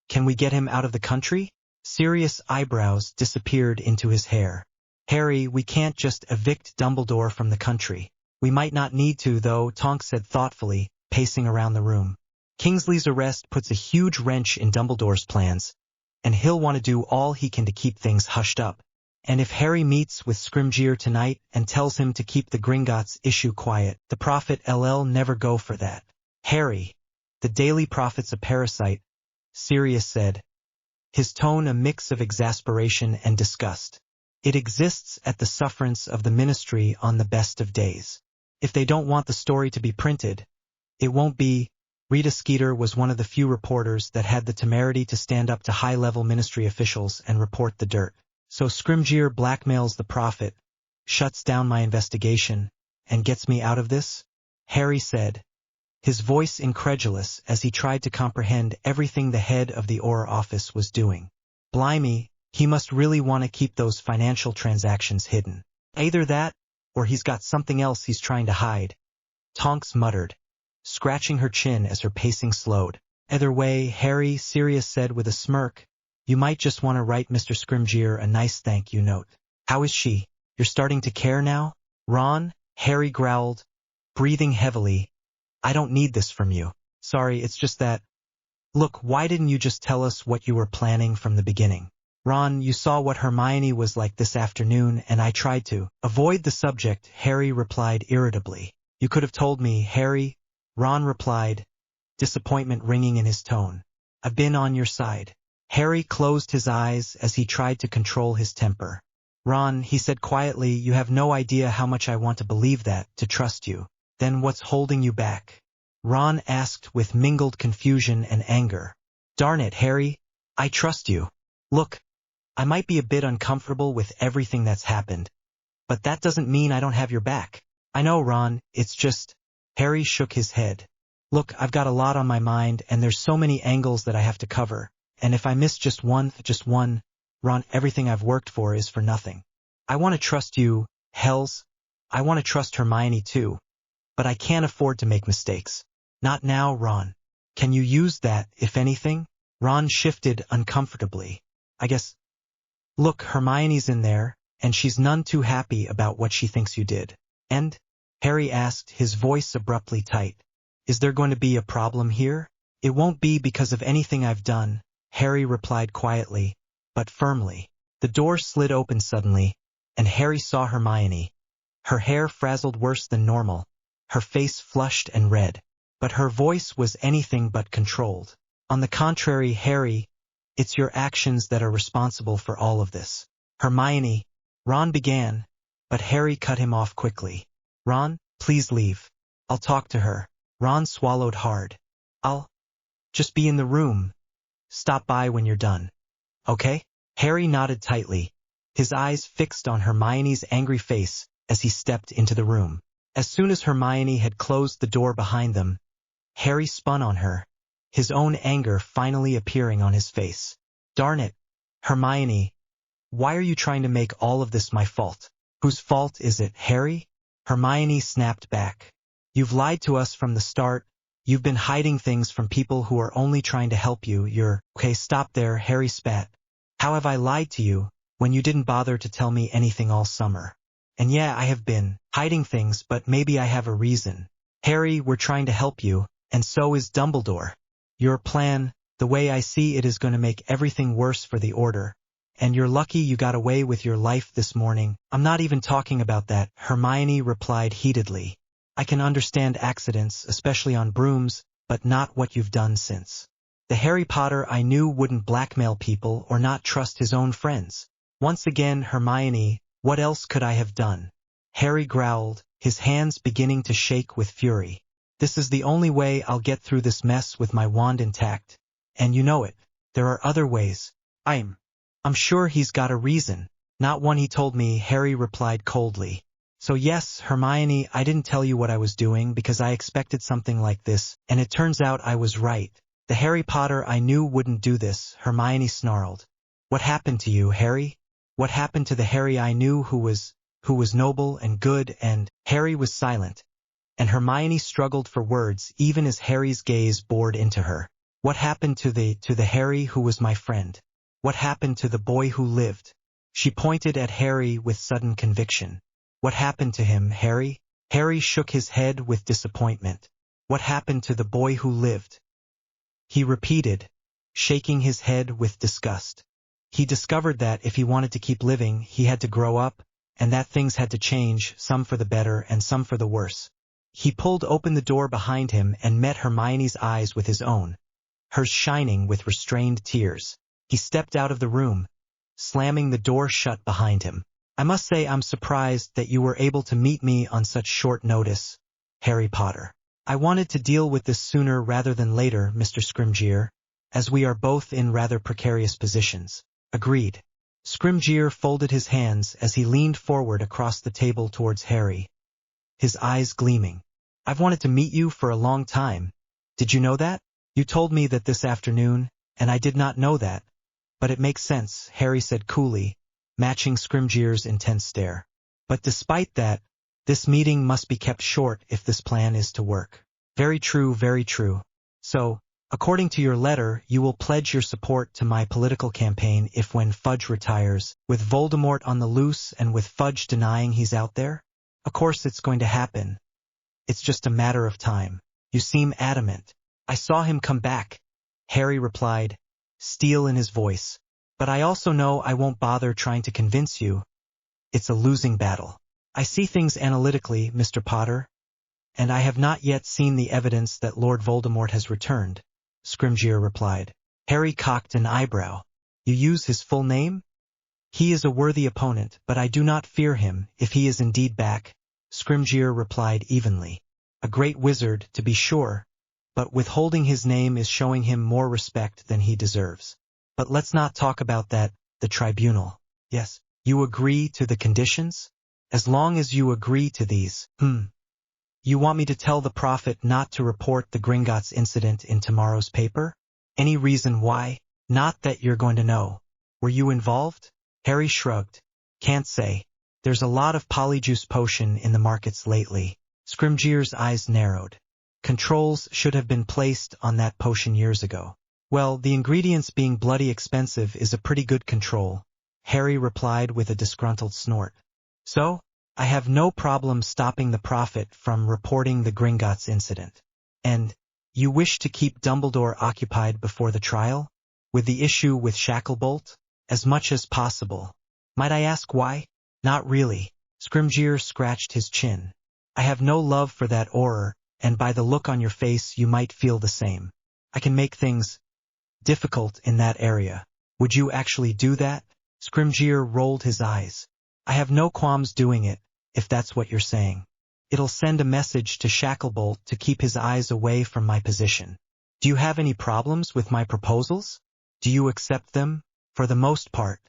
Can we get him out of the country? Sirius' eyebrows disappeared into his hair. Harry, we can't just evict Dumbledore from the country. We might not need to, though, Tonks said thoughtfully, pacing around the room. Kingsley's arrest puts a huge wrench in Dumbledore's plans, and he'll want to do all he can to keep things hushed up. And if Harry meets with Scrimgeour tonight and tells him to keep the Gringotts issue quiet, the Prophet LL never go for that. Harry, the Daily Prophet's a parasite, Sirius said, his tone a mix of exasperation and disgust. It exists at the sufferance of the Ministry on the best of days. If they don't want the story to be printed, it won't be. Rita Skeeter was one of the few reporters that had the temerity to stand up to high-level Ministry officials and report the dirt. So Scrimgeour blackmails the Prophet, shuts down my investigation, and gets me out of this? Harry said, his voice incredulous as he tried to comprehend everything the head of the Auror office was doing. Blimey, he must really want to keep those financial transactions hidden. Either that, or he's got something else he's trying to hide. Tonks muttered, scratching her chin as her pacing slowed. Either way, Harry, Sirius said with a smirk, you might just want to write Mr. Scrimgeour a nice thank you note. How is she? You're starting to care now? Ron, Harry growled, breathing heavily. I don't need this from you. Sorry, it's just that. Look, why didn't you just tell us what you were planning from the beginning? Ron, you saw what Hermione was like this afternoon, and I tried to avoid the subject, Harry replied irritably. You could have told me, Harry, Ron replied, disappointment ringing in his tone. I've been on your side. Harry closed his eyes as he tried to control his temper. Ron, he said quietly, you have no idea how much I want to believe that, to trust you. Then what's holding you back? Ron asked with mingled confusion and anger. Darn it, Harry, I trust you. Look, I might be a bit uncomfortable with everything that's happened, but that doesn't mean I don't have your back. I know, Ron, it's just… Harry shook his head. Look, I've got a lot on my mind, and there's so many angles that I have to cover, and if I miss just one, Ron, everything I've worked for is for nothing. I want to trust you, hells. I want to trust Hermione too. But I can't afford to make mistakes. Not now, Ron. Can you use that, if anything? Ron shifted uncomfortably. I guess… Look, Hermione's in there, and she's none too happy about what she thinks you did. And? Harry asked, his voice abruptly tight. Is there going to be a problem here? It won't be because of anything I've done, Harry replied quietly, but firmly. The door slid open suddenly, and Harry saw Hermione. Her hair frazzled worse than normal, her face flushed and red, but her voice was anything but controlled. On the contrary, Harry, it's your actions that are responsible for all of this. Hermione, Ron began, but Harry cut him off quickly. Ron, please leave. I'll talk to her. Ron swallowed hard. I'll just be in the room. Stop by when you're done. Okay? Harry nodded tightly, his eyes fixed on Hermione's angry face as he stepped into the room. As soon as Hermione had closed the door behind them, Harry spun on her, his own anger finally appearing on his face. Darn it, Hermione, why are you trying to make all of this my fault? Whose fault is it, Harry? Hermione snapped back. You've lied to us from the start. You've been hiding things from people who are only trying to help you. Okay, stop there, Harry spat. How have I lied to you, when you didn't bother to tell me anything all summer? And yeah, I have been hiding things, but maybe I have a reason. Harry, we're trying to help you, and so is Dumbledore. Your plan, the way I see it, is going to make everything worse for the Order. And you're lucky you got away with your life this morning. I'm not even talking about that, Hermione replied heatedly. I can understand accidents, especially on brooms, but not what you've done since. The Harry Potter I knew wouldn't blackmail people or not trust his own friends. Once again, Hermione, what else could I have done? Harry growled, his hands beginning to shake with fury. This is the only way I'll get through this mess with my wand intact. And you know it. There are other ways. I'm sure he's got a reason. Not one, he told me, Harry replied coldly. So yes, Hermione, I didn't tell you what I was doing because I expected something like this, and it turns out I was right. The Harry Potter I knew wouldn't do this, Hermione snarled. What happened to you, Harry? What happened to the Harry I knew who was noble and good? And Harry was silent, and Hermione struggled for words even as Harry's gaze bored into her. What happened to the Harry who was my friend? What happened to the boy who lived? She pointed at Harry with sudden conviction. What happened to him, Harry? Harry shook his head with disappointment. What happened to the boy who lived? He repeated, shaking his head with disgust. He discovered that if he wanted to keep living, he had to grow up, and that things had to change, some for the better and some for the worse. He pulled open the door behind him and met Hermione's eyes with his own, hers shining with restrained tears. He stepped out of the room, slamming the door shut behind him. I must say I'm surprised that you were able to meet me on such short notice, Harry Potter. I wanted to deal with this sooner rather than later, Mr. Scrimgeour, as we are both in rather precarious positions. Agreed. Scrimgeour folded his hands as he leaned forward across the table towards Harry, his eyes gleaming. I've wanted to meet you for a long time. Did you know that? You told me that this afternoon, and I did not know that. But it makes sense, Harry said coolly, matching Scrimgeour's intense stare. But despite that, this meeting must be kept short if this plan is to work. Very true, very true. So, according to your letter, you will pledge your support to my political campaign if when Fudge retires, with Voldemort on the loose and with Fudge denying he's out there? Of course it's going to happen. It's just a matter of time. You seem adamant. I saw him come back, Harry replied, steel in his voice. But I also know I won't bother trying to convince you. It's a losing battle. I see things analytically, Mr. Potter, and I have not yet seen the evidence that Lord Voldemort has returned, Scrimgeour replied. Harry cocked an eyebrow. You use his full name? He is a worthy opponent, but I do not fear him if he is indeed back, Scrimgeour replied evenly. A great wizard, to be sure, but withholding his name is showing him more respect than he deserves. But let's not talk about that, the tribunal. Yes, you agree to the conditions? As long as you agree to these, You want me to tell the prophet not to report the Gringotts incident in tomorrow's paper? Any reason why? Not that you're going to know. Were you involved? Harry shrugged. Can't say. There's a lot of polyjuice potion in the markets lately. Scrimgeour's eyes narrowed. Controls should have been placed on that potion years ago. Well, the ingredients being bloody expensive is a pretty good control, Harry replied with a disgruntled snort. So, I have no problem stopping the prophet from reporting the Gringotts incident. And, you wish to keep Dumbledore occupied before the trial? With the issue with Shacklebolt? As much as possible. Might I ask why? Not really. Scrimgeour scratched his chin. I have no love for that auror, and by the look on your face you might feel the same. I can make things difficult in that area. Would you actually do that? Scrimgeour rolled his eyes. I have no qualms doing it, if that's what you're saying. It'll send a message to Shacklebolt to keep his eyes away from my position. Do you have any problems with my proposals? Do you accept them? For the most part.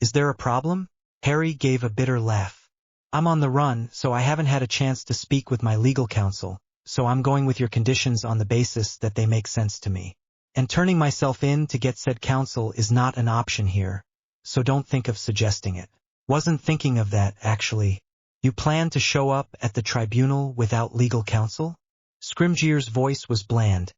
Is there a problem? Harry gave a bitter laugh. I'm on the run, so I haven't had a chance to speak with my legal counsel, so I'm going with your conditions on the basis that they make sense to me. And turning myself in to get said counsel is not an option here, so don't think of suggesting it. Wasn't thinking of that, actually. You plan to show up at the tribunal without legal counsel? Scrimgeour's voice was bland,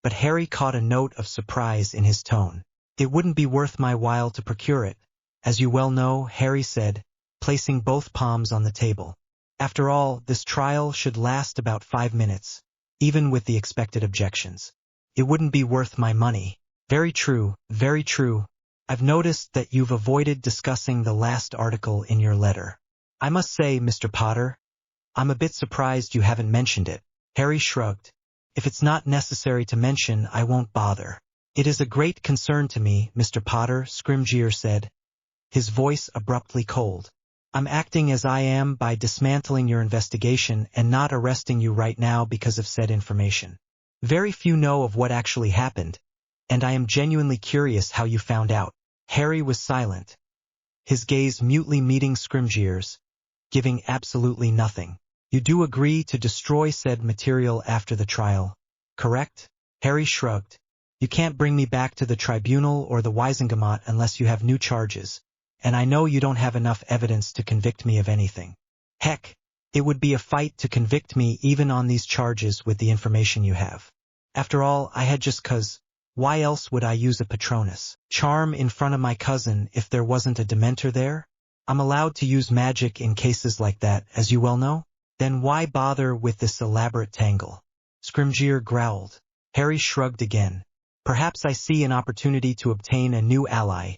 but Harry caught a note of surprise in his tone. It wouldn't be worth my while to procure it, as you well know, Harry said, placing both palms on the table. After all, this trial should last about 5 minutes, even with the expected objections. It wouldn't be worth my money. Very true, very true. I've noticed that you've avoided discussing the last article in your letter. I must say, Mr. Potter, I'm a bit surprised you haven't mentioned it. Harry shrugged. If it's not necessary to mention, I won't bother. It is a great concern to me, Mr. Potter, Scrimgeour said, his voice abruptly cold. I'm acting as I am by dismantling your investigation and not arresting you right now because of said information. Very few know of what actually happened, and I am genuinely curious how you found out. Harry was silent, his gaze mutely meeting Scrimgeour's, giving absolutely nothing. You do agree to destroy said material after the trial, correct? Harry shrugged. You can't bring me back to the tribunal or the Wisengamot unless you have new charges, and I know you don't have enough evidence to convict me of anything. Heck, it would be a fight to convict me even on these charges with the information you have. After all, I had just 'cause Why else would I use a Patronus charm in front of my cousin if there wasn't a Dementor there? I'm allowed to use magic in cases like that, as you well know. Then why bother with this elaborate tangle? Scrimgeour growled. Harry shrugged again. Perhaps I see an opportunity to obtain a new ally,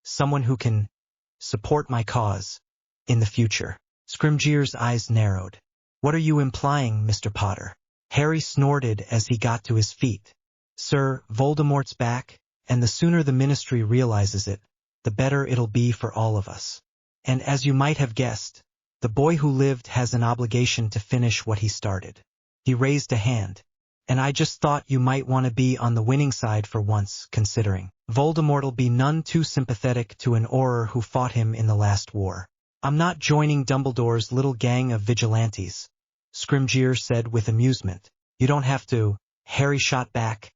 someone who can support my cause in the future. Scrimgeour's eyes narrowed. What are you implying, Mr. Potter? Harry snorted as he got to his feet. Sir, Voldemort's back, and the sooner the Ministry realizes it, the better it'll be for all of us. And as you might have guessed, the boy who lived has an obligation to finish what he started. He raised a hand. And I just thought you might want to be on the winning side for once, considering Voldemort'll be none too sympathetic to an Auror who fought him in the last war. I'm not joining Dumbledore's little gang of vigilantes, Scrimgeour said with amusement. You don't have to, Harry shot back,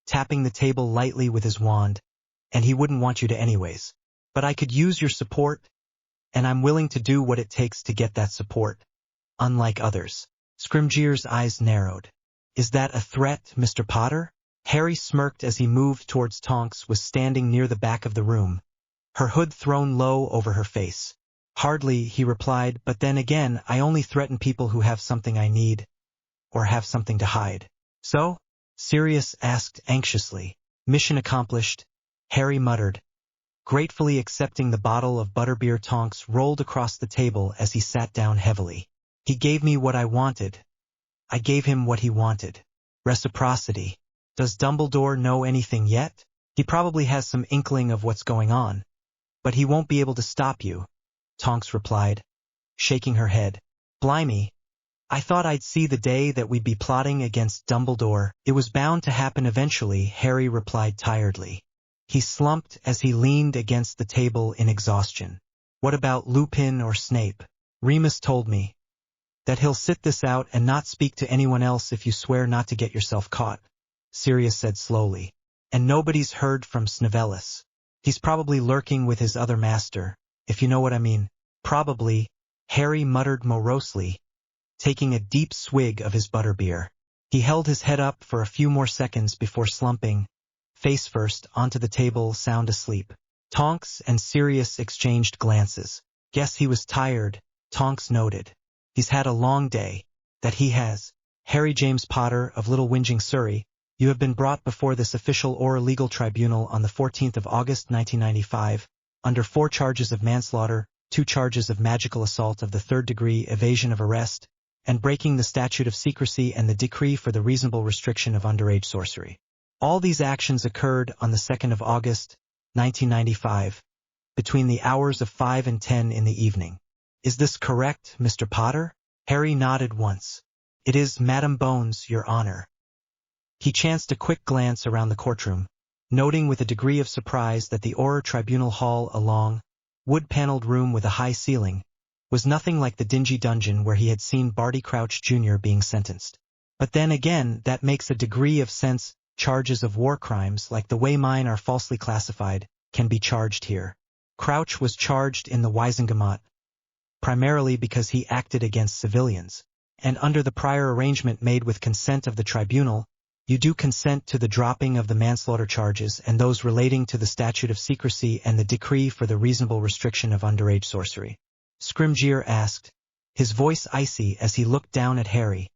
tapping the table lightly with his wand, and he wouldn't want you to anyways. But I could use your support, and I'm willing to do what it takes to get that support, unlike others. Scrimgeour's eyes narrowed. Is that a threat, Mr. Potter? Harry smirked as he moved towards Tonks, was standing near the back of the room, her hood thrown low over her face. Hardly, he replied, but then again, I only threaten people who have something I need, or have something to hide. So? Sirius asked anxiously. Mission accomplished, Harry muttered, gratefully accepting the bottle of butterbeer Tonks rolled across the table as he sat down heavily. He gave me what I wanted. I gave him what he wanted. Reciprocity. Does Dumbledore know anything yet? He probably has some inkling of what's going on. But he won't be able to stop you, Tonks replied, shaking her head. Blimey. I thought I'd see the day that we'd be plotting against Dumbledore. It was bound to happen eventually, Harry replied tiredly. He slumped as he leaned against the table in exhaustion. What about Lupin or Snape? Remus told me that he'll sit this out and not speak to anyone else if you swear not to get yourself caught, Sirius said slowly. And nobody's heard from Snavellis. He's probably lurking with his other master, if you know what I mean. Probably, Harry muttered morosely, taking a deep swig of his butterbeer. He held his head up for a few more seconds before slumping, face first, onto the table, sound asleep. Tonks and Sirius exchanged glances. Guess he was tired, Tonks noted. He's had a long day. That he has. Harry James Potter of Little Whinging, Surrey, you have been brought before this official or legal tribunal on the 14th of August 1995, under 4 charges of manslaughter, 2 charges of magical assault of the 3rd degree, evasion of arrest, and breaking the statute of secrecy and the decree for the reasonable restriction of underage sorcery. All these actions occurred on the 2nd of August, 1995, between the hours of 5 and 10 in the evening. Is this correct, Mr. Potter? Harry nodded once. It is, Madam Bones, Your Honor. He chanced a quick glance around the courtroom, noting with a degree of surprise that the Auror Tribunal Hall, a long, wood-paneled room with a high ceiling, was nothing like the dingy dungeon where he had seen Barty Crouch Jr. being sentenced. But then again, that makes a degree of sense. Charges of war crimes, like the way mine are falsely classified, can be charged here. Crouch was charged in the Wisengamot, primarily because he acted against civilians, and under the prior arrangement made with consent of the tribunal, you do consent to the dropping of the manslaughter charges and those relating to the statute of secrecy and the decree for the reasonable restriction of underage sorcery. Scrimgeour asked, his voice icy as he looked down at Harry,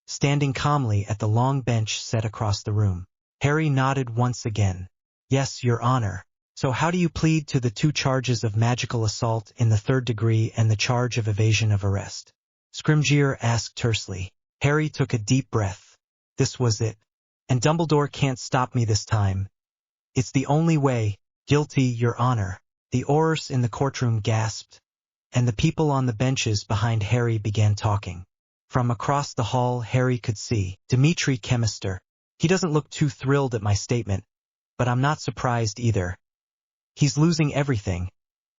standing calmly at the long bench set across the room. Harry nodded once again. Yes, Your Honor. So how do you plead to the 2 charges of magical assault in the 3rd degree and the charge of evasion of arrest? Scrimgeour asked tersely. Harry took a deep breath. This was it. And Dumbledore can't stop me this time. It's the only way. Guilty, Your Honor. The Aurors in the courtroom gasped, and the people on the benches behind Harry began talking. From across the hall, Harry could see Dimitri Chemister. He doesn't look too thrilled at my statement, but I'm not surprised either. He's losing everything,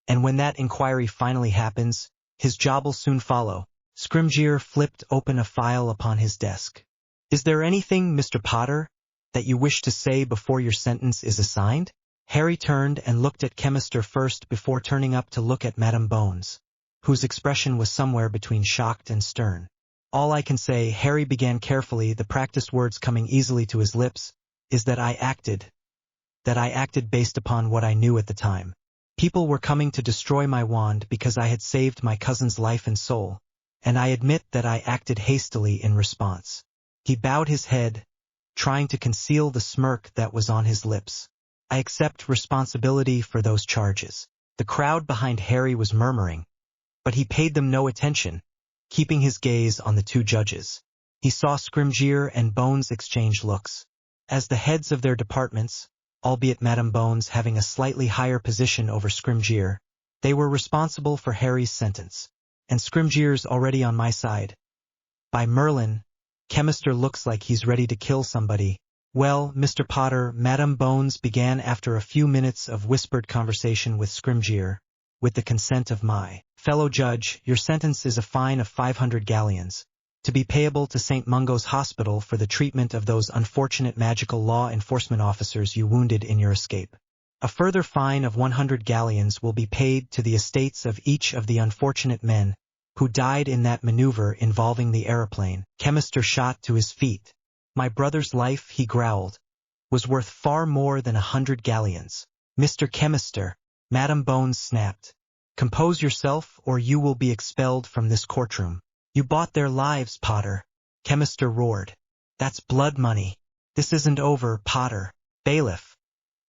and when that inquiry finally happens, his job'll soon follow. Scrimgeour flipped open a file upon his desk. Is there anything, Mr. Potter, that you wish to say before your sentence is assigned? Harry turned and looked at Chemister first before turning up to look at Madame Bones, whose expression was somewhere between shocked and stern. All I can say, Harry began carefully, the practiced words coming easily to his lips, is that I acted that I acted based upon what I knew at the time. People were coming to destroy my wand because I had saved my cousin's life and soul, and I admit that I acted hastily in response. He bowed his head, trying to conceal the smirk that was on his lips. I accept responsibility for those charges. The crowd behind Harry was murmuring, but he paid them no attention, keeping his gaze on the two judges. He saw Scrimgeour and Bones exchange looks. As the heads of their departments, albeit Madame Bones having a slightly higher position over Scrimgeour, they were responsible for Harry's sentence, and Scrimgeour's already on my side. By Merlin, Chemister looks like he's ready to kill somebody. Well, Mr. Potter, Madame Bones began after a few minutes of whispered conversation with Scrimgeour, with the consent of my fellow judge, your sentence is a fine of 500 galleons, to be payable to St. Mungo's Hospital for the treatment of those unfortunate magical law enforcement officers you wounded in your escape. A further fine of 100 galleons will be paid to the estates of each of the unfortunate men who died in that maneuver involving the aeroplane. Chemister shot to his feet. My brother's life, he growled, was worth far more than 100 galleons. Mr. Chemister, Madame Bones snapped. Compose yourself or you will be expelled from this courtroom. You bought their lives, Potter. Chemister roared. That's blood money. This isn't over, Potter. Bailiff.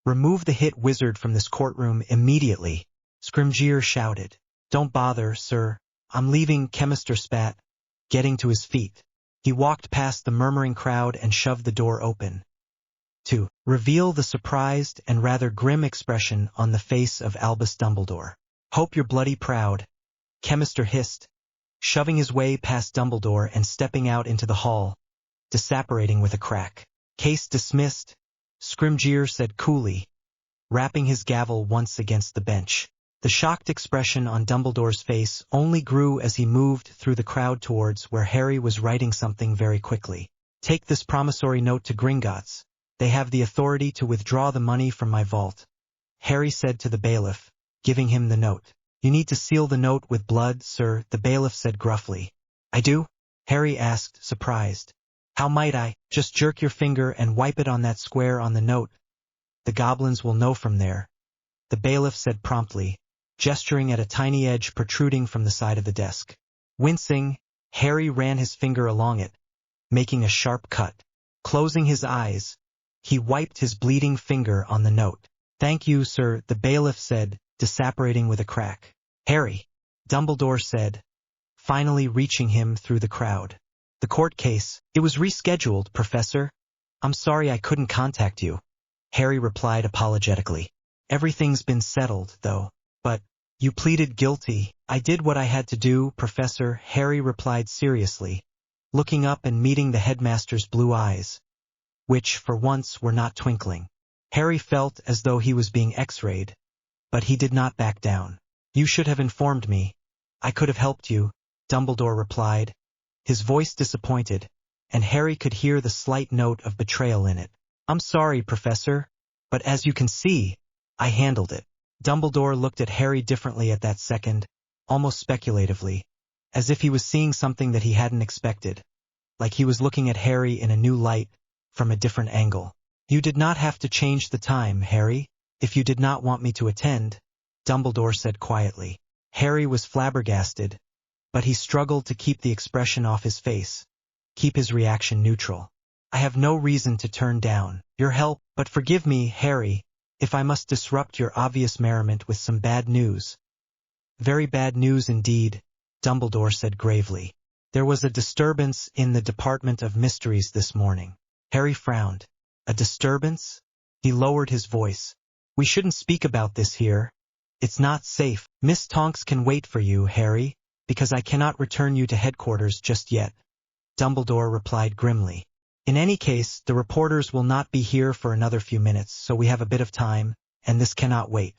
Remove the hit wizard from this courtroom immediately. Scrimgeour shouted. Don't bother, sir. I'm leaving. Chemister spat, getting to his feet. He walked past the murmuring crowd and shoved the door open, to reveal the surprised and rather grim expression on the face of Albus Dumbledore. Hope you're bloody proud, Chemister hissed, shoving his way past Dumbledore and stepping out into the hall, disapparating with a crack. Case dismissed, Scrimgeour said coolly, rapping his gavel once against the bench. The shocked expression on Dumbledore's face only grew as he moved through the crowd towards where Harry was writing something very quickly. Take this promissory note to Gringotts. They have the authority to withdraw the money from my vault, Harry said to the bailiff, giving him the note. You need to seal the note with blood, sir, the bailiff said gruffly. I do? Harry asked, surprised. How might I? Just jerk your finger and wipe it on that square on the note. The goblins will know from there, the bailiff said promptly, gesturing at a tiny edge protruding from the side of the desk. Wincing, Harry ran his finger along it, making a sharp cut. Closing his eyes, he wiped his bleeding finger on the note. Thank you, sir, the bailiff said, disapparating with a crack. Harry, Dumbledore said, finally reaching him through the crowd. The court case, it was rescheduled, Professor. I'm sorry I couldn't contact you, Harry replied apologetically. Everything's been settled, though. But you pleaded guilty. I did what I had to do, Professor, Harry replied seriously, looking up and meeting the headmaster's blue eyes, which for once were not twinkling. Harry felt as though he was being x-rayed, but he did not back down. You should have informed me. I could have helped you, Dumbledore replied, his voice disappointed, and Harry could hear the slight note of betrayal in it. I'm sorry, Professor, but as you can see, I handled it. Dumbledore looked at Harry differently at that second, almost speculatively, as if he was seeing something that he hadn't expected, like he was looking at Harry in a new light, from a different angle. You did not have to change the time, Harry, if you did not want me to attend, Dumbledore said quietly. Harry was flabbergasted, but he struggled to keep the expression off his face, keep his reaction neutral. I have no reason to turn down your help, but forgive me, Harry, if I must disrupt your obvious merriment with some bad news. Very bad news indeed, Dumbledore said gravely. There was a disturbance in the Department of Mysteries this morning. Harry frowned. A disturbance? He lowered his voice. We shouldn't speak about this here. It's not safe. Miss Tonks can wait for you, Harry, because I cannot return you to headquarters just yet, Dumbledore replied grimly. In any case, the reporters will not be here for another few minutes, so we have a bit of time, and this cannot wait.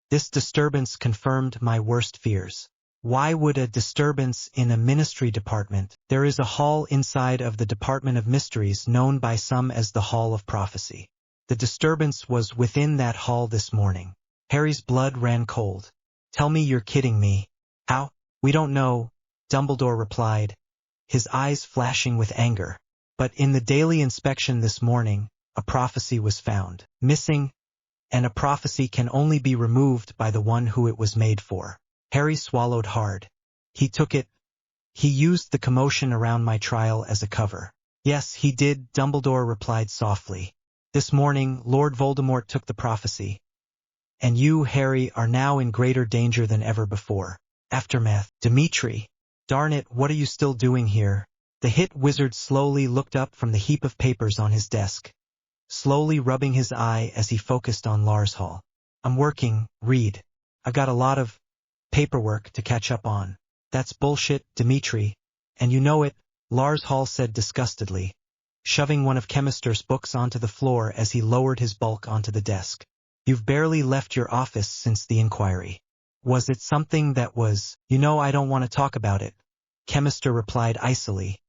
This disturbance confirmed my worst fears. Why would a disturbance in a ministry department? There is a hall inside of the Department of Mysteries known by some as the Hall of Prophecy. The disturbance was within that hall this morning. Harry's blood ran cold. Tell me you're kidding me. How? We don't know, Dumbledore replied, his eyes flashing with anger. But in the daily inspection this morning, a prophecy was found. Missing, and a prophecy can only be removed by the one who it was made for. Harry swallowed hard. He took it. He used the commotion around my trial as a cover. Yes, he did, Dumbledore replied softly. This morning, Lord Voldemort took the prophecy. And you, Harry, are now in greater danger than ever before. Aftermath. Dimitri. Darn it, what are you still doing here? The hit wizard slowly looked up from the heap of papers on his desk, slowly rubbing his eye as he focused on Lars Hall. I'm working, Reed. I've got a lot of paperwork to catch up on. That's bullshit, Dimitri. And you know it, Lars Hall said disgustedly, shoving one of Chemister's books onto the floor as he lowered his bulk onto the desk. You've barely left your office since the inquiry. Was it something that was, I don't want to talk about it, Chemister replied icily,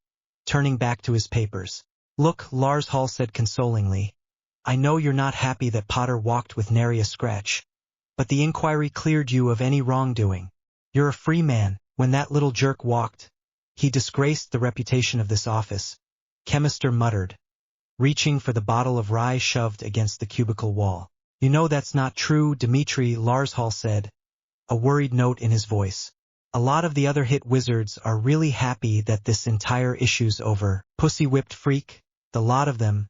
turning back to his papers. Look, Lars Hall said consolingly, I know you're not happy that Potter walked with nary a scratch, but the inquiry cleared you of any wrongdoing. You're a free man. When that little jerk walked, he disgraced the reputation of this office, Chemister muttered, reaching for the bottle of rye shoved against the cubicle wall. You know that's not true, Dimitri, Lars Hall said, a worried note in his voice. A lot of the other hit wizards are really happy that this entire issue's over. Pussy-whipped freak, the lot of them,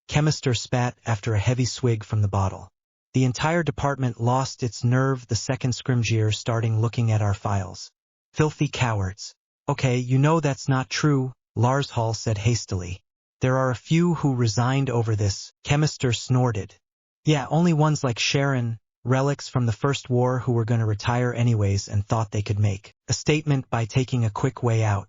Chemister spat after a heavy swig from the bottle. The entire department lost its nerve the second Scrimgeour starting looking at our files. Filthy cowards. Okay, that's not true, Lars Hall said hastily. There are a few who resigned over this, Chemister snorted. Yeah, only ones like Sharon, relics from the First War who were going to retire anyways and thought they could make a statement by taking a quick way out.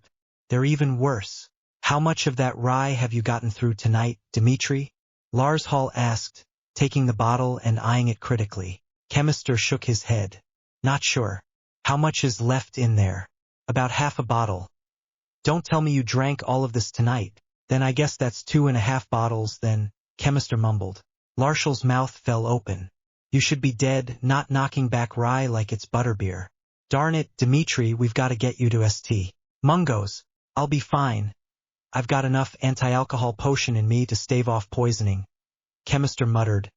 They're even worse. How much of that rye have you gotten through tonight, Dimitri? Lars Hall asked, taking the bottle and eyeing it critically. Chemister shook his head. Not sure. How much is left in there? About half a bottle. Don't tell me you drank all of this tonight. Then I guess that's 2.5 bottles then, Chemister mumbled. Lars Hall's mouth fell open. You should be dead, not knocking back rye like it's butterbeer. Darn it, Dimitri, we've got to get you to St. Mungo's. I'll be fine. I've got enough anti-alcohol potion in me to stave off poisoning, Chemister muttered,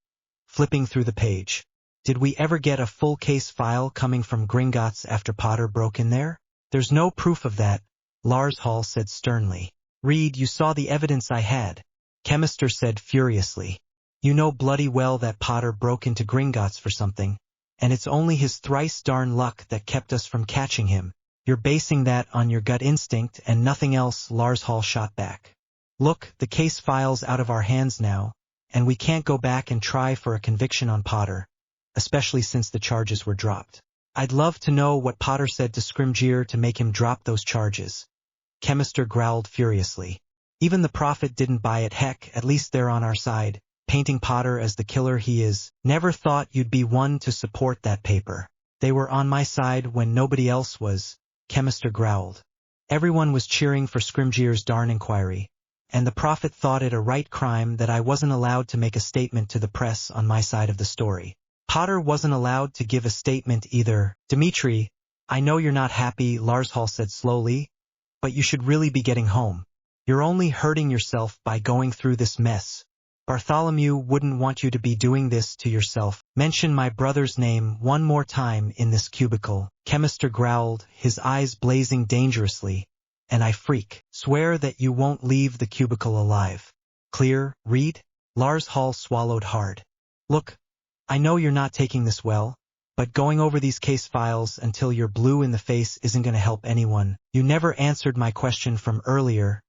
flipping through the page. Did we ever get a full case file coming from Gringotts after Potter broke in there? There's no proof of that, Lars Hall said sternly. Reed, you saw the evidence I had, Chemister said furiously. You know bloody well that Potter broke into Gringotts for something, and it's only his thrice darn luck that kept us from catching him. You're basing that on your gut instinct and nothing else, Lars Hall shot back. Look, the case file's out of our hands now, and we can't go back and try for a conviction on Potter, especially since the charges were dropped. I'd love to know what Potter said to Scrimgeour to make him drop those charges, Chemister growled furiously. Even the Prophet didn't buy it. Heck, at least they're on our side, painting Potter as the killer he is. Never thought you'd be one to support that paper. They were on my side when nobody else was, Chemister growled. Everyone was cheering for Scrimgeour's darn inquiry, and the Prophet thought it a right crime that I wasn't allowed to make a statement to the press on my side of the story. Potter wasn't allowed to give a statement either. Dimitri, I know you're not happy, Lars Hall said slowly, but you should really be getting home. You're only hurting yourself by going through this mess. Bartholomew wouldn't want you to be doing this to yourself. Mention my brother's name one more time in this cubicle, Chemister growled, his eyes blazing dangerously, and I swear that you won't leave the cubicle alive. Clear, Reed? Lars Hall swallowed hard. Look, I know you're not taking this well, but going over these case files until you're blue in the face isn't going to help anyone. You never answered my question from earlier.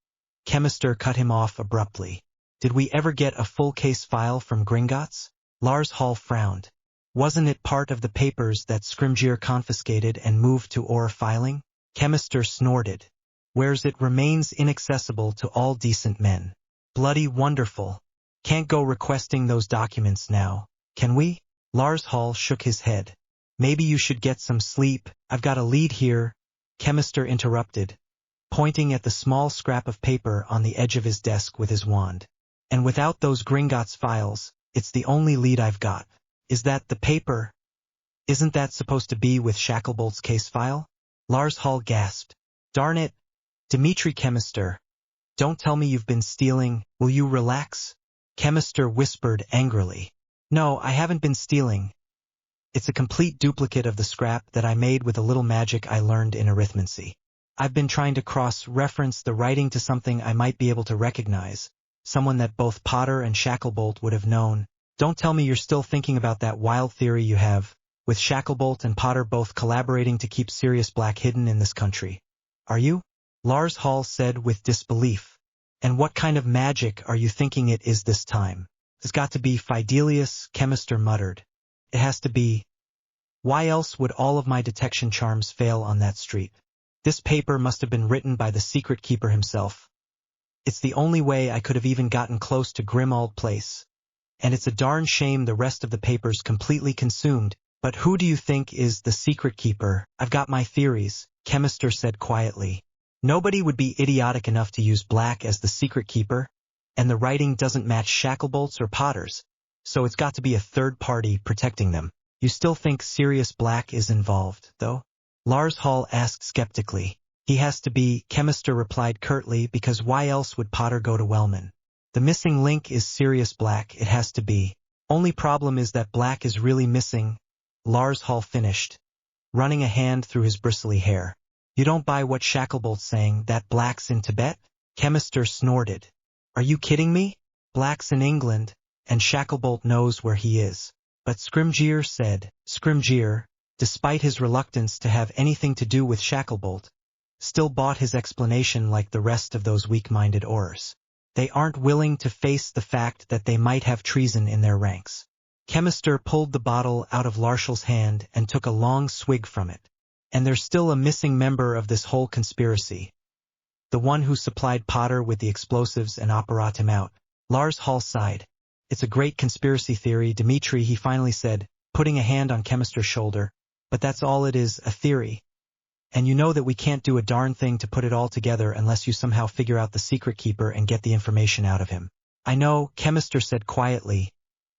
Chemister cut him off abruptly. Did we ever get a full case file from Gringotts? Lars Hall frowned. Wasn't it part of the papers that Scrimgeour confiscated and moved to Orr filing? Chemister snorted. Whereas it remains inaccessible to all decent men. Bloody wonderful. Can't go requesting those documents now, can we? Lars Hall shook his head. Maybe you should get some sleep. I've got a lead here, Chemister interrupted, pointing at the small scrap of paper on the edge of his desk with his wand. And without those Gringotts files, it's the only lead I've got. Is that the paper? Isn't that supposed to be with Shacklebolt's case file? Lars Hall gasped. Darn it, Dimitri Chemister. Don't tell me you've been stealing. Will you relax? Chemister whispered angrily. No, I haven't been stealing. It's a complete duplicate of the scrap that I made with a little magic I learned in arithmancy. I've been trying to cross-reference the writing to something I might be able to recognize, someone that both Potter and Shacklebolt would have known. Don't tell me you're still thinking about that wild theory you have, with Shacklebolt and Potter both collaborating to keep Sirius Black hidden in this country. Are you? Lars Hall said with disbelief. And what kind of magic are you thinking it is this time? It's got to be Fidelius, Chemister muttered. It has to be. Why else would all of my detection charms fail on that street? This paper must have been written by the secret keeper himself. It's the only way I could have even gotten close to Grimmauld Place. And it's a darn shame the rest of the paper's completely consumed. But who do you think is the secret keeper? I've got my theories, Chemister said quietly. Nobody would be idiotic enough to use Black as the secret keeper, and the writing doesn't match Shacklebolt's or Potter's, so it's got to be a third party protecting them. You still think Sirius Black is involved, though? Lars Hall asked skeptically. He has to be, Chemister replied curtly, because why else would Potter go to Wellman? The missing link is Sirius Black, it has to be. Only problem is that Black is really missing, Lars Hall finished, running a hand through his bristly hair. You don't buy what Shacklebolt's saying, that Black's in Tibet? Chemister snorted. Are you kidding me? Black's in England, and Shacklebolt knows where he is. But Scrimgeour said, Scrimgeour, despite his reluctance to have anything to do with Shacklebolt, still bought his explanation like the rest of those weak-minded Aurors. They aren't willing to face the fact that they might have treason in their ranks. Chemister pulled the bottle out of Larshal's hand and took a long swig from it. And there's still a missing member of this whole conspiracy. The one who supplied Potter with the explosives and operated him out. Lars Hall sighed. It's a great conspiracy theory, Dimitri, he finally said, putting a hand on Chemister's shoulder. But that's all it is, a theory. And you know that we can't do a darn thing to put it all together unless you somehow figure out the secret keeper and get the information out of him. I know, Chemister said quietly,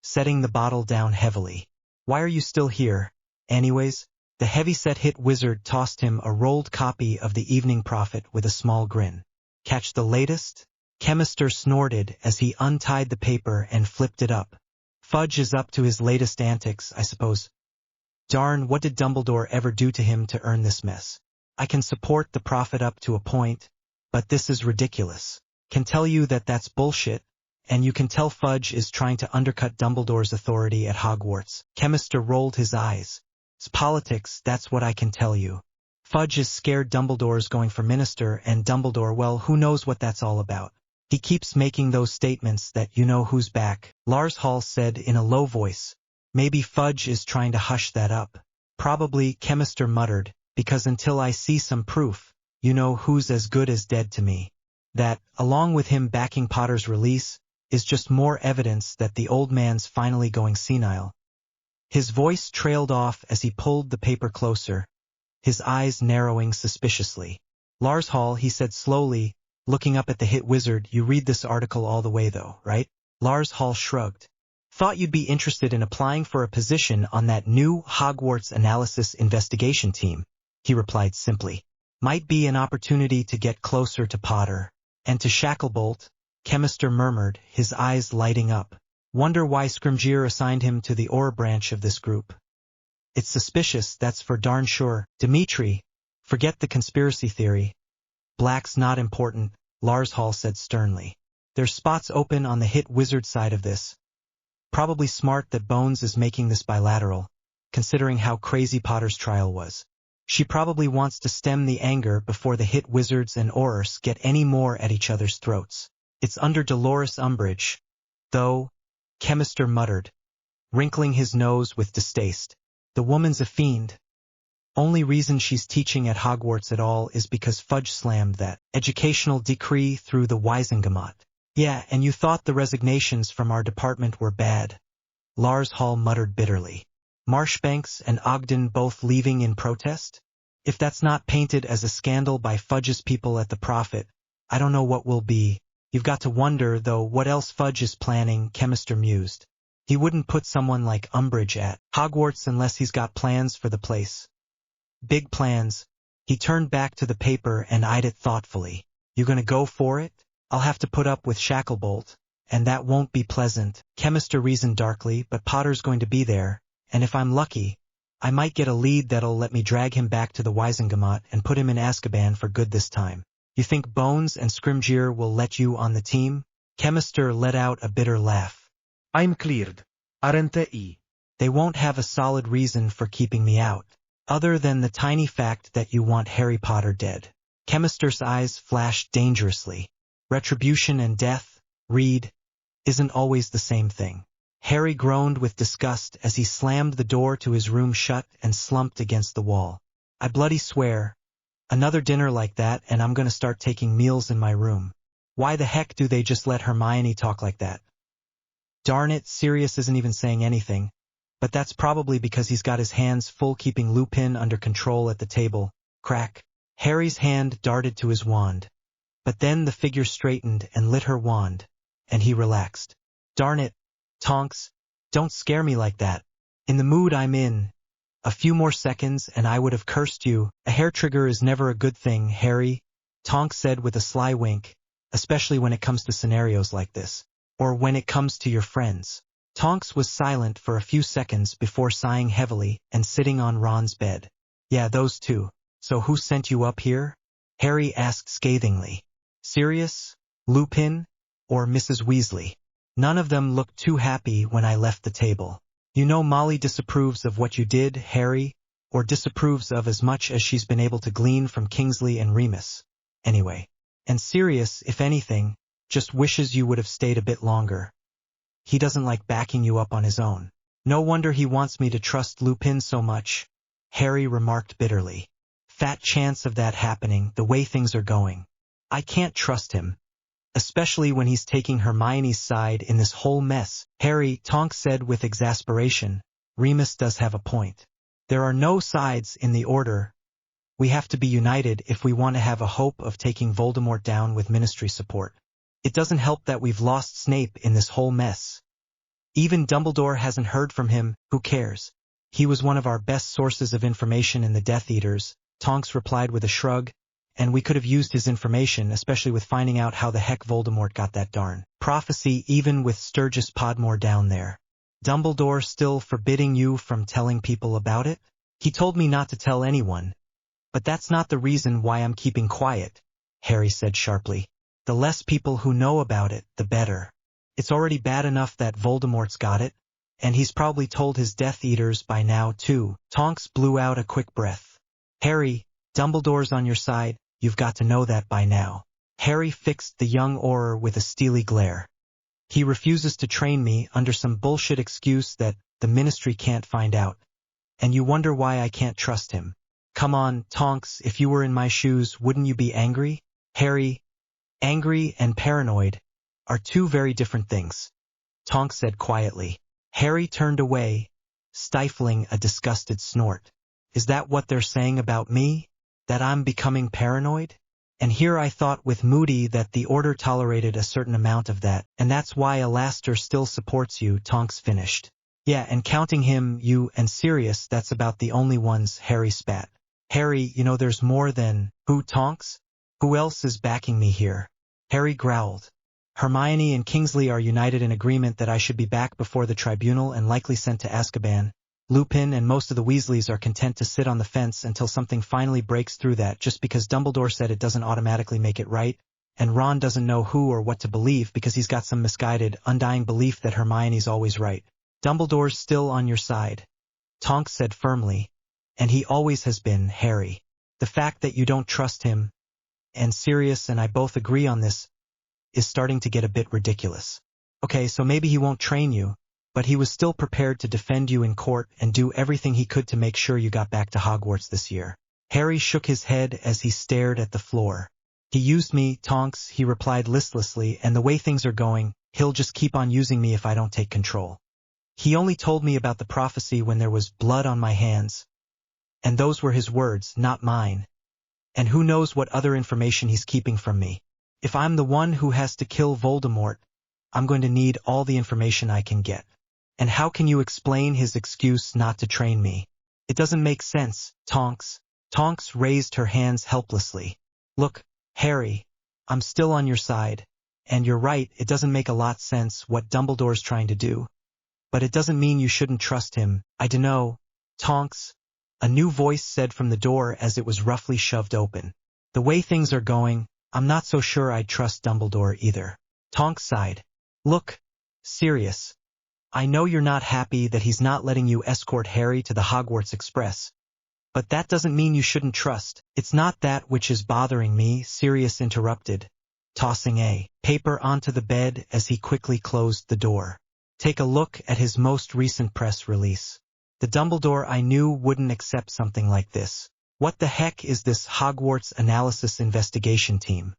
setting the bottle down heavily. Why are you still here? Anyways? The heavy-set hit wizard tossed him a rolled copy of the Evening Prophet with a small grin. Catch the latest? Chemister snorted as he untied the paper and flipped it up. Fudge is up to his latest antics, I suppose. Darn, what did Dumbledore ever do to him to earn this mess? I can support the Prophet up to a point, but this is ridiculous. Can tell you that that's bullshit, and you can tell Fudge is trying to undercut Dumbledore's authority at Hogwarts. Chemister rolled his eyes. It's politics, that's what I can tell you. Fudge is scared Dumbledore's going for minister, and Dumbledore, well, who knows what that's all about. He keeps making those statements that you know who's back, Lars Hall said in a low voice. Maybe Fudge is trying to hush that up. Probably, Chemister muttered, because until I see some proof, you know who's as good as dead to me. That, along with him backing Potter's release, is just more evidence that the old man's finally going senile. His voice trailed off as he pulled the paper closer, his eyes narrowing suspiciously. Lars Hall, he said slowly, looking up at the hit wizard, you read this article all the way though, right? Lars Hall shrugged. Thought you'd be interested in applying for a position on that new Hogwarts analysis investigation team, he replied simply. Might be an opportunity to get closer to Potter. And to Shacklebolt, Chemister murmured, his eyes lighting up. Wonder why Scrimgeour assigned him to the Auror branch of this group. It's suspicious, that's for darn sure. Dimitri, forget the conspiracy theory. Black's not important, Lars Hall said sternly. There's spots open on the hit wizard side of this. Probably smart that Bones is making this bilateral, considering how crazy Potter's trial was. She probably wants to stem the anger before the hit wizards and Aurors get any more at each other's throats. It's under Dolores Umbrage, though, Chemister muttered, wrinkling his nose with distaste. The woman's a fiend. Only reason she's teaching at Hogwarts at all is because Fudge slammed that educational decree through the Wisengamot. Yeah, and you thought the resignations from our department were bad. Lars Hall muttered bitterly. Marshbanks and Ogden both leaving in protest? If that's not painted as a scandal by Fudge's people at the Prophet, I don't know what will be. You've got to wonder, though, what else Fudge is planning, Chemister mused. He wouldn't put someone like Umbrage at Hogwarts unless he's got plans for the place. Big plans. He turned back to the paper and eyed it thoughtfully. You gonna go for it? I'll have to put up with Shacklebolt, and that won't be pleasant, Chemister reasoned darkly, but Potter's going to be there, and if I'm lucky, I might get a lead that'll let me drag him back to the Wizengamot and put him in Azkaban for good this time. You think Bones and Scrimgeour will let you on the team? Chemister let out a bitter laugh. I'm cleared, aren't I? They won't have a solid reason for keeping me out, other than the tiny fact that you want Harry Potter dead. Chemister's eyes flashed dangerously. Retribution and death, Reed, isn't always the same thing. Harry groaned with disgust as he slammed the door to his room shut and slumped against the wall. I bloody swear, another dinner like that and I'm gonna start taking meals in my room. Why the heck do they just let Hermione talk like that? Darn it, Sirius isn't even saying anything, but that's probably because he's got his hands full keeping Lupin under control at the table. Crack. Harry's hand darted to his wand. But then the figure straightened and lit her wand, and he relaxed. Darn it, Tonks, don't scare me like that. In the mood I'm in, a few more seconds and I would have cursed you. A hair trigger is never a good thing, Harry, Tonks said with a sly wink, especially when it comes to scenarios like this, or when it comes to your friends. Tonks was silent for a few seconds before sighing heavily and sitting on Ron's bed. Yeah, those two. So who sent you up here? Harry asked scathingly. Sirius, Lupin, or Mrs. Weasley? None of them looked too happy when I left the table. You know Molly disapproves of what you did, Harry, or disapproves of as much as she's been able to glean from Kingsley and Remus. Anyway. And Sirius, if anything, just wishes you would have stayed a bit longer. He doesn't like backing you up on his own. No wonder he wants me to trust Lupin so much, Harry remarked bitterly. Fat chance of that happening, the way things are going. I can't trust him, especially when he's taking Hermione's side in this whole mess. Harry, Tonks said with exasperation, Remus does have a point. There are no sides in the Order. We have to be united if we want to have a hope of taking Voldemort down with Ministry support. It doesn't help that we've lost Snape in this whole mess. Even Dumbledore hasn't heard from him, who cares? He was one of our best sources of information in the Death Eaters, Tonks replied with a shrug, and we could have used his information, especially with finding out how the heck Voldemort got that darn prophecy even with Sturgis Podmore down there. Dumbledore still forbidding you from telling people about it? He told me not to tell anyone. But that's not the reason why I'm keeping quiet, Harry said sharply. The less people who know about it, the better. It's already bad enough that Voldemort's got it, and he's probably told his Death Eaters by now too. Tonks blew out a quick breath. Harry, Dumbledore's on your side, you've got to know that by now. Harry fixed the young Auror with a steely glare. He refuses to train me under some bullshit excuse that the Ministry can't find out. And you wonder why I can't trust him. Come on, Tonks, if you were in my shoes, wouldn't you be angry? Harry, angry and paranoid are two very different things, Tonks said quietly. Harry turned away, stifling a disgusted snort. Is that what they're saying about me? That I'm becoming paranoid? And here I thought with Moody that the Order tolerated a certain amount of that, and that's why Alastair still supports you, Tonks finished. Yeah, and counting him, you and Sirius, that's about the only ones, Harry spat. Harry, you know there's more than, who, Tonks? Who else is backing me here? Harry growled. Hermione and Kingsley are united in agreement that I should be back before the tribunal and likely sent to Azkaban. Lupin and most of the Weasleys are content to sit on the fence until something finally breaks through that just because Dumbledore said it doesn't automatically make it right, and Ron doesn't know who or what to believe because he's got some misguided, undying belief that Hermione's always right. Dumbledore's still on your side, Tonks said firmly, and he always has been, Harry. The fact that you don't trust him, and Sirius and I both agree on this, is starting to get a bit ridiculous. Okay, so maybe he won't train you, but he was still prepared to defend you in court and do everything he could to make sure you got back to Hogwarts this year. Harry shook his head as he stared at the floor. He used me, Tonks, he replied listlessly, and the way things are going, he'll just keep on using me if I don't take control. He only told me about the prophecy when there was blood on my hands. And those were his words, not mine. And who knows what other information he's keeping from me. If I'm the one who has to kill Voldemort, I'm going to need all the information I can get. And how can you explain his excuse not to train me? It doesn't make sense, Tonks. Tonks raised her hands helplessly. Look, Harry, I'm still on your side, And you're right, it doesn't make a lot sense what Dumbledore's trying to do. But it doesn't mean you shouldn't trust him. I dunno. Tonks, a new voice said from the door as it was roughly shoved open. The way things are going, I'm not so sure I'd trust Dumbledore either. Tonks sighed. Look, Sirius. I know you're not happy that he's not letting you escort Harry to the Hogwarts Express. But that doesn't mean you shouldn't trust. It's not that which is bothering me, Sirius interrupted, tossing a paper onto the bed as he quickly closed the door. Take a look at his most recent press release. The Dumbledore I knew wouldn't accept something like this. What the heck is this Hogwarts Analysis Investigation Team?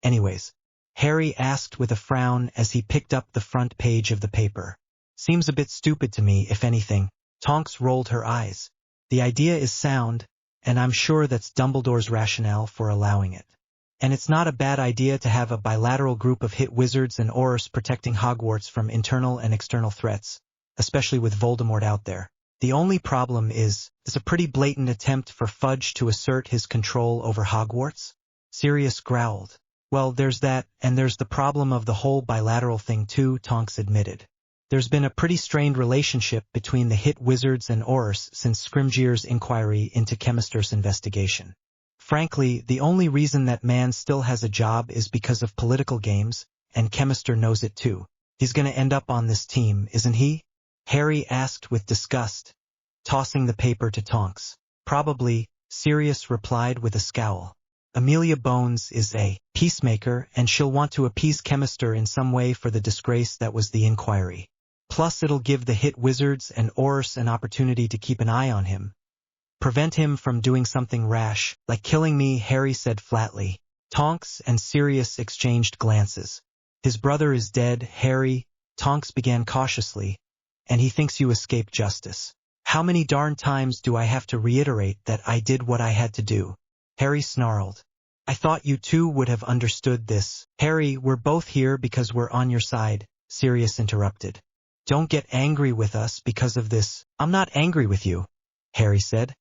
Anyways, Harry asked with a frown as he picked up the front page of the paper. Seems a bit stupid to me, if anything. Tonks rolled her eyes. The idea is sound, and I'm sure that's Dumbledore's rationale for allowing it. And it's not a bad idea to have a bilateral group of hit wizards and Aurors protecting Hogwarts from internal and external threats, especially with Voldemort out there. The only problem is, it's a pretty blatant attempt for Fudge to assert his control over Hogwarts. Sirius growled. Well, there's that, and there's the problem of the whole bilateral thing too, Tonks admitted. There's been a pretty strained relationship between the hit wizards and Aurors since Scrimgeour's inquiry into Chemister's investigation. Frankly, the only reason that man still has a job is because of political games, and Chemister knows it too. He's gonna end up on this team, isn't he? Harry asked with disgust, tossing the paper to Tonks. Probably, Sirius replied with a scowl. Amelia Bones is a peacemaker, and she'll want to appease Chemister in some way for the disgrace that was the inquiry. Plus it'll give the hit wizards and Aurors an opportunity to keep an eye on him. Prevent him from doing something rash, like killing me, Harry said flatly. Tonks and Sirius exchanged glances. His brother is dead, Harry, Tonks began cautiously, and he thinks you escaped justice. How many darn times do I have to reiterate that I did what I had to do? Harry snarled. I thought you two would have understood this. Harry, we're both here because we're on your side, Sirius interrupted. Don't get angry with us because of this. I'm not angry with you, Harry said,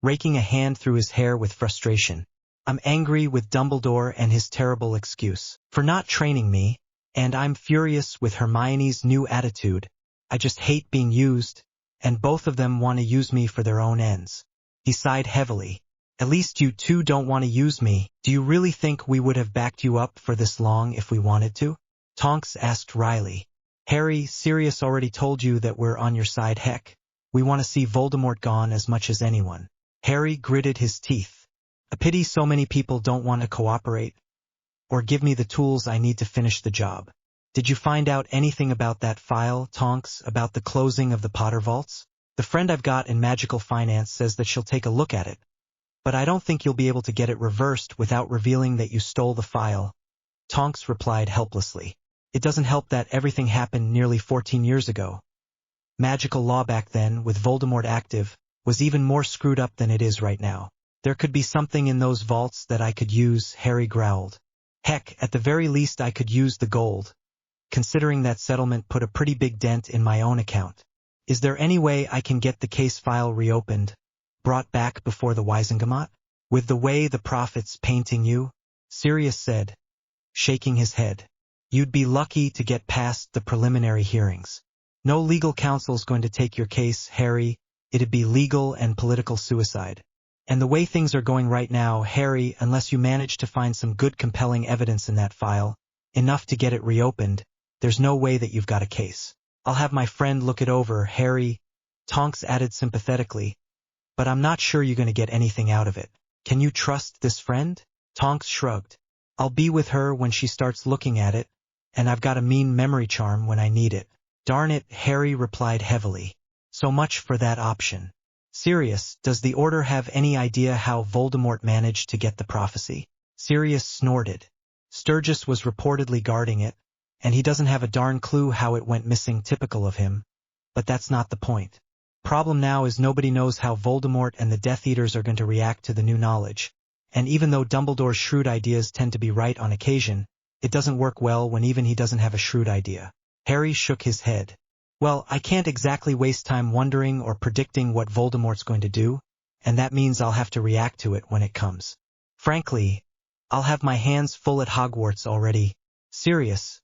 raking a hand through his hair with frustration. I'm angry with Dumbledore and his terrible excuse for not training me, and I'm furious with Hermione's new attitude. I just hate being used, and both of them want to use me for their own ends. He sighed heavily. At least you two don't want to use me. Do you really think we would have backed you up for this long if we wanted to? Tonks asked wryly. Harry, Sirius already told you that we're on your side. Heck, we want to see Voldemort gone as much as anyone. Harry gritted his teeth. A pity so many people don't want to cooperate or give me the tools I need to finish the job. Did you find out anything about that file, Tonks, about the closing of the Potter vaults? The friend I've got in magical finance says that she'll take a look at it. But I don't think you'll be able to get it reversed without revealing that you stole the file. Tonks replied helplessly. It doesn't help that everything happened nearly 14 years ago. Magical law back then, with Voldemort active, was even more screwed up than it is right now. There could be something in those vaults that I could use, Harry growled. Heck, at the very least I could use the gold, considering that settlement put a pretty big dent in my own account. Is there any way I can get the case file reopened, brought back before the Wisengamot? With the way the prophet's painting you? Sirius said, shaking his head. You'd be lucky to get past the preliminary hearings. No legal counsel's going to take your case, Harry. It'd be legal and political suicide. And the way things are going right now, Harry, unless you manage to find some good compelling evidence in that file, enough to get it reopened, there's no way that you've got a case. I'll have my friend look it over, Harry, Tonks added sympathetically. But I'm not sure you're going to get anything out of it. Can you trust this friend? Tonks shrugged. I'll be with her when she starts looking at it, and I've got a mean memory charm when I need it. Darn it, Harry replied heavily. So much for that option. Sirius, does the Order have any idea how Voldemort managed to get the prophecy? Sirius snorted. Sturgis was reportedly guarding it, and he doesn't have a darn clue how it went missing, typical of him. But that's not the point. Problem now is nobody knows how Voldemort and the Death Eaters are going to react to the new knowledge. And even though Dumbledore's shrewd ideas tend to be right on occasion, it doesn't work well when even he doesn't have a shrewd idea. Harry shook his head. Well, I can't exactly waste time wondering or predicting what Voldemort's going to do, and that means I'll have to react to it when it comes. Frankly, I'll have my hands full at Hogwarts already, Sirius,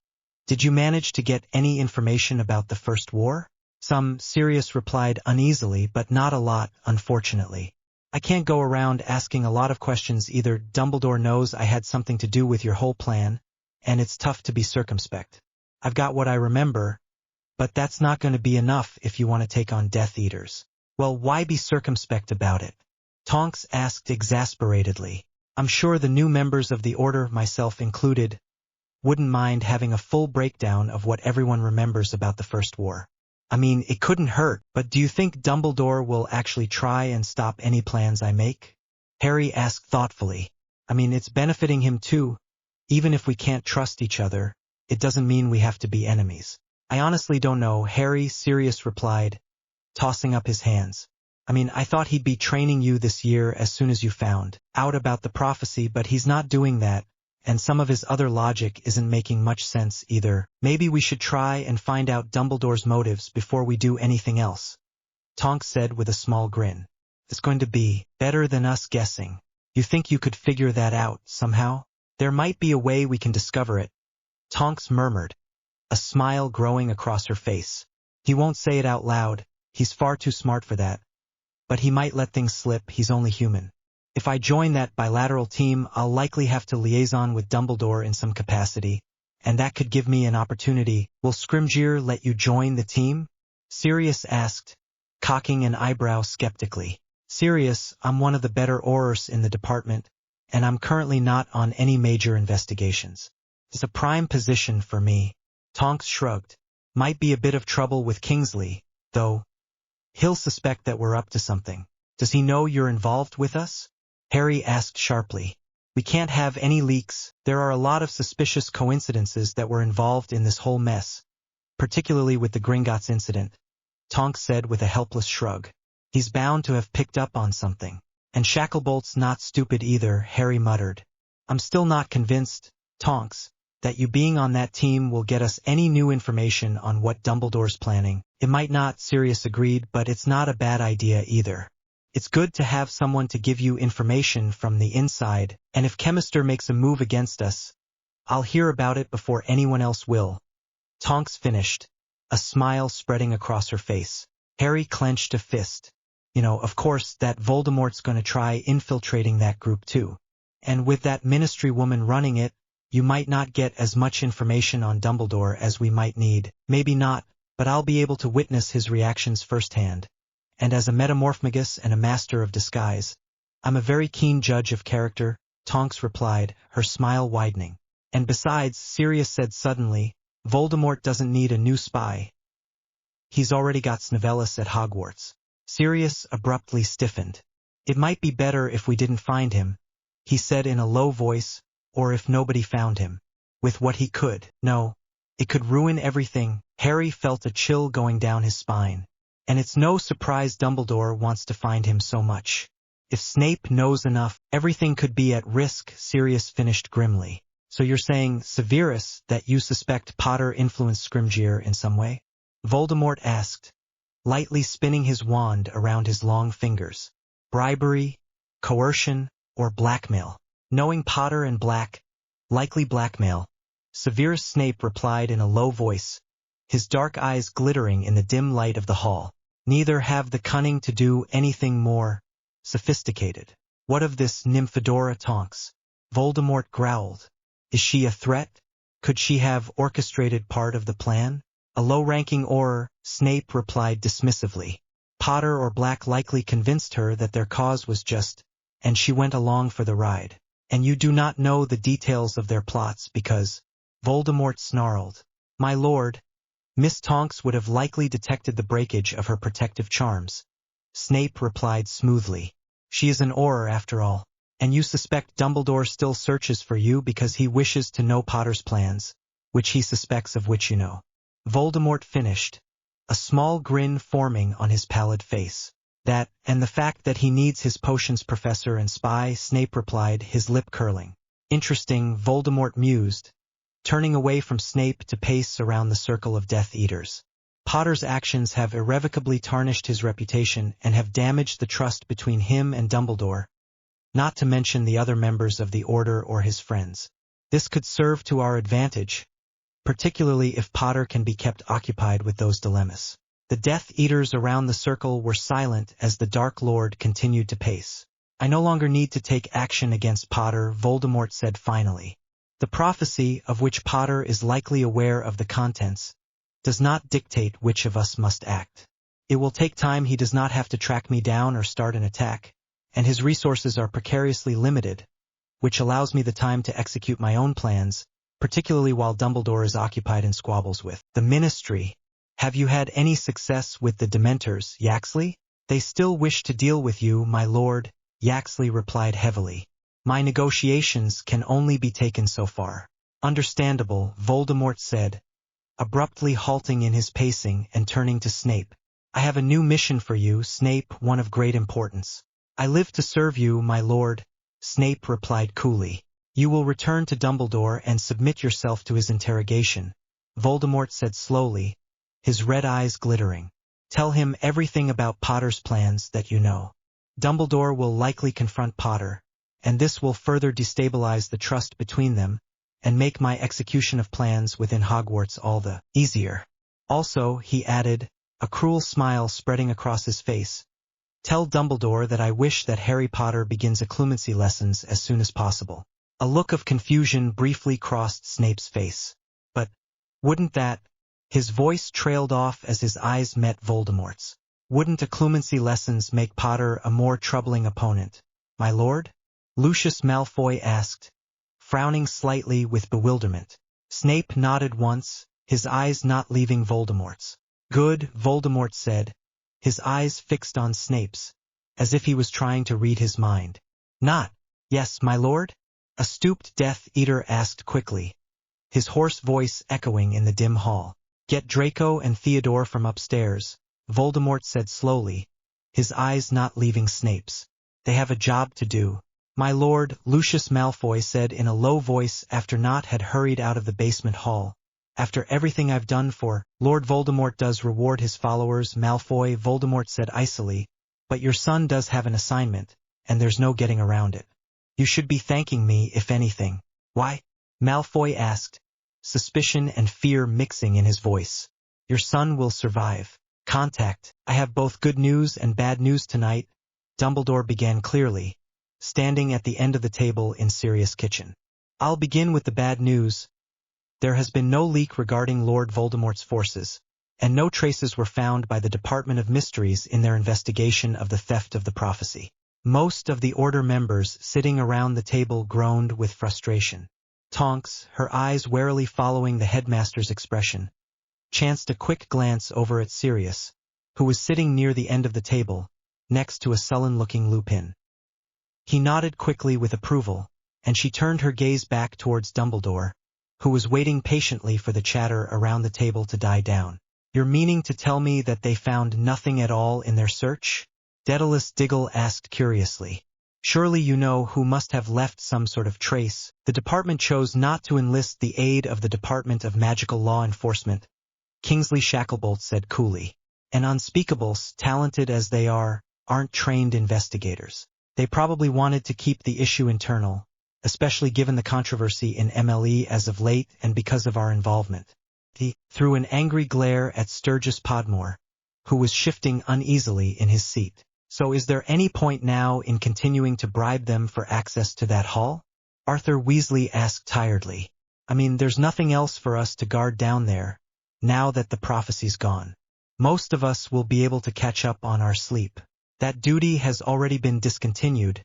did you manage to get any information about the First War? Some, Sirius replied uneasily, but not a lot, unfortunately. I can't go around asking a lot of questions either. Dumbledore knows I had something to do with your whole plan, and it's tough to be circumspect. I've got what I remember, but that's not going to be enough if you want to take on Death Eaters. Well, why be circumspect about it? Tonks asked exasperatedly. I'm sure the new members of the Order, myself included, wouldn't mind having a full breakdown of what everyone remembers about the First War. I mean, it couldn't hurt, but do you think Dumbledore will actually try and stop any plans I make? Harry asked thoughtfully. I mean, it's benefiting him too. Even if we can't trust each other, it doesn't mean we have to be enemies. I honestly don't know, Harry, Sirius replied, tossing up his hands. I mean, I thought he'd be training you this year as soon as you found out about the prophecy, but he's not doing that, and some of his other logic isn't making much sense either. Maybe we should try and find out Dumbledore's motives before we do anything else, Tonks said with a small grin. It's going to be better than us guessing. You think you could figure that out somehow? There might be a way we can discover it, Tonks murmured, a smile growing across her face. He won't say it out loud, he's far too smart for that. But he might let things slip, he's only human. If I join that bilateral team, I'll likely have to liaison with Dumbledore in some capacity, and that could give me an opportunity. Will Scrimgeour let you join the team? Sirius asked, cocking an eyebrow skeptically. Sirius, I'm one of the better Aurors in the department, and I'm currently not on any major investigations. It's a prime position for me. Tonks shrugged. Might be a bit of trouble with Kingsley, though. He'll suspect that we're up to something. Does he know you're involved with us? Harry asked sharply. We can't have any leaks. There are a lot of suspicious coincidences that were involved in this whole mess, particularly with the Gringotts incident, Tonks said with a helpless shrug. He's bound to have picked up on something. And Shacklebolt's not stupid either, Harry muttered. I'm still not convinced, Tonks, that you being on that team will get us any new information on what Dumbledore's planning. It might not, Sirius agreed, but it's not a bad idea either. It's good to have someone to give you information from the inside, and if Chemister makes a move against us, I'll hear about it before anyone else will. Tonks finished, a smile spreading across her face. Harry clenched a fist. Of course, that Voldemort's going to try infiltrating that group too. And with that ministry woman running it, you might not get as much information on Dumbledore as we might need. Maybe not, but I'll be able to witness his reactions firsthand. And as a metamorphmagus and a master of disguise, I'm a very keen judge of character, Tonks replied, her smile widening. And besides, Sirius said suddenly, Voldemort doesn't need a new spy. He's already got Snivellis at Hogwarts. Sirius abruptly stiffened. It might be better if we didn't find him, he said in a low voice, or if nobody found him. With what he could. No, it could ruin everything. Harry felt a chill going down his spine. And it's no surprise Dumbledore wants to find him so much. If Snape knows enough, everything could be at risk, Sirius finished grimly. So you're saying, Severus, that you suspect Potter influenced Scrimgeour in some way? Voldemort asked, lightly spinning his wand around his long fingers. Bribery, coercion, or blackmail? Knowing Potter and Black, likely blackmail. Severus Snape replied in a low voice, his dark eyes glittering in the dim light of the hall. Neither have the cunning to do anything more sophisticated. What of this Nymphadora Tonks? Voldemort growled. Is she a threat? Could she have orchestrated part of the plan? A low-ranking Auror, Snape replied dismissively. Potter or Black likely convinced her that their cause was just, and she went along for the ride. And you do not know the details of their plots because, Voldemort snarled. My lord, Miss Tonks would have likely detected the breakage of her protective charms. Snape replied smoothly. She is an Auror after all, and you suspect Dumbledore still searches for you because he wishes to know Potter's plans, which he suspects of which you know. Voldemort finished, a small grin forming on his pallid face. That, and the fact that he needs his potions professor and spy, Snape replied, his lip curling. Interesting, Voldemort mused, turning away from Snape to pace around the circle of Death Eaters. Potter's actions have irrevocably tarnished his reputation and have damaged the trust between him and Dumbledore, not to mention the other members of the Order or his friends. This could serve to our advantage, particularly if Potter can be kept occupied with those dilemmas. The Death Eaters around the circle were silent as the Dark Lord continued to pace. I no longer need to take action against Potter, Voldemort said finally. The prophecy, of which Potter is likely aware of the contents, does not dictate which of us must act. It will take time. He does not have to track me down or start an attack, and his resources are precariously limited, which allows me the time to execute my own plans, particularly while Dumbledore is occupied in squabbles with the Ministry. Have you had any success with the Dementors, Yaxley? They still wish to deal with you, my lord, Yaxley replied heavily. My negotiations can only be taken so far. Understandable, Voldemort said, abruptly halting in his pacing and turning to Snape. I have a new mission for you, Snape, one of great importance. I live to serve you, my lord, Snape replied coolly. You will return to Dumbledore and submit yourself to his interrogation, Voldemort said slowly, his red eyes glittering. Tell him everything about Potter's plans that you know. Dumbledore will likely confront Potter, and this will further destabilize the trust between them, and make my execution of plans within Hogwarts all the easier. Also, he added, a cruel smile spreading across his face, tell Dumbledore that I wish that Harry Potter begins occlumency lessons as soon as possible. A look of confusion briefly crossed Snape's face. But wouldn't that... His voice trailed off as his eyes met Voldemort's. Wouldn't occlumency lessons make Potter a more troubling opponent, my lord? Lucius Malfoy asked, frowning slightly with bewilderment. Snape nodded once, his eyes not leaving Voldemort's. Good, Voldemort said, his eyes fixed on Snape's, as if he was trying to read his mind. Not, yes, my lord? A stooped Death Eater asked quickly, his hoarse voice echoing in the dim hall. Get Draco and Theodore from upstairs, Voldemort said slowly, his eyes not leaving Snape's. They have a job to do. My lord, Lucius Malfoy said in a low voice after Nott had hurried out of the basement hall. After everything I've done for, Lord Voldemort does reward his followers, Malfoy, Voldemort said icily, but your son does have an assignment, and there's no getting around it. You should be thanking me, if anything. Why? Malfoy asked, suspicion and fear mixing in his voice. Your son will survive. Contact. I have both good news and bad news tonight, Dumbledore began clearly, standing at the end of the table in Sirius' kitchen. I'll begin with the bad news. There has been no leak regarding Lord Voldemort's forces, and no traces were found by the Department of Mysteries in their investigation of the theft of the prophecy. Most of the Order members sitting around the table groaned with frustration. Tonks, her eyes warily following the headmaster's expression, chanced a quick glance over at Sirius, who was sitting near the end of the table, next to a sullen-looking Lupin. He nodded quickly with approval, and she turned her gaze back towards Dumbledore, who was waiting patiently for the chatter around the table to die down. You're meaning to tell me that they found nothing at all in their search? Daedalus Diggle asked curiously. Surely you know who must have left some sort of trace. The department chose not to enlist the aid of the Department of Magical Law Enforcement, Kingsley Shacklebolt said coolly. And unspeakables, talented as they are, aren't trained investigators. They probably wanted to keep the issue internal, especially given the controversy in MLE as of late and because of our involvement. He threw an angry glare at Sturgis Podmore, who was shifting uneasily in his seat. So is there any point now in continuing to bribe them for access to that hall? Arthur Weasley asked tiredly. I mean, there's nothing else for us to guard down there, now that the prophecy's gone. Most of us will be able to catch up on our sleep. That duty has already been discontinued,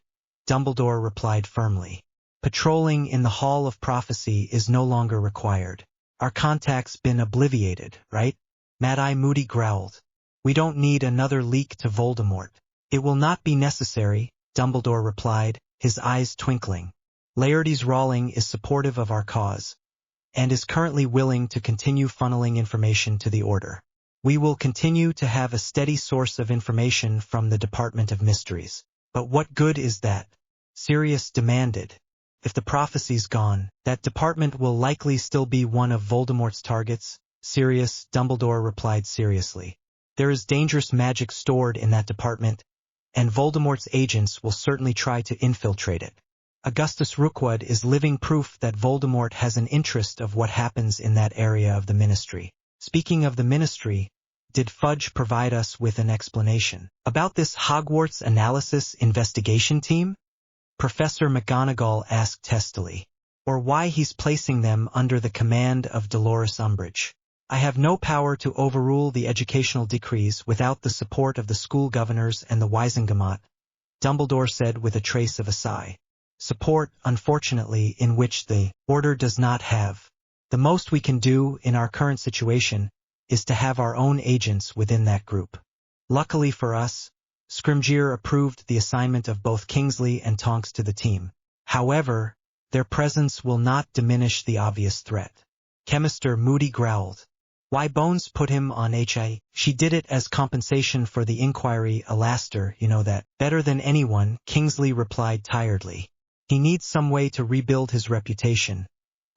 Dumbledore replied firmly. Patrolling in the Hall of Prophecy is no longer required. Our contact's been obliviated, right? Mad-Eye Moody growled. We don't need another leak to Voldemort. It will not be necessary, Dumbledore replied, his eyes twinkling. Laertes Rawling is supportive of our cause, and is currently willing to continue funneling information to the Order. We will continue to have a steady source of information from the Department of Mysteries. But what good is that? Sirius demanded. If the prophecy's gone, that department will likely still be one of Voldemort's targets, Sirius, Dumbledore replied seriously. There is dangerous magic stored in that department, and Voldemort's agents will certainly try to infiltrate it. Augustus Rookwood is living proof that Voldemort has an interest of what happens in that area of the Ministry. Speaking of the Ministry, did Fudge provide us with an explanation about this Hogwarts analysis investigation team? Professor McGonagall asked testily. Or why he's placing them under the command of Dolores Umbridge. I have no power to overrule the educational decrees without the support of the school governors and the Wisengamot, Dumbledore said with a trace of a sigh. Support, unfortunately, in which the Order does not have. The most we can do in our current situation is to have our own agents within that group. Luckily for us, Scrimgeour approved the assignment of both Kingsley and Tonks to the team. However, their presence will not diminish the obvious threat. Chemister Moody growled. Why Bones put him on HI? She did it as compensation for the inquiry, Alastair, you know that. Better than anyone, Kingsley replied tiredly. He needs some way to rebuild his reputation,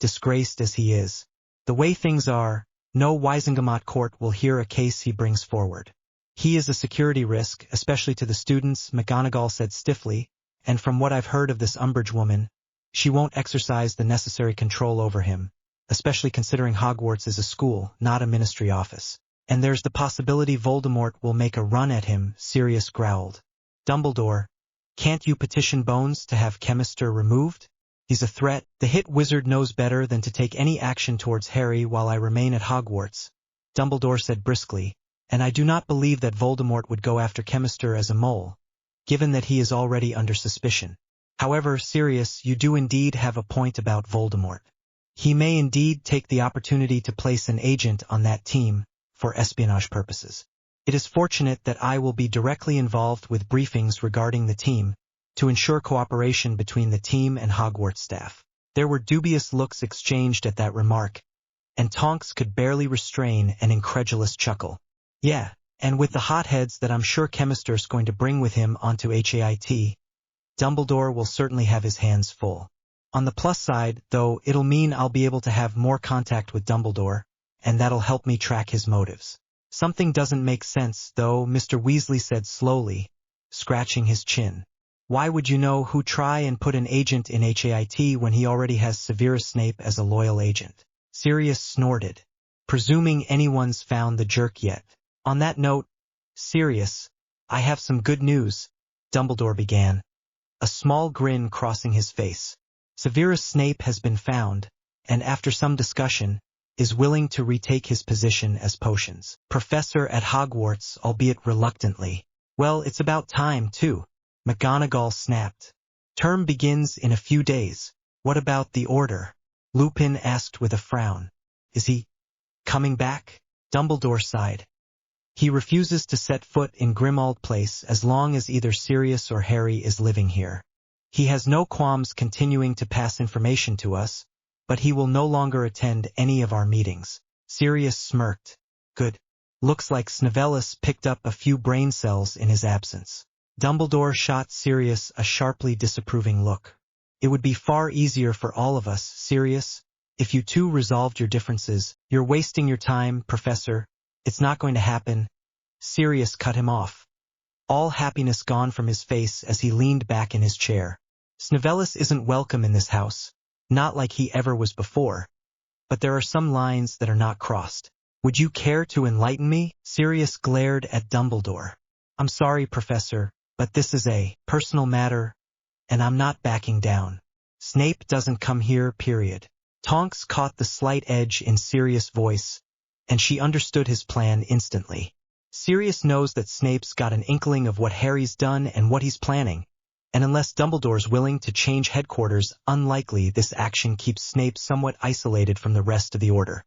disgraced as he is. The way things are, no Wisengamot court will hear a case he brings forward. He is a security risk, especially to the students, McGonagall said stiffly, and from what I've heard of this Umbrage woman, she won't exercise the necessary control over him, especially considering Hogwarts is a school, not a ministry office. And there's the possibility Voldemort will make a run at him, Sirius growled. Dumbledore, can't you petition Bones to have Chemister removed? He's a threat. The hit wizard knows better than to take any action towards Harry while I remain at Hogwarts, Dumbledore said briskly, and I do not believe that Voldemort would go after Chemister as a mole, given that he is already under suspicion. However, Sirius, you do indeed have a point about Voldemort. He may indeed take the opportunity to place an agent on that team for espionage purposes. It is fortunate that I will be directly involved with briefings regarding the team to ensure cooperation between the team and Hogwarts staff. There were dubious looks exchanged at that remark, and Tonks could barely restrain an incredulous chuckle. Yeah, and with the hotheads that I'm sure Chemister's going to bring with him onto HAIT, Dumbledore will certainly have his hands full. On the plus side, though, it'll mean I'll be able to have more contact with Dumbledore, and that'll help me track his motives. Something doesn't make sense, though, Mr. Weasley said slowly, scratching his chin. Why would you know who try and put an agent in HAIT when he already has Severus Snape as a loyal agent? Sirius snorted, presuming anyone's found the jerk yet. On that note, Sirius, I have some good news, Dumbledore began, a small grin crossing his face. Severus Snape has been found, and after some discussion, is willing to retake his position as potions professor at Hogwarts, albeit reluctantly. Well, it's about time, too, McGonagall snapped. Term begins in a few days. What about the Order? Lupin asked with a frown. Is he coming back? Dumbledore sighed. He refuses to set foot in Grimmauld Place as long as either Sirius or Harry is living here. He has no qualms continuing to pass information to us, but he will no longer attend any of our meetings. Sirius smirked. Good. Looks like Snivellus picked up a few brain cells in his absence. Dumbledore shot Sirius a sharply disapproving look. It would be far easier for all of us, Sirius, if you two resolved your differences. You're wasting your time, Professor. It's not going to happen. Sirius cut him off. All happiness gone from his face as he leaned back in his chair. Snivellus isn't welcome in this house. Not like he ever was before. But there are some lines that are not crossed. Would you care to enlighten me? Sirius glared at Dumbledore. I'm sorry, Professor, but this is a personal matter, and I'm not backing down. Snape doesn't come here, period. Tonks caught the slight edge in Sirius' voice, and she understood his plan instantly. Sirius knows that Snape's got an inkling of what Harry's done and what he's planning. And unless Dumbledore's willing to change headquarters, unlikely this action keeps Snape somewhat isolated from the rest of the Order.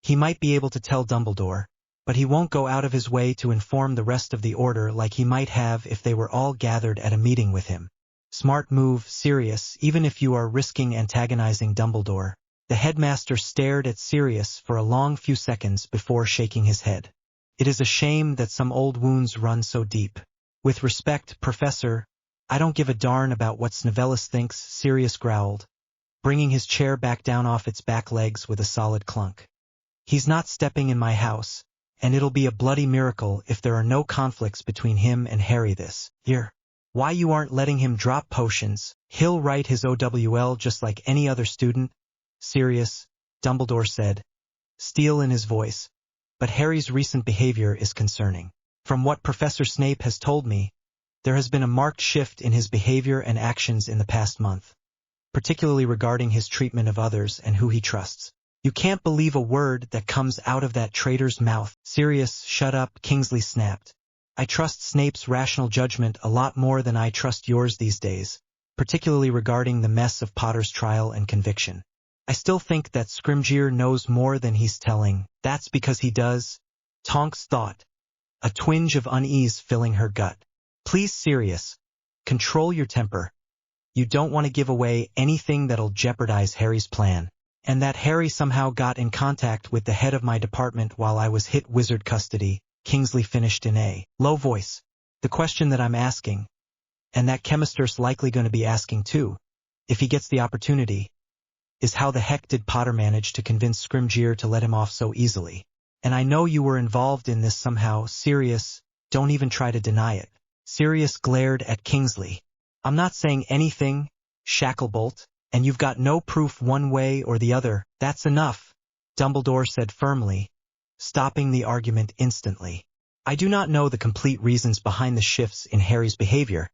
He might be able to tell Dumbledore, but he won't go out of his way to inform the rest of the Order like he might have if they were all gathered at a meeting with him. Smart move, Sirius, even if you are risking antagonizing Dumbledore. The headmaster stared at Sirius for a long few seconds before shaking his head. It is a shame that some old wounds run so deep. With respect, Professor, I don't give a darn about what Snivellus thinks, Sirius growled, bringing his chair back down off its back legs with a solid clunk. He's not stepping in my house, and it'll be a bloody miracle if there are no conflicts between him and Harry this year. Why you aren't letting him drop potions? He'll write his OWL just like any other student, Sirius, Dumbledore said, steel in his voice. But Harry's recent behavior is concerning. From what Professor Snape has told me, there has been a marked shift in his behavior and actions in the past month, particularly regarding his treatment of others and who he trusts. You can't believe a word that comes out of that traitor's mouth. Sirius, shut up, Kingsley snapped. I trust Snape's rational judgment a lot more than I trust yours these days, particularly regarding the mess of Potter's trial and conviction. I still think that Scrimgeour knows more than he's telling. That's because he does, Tonks thought, a twinge of unease filling her gut. Please, Sirius, control your temper. You don't want to give away anything that'll jeopardize Harry's plan. And that Harry somehow got in contact with the head of my department while I was hit wizard custody, Kingsley finished in a low voice. The question that I'm asking, and that Chemister's likely going to be asking too, if he gets the opportunity, is how the heck did Potter manage to convince Scrimgeour to let him off so easily? And I know you were involved in this somehow, Sirius, don't even try to deny it. Sirius glared at Kingsley. I'm not saying anything, Shacklebolt, and you've got no proof one way or the other. That's enough, Dumbledore said firmly, stopping the argument instantly. I do not know the complete reasons behind the shifts in Harry's behavior,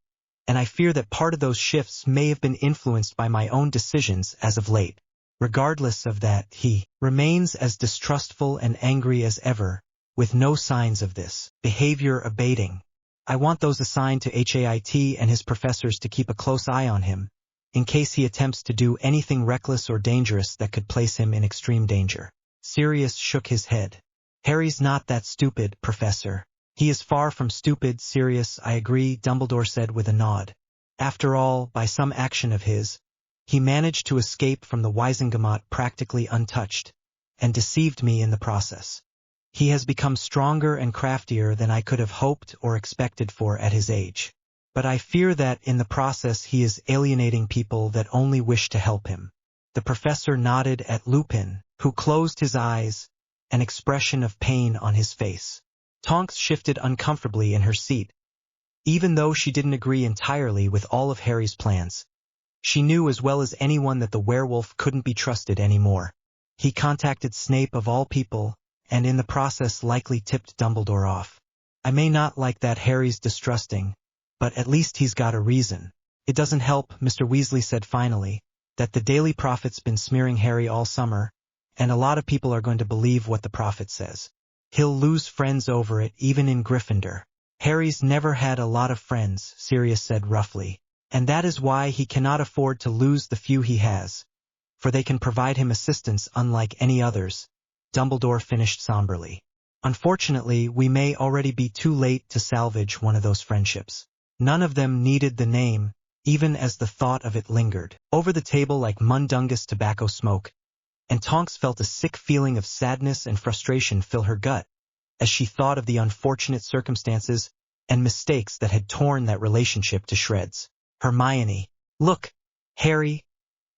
and I fear that part of those shifts may have been influenced by my own decisions as of late. Regardless of that, he remains as distrustful and angry as ever, with no signs of this behavior abating. I want those assigned to HAIT and his professors to keep a close eye on him, in case he attempts to do anything reckless or dangerous that could place him in extreme danger. Sirius shook his head. Harry's not that stupid, Professor. He is far from stupid, Sirius, I agree, Dumbledore said with a nod. After all, by some action of his, he managed to escape from the Wizengamot practically untouched, and deceived me in the process. He has become stronger and craftier than I could have hoped or expected for at his age. But I fear that, in the process, he is alienating people that only wish to help him. The professor nodded at Lupin, who closed his eyes, an expression of pain on his face. Tonks shifted uncomfortably in her seat. Even though she didn't agree entirely with all of Harry's plans, she knew as well as anyone that the werewolf couldn't be trusted anymore. He contacted Snape of all people, and in the process likely tipped Dumbledore off. I may not like that Harry's distrusting, but at least he's got a reason. It doesn't help, Mr. Weasley said finally, that the Daily Prophet's been smearing Harry all summer, and a lot of people are going to believe what the Prophet says. He'll lose friends over it, even in Gryffindor. Harry's never had a lot of friends, Sirius said roughly, and that is why he cannot afford to lose the few he has, for they can provide him assistance unlike any others, Dumbledore finished somberly. Unfortunately, we may already be too late to salvage one of those friendships. None of them needed the name, even as the thought of it lingered over the table like mundungus tobacco smoke, and Tonks felt a sick feeling of sadness and frustration fill her gut, as she thought of the unfortunate circumstances and mistakes that had torn that relationship to shreds. Hermione. Look, Harry,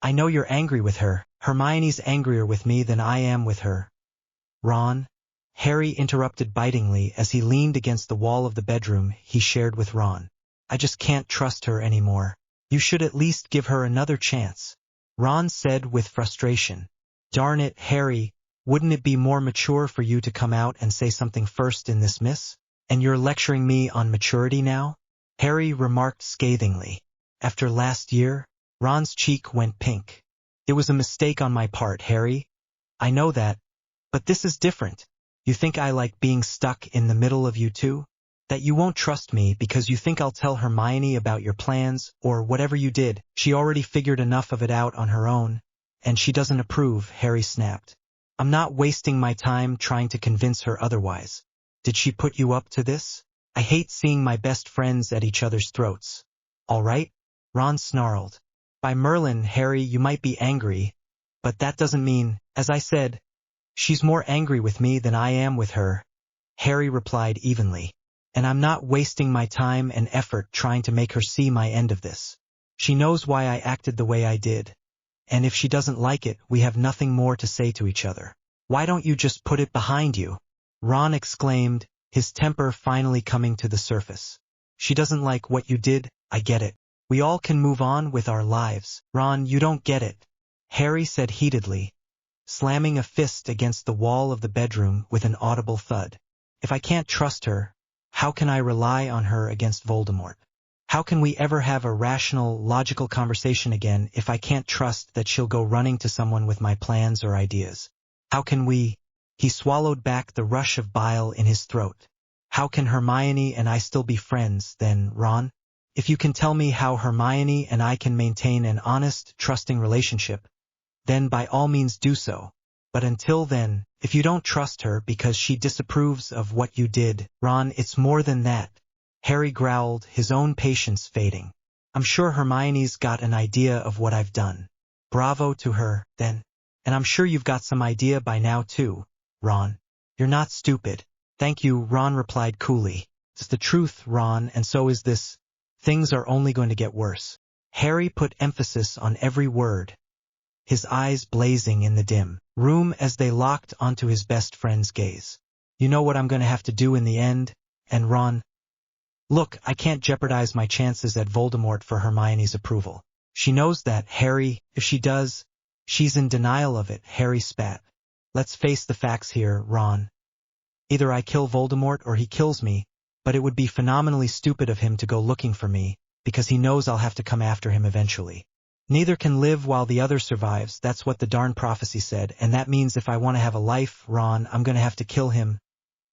I know you're angry with her. Hermione's angrier with me than I am with her. Ron. Harry interrupted bitingly as he leaned against the wall of the bedroom he shared with Ron. I just can't trust her anymore. You should at least give her another chance, Ron said with frustration. Darn it, Harry, wouldn't it be more mature for you to come out and say something first in this, miss? And you're lecturing me on maturity now? Harry remarked scathingly. After last year, Ron's cheek went pink. It was a mistake on my part, Harry. I know that, but this is different. You think I like being stuck in the middle of you two? That you won't trust me because you think I'll tell Hermione about your plans, or whatever you did. She already figured enough of it out on her own, and she doesn't approve, Harry snapped. I'm not wasting my time trying to convince her otherwise. Did she put you up to this? I hate seeing my best friends at each other's throats. All right? Ron snarled. By Merlin, Harry, you might be angry, but that doesn't mean, as I said, she's more angry with me than I am with her, Harry replied evenly. And I'm not wasting my time and effort trying to make her see my end of this. She knows why I acted the way I did. And if she doesn't like it, we have nothing more to say to each other. Why don't you just put it behind you? Ron exclaimed, his temper finally coming to the surface. She doesn't like what you did, I get it. We all can move on with our lives. Ron, you don't get it, Harry said heatedly, slamming a fist against the wall of the bedroom with an audible thud. If I can't trust her, how can I rely on her against Voldemort? How can we ever have a rational, logical conversation again if I can't trust that she'll go running to someone with my plans or ideas? How can we? He swallowed back the rush of bile in his throat. How can Hermione and I still be friends, then, Ron? If you can tell me how Hermione and I can maintain an honest, trusting relationship, then by all means do so. But until then, if you don't trust her because she disapproves of what you did, Ron, it's more than that. Harry growled, his own patience fading. I'm sure Hermione's got an idea of what I've done. Bravo to her, then. And I'm sure you've got some idea by now too, Ron. You're not stupid. Thank you, Ron replied coolly. It's the truth, Ron, and so is this. Things are only going to get worse. Harry put emphasis on every word, his eyes blazing in the dim room as they locked onto his best friend's gaze. You know what I'm going to have to do in the end, and Ron? Look, I can't jeopardize my chances at Voldemort for Hermione's approval. She knows that, Harry. If she does, she's in denial of it, Harry spat. Let's face the facts here, Ron. Either I kill Voldemort or he kills me, but it would be phenomenally stupid of him to go looking for me, because he knows I'll have to come after him eventually. Neither can live while the other survives, that's what the darn prophecy said, and that means if I want to have a life, Ron, I'm going to have to kill him.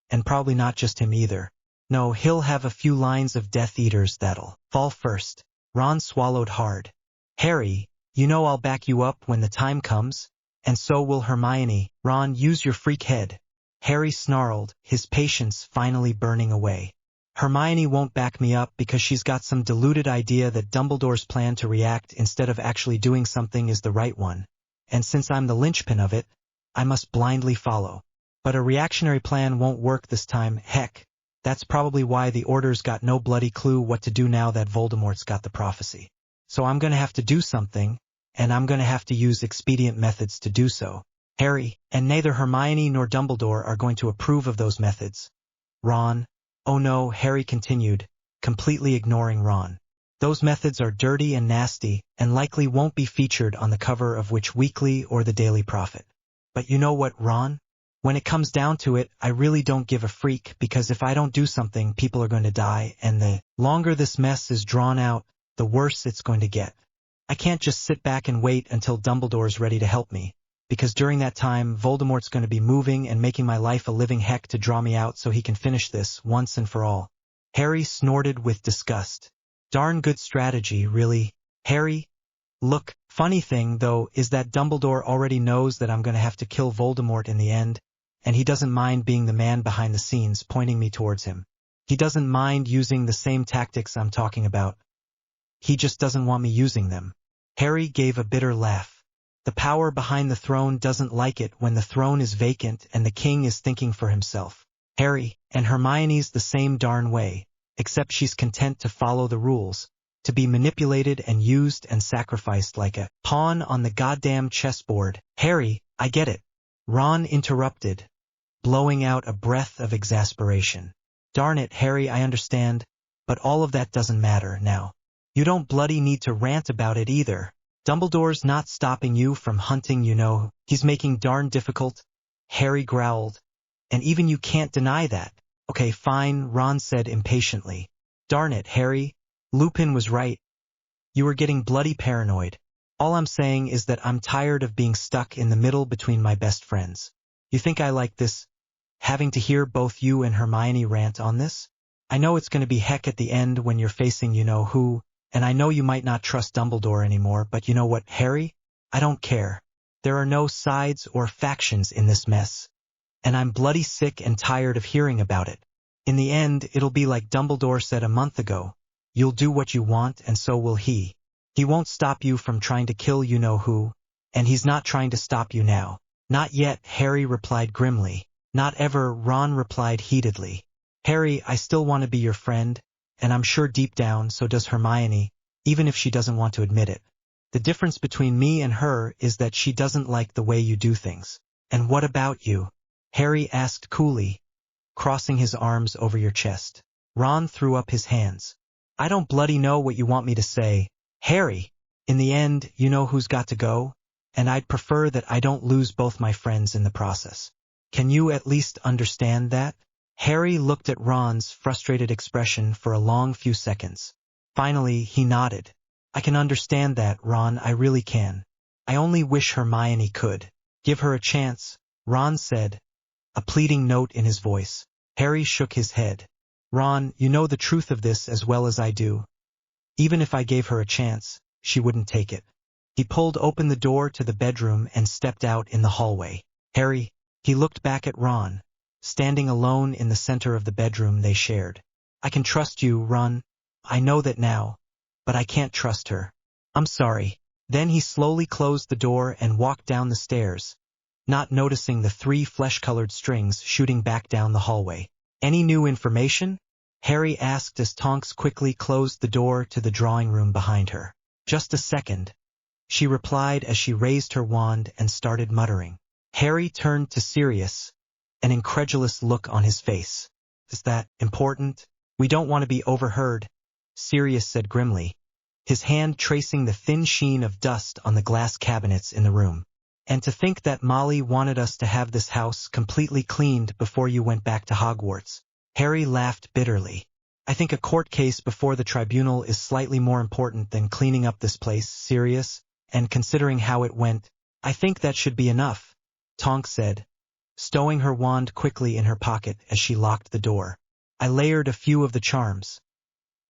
And probably not just him either. No, he'll have a few lines of Death Eaters that'll fall first. Ron swallowed hard. Harry, you know I'll back you up when the time comes, and so will Hermione. Ron, use your freak head. Harry snarled, his patience finally burning away. Hermione won't back me up because she's got some deluded idea that Dumbledore's plan to react instead of actually doing something is the right one. And since I'm the linchpin of it, I must blindly follow. But a reactionary plan won't work this time, heck. That's probably why the Order's got no bloody clue what to do now that Voldemort's got the prophecy. So I'm going to have to do something, and I'm going to have to use expedient methods to do so. Harry, and neither Hermione nor Dumbledore are going to approve of those methods. Ron. Oh no, Harry continued, completely ignoring Ron. Those methods are dirty and nasty, and likely won't be featured on the cover of which weekly or the Daily Prophet. But you know what, Ron? When it comes down to it, I really don't give a freak, because if I don't do something, people are going to die, and the longer this mess is drawn out, the worse it's going to get. I can't just sit back and wait until Dumbledore's ready to help me, because during that time, Voldemort's going to be moving and making my life a living heck to draw me out so he can finish this once and for all. Harry snorted with disgust. Darn good strategy, really. Harry? Look, funny thing, though, is that Dumbledore already knows that I'm going to have to kill Voldemort in the end, and he doesn't mind being the man behind the scenes pointing me towards him. He doesn't mind using the same tactics I'm talking about. He just doesn't want me using them. Harry gave a bitter laugh. The power behind the throne doesn't like it when the throne is vacant and the king is thinking for himself. Harry, and Hermione's the same darn way, except she's content to follow the rules, to be manipulated and used and sacrificed like a pawn on the goddamn chessboard. Harry, I get it. Ron interrupted, blowing out a breath of exasperation. Darn it, Harry, I understand, but all of that doesn't matter now. You don't bloody need to rant about it either. Dumbledore's not stopping you from hunting, you know. He's making darn difficult. Harry growled. And even you can't deny that. Okay, fine, Ron said impatiently. Darn it, Harry. Lupin was right. You were getting bloody paranoid. All I'm saying is that I'm tired of being stuck in the middle between my best friends. You think I like this? Having to hear both you and Hermione rant on this? I know it's going to be heck at the end when you're facing you-know-who, and I know you might not trust Dumbledore anymore, but you know what, Harry? I don't care. There are no sides or factions in this mess. And I'm bloody sick and tired of hearing about it. In the end, it'll be like Dumbledore said a month ago. You'll do what you want, and so will he. He won't stop you from trying to kill you-know-who, and he's not trying to stop you now. Not yet, Harry replied grimly. Not ever, Ron replied heatedly. Harry, I still want to be your friend, and I'm sure deep down so does Hermione, even if she doesn't want to admit it. The difference between me and her is that she doesn't like the way you do things. And what about you? Harry asked coolly, crossing his arms over your chest. Ron threw up his hands. I don't bloody know what you want me to say. Harry, in the end, you know who's got to go? And I'd prefer that I don't lose both my friends in the process. Can you at least understand that? Harry looked at Ron's frustrated expression for a long few seconds. Finally, he nodded. I can understand that, Ron, I really can. I only wish Hermione could. Give her a chance, Ron said, a pleading note in his voice. Harry shook his head. Ron, you know the truth of this as well as I do. Even if I gave her a chance, she wouldn't take it. He pulled open the door to the bedroom and stepped out in the hallway. Harry, he looked back at Ron, standing alone in the center of the bedroom they shared. I can trust you, Ron. I know that now, but I can't trust her. I'm sorry. Then he slowly closed the door and walked down the stairs, not noticing the 3 flesh-colored strings shooting back down the hallway. Any new information? Harry asked as Tonks quickly closed the door to the drawing room behind her. Just a second, she replied as she raised her wand and started muttering. Harry turned to Sirius, an incredulous look on his face. Is that important? We don't want to be overheard, Sirius said grimly, his hand tracing the thin sheen of dust on the glass cabinets in the room. And to think that Molly wanted us to have this house completely cleaned before you went back to Hogwarts. Harry laughed bitterly. I think a court case before the tribunal is slightly more important than cleaning up this place, Sirius, and considering how it went, I think that should be enough, Tonks said, stowing her wand quickly in her pocket as she locked the door. I layered a few of the charms.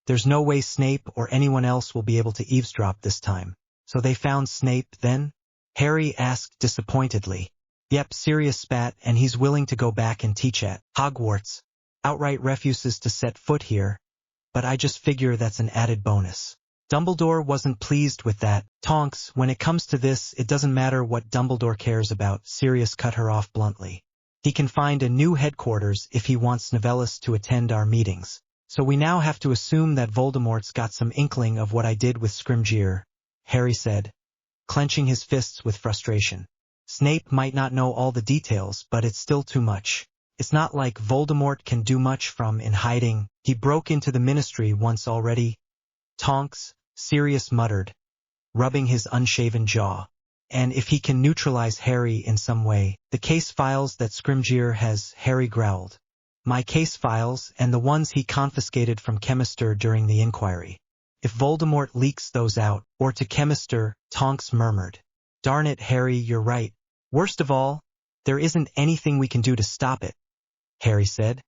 There's no way Snape or anyone else will be able to eavesdrop this time. So they found Snape, then? Harry asked disappointedly. Yep, Sirius spat, and he's willing to go back and teach at Hogwarts. Outright refuses to set foot here, but I just figure that's an added bonus. Dumbledore wasn't pleased with that. Tonks, when it comes to this, it doesn't matter what Dumbledore cares about, Sirius cut her off bluntly. He can find a new headquarters if he wants Novellis to attend our meetings. So we now have to assume that Voldemort's got some inkling of what I did with Scrimgeour, Harry said, clenching his fists with frustration. Snape might not know all the details, but it's still too much. It's not like Voldemort can do much from in hiding. He broke into the ministry once already. Tonks, Sirius muttered, rubbing his unshaven jaw. And if he can neutralize Harry in some way, the case files that Scrimgeour has, Harry growled. My case files and the ones he confiscated from Chemister during the inquiry. If Voldemort leaks those out, or to Chemister, Tonks murmured. Darn it, Harry, you're right. Worst of all, there isn't anything we can do to stop it, Harry said,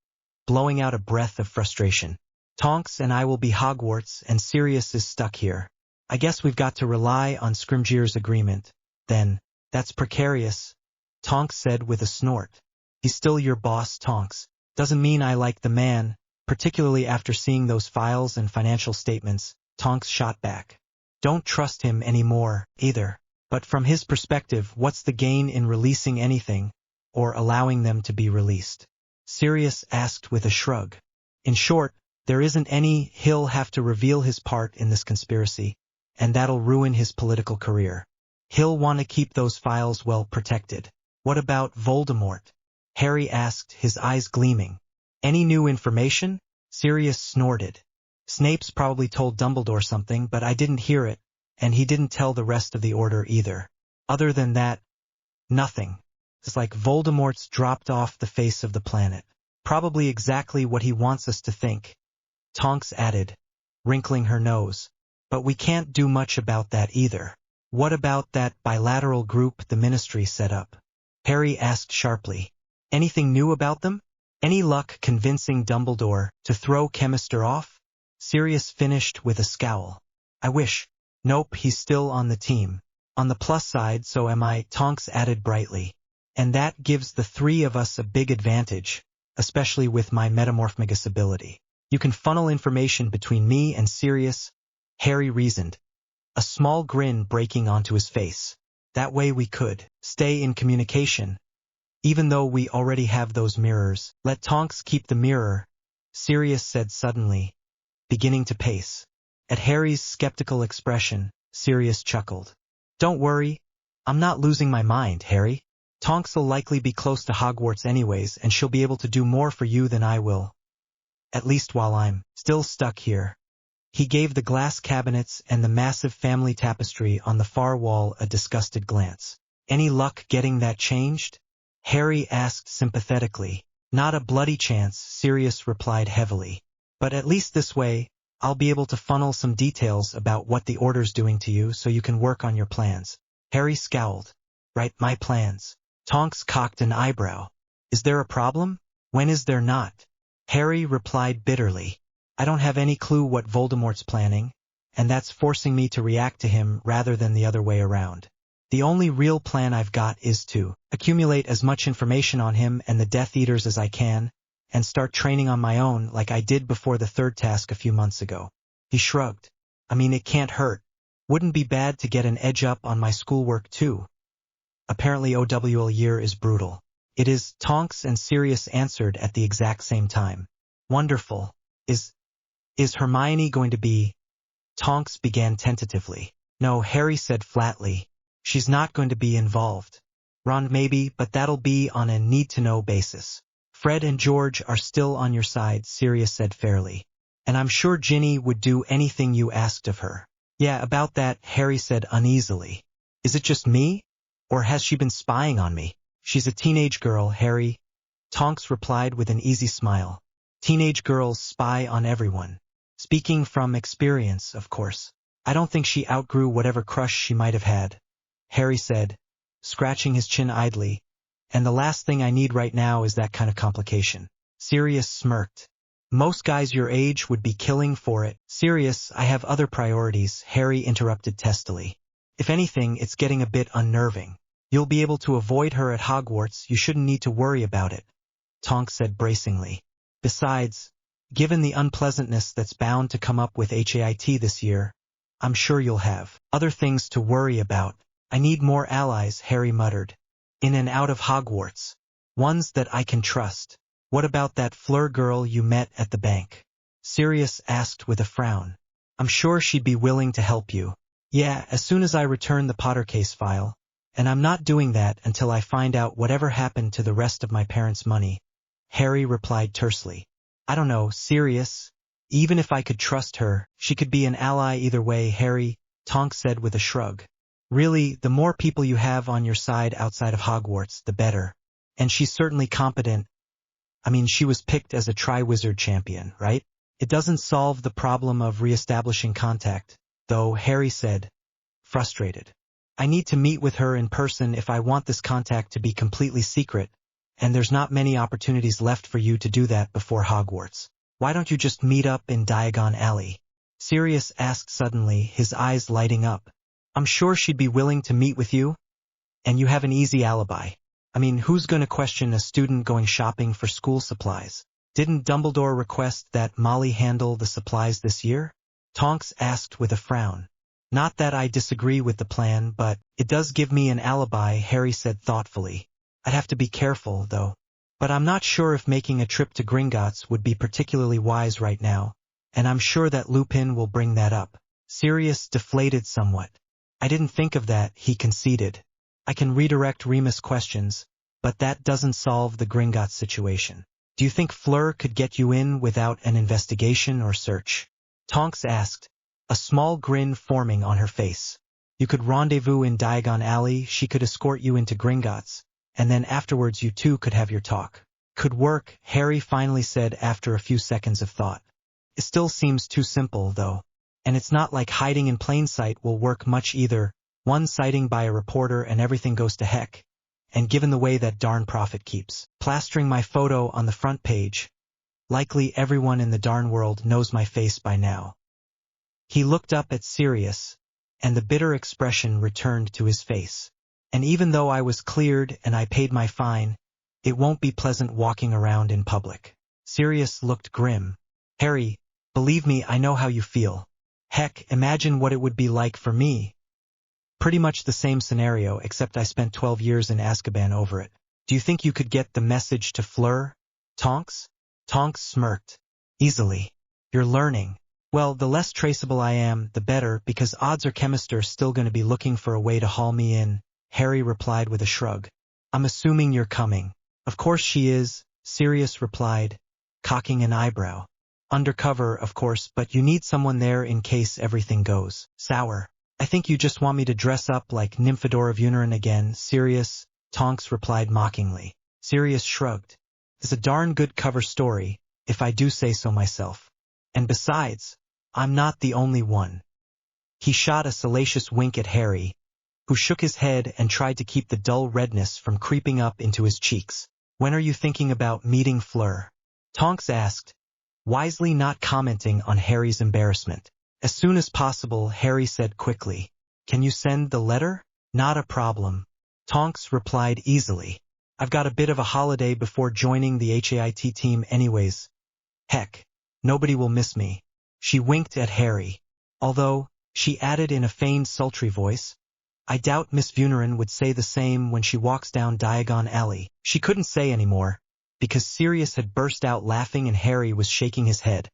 blowing out a breath of frustration. Tonks and I will be Hogwarts and Sirius is stuck here. I guess we've got to rely on Scrimgeour's agreement. Then, that's precarious, Tonks said with a snort. He's still your boss, Tonks. Doesn't mean I like the man, particularly after seeing those files and financial statements, Tonks shot back. Don't trust him anymore, either. But from his perspective, what's the gain in releasing anything, or allowing them to be released? Sirius asked with a shrug. In short, there isn't any. He'll have to reveal his part in this conspiracy, and that'll ruin his political career. He'll want to keep those files well protected. What about Voldemort? Harry asked, his eyes gleaming. Any new information? Sirius snorted. Snape's probably told Dumbledore something, but I didn't hear it, and he didn't tell the rest of the Order either. Other than that, nothing. It's like Voldemort's dropped off the face of the planet. Probably exactly what he wants us to think, Tonks added, wrinkling her nose. But we can't do much about that either. What about that bilateral group the Ministry set up? Harry asked sharply. Anything new about them? Any luck convincing Dumbledore to throw Chemister off? Sirius finished with a scowl. I wish. Nope, he's still on the team. On the plus side, so am I, Tonks added brightly. And that gives the 3 of us a big advantage, especially with my metamorphmagus ability. You can funnel information between me and Sirius, Harry reasoned, a small grin breaking onto his face. That way we could stay in communication. Even though we already have those mirrors, let Tonks keep the mirror, Sirius said suddenly, beginning to pace. At Harry's skeptical expression, Sirius chuckled. Don't worry, I'm not losing my mind, Harry. Tonks'll likely be close to Hogwarts anyways, and she'll be able to do more for you than I will. At least while I'm still stuck here. He gave the glass cabinets and the massive family tapestry on the far wall a disgusted glance. Any luck getting that changed? Harry asked sympathetically. Not a bloody chance, Sirius replied heavily. But at least this way, I'll be able to funnel some details about what the Order's doing to you so you can work on your plans. Harry scowled. Right, my plans. Tonks cocked an eyebrow. Is there a problem? When is there not? Harry replied bitterly. I don't have any clue what Voldemort's planning, and that's forcing me to react to him rather than the other way around. The only real plan I've got is to accumulate as much information on him and the Death Eaters as I can, and start training on my own like I did before the third task a few months ago. He shrugged. I mean, it can't hurt. Wouldn't be bad to get an edge up on my schoolwork too. Apparently OWL year is brutal. It is, Tonks and Sirius answered at the exact same time. Wonderful. Is Hermione going to be? Tonks began tentatively. No, Harry said flatly. She's not going to be involved. Ron maybe, but that'll be on a need-to-know basis. Fred and George are still on your side, Sirius said fairly. And I'm sure Ginny would do anything you asked of her. Yeah, about that, Harry said uneasily. Is it just me? Or has she been spying on me? She's a teenage girl, Harry. Tonks replied with an easy smile. Teenage girls spy on everyone. Speaking from experience, of course. I don't think she outgrew whatever crush she might have had, Harry said, scratching his chin idly. And the last thing I need right now is that kind of complication. Sirius smirked. Most guys your age would be killing for it. Sirius, I have other priorities, Harry interrupted testily. If anything, it's getting a bit unnerving. You'll be able to avoid her at Hogwarts, you shouldn't need to worry about it, Tonks said bracingly. Besides, given the unpleasantness that's bound to come up with HAIT this year, I'm sure you'll have other things to worry about. I need more allies, Harry muttered. In and out of Hogwarts. Ones that I can trust. What about that Flur girl you met at the bank? Sirius asked with a frown. I'm sure she'd be willing to help you. Yeah, as soon as I return the Potter case file. And I'm not doing that until I find out whatever happened to the rest of my parents' money, Harry replied tersely. I don't know, Sirius. Even if I could trust her, she could be an ally either way, Harry, Tonks said with a shrug. Really, the more people you have on your side outside of Hogwarts, the better. And she's certainly competent. I mean, she was picked as a Triwizard champion, right? It doesn't solve the problem of re-establishing contact, though, Harry said, frustrated. I need to meet with her in person if I want this contact to be completely secret, and there's not many opportunities left for you to do that before Hogwarts. Why don't you just meet up in Diagon Alley? Sirius asked suddenly, his eyes lighting up. I'm sure she'd be willing to meet with you. And you have an easy alibi. I mean, who's going to question a student going shopping for school supplies? Didn't Dumbledore request that Molly handle the supplies this year? Tonks asked with a frown. Not that I disagree with the plan, but it does give me an alibi, Harry said thoughtfully. I'd have to be careful, though. But I'm not sure if making a trip to Gringotts would be particularly wise right now, and I'm sure that Lupin will bring that up. Sirius deflated somewhat. I didn't think of that, he conceded. I can redirect Remus questions, but that doesn't solve the Gringotts situation. Do you think Fleur could get you in without an investigation or search? Tonks asked, a small grin forming on her face. You could rendezvous in Diagon Alley, she could escort you into Gringotts, and then afterwards you two could have your talk. Could work, Harry finally said after a few seconds of thought. It still seems too simple, though. And it's not like hiding in plain sight will work much either. One sighting by a reporter and everything goes to heck. And given the way that darn prophet keeps plastering my photo on the front page, likely everyone in the darn world knows my face by now. He looked up at Sirius, and the bitter expression returned to his face. And even though I was cleared and I paid my fine, it won't be pleasant walking around in public. Sirius looked grim. Harry, believe me, I know how you feel. Heck, imagine what it would be like for me. Pretty much the same scenario, except I spent 12 years in Azkaban over it. Do you think you could get the message to Fleur? Tonks? Tonks smirked. Easily. You're learning. Well, the less traceable I am, the better, because odds are Chemister's still going to be looking for a way to haul me in, Harry replied with a shrug. I'm assuming you're coming. Of course she is, Sirius replied, cocking an eyebrow. Undercover, of course, but you need someone there in case everything goes sour. I think you just want me to dress up like Nymphadora of Unerin again, Sirius, Tonks replied mockingly. Sirius shrugged. It's a darn good cover story, if I do say so myself. And besides, I'm not the only one. He shot a salacious wink at Harry, who shook his head and tried to keep the dull redness from creeping up into his cheeks. When are you thinking about meeting Flur? Tonks asked, wisely not commenting on Harry's embarrassment. As soon as possible, Harry said quickly. Can you send the letter? Not a problem. Tonks replied easily. I've got a bit of a holiday before joining the HAIT team anyways. Heck, nobody will miss me. She winked at Harry. Although, she added in a feigned sultry voice, I doubt Miss Vunerin would say the same when she walks down Diagon Alley. She couldn't say anymore, because Sirius had burst out laughing and Harry was shaking his head.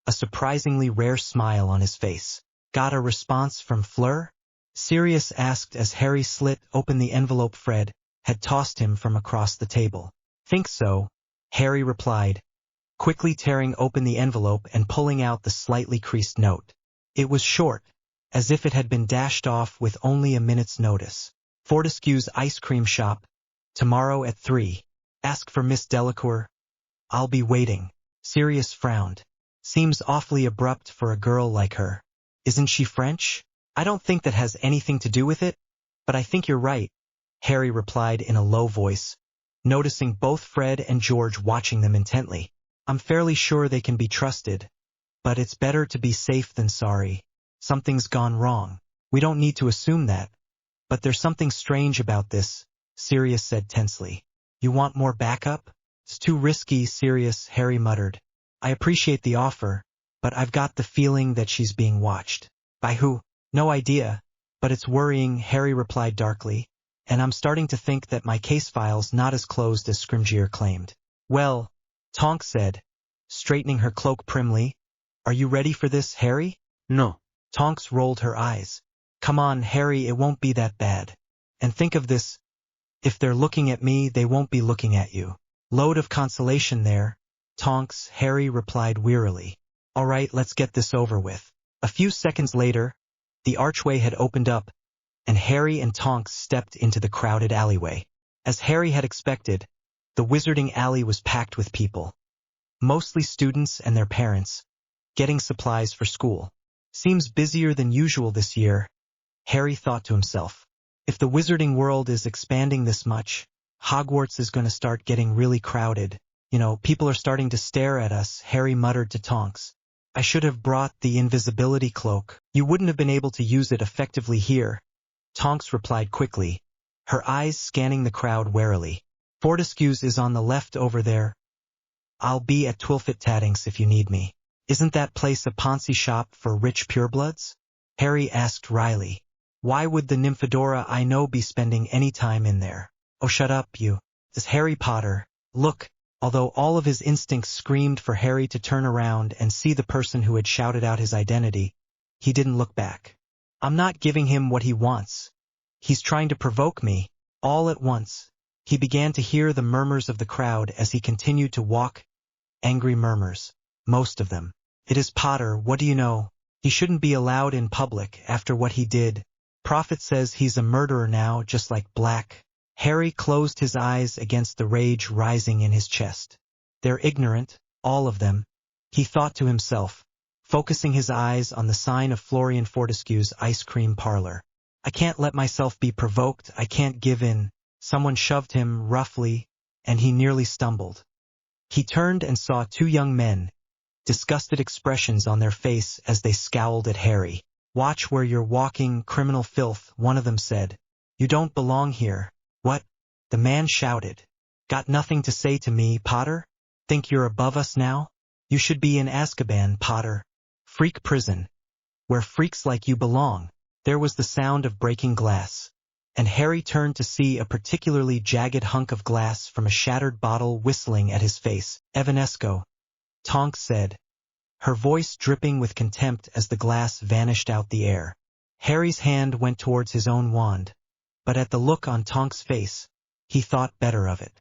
A surprisingly rare smile on his face. Got a response from Fleur? Sirius asked as Harry slit open the envelope Fred had tossed him from across the table. Think so, Harry replied, quickly tearing open the envelope and pulling out the slightly creased note. It was short, as if it had been dashed off with only a minute's notice. Fortescue's ice cream shop, tomorrow at 3. Ask for Miss Delacour. I'll be waiting. Sirius frowned. Seems awfully abrupt for a girl like her. Isn't she French? I don't think that has anything to do with it, but I think you're right, Harry replied in a low voice, noticing both Fred and George watching them intently. I'm fairly sure they can be trusted, but it's better to be safe than sorry. Something's gone wrong. We don't need to assume that, but there's something strange about this, Sirius said tensely. You want more backup? It's too risky, Sirius, Harry muttered. I appreciate the offer, but I've got the feeling that she's being watched. By who? No idea, but it's worrying, Harry replied darkly, and I'm starting to think that my case file's not as closed as Scrimgeour claimed. Well, Tonks said, straightening her cloak primly, are you ready for this, Harry? No. Tonks rolled her eyes. Come on, Harry, it won't be that bad. And think of this, if they're looking at me, they won't be looking at you. Load of consolation there, Tonks, Harry replied wearily. All right, let's get this over with. A few seconds later, the archway had opened up, and Harry and Tonks stepped into the crowded alleyway. As Harry had expected, the Wizarding Alley was packed with people. Mostly students and their parents, getting supplies for school. Seems busier than usual this year, Harry thought to himself. If the wizarding world is expanding this much, Hogwarts is going to start getting really crowded. You know, people are starting to stare at us, Harry muttered to Tonks. I should have brought the invisibility cloak. You wouldn't have been able to use it effectively here, Tonks replied quickly, her eyes scanning the crowd warily. Fortescue's is on the left over there. I'll be at Twilfit-Taddings if you need me. Isn't that place a Ponzi shop for rich purebloods? Harry asked wryly. Why would the Nymphadora I know be spending any time in there? Oh, shut up, you. It's Harry Potter. Look. Although all of his instincts screamed for Harry to turn around and see the person who had shouted out his identity, he didn't look back. I'm not giving him what he wants. He's trying to provoke me. All at once, he began to hear the murmurs of the crowd as he continued to walk. Angry murmurs. Most of them. It is Potter, what do you know? He shouldn't be allowed in public after what he did. Prophet says he's a murderer now, just like Black. Harry closed his eyes against the rage rising in his chest. They're ignorant, all of them, he thought to himself, focusing his eyes on the sign of Florian Fortescue's ice cream parlor. I can't let myself be provoked, I can't give in. Someone shoved him roughly, and he nearly stumbled. He turned and saw two young men, disgusted expressions on their face as they scowled at Harry. Watch where you're walking, criminal filth, one of them said. You don't belong here. What? The man shouted. Got nothing to say to me, Potter? Think you're above us now? You should be in Azkaban, Potter. Freak prison. Where freaks like you belong. There was the sound of breaking glass, and Harry turned to see a particularly jagged hunk of glass from a shattered bottle whistling at his face. Evanesco, Tonks said, her voice dripping with contempt as the glass vanished out the air. Harry's hand went towards his own wand, but at the look on Tonks' face, he thought better of it.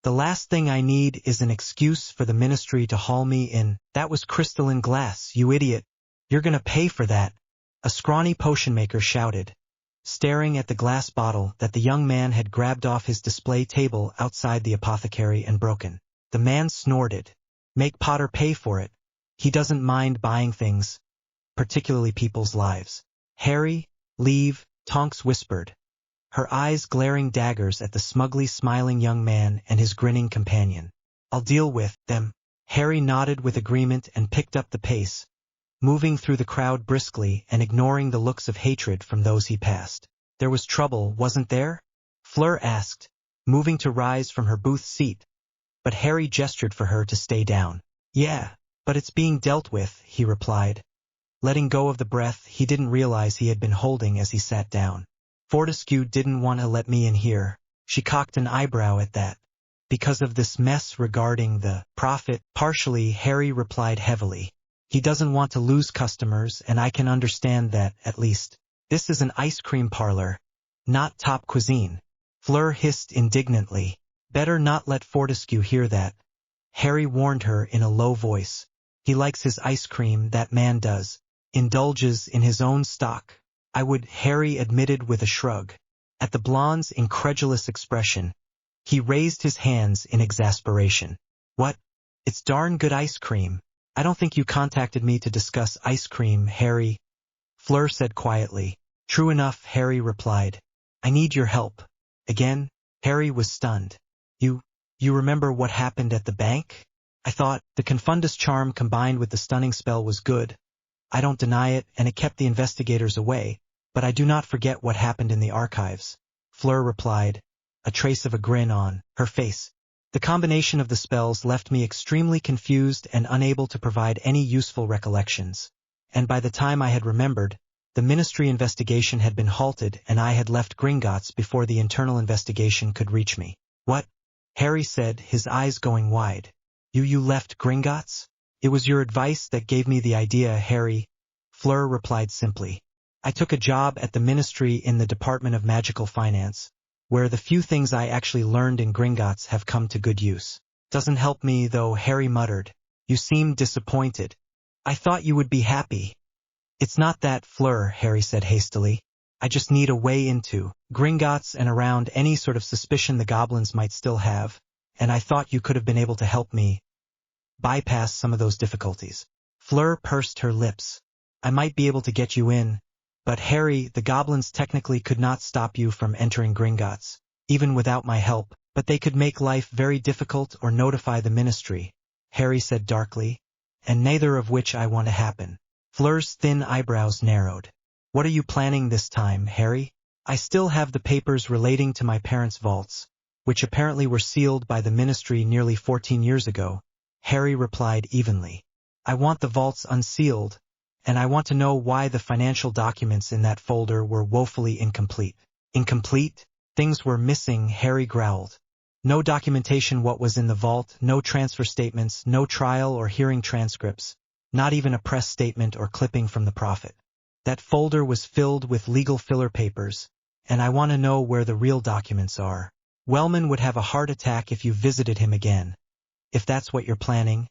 The last thing I need is an excuse for the ministry to haul me in. That was crystalline glass, you idiot. You're gonna pay for that. A scrawny potion maker shouted, staring at the glass bottle that the young man had grabbed off his display table outside the apothecary and broken. The man snorted. Make Potter pay for it. He doesn't mind buying things, particularly people's lives. Harry, leave, Tonks whispered, her eyes glaring daggers at the smugly smiling young man and his grinning companion. I'll deal with them. Harry nodded with agreement and picked up the pace, moving through the crowd briskly and ignoring the looks of hatred from those he passed. There was trouble, wasn't there? Fleur asked, moving to rise from her booth seat, but Harry gestured for her to stay down. Yeah, but it's being dealt with, he replied, letting go of the breath he didn't realize he had been holding as he sat down. Fortescue didn't want to let me in here. She cocked an eyebrow at that. Because of this mess regarding the profit, partially, Harry replied heavily. He doesn't want to lose customers, and I can understand that, at least. This is an ice cream parlor, not top cuisine. Fleur hissed indignantly. Better not let Fortescue hear that. Harry warned her in a low voice. He likes his ice cream, that man does. Indulges in his own stock. I would, Harry admitted with a shrug. At the blonde's incredulous expression, he raised his hands in exasperation. What? It's darn good ice cream. I don't think you contacted me to discuss ice cream, Harry. Fleur said quietly. True enough, Harry replied. I need your help. Again? Harry was stunned. You remember what happened at the bank? I thought the confundus charm combined with the stunning spell was good. I don't deny it, and it kept the investigators away, but I do not forget what happened in the archives. Fleur replied, a trace of a grin on her face. The combination of the spells left me extremely confused and unable to provide any useful recollections. And by the time I had remembered, the ministry investigation had been halted and I had left Gringotts before the internal investigation could reach me. What? Harry said, his eyes going wide. You left Gringotts? It was your advice that gave me the idea, Harry. Fleur replied simply. I took a job at the ministry in the Department of Magical Finance, where the few things I actually learned in Gringotts have come to good use. Doesn't help me, though, Harry muttered. You seem disappointed. I thought you would be happy. It's not that, Fleur, Harry said hastily. I just need a way into Gringotts and around any sort of suspicion the goblins might still have, and I thought you could have been able to help me bypass some of those difficulties. Fleur pursed her lips. I might be able to get you in, but Harry, the goblins technically could not stop you from entering Gringotts, even without my help, but they could make life very difficult or notify the ministry, Harry said darkly, and neither of which I want to happen. Fleur's thin eyebrows narrowed. What are you planning this time, Harry? I still have the papers relating to my parents' vaults, which apparently were sealed by the ministry nearly 14 years ago, Harry replied evenly. I want the vaults unsealed, and I want to know why the financial documents in that folder were woefully incomplete. Incomplete? Things were missing, Harry growled. No documentation what was in the vault, no transfer statements, no trial or hearing transcripts, not even a press statement or clipping from the prophet. That folder was filled with legal filler papers, and I want to know where the real documents are. Wellman would have a heart attack if you visited him again. If that's what you're planning.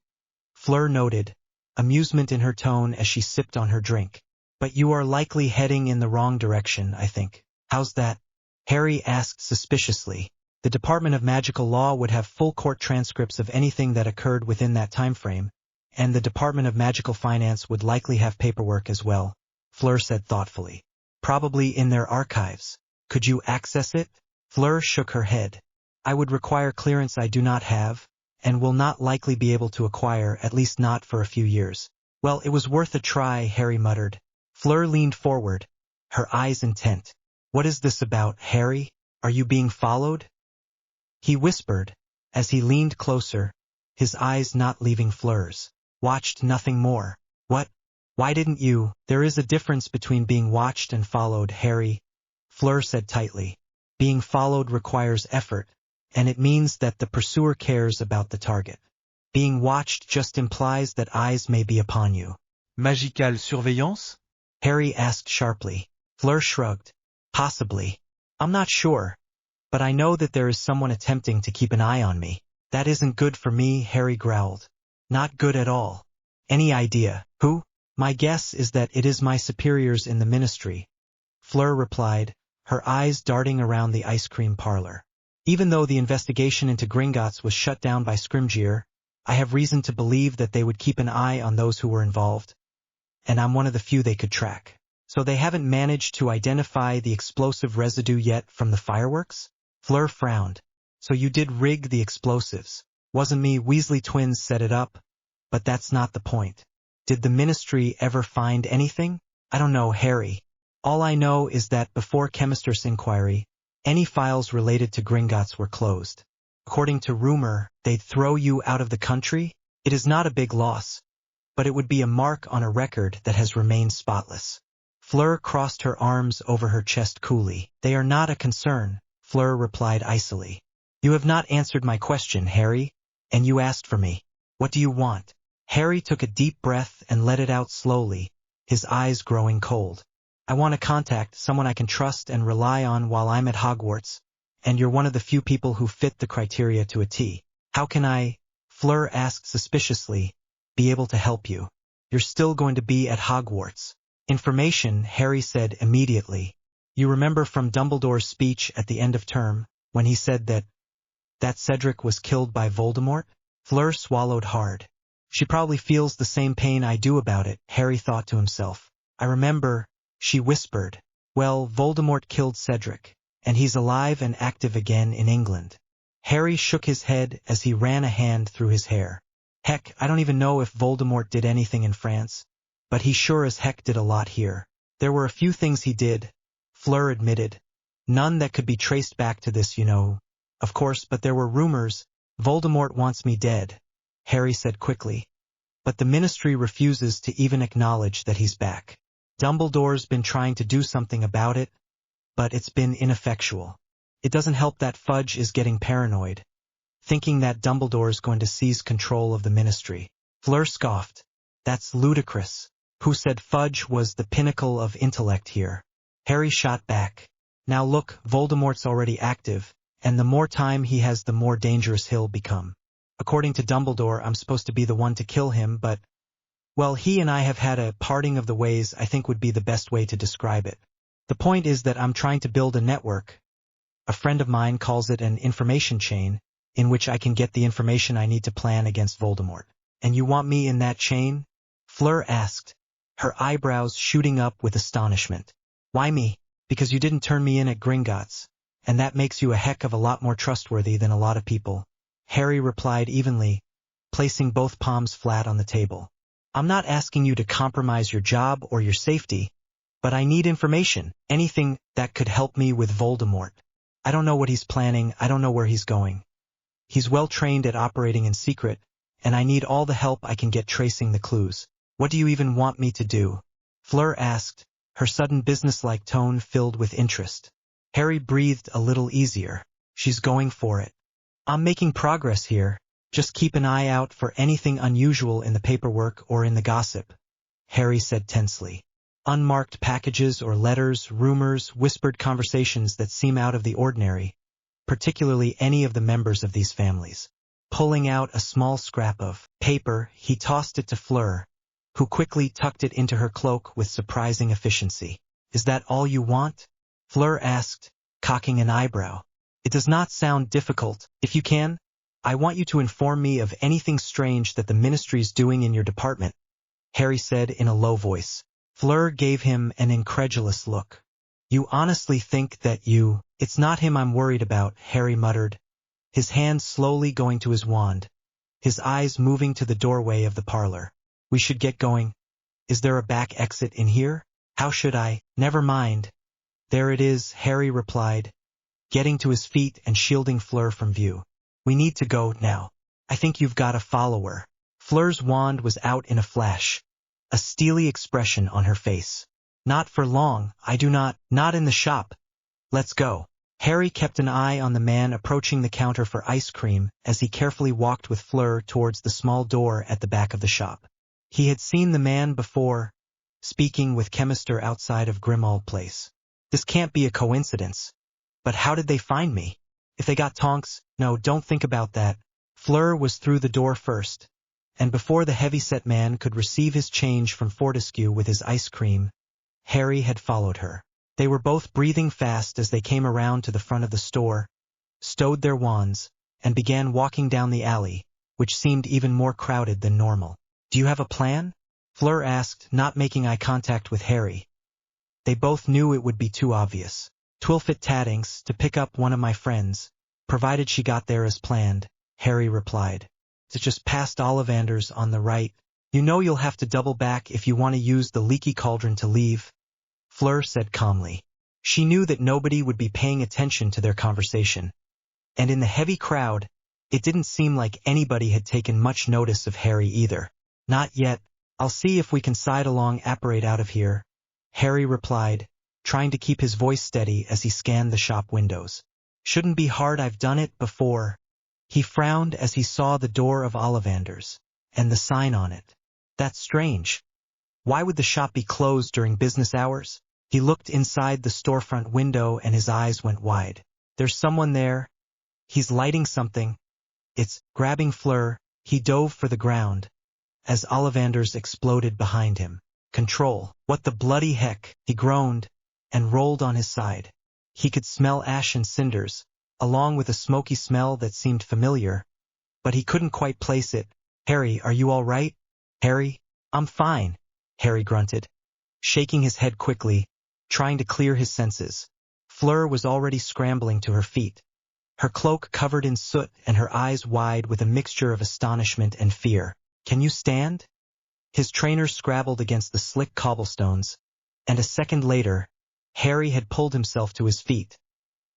Fleur noted, amusement in her tone as she sipped on her drink. But you are likely heading in the wrong direction, I think. How's that? Harry asked suspiciously. The Department of Magical Law would have full court transcripts of anything that occurred within that time frame, and the Department of Magical Finance would likely have paperwork as well, Fleur said thoughtfully. Probably in their archives. Could you access it? Fleur shook her head. I would require clearance I do not have, and will not likely be able to acquire, at least not for a few years. Well, it was worth a try, Harry muttered. Fleur leaned forward, her eyes intent. What is this about, Harry? Are you being followed? He whispered, as he leaned closer, his eyes not leaving Fleur's. Watched nothing more. What? Why didn't you? There is a difference between being watched and followed, Harry, Fleur said tightly. Being followed requires effort, and it means that the pursuer cares about the target. Being watched just implies that eyes may be upon you. Magical surveillance? Harry asked sharply. Fleur shrugged. Possibly. I'm not sure. But I know that there is someone attempting to keep an eye on me. That isn't good for me, Harry growled. Not good at all. Any idea, who? My guess is that it is my superiors in the ministry, Fleur replied, her eyes darting around the ice cream parlor. Even though the investigation into Gringotts was shut down by Scrimgeour, I have reason to believe that they would keep an eye on those who were involved, and I'm one of the few they could track. So they haven't managed to identify the explosive residue yet from the fireworks? Fleur frowned. So you did rig the explosives. Wasn't me, Weasley twins set it up, but that's not the point. Did the ministry ever find anything? I don't know, Harry. All I know is that before Chemister's inquiry, any files related to Gringotts were closed. According to rumor, they'd throw you out of the country? It is not a big loss, but it would be a mark on a record that has remained spotless. Fleur crossed her arms over her chest coolly. They are not a concern, Fleur replied icily. You have not answered my question, Harry, and you asked for me. What do you want? Harry took a deep breath and let it out slowly, his eyes growing cold. I want to contact someone I can trust and rely on while I'm at Hogwarts, and you're one of the few people who fit the criteria to a T. How can I, Fleur asked suspiciously, be able to help you? You're still going to be at Hogwarts. Information, Harry said immediately. You remember from Dumbledore's speech at the end of term, when he said that Cedric was killed by Voldemort? Fleur swallowed hard. She probably feels the same pain I do about it, Harry thought to himself. I remember, she whispered. Well, Voldemort killed Cedric, and he's alive and active again in England. Harry shook his head as he ran a hand through his hair. Heck, I don't even know if Voldemort did anything in France, but he sure as heck did a lot here. There were a few things he did, Fleur admitted. None that could be traced back to this, you know. Of course, but there were rumors. Voldemort wants me dead, Harry said quickly. But the ministry refuses to even acknowledge that he's back. Dumbledore's been trying to do something about it, but it's been ineffectual. It doesn't help that Fudge is getting paranoid, thinking that Dumbledore's going to seize control of the ministry. Fleur scoffed. That's ludicrous. Who said Fudge was the pinnacle of intellect here? Harry shot back. Now look, Voldemort's already active, and the more time he has the more dangerous he'll become. According to Dumbledore, I'm supposed to be the one to kill him, but, well, he and I have had a parting of the ways, I think would be the best way to describe it. The point is that I'm trying to build a network. A friend of mine calls it an information chain, in which I can get the information I need to plan against Voldemort. And you want me in that chain? Fleur asked, her eyebrows shooting up with astonishment. Why me? Because you didn't turn me in at Gringotts, and that makes you a heck of a lot more trustworthy than a lot of people. Harry replied evenly, placing both palms flat on the table. I'm not asking you to compromise your job or your safety, but I need information, anything that could help me with Voldemort. I don't know what he's planning, I don't know where he's going. He's well trained at operating in secret, and I need all the help I can get tracing the clues. What do you even want me to do? Fleur asked, her sudden businesslike tone filled with interest. Harry breathed a little easier. She's going for it. I'm making progress here. Just keep an eye out for anything unusual in the paperwork or in the gossip, Harry said tensely. Unmarked packages or letters, rumors, whispered conversations that seem out of the ordinary, particularly any of the members of these families. Pulling out a small scrap of paper, he tossed it to Fleur, who quickly tucked it into her cloak with surprising efficiency. Is that all you want? Fleur asked, cocking an eyebrow. It does not sound difficult. If you can, I want you to inform me of anything strange that the ministry's doing in your department, Harry said in a low voice. Fleur gave him an incredulous look. You honestly think that It's not him I'm worried about, Harry muttered, his hand slowly going to his wand, his eyes moving to the doorway of the parlor. We should get going. Is there a back exit in here? How should I? Never mind. There it is, Harry replied, getting to his feet and shielding Fleur from view. We need to go now. I think you've got a follower. Fleur's wand was out in a flash, a steely expression on her face. Not for long, I do not in the shop. Let's go. Harry kept an eye on the man approaching the counter for ice cream as he carefully walked with Fleur towards the small door at the back of the shop. He had seen the man before, speaking with Chemister outside of Grimmauld Place. This can't be a coincidence. But how did they find me? If they got Tonks, no, don't think about that. Fleur was through the door first, and before the heavy-set man could receive his change from Fortescue with his ice cream, Harry had followed her. They were both breathing fast as they came around to the front of the store, stowed their wands, and began walking down the alley, which seemed even more crowded than normal. Do you have a plan? Fleur asked, not making eye contact with Harry. They both knew it would be too obvious. Infiltrates to pick up one of my friends, provided she got there as planned, Harry replied. It's just past Ollivanders on the right. You know you'll have to double back if you want to use the leaky cauldron to leave, Fleur said calmly. She knew that nobody would be paying attention to their conversation. And in the heavy crowd, it didn't seem like anybody had taken much notice of Harry either. Not yet. I'll see if we can side along apparate out of here, Harry replied, trying to keep his voice steady as he scanned the shop windows. Shouldn't be hard, I've done it before. He frowned as he saw the door of Ollivanders, and the sign on it. That's strange. Why would the shop be closed during business hours? He looked inside the storefront window and his eyes went wide. There's someone there. He's lighting something. It's grabbing Fleur. He dove for the ground, as Ollivanders exploded behind him. Control. What the bloody heck? He groaned, and rolled on his side. He could smell ash and cinders, along with a smoky smell that seemed familiar, but he couldn't quite place it. Harry, are you all right? Harry? I'm fine, Harry grunted, shaking his head quickly, trying to clear his senses. Fleur was already scrambling to her feet, her cloak covered in soot and her eyes wide with a mixture of astonishment and fear. Can you stand? His trainer scrabbled against the slick cobblestones, and a second later, Harry had pulled himself to his feet,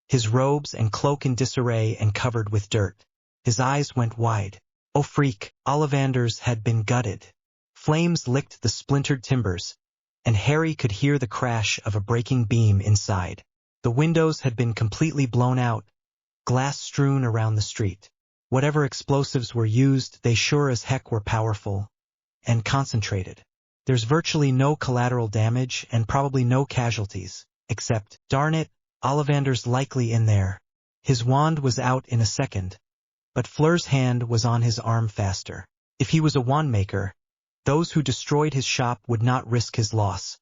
his robes and cloak in disarray and covered with dirt. His eyes went wide. Oh freak, Ollivanders had been gutted. Flames licked the splintered timbers, and Harry could hear the crash of a breaking beam inside. The windows had been completely blown out, glass strewn around the street. Whatever explosives were used, they sure as heck were powerful and concentrated. There's virtually no collateral damage and probably no casualties, except, darn it, Ollivanders likely in there. His wand was out in a second, but Fleur's hand was on his arm faster. If he was a wand maker, those who destroyed his shop would not risk his loss,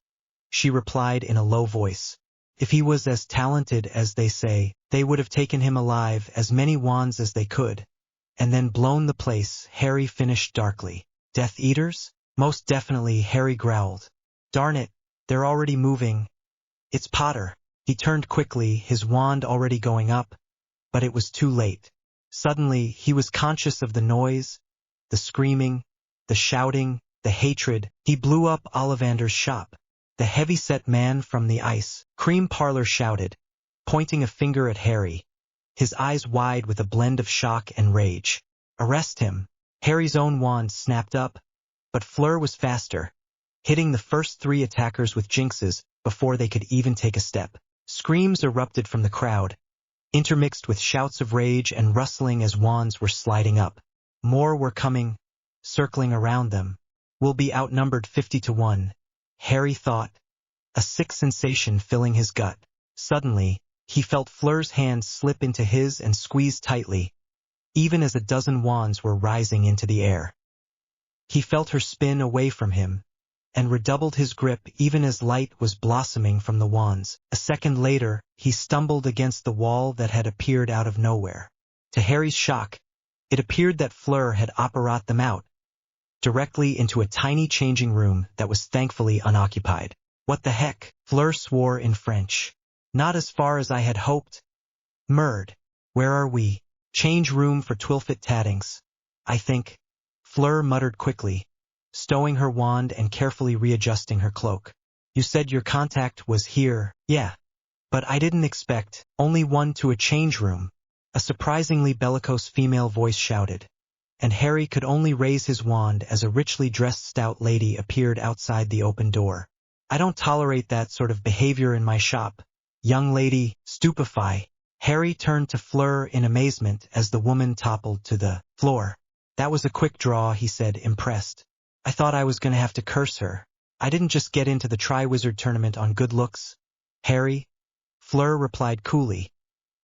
she replied in a low voice. If he was as talented as they say, they would have taken him alive, as many wands as they could, and then blown the place, Harry finished darkly. Death Eaters? Most definitely, Harry growled. Darn it, they're already moving. It's Potter. He turned quickly, his wand already going up, but it was too late. Suddenly, he was conscious of the noise, the screaming, the shouting, the hatred. He blew up Ollivander's shop. The heavy-set man from the ice cream parlor shouted, pointing a finger at Harry, his eyes wide with a blend of shock and rage. Arrest him. Harry's own wand snapped up, but Fleur was faster, hitting the first three attackers with jinxes before they could even take a step. Screams erupted from the crowd, intermixed with shouts of rage and rustling as wands were sliding up. More were coming, circling around them. We'll be outnumbered 50-1, Harry thought, a sick sensation filling his gut. Suddenly, he felt Fleur's hand slip into his and squeeze tightly, even as a dozen wands were rising into the air. He felt her spin away from him, and redoubled his grip even as light was blossoming from the wands. A second later, he stumbled against the wall that had appeared out of nowhere. To Harry's shock, it appeared that Fleur had apparat them out, directly into a tiny changing room that was thankfully unoccupied. What the heck? Fleur swore in French. Not as far as I had hoped. Murd. Where are we? Change room for Infiltrates, I think. Fleur muttered quickly, stowing her wand and carefully readjusting her cloak. You said your contact was here. Yeah. But I didn't expect only one to a change room, a surprisingly bellicose female voice shouted, and Harry could only raise his wand as a richly dressed stout lady appeared outside the open door. I don't tolerate that sort of behavior in my shop. Young lady, stupefy. Harry turned to Fleur in amazement as the woman toppled to the floor. That was a quick draw, he said, impressed. I thought I was going to have to curse her. I didn't just get into the Triwizard tournament on good looks. Harry, Fleur replied coolly,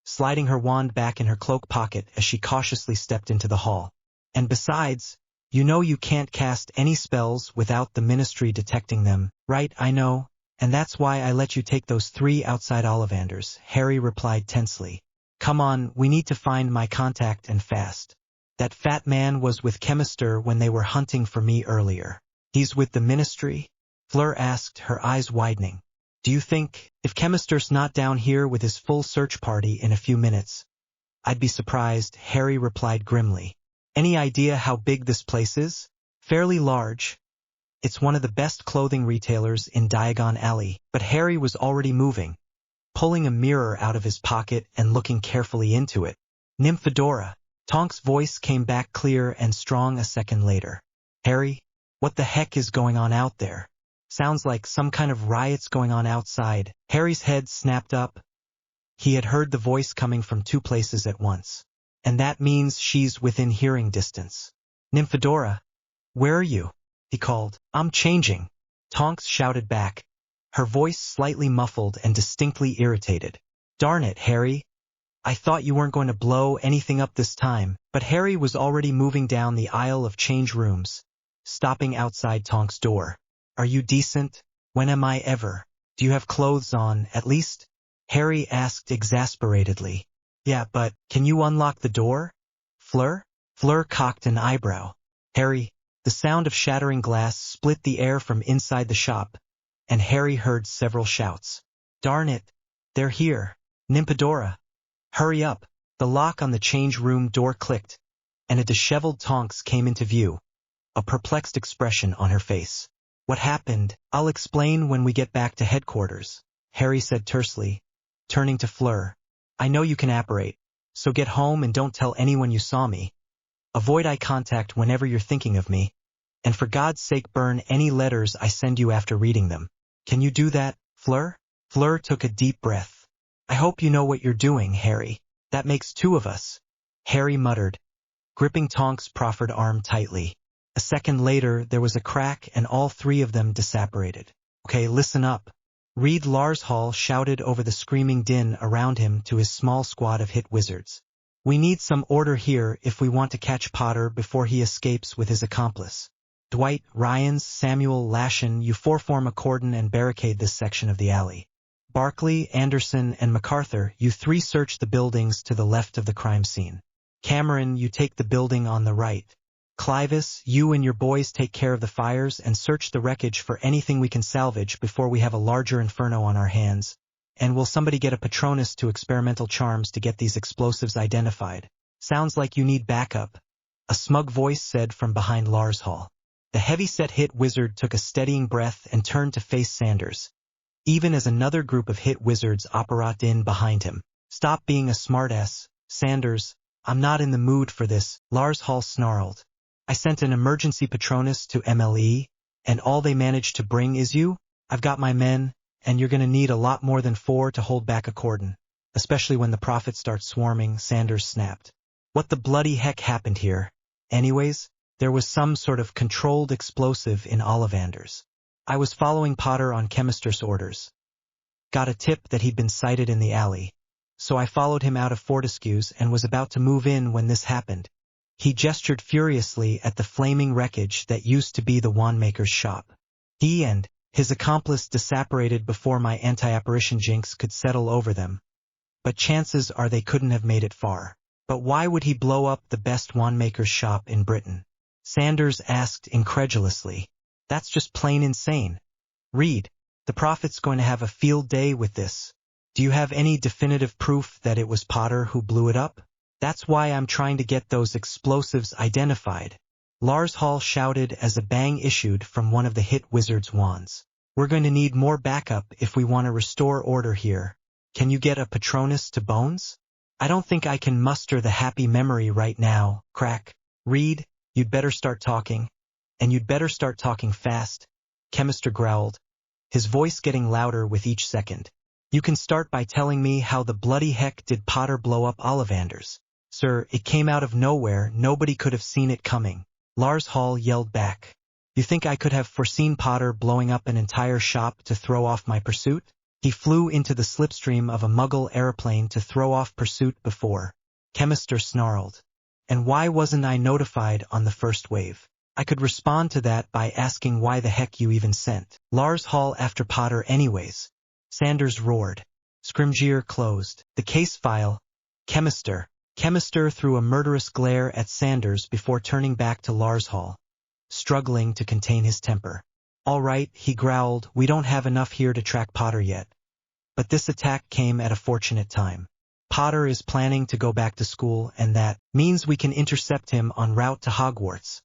sliding her wand back in her cloak pocket as she cautiously stepped into the hall. And besides, you know you can't cast any spells without the Ministry detecting them, right? I know, and that's why I let you take those 3 outside Ollivanders, Harry replied tensely. Come on, we need to find my contact and fast. That fat man was with Chemister when they were hunting for me earlier. He's with the Ministry? Fleur asked, her eyes widening. Do you think, if Chemister's not down here with his full search party in a few minutes? I'd be surprised, Harry replied grimly. Any idea how big this place is? Fairly large. It's one of the best clothing retailers in Diagon Alley, but Harry was already moving, pulling a mirror out of his pocket and looking carefully into it. Nymphadora. Tonks' voice came back clear and strong a second later. Harry, what the heck is going on out there? Sounds like some kind of riot's going on outside. Harry's head snapped up. He had heard the voice coming from 2 places at once. And that means she's within hearing distance. Nymphadora, where are you? He called. I'm changing. Tonks shouted back, her voice slightly muffled and distinctly irritated. Darn it, Harry. I thought you weren't going to blow anything up this time, but Harry was already moving down the aisle of change rooms, stopping outside Tonks' door. Are you decent? When am I ever? Do you have clothes on, at least? Harry asked exasperatedly. Yeah, but can you unlock the door? Fleur? Fleur cocked an eyebrow. Harry, the sound of shattering glass split the air from inside the shop, and Harry heard several shouts. Darn it, they're here. Nymphadora. Hurry up. The lock on the change room door clicked, and a disheveled Tonks came into view, a perplexed expression on her face. What happened? I'll explain when we get back to headquarters, Harry said tersely, turning to Fleur. I know you can apparate, so get home and don't tell anyone you saw me. Avoid eye contact whenever you're thinking of me, and for God's sake burn any letters I send you after reading them. Can you do that, Fleur? Fleur took a deep breath. I hope you know what you're doing, Harry. That makes 2 of us, Harry muttered, gripping Tonks' proffered arm tightly. A second later, there was a crack and all 3 of them disapparated. Okay, listen up. Read, Lars Hall shouted over the screaming din around him to his small squad of hit wizards. We need some order here if we want to catch Potter before he escapes with his accomplice. Dwight, Ryans, Samuel, Lashen, you 4 form a cordon and barricade this section of the alley. Barkley, Anderson, and MacArthur, you 3 search the buildings to the left of the crime scene. Cameron, you take the building on the right. Clivis, you and your boys take care of the fires and search the wreckage for anything we can salvage before we have a larger inferno on our hands. And will somebody get a Patronus to experimental charms to get these explosives identified? Sounds like you need backup, a smug voice said from behind Lars Hall. The heavy-set hit wizard took a steadying breath and turned to face Sanders, even as another group of hit wizards operated in behind him. Stop being a smartass, Sanders. I'm not in the mood for this, Lars Hall snarled. I sent an emergency Patronus to MLE, and all they managed to bring is you? I've got my men, and you're going to need a lot more than 4 to hold back a cordon, especially when the prophets start swarming, Sanders snapped. What the bloody heck happened here? Anyways, there was some sort of controlled explosive in Ollivanders. I was following Potter on Chemister's orders. Got a tip that he'd been sighted in the alley, so I followed him out of Fortescue's and was about to move in when this happened. He gestured furiously at the flaming wreckage that used to be the wandmaker's shop. He and his accomplice disapparated before my anti-apparition jinx could settle over them. But chances are they couldn't have made it far. But why would he blow up the best wandmaker's shop in Britain? Sanders asked incredulously. That's just plain insane. Reed, the prophet's going to have a field day with this. Do you have any definitive proof that it was Potter who blew it up? That's why I'm trying to get those explosives identified, Lars Hall shouted as a bang issued from one of the hit wizard's wands. We're going to need more backup if we want to restore order here. Can you get a Patronus to Bones? I don't think I can muster the happy memory right now, crack. Reed, you'd better start talking. And you'd better start talking fast, Chemister growled, his voice getting louder with each second. You can start by telling me how the bloody heck did Potter blow up Ollivanders. Sir, it came out of nowhere, nobody could have seen it coming. Lars Hall yelled back. You think I could have foreseen Potter blowing up an entire shop to throw off my pursuit? He flew into the slipstream of a Muggle aeroplane to throw off pursuit before. Chemister snarled. And why wasn't I notified on the first wave? I could respond to that by asking why the heck you even sent Lars Hall after Potter anyways. Sanders roared. Scrimgeour closed the case file. Chemister. Chemister threw a murderous glare at Sanders before turning back to Lars Hall, struggling to contain his temper. All right, he growled, we don't have enough here to track Potter yet. But this attack came at a fortunate time. Potter is planning to go back to school, and that means we can intercept him en route to Hogwarts,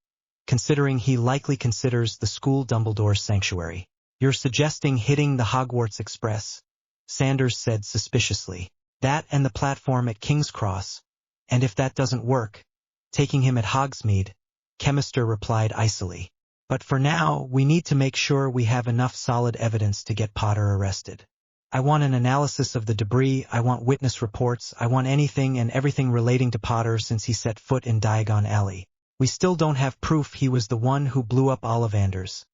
considering he likely considers the school Dumbledore's sanctuary. You're suggesting hitting the Hogwarts Express? Sanders said suspiciously. That and the platform at King's Cross. And if that doesn't work, taking him at Hogsmeade, Chemister replied icily. But for now, we need to make sure we have enough solid evidence to get Potter arrested. I want an analysis of the debris, I want witness reports, I want anything and everything relating to Potter since he set foot in Diagon Alley. We still don't have proof he was the one who blew up Ollivanders.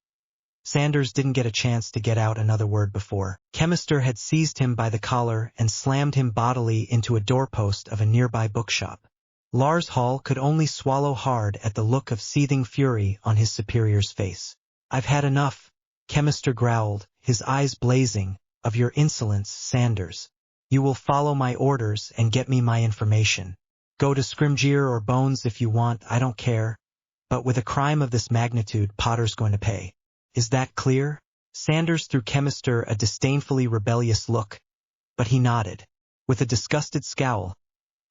Sanders didn't get a chance to get out another word before Chemister had seized him by the collar and slammed him bodily into a doorpost of a nearby bookshop. Lars Hall could only swallow hard at the look of seething fury on his superior's face. I've had enough, Chemister growled, his eyes blazing, of your insolence, Sanders. You will follow my orders and get me my information. Go to Scrimgeour or Bones if you want, I don't care. But with a crime of this magnitude, Potter's going to pay. Is that clear? Sanders threw Chemister a disdainfully rebellious look, but he nodded. With a disgusted scowl,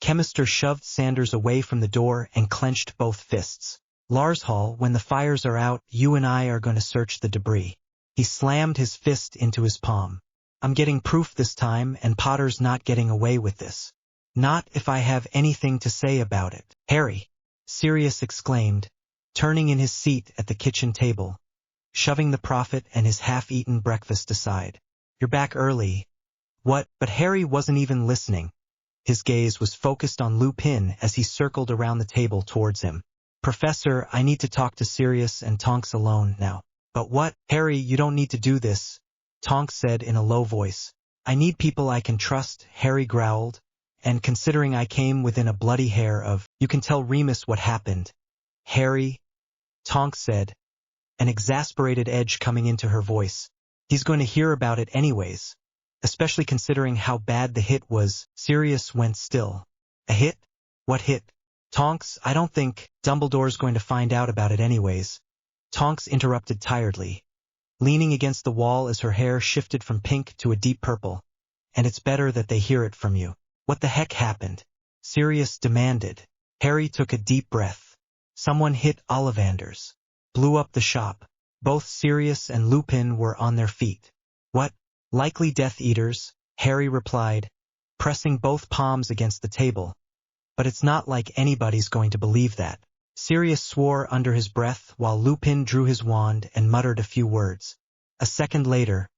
Chemister shoved Sanders away from the door and clenched both fists. Lars Hall, when the fires are out, you and I are going to search the debris. He slammed his fist into his palm. I'm getting proof this time, and Potter's not getting away with this. Not if I have anything to say about it. Harry, Sirius exclaimed, turning in his seat at the kitchen table, shoving the prophet and his half-eaten breakfast aside. You're back early. What? But Harry wasn't even listening. His gaze was focused on Lupin as he circled around the table towards him. Professor, I need to talk to Sirius and Tonks alone now. But what? Harry, you don't need to do this, Tonks said in a low voice. I need people I can trust, Harry growled, and considering I came within a bloody hair of, you can tell Remus what happened. Harry, Tonks said, an exasperated edge coming into her voice. He's going to hear about it anyways, especially considering how bad the hit was. Sirius went still. A hit? What hit? Tonks, I don't think Dumbledore's going to find out about it anyways. Tonks interrupted tiredly, leaning against the wall as her hair shifted from pink to a deep purple. And it's better that they hear it from you. What the heck happened? Sirius demanded. Harry took a deep breath. Someone hit Ollivanders. Blew up the shop. Both Sirius and Lupin were on their feet. What? Likely Death Eaters, Harry replied, pressing both palms against the table. But it's not like anybody's going to believe that. Sirius swore under his breath while Lupin drew his wand and muttered a few words. A second later,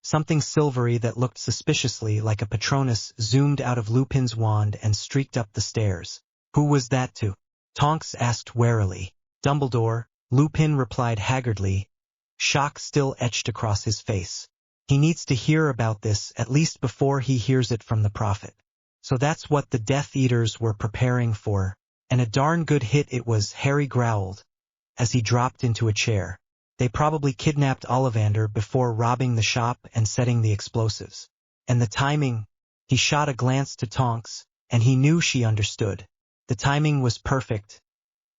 something silvery that looked suspiciously like a Patronus zoomed out of Lupin's wand and streaked up the stairs. Who was that to? Tonks asked warily. Dumbledore, Lupin replied haggardly, shock still etched across his face. He needs to hear about this at least before he hears it from the prophet. So that's what the Death Eaters were preparing for. And a darn good hit it was, Harry growled, as he dropped into a chair. They probably kidnapped Ollivander before robbing the shop and setting the explosives. And the timing, he shot a glance to Tonks, and he knew she understood. The timing was perfect.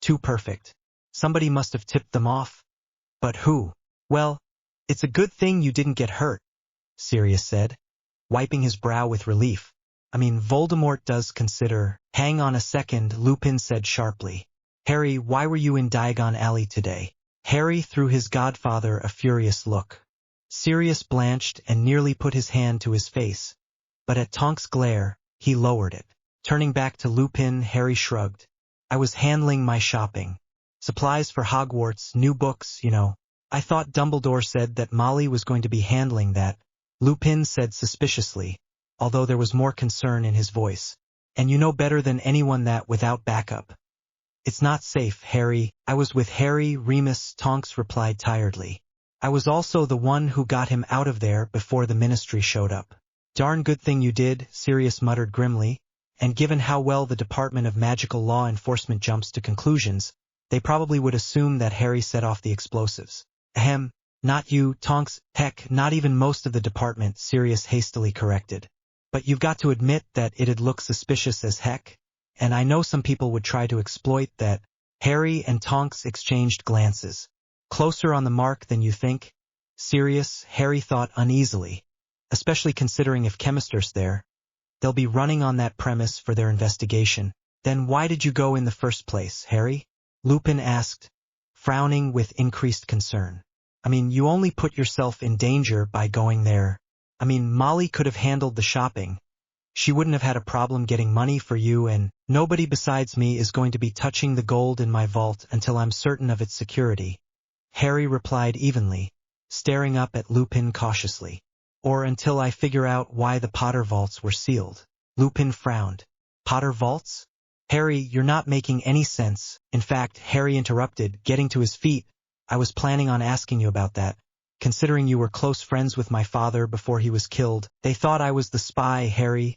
Too perfect. Somebody must have tipped them off. But who? Well, it's a good thing you didn't get hurt, Sirius said, wiping his brow with relief. I mean, Voldemort does consider. Hang on a second, Lupin said sharply. Harry, why were you in Diagon Alley today? Harry threw his godfather a furious look. Sirius blanched and nearly put his hand to his face, but at Tonks' glare, he lowered it. Turning back to Lupin, Harry shrugged. I was handling my shopping. Supplies for Hogwarts, new books, you know. I thought Dumbledore said that Molly was going to be handling that, Lupin said suspiciously, although there was more concern in his voice. And you know better than anyone that without backup. It's not safe, Harry. I was with Harry, Remus, Tonks replied tiredly. I was also the one who got him out of there before the ministry showed up. Darn good thing you did, Sirius muttered grimly, and given how well the Department of Magical Law Enforcement jumps to conclusions, they probably would assume that Harry set off the explosives. Ahem, not you, Tonks, heck, not even most of the department, Sirius hastily corrected. But you've got to admit that it'd look suspicious as heck, and I know some people would try to exploit that. Harry and Tonks exchanged glances. Closer on the mark than you think? Sirius, Harry thought uneasily, especially considering if Chemister's there. They'll be running on that premise for their investigation. Then why did you go in the first place, Harry? Lupin asked, frowning with increased concern. I mean, you only put yourself in danger by going there. I mean, Molly could have handled the shopping. She wouldn't have had a problem getting money for you, and nobody besides me is going to be touching the gold in my vault until I'm certain of its security. Harry replied evenly, staring up at Lupin cautiously. Or until I figure out why the Potter vaults were sealed. Lupin frowned. Potter vaults? Harry, you're not making any sense. In fact, Harry interrupted, getting to his feet. I was planning on asking you about that. Considering you were close friends with my father before he was killed, they thought I was the spy, Harry.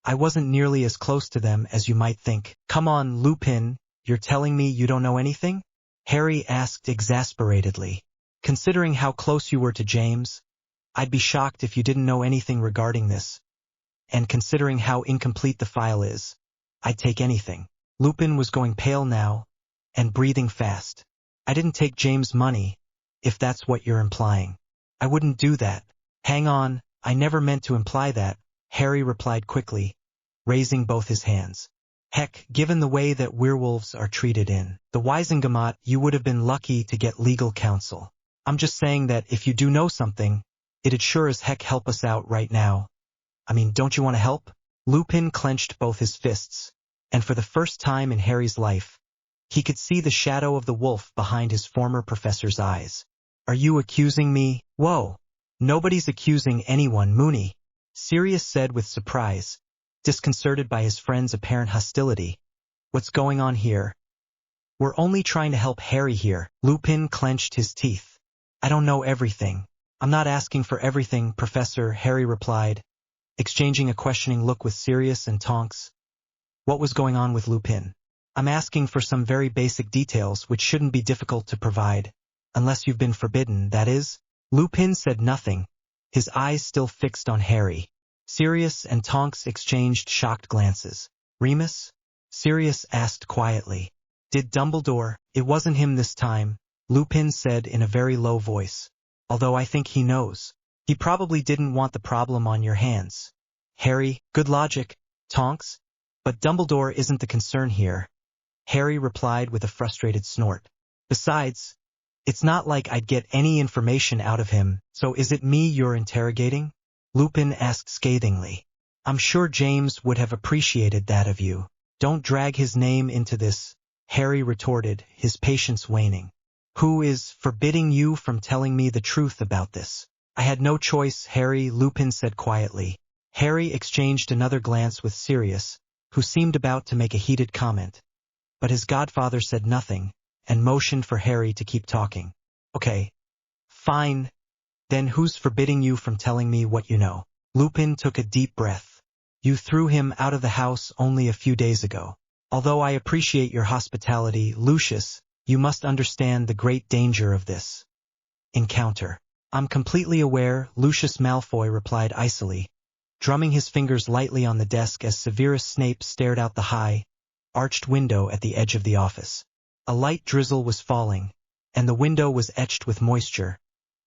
I wasn't nearly as close to them as you might think. Come on, Lupin, you're telling me you don't know anything? Harry asked exasperatedly. Considering how close you were to James, I'd be shocked if you didn't know anything regarding this. And considering how incomplete the file is, I'd take anything. Lupin was going pale now, and breathing fast. I didn't take James' money, if that's what you're implying. I wouldn't do that. Hang on, I never meant to imply that, Harry replied quickly, raising both his hands. Heck, given the way that werewolves are treated in the Wisengamot, you would have been lucky to get legal counsel. I'm just saying that if you do know something, it'd sure as heck help us out right now. I mean, don't you want to help? Lupin clenched both his fists, and for the first time in Harry's life, he could see the shadow of the wolf behind his former professor's eyes. Are you accusing me? Whoa. Nobody's accusing anyone, Mooney, Sirius said with surprise, disconcerted by his friend's apparent hostility. What's going on here? We're only trying to help Harry here. Lupin clenched his teeth. I don't know everything. I'm not asking for everything, Professor, Harry replied, exchanging a questioning look with Sirius and Tonks. What was going on with Lupin? I'm asking for some very basic details which shouldn't be difficult to provide, unless you've been forbidden, that is. Lupin said nothing, his eyes still fixed on Harry. Sirius and Tonks exchanged shocked glances. Remus? Sirius asked quietly. Did Dumbledore? It wasn't him this time, Lupin said in a very low voice. Although I think he knows. He probably didn't want the problem on your hands. Harry, good logic, Tonks. But Dumbledore isn't the concern here, Harry replied with a frustrated snort. Besides, it's not like I'd get any information out of him, so is it me you're interrogating? Lupin asked scathingly. I'm sure James would have appreciated that of you. Don't drag his name into this, Harry retorted, his patience waning. Who is forbidding you from telling me the truth about this? I had no choice, Harry, Lupin said quietly. Harry exchanged another glance with Sirius, who seemed about to make a heated comment. But his godfather said nothing, and motioned for Harry to keep talking. Okay. Fine. Then who's forbidding you from telling me what you know? Lupin took a deep breath. You threw him out of the house only a few days ago. Although I appreciate your hospitality, Lucius, you must understand the great danger of this encounter. I'm completely aware, Lucius Malfoy replied icily, drumming his fingers lightly on the desk as Severus Snape stared out the high, arched window at the edge of the office. A light drizzle was falling, and the window was etched with moisture,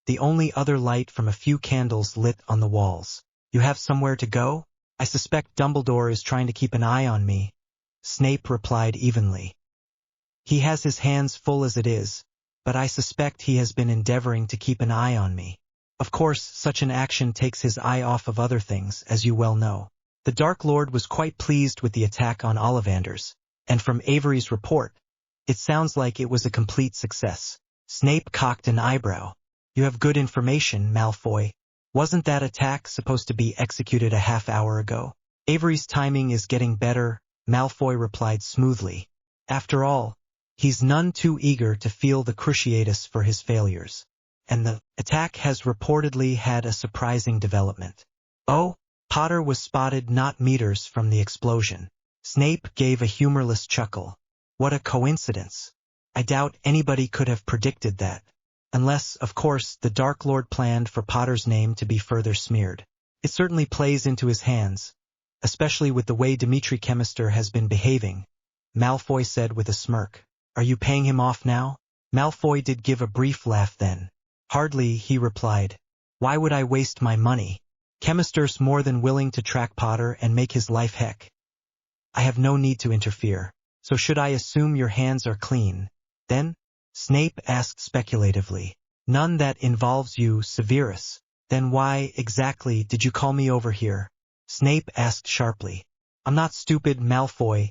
the only other light from a few candles lit on the walls. You have somewhere to go? I suspect Dumbledore is trying to keep an eye on me, Snape replied evenly. He has his hands full as it is, but I suspect he has been endeavoring to keep an eye on me. Of course, such an action takes his eye off of other things, as you well know. The Dark Lord was quite pleased with the attack on Ollivanders, and from Avery's report, it sounds like it was a complete success. Snape cocked an eyebrow. You have good information, Malfoy. Wasn't that attack supposed to be executed a half-hour ago? Avery's timing is getting better, Malfoy replied smoothly. After all, he's none too eager to feel the cruciatus for his failures. and the attack has reportedly had a surprising development. Oh, Potter was spotted not meters from the explosion. Snape gave a humorless chuckle. What a coincidence. I doubt anybody could have predicted that. Unless, of course, the Dark Lord planned for Potter's name to be further smeared. It certainly plays into his hands, especially with the way Chemister has been behaving, Malfoy said with a smirk. Are you paying him off now? Malfoy did give a brief laugh then. Hardly, he replied. Why would I waste my money? Chemister's more than willing to track Potter and make his life heck. I have no need to interfere. So should I assume your hands are clean? Then? Snape asked speculatively. None that involves you, Severus. Then why, exactly, did you call me over here? Snape asked sharply. I'm not stupid, Malfoy.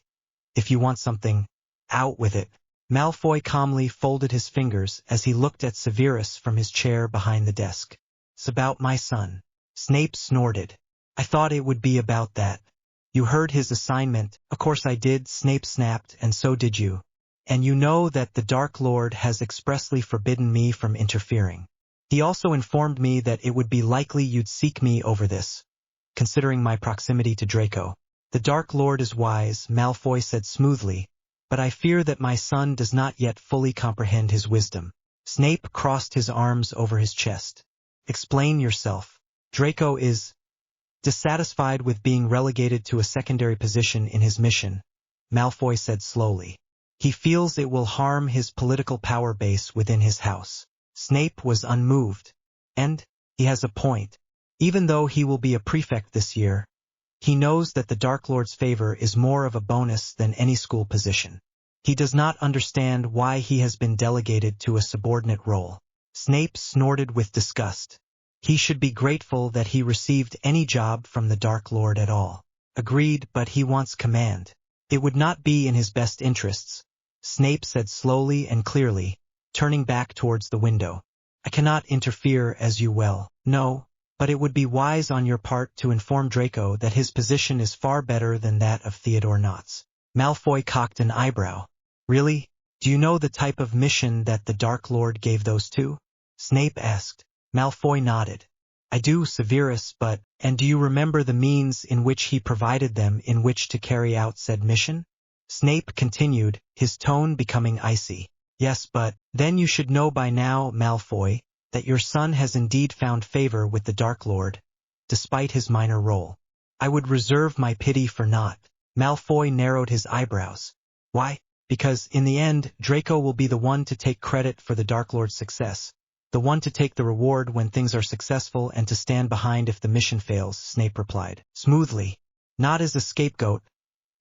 If you want something, out with it. Malfoy calmly folded his fingers as he looked at Severus from his chair behind the desk. It's about my son. Snape snorted. I thought it would be about that. You heard his assignment. Of course I did, Snape snapped, and so did you. And you know that the Dark Lord has expressly forbidden me from interfering. He also informed me that it would be likely you'd seek me over this, considering my proximity to Draco. The Dark Lord is wise, Malfoy said smoothly, but I fear that my son does not yet fully comprehend his wisdom. Snape crossed his arms over his chest. Explain yourself. Draco is dissatisfied with being relegated to a secondary position in his mission, Malfoy said slowly. He feels it will harm his political power base within his house. Snape was unmoved. And he has a point. Even though he will be a prefect this year, he knows that the Dark Lord's favor is more of a bonus than any school position. He does not understand why he has been delegated to a subordinate role. Snape snorted with disgust. He should be grateful that he received any job from the Dark Lord at all. Agreed, but he wants command. It would not be in his best interests, Snape said slowly and clearly, turning back towards the window. I cannot interfere as you well know, but it would be wise on your part to inform Draco that his position is far better than that of Theodore Notts. Malfoy cocked an eyebrow. Really? Do you know the type of mission that the Dark Lord gave those two? Snape asked. Malfoy nodded. I do, Severus, but, and do you remember the means in which he provided them in which to carry out said mission? Snape continued, his tone becoming icy. Yes, but, then you should know by now, Malfoy, that your son has indeed found favor with the Dark Lord, despite his minor role. I would reserve my pity for not. Malfoy narrowed his eyebrows. Why? Because, in the end, Draco will be the one to take credit for the Dark Lord's success. The one to take the reward when things are successful and to stand behind if the mission fails, Snape replied, smoothly. Not as a scapegoat,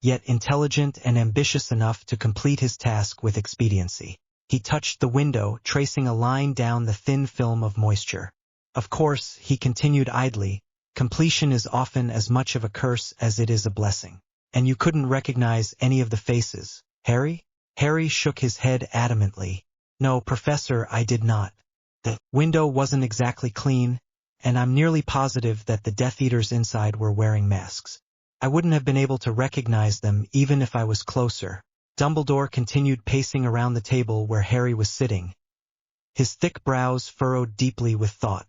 yet intelligent and ambitious enough to complete his task with expediency. He touched the window, tracing a line down the thin film of moisture. Of course, he continued idly, completion is often as much of a curse as it is a blessing. And you couldn't recognize any of the faces, Harry? Harry shook his head adamantly. No, Professor, I did not. The window wasn't exactly clean, and I'm nearly positive that the Death Eaters inside were wearing masks. I wouldn't have been able to recognize them even if I was closer. Dumbledore continued pacing around the table where Harry was sitting, his thick brows furrowed deeply with thought.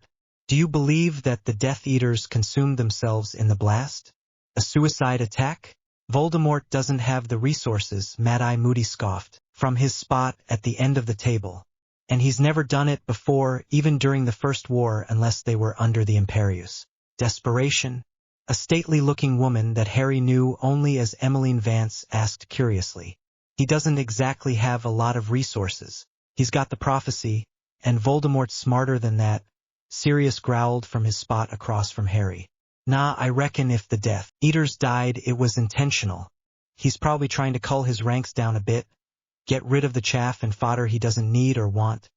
Do you believe that the Death Eaters consumed themselves in the blast? A suicide attack? Voldemort doesn't have the resources, Mad-Eye Moody scoffed, from his spot at the end of the table. And he's never done it before, even during the First War, unless they were under the Imperius. Desperation? A stately-looking woman that Harry knew only as Emmeline Vance asked curiously. He doesn't exactly have a lot of resources. He's got the prophecy, and Voldemort's smarter than that, Sirius growled from his spot across from Harry. Nah, I reckon if the Death Eaters died, it was intentional. He's probably trying to cull his ranks down a bit, get rid of the chaff and fodder he doesn't need or want,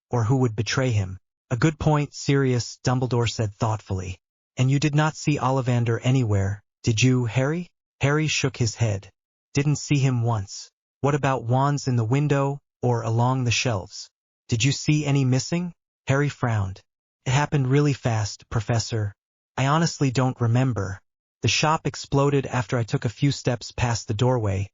or who would betray him. A good point, Sirius, Dumbledore said thoughtfully. And you did not see Ollivander anywhere, did you, Harry? Harry shook his head. Didn't see him once. What about wands in the window, or along the shelves? Did you see any missing? Harry frowned. It happened really fast, Professor. I honestly don't remember. The shop exploded after I took a few steps past the doorway.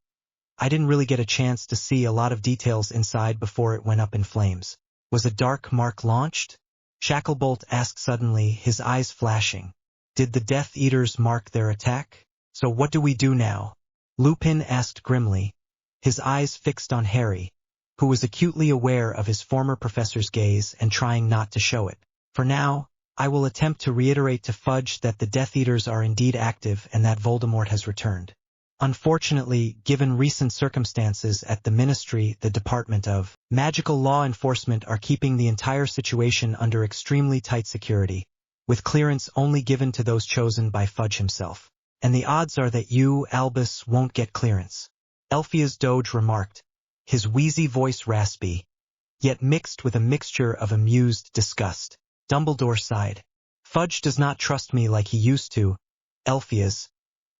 I didn't really get a chance to see a lot of details inside before it went up in flames. Was a dark mark launched? Shacklebolt asked suddenly, his eyes flashing. Did the Death Eaters mark their attack? So what do we do now? Lupin asked grimly, his eyes fixed on Harry, who was acutely aware of his former professor's gaze and trying not to show it. For now, I will attempt to reiterate to Fudge that the Death Eaters are indeed active and that Voldemort has returned. Unfortunately, given recent circumstances at the Ministry, the Department of Magical Law Enforcement are keeping the entire situation under extremely tight security, with clearance only given to those chosen by Fudge himself. And the odds are that you, Albus, won't get clearance. Elphia's Doge remarked, his wheezy voice raspy, yet mixed with a mixture of amused disgust. Dumbledore sighed. Fudge does not trust me like he used to, Elphia's,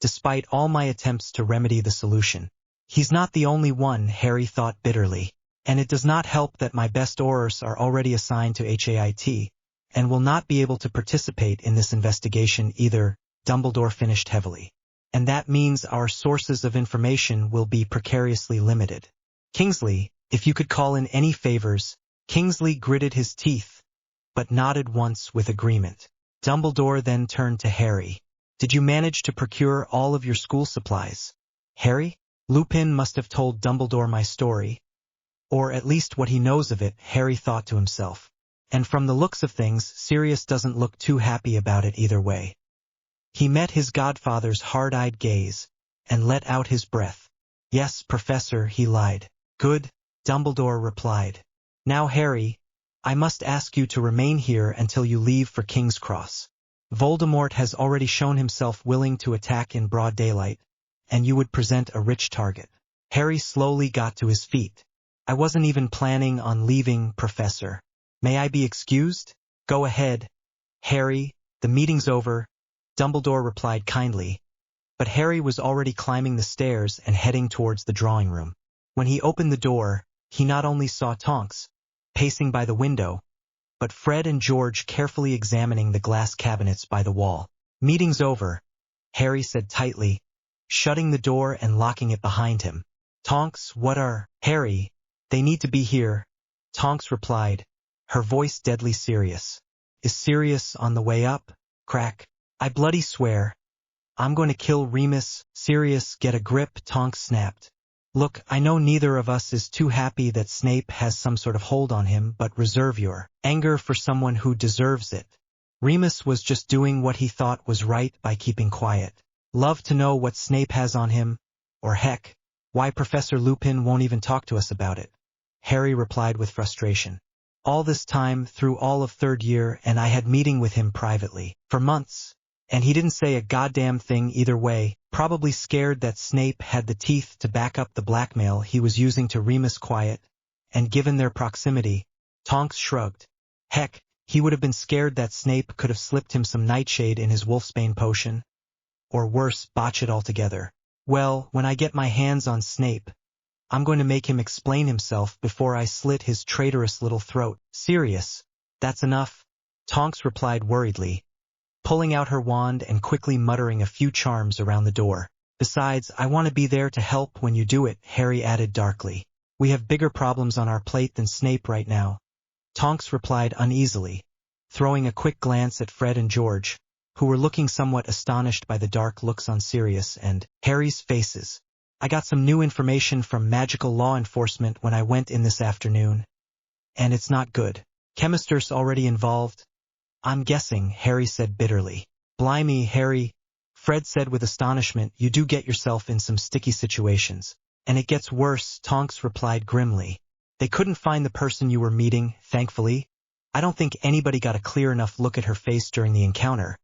despite all my attempts to remedy the solution. He's not the only one, Harry thought bitterly, and it does not help that my best Aurors are already assigned to HAIT, and will not be able to participate in this investigation either, Dumbledore finished heavily. And that means our sources of information will be precariously limited. Kingsley, if you could call in any favors. Kingsley gritted his teeth, but nodded once with agreement. Dumbledore then turned to Harry. Did you manage to procure all of your school supplies? Harry? Lupin must have told Dumbledore my story. Or at least what he knows of it, Harry thought to himself. And from the looks of things, Sirius doesn't look too happy about it either way. He met his godfather's hard-eyed gaze, and let out his breath. Yes, Professor, he lied. Good, Dumbledore replied. Now, Harry, I must ask you to remain here until you leave for King's Cross. Voldemort has already shown himself willing to attack in broad daylight, and you would present a rich target. Harry slowly got to his feet. I wasn't even planning on leaving, Professor. May I be excused? Go ahead, Harry, the meeting's over, Dumbledore replied kindly, but Harry was already climbing the stairs and heading towards the drawing room. When he opened the door, he not only saw Tonks, pacing by the window, but Fred and George carefully examining the glass cabinets by the wall. Meeting's over, Harry said tightly, shutting the door and locking it behind him. Tonks, what are... Harry, they need to be here, Tonks replied, her voice deadly serious. Is Sirius on the way up? Crack. I bloody swear. I'm going to kill Remus. Sirius, get a grip, Tonks snapped. Look, I know neither of us is too happy that Snape has some sort of hold on him, but reserve your anger for someone who deserves it. Remus was just doing what he thought was right by keeping quiet. Love to know what Snape has on him, or heck, why Professor Lupin won't even talk to us about it. Harry replied with frustration. All this time, through all of third year, and I had meeting with him privately, for months. And he didn't say a goddamn thing either way, probably scared that Snape had the teeth to back up the blackmail he was using to Remus quiet, and given their proximity, Tonks shrugged. Heck, he would have been scared that Snape could have slipped him some nightshade in his wolfsbane potion. Or worse, botch it altogether. Well, when I get my hands on Snape, I'm going to make him explain himself before I slit his traitorous little throat. Sirius, that's enough, Tonks replied worriedly, pulling out her wand and quickly muttering a few charms around the door. Besides, I want to be there to help when you do it, Harry added darkly. We have bigger problems on our plate than Snape right now. Tonks replied uneasily, throwing a quick glance at Fred and George, who were looking somewhat astonished by the dark looks on Sirius and Harry's faces. I got some new information from magical law enforcement when I went in this afternoon. And it's not good. Chemister's already involved. I'm guessing, Harry said bitterly. Blimey, Harry, Fred said with astonishment, you do get yourself in some sticky situations. And it gets worse, Tonks replied grimly. They couldn't find the person you were meeting, thankfully. I don't think anybody got a clear enough look at her face during the encounter.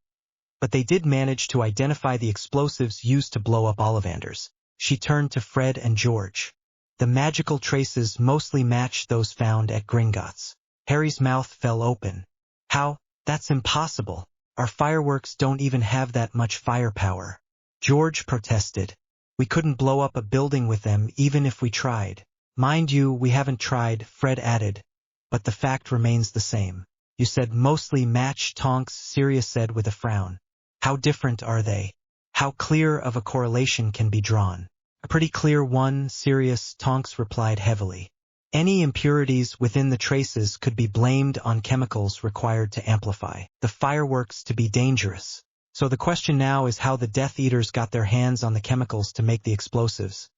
But they did manage to identify the explosives used to blow up Ollivanders. She turned to Fred and George. The magical traces mostly matched those found at Gringotts. Harry's mouth fell open. How? That's impossible. Our fireworks don't even have that much firepower. George protested. We couldn't blow up a building with them even if we tried. Mind you, we haven't tried, Fred added. But the fact remains the same. You said mostly match, Tonks, Sirius said with a frown. How different are they? How clear of a correlation can be drawn? A pretty clear one, Sirius, Tonks replied heavily. Any impurities within the traces could be blamed on chemicals required to amplify the fireworks to be dangerous. So the question now is how the Death Eaters got their hands on the chemicals to make the explosives.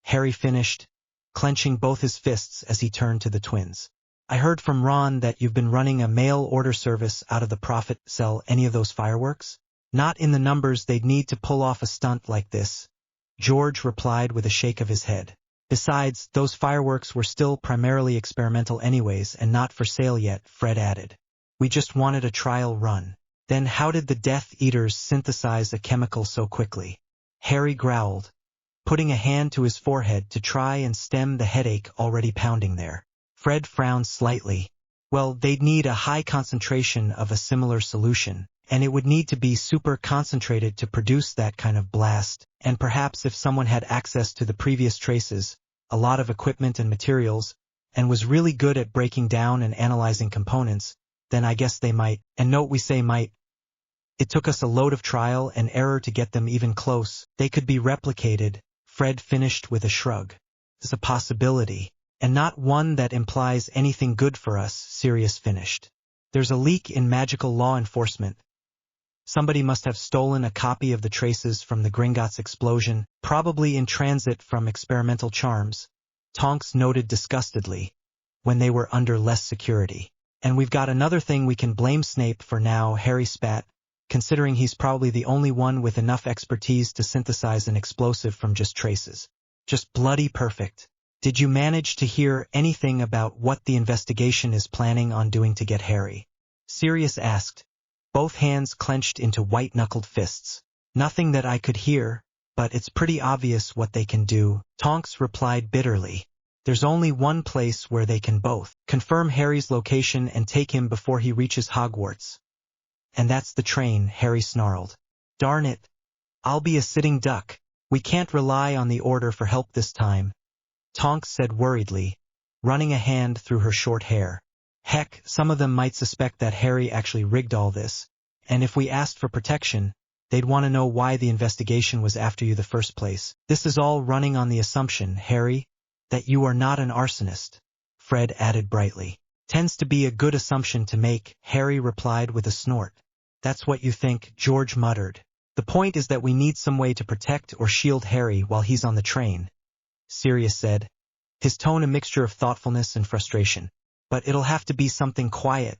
Harry finished, clenching both his fists as he turned to the twins. I heard from Ron that you've been running a mail order service out of the profit. Sell any of those fireworks? Not in the numbers they'd need to pull off a stunt like this, George replied with a shake of his head. Besides, those fireworks were still primarily experimental anyways and not for sale yet, Fred added. We just wanted a trial run. Then how did the Death Eaters synthesize a chemical so quickly? Harry growled, putting a hand to his forehead to try and stem the headache already pounding there. Fred frowned slightly. Well, they'd need a high concentration of a similar solution, and it would need to be super concentrated to produce that kind of blast, and perhaps if someone had access to the previous traces, a lot of equipment and materials, and was really good at breaking down and analyzing components, then I guess they might, and note we say might. It took us a load of trial and error to get them even close. They could be replicated, Fred finished with a shrug. It's a possibility, and not one that implies anything good for us, Sirius finished. There's a leak in magical law enforcement. Somebody must have stolen a copy of the traces from the Gringotts explosion, probably in transit from experimental charms, Tonks noted disgustedly, when they were under less security. And we've got another thing we can blame Snape for now, Harry spat, considering he's probably the only one with enough expertise to synthesize an explosive from just traces. Just bloody perfect. Did you manage to hear anything about what the investigation is planning on doing to get Harry? Sirius asked, both hands clenched into white-knuckled fists. Nothing that I could hear, but it's pretty obvious what they can do, Tonks replied bitterly. There's only one place where they can both confirm Harry's location and take him before he reaches Hogwarts. And that's the train, Harry snarled. Darn it. I'll be a sitting duck. We can't rely on the order for help this time, Tonks said worriedly, running a hand through her short hair. Heck, some of them might suspect that Harry actually rigged all this, and if we asked for protection, they'd want to know why the investigation was after you the first place. This is all running on the assumption, Harry, that you are not an arsonist, Fred added brightly. Tends to be a good assumption to make, Harry replied with a snort. That's what you think, George muttered. The point is that we need some way to protect or shield Harry while he's on the train, Sirius said, his tone a mixture of thoughtfulness and frustration. But it'll have to be something quiet.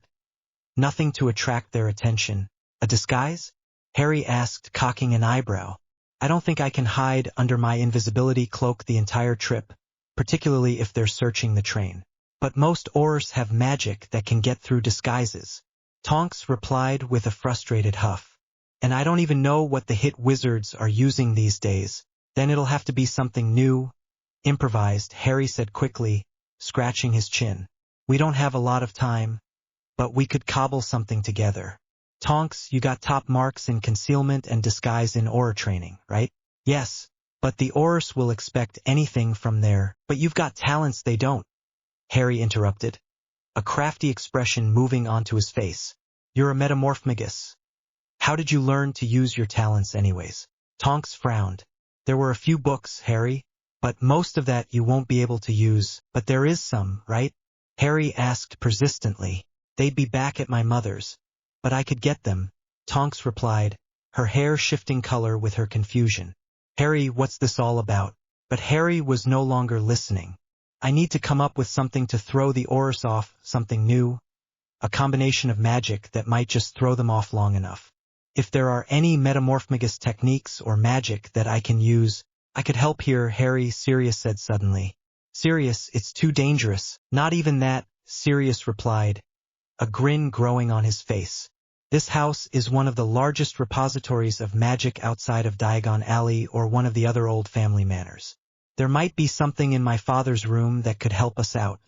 Nothing to attract their attention. A disguise? Harry asked, cocking an eyebrow. I don't think I can hide under my invisibility cloak the entire trip, particularly if they're searching the train. But most Aurors have magic that can get through disguises, Tonks replied with a frustrated huff. And I don't even know what the hit wizards are using these days. Then it'll have to be something new, improvised, Harry said quickly, scratching his chin. We don't have a lot of time, but we could cobble something together. Tonks, you got top marks in concealment and disguise in Auror training, right? Yes, but the Aurors will expect anything from there. But you've got talents they don't, Harry interrupted, a crafty expression moving onto his face. You're a metamorphmagus. How did you learn to use your talents anyways? Tonks frowned. There were a few books, Harry, but most of that you won't be able to use. But there is some, right? Harry asked persistently. They'd be back at my mother's, but I could get them, Tonks replied, her hair shifting color with her confusion. Harry, what's this all about? But Harry was no longer listening. I need to come up with something to throw the Aurors off, something new, a combination of magic that might just throw them off long enough. If there are any metamorphmagus techniques or magic that I can use, I could help here, Harry, Sirius said suddenly. Sirius, it's too dangerous. Not even that, Sirius replied, a grin growing on his face. This house is one of the largest repositories of magic outside of Diagon Alley or one of the other old family manors. There might be something in my father's room that could help us out,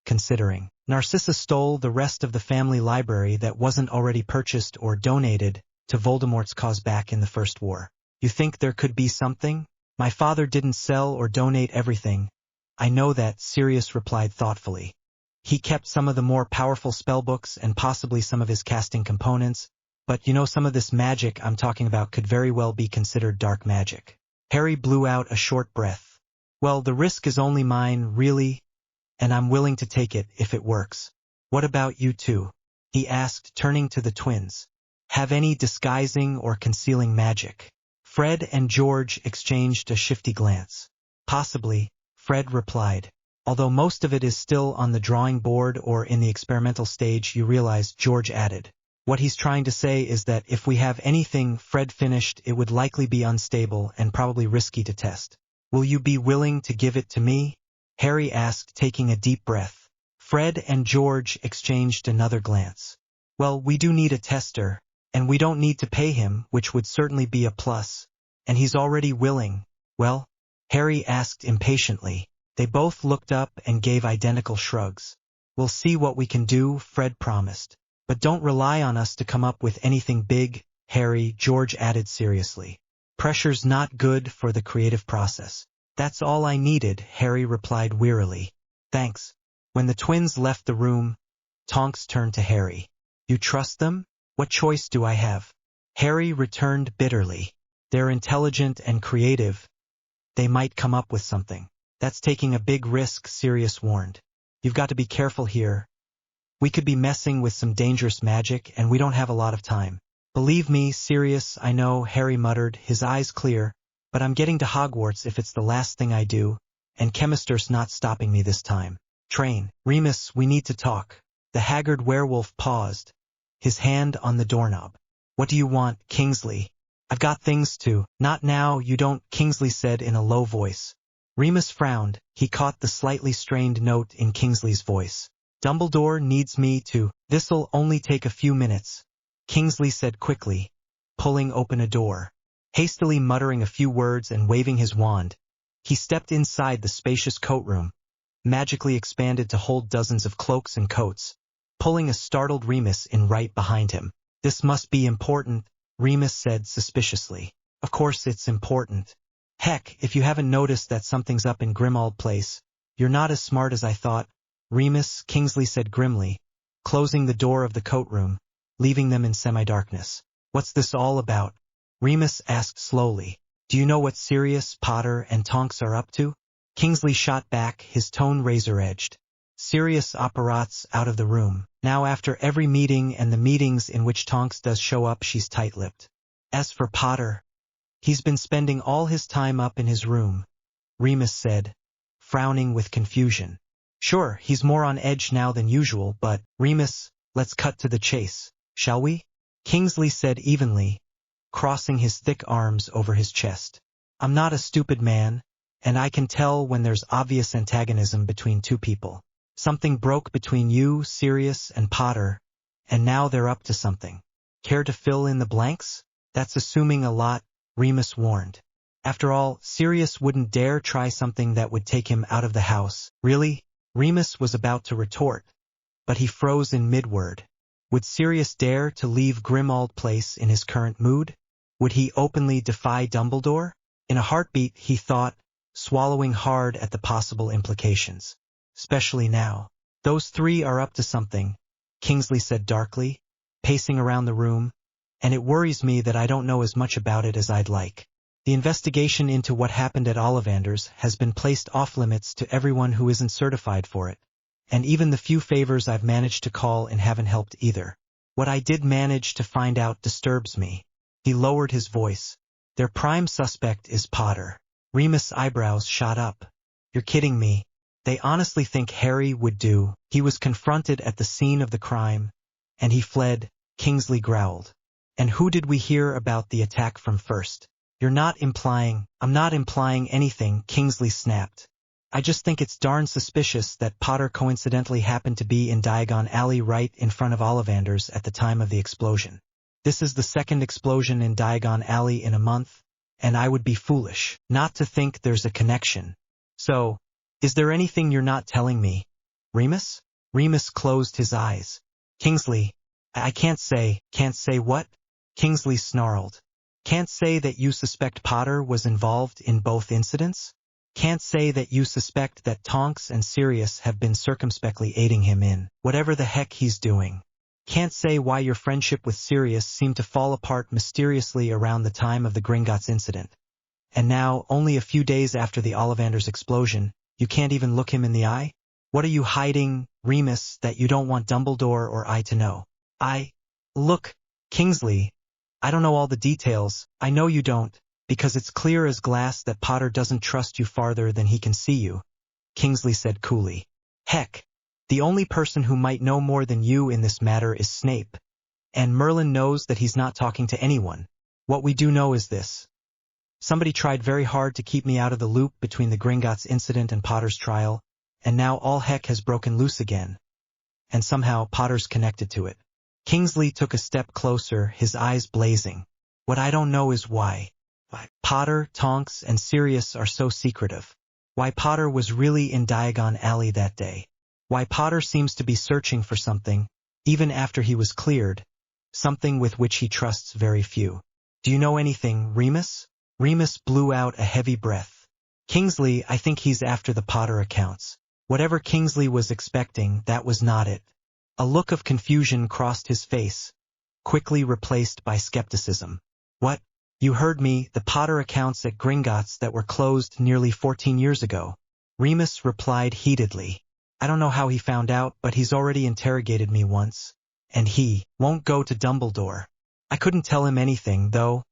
considering. Narcissa stole the rest of the family library that wasn't already purchased or donated to Voldemort's cause back in the First War. You think there could be something? My father didn't sell or donate everything. I know that, Sirius replied thoughtfully. He kept some of the more powerful spellbooks and possibly some of his casting components, but you know some of this magic I'm talking about could very well be considered dark magic. Harry blew out a short breath. Well, the risk is only mine, really. and I'm willing to take it if it works. What about you two? He asked, turning to the twins. Have any disguising or concealing magic? Fred and George exchanged a shifty glance. Possibly, Fred replied. Although most of it is still on the drawing board or in the experimental stage, you realize, George added. What he's trying to say is that if we have anything, Fred finished, it would likely be unstable and probably risky to test. Will you be willing to give it to me? Harry asked, taking a deep breath. Fred and George exchanged another glance. Well, we do need a tester, and we don't need to pay him, which would certainly be a plus. And he's already willing. Well? Harry asked impatiently. They both looked up and gave identical shrugs. We'll see what we can do, Fred promised. But don't rely on us to come up with anything big, Harry, George added seriously. Pressure's not good for the creative process. That's all I needed, Harry replied wearily. Thanks. When the twins left the room, Tonks turned to Harry. You trust them? What choice do I have? Harry returned bitterly. They're intelligent and creative. They might come up with something. That's taking a big risk, Sirius warned. You've got to be careful here. We could be messing with some dangerous magic, and we don't have a lot of time. Believe me, Sirius, I know, Harry muttered, his eyes clear, but I'm getting to Hogwarts if it's the last thing I do, and Chemister's not stopping me this time. Train. Remus, we need to talk. The haggard werewolf paused, his hand on the doorknob. What do you want, Kingsley? I've got things to. Not now, you don't, Kingsley said in a low voice. Remus frowned. He caught the slightly strained note in Kingsley's voice. Dumbledore needs me to. This'll only take a few minutes, Kingsley said quickly, pulling open a door. Hastily muttering a few words and waving his wand, he stepped inside the spacious coat room, magically expanded to hold dozens of cloaks and coats, pulling a startled Remus in right behind him. This must be important, Remus said suspiciously. Of course it's important. Heck, if you haven't noticed that something's up in Grimmauld Place, you're not as smart as I thought, Remus, Kingsley said grimly, closing the door of the coat room, leaving them in semi-darkness. What's this all about? Remus asked slowly. Do you know what Sirius, Potter, and Tonks are up to? Kingsley shot back, his tone razor-edged. Sirius operates out of the room. Now after every meeting and the meetings in which Tonks does show up, she's tight-lipped. As for Potter, he's been spending all his time up in his room, Remus said, frowning with confusion. Sure, he's more on edge now than usual, but, Remus, let's cut to the chase, shall we? Kingsley said evenly, crossing his thick arms over his chest. I'm not a stupid man, and I can tell when there's obvious antagonism between two people. Something broke between you, Sirius, and Potter, and now they're up to something. Care to fill in the blanks? That's assuming a lot, Remus warned. After all, Sirius wouldn't dare try something that would take him out of the house. Really? Remus was about to retort, but he froze in mid-word. Would Sirius dare to leave Grimmauld Place in his current mood? Would he openly defy Dumbledore? In a heartbeat, he thought, swallowing hard at the possible implications. Especially now. Those three are up to something, Kingsley said darkly, pacing around the room, and it worries me that I don't know as much about it as I'd like. The investigation into what happened at Ollivanders has been placed off-limits to everyone who isn't certified for it, and even the few favors I've managed to call in haven't helped either. What I did manage to find out disturbs me. He lowered his voice. Their prime suspect is Potter. Remus' eyebrows shot up. You're kidding me. They honestly think Harry would do. He was confronted at the scene of the crime, and he fled, Kingsley growled. And who did we hear about the attack from first? I'm not implying anything, Kingsley snapped. I just think it's darn suspicious that Potter coincidentally happened to be in Diagon Alley right in front of Ollivanders at the time of the explosion. This is the second explosion in Diagon Alley in a month, and I would be foolish not to think there's a connection. So, is there anything you're not telling me? Remus? Remus closed his eyes. Kingsley, I can't say what? Kingsley snarled. Can't say that you suspect Potter was involved in both incidents? Can't say that you suspect that Tonks and Sirius have been circumspectly aiding him in whatever the heck he's doing? Can't say why your friendship with Sirius seemed to fall apart mysteriously around the time of the Gringotts incident. And now, only a few days after the Ollivanders explosion, you can't even look him in the eye? What are you hiding, Remus, that you don't want Dumbledore or I to know? Look, Kingsley, I don't know all the details. I know you don't, because it's clear as glass that Potter doesn't trust you farther than he can see you, Kingsley said coolly. Heck, the only person who might know more than you in this matter is Snape. And Merlin knows that he's not talking to anyone. What we do know is this. Somebody tried very hard to keep me out of the loop between the Gringotts incident and Potter's trial, and now all heck has broken loose again. And somehow Potter's connected to it. Kingsley took a step closer, his eyes blazing. What I don't know is why Potter, Tonks, and Sirius are so secretive. Why Potter was really in Diagon Alley that day. Why Potter seems to be searching for something, even after he was cleared, something with which he trusts very few. Do you know anything, Remus? Remus blew out a heavy breath. Kingsley, I think he's after the Potter accounts. Whatever Kingsley was expecting, that was not it. A look of confusion crossed his face, quickly replaced by skepticism. What? You heard me, the Potter accounts at Gringotts that were closed nearly 14 years ago. Remus replied heatedly. I don't know how he found out, but he's already interrogated me once. And he won't go to Dumbledore. I couldn't tell him anything, though.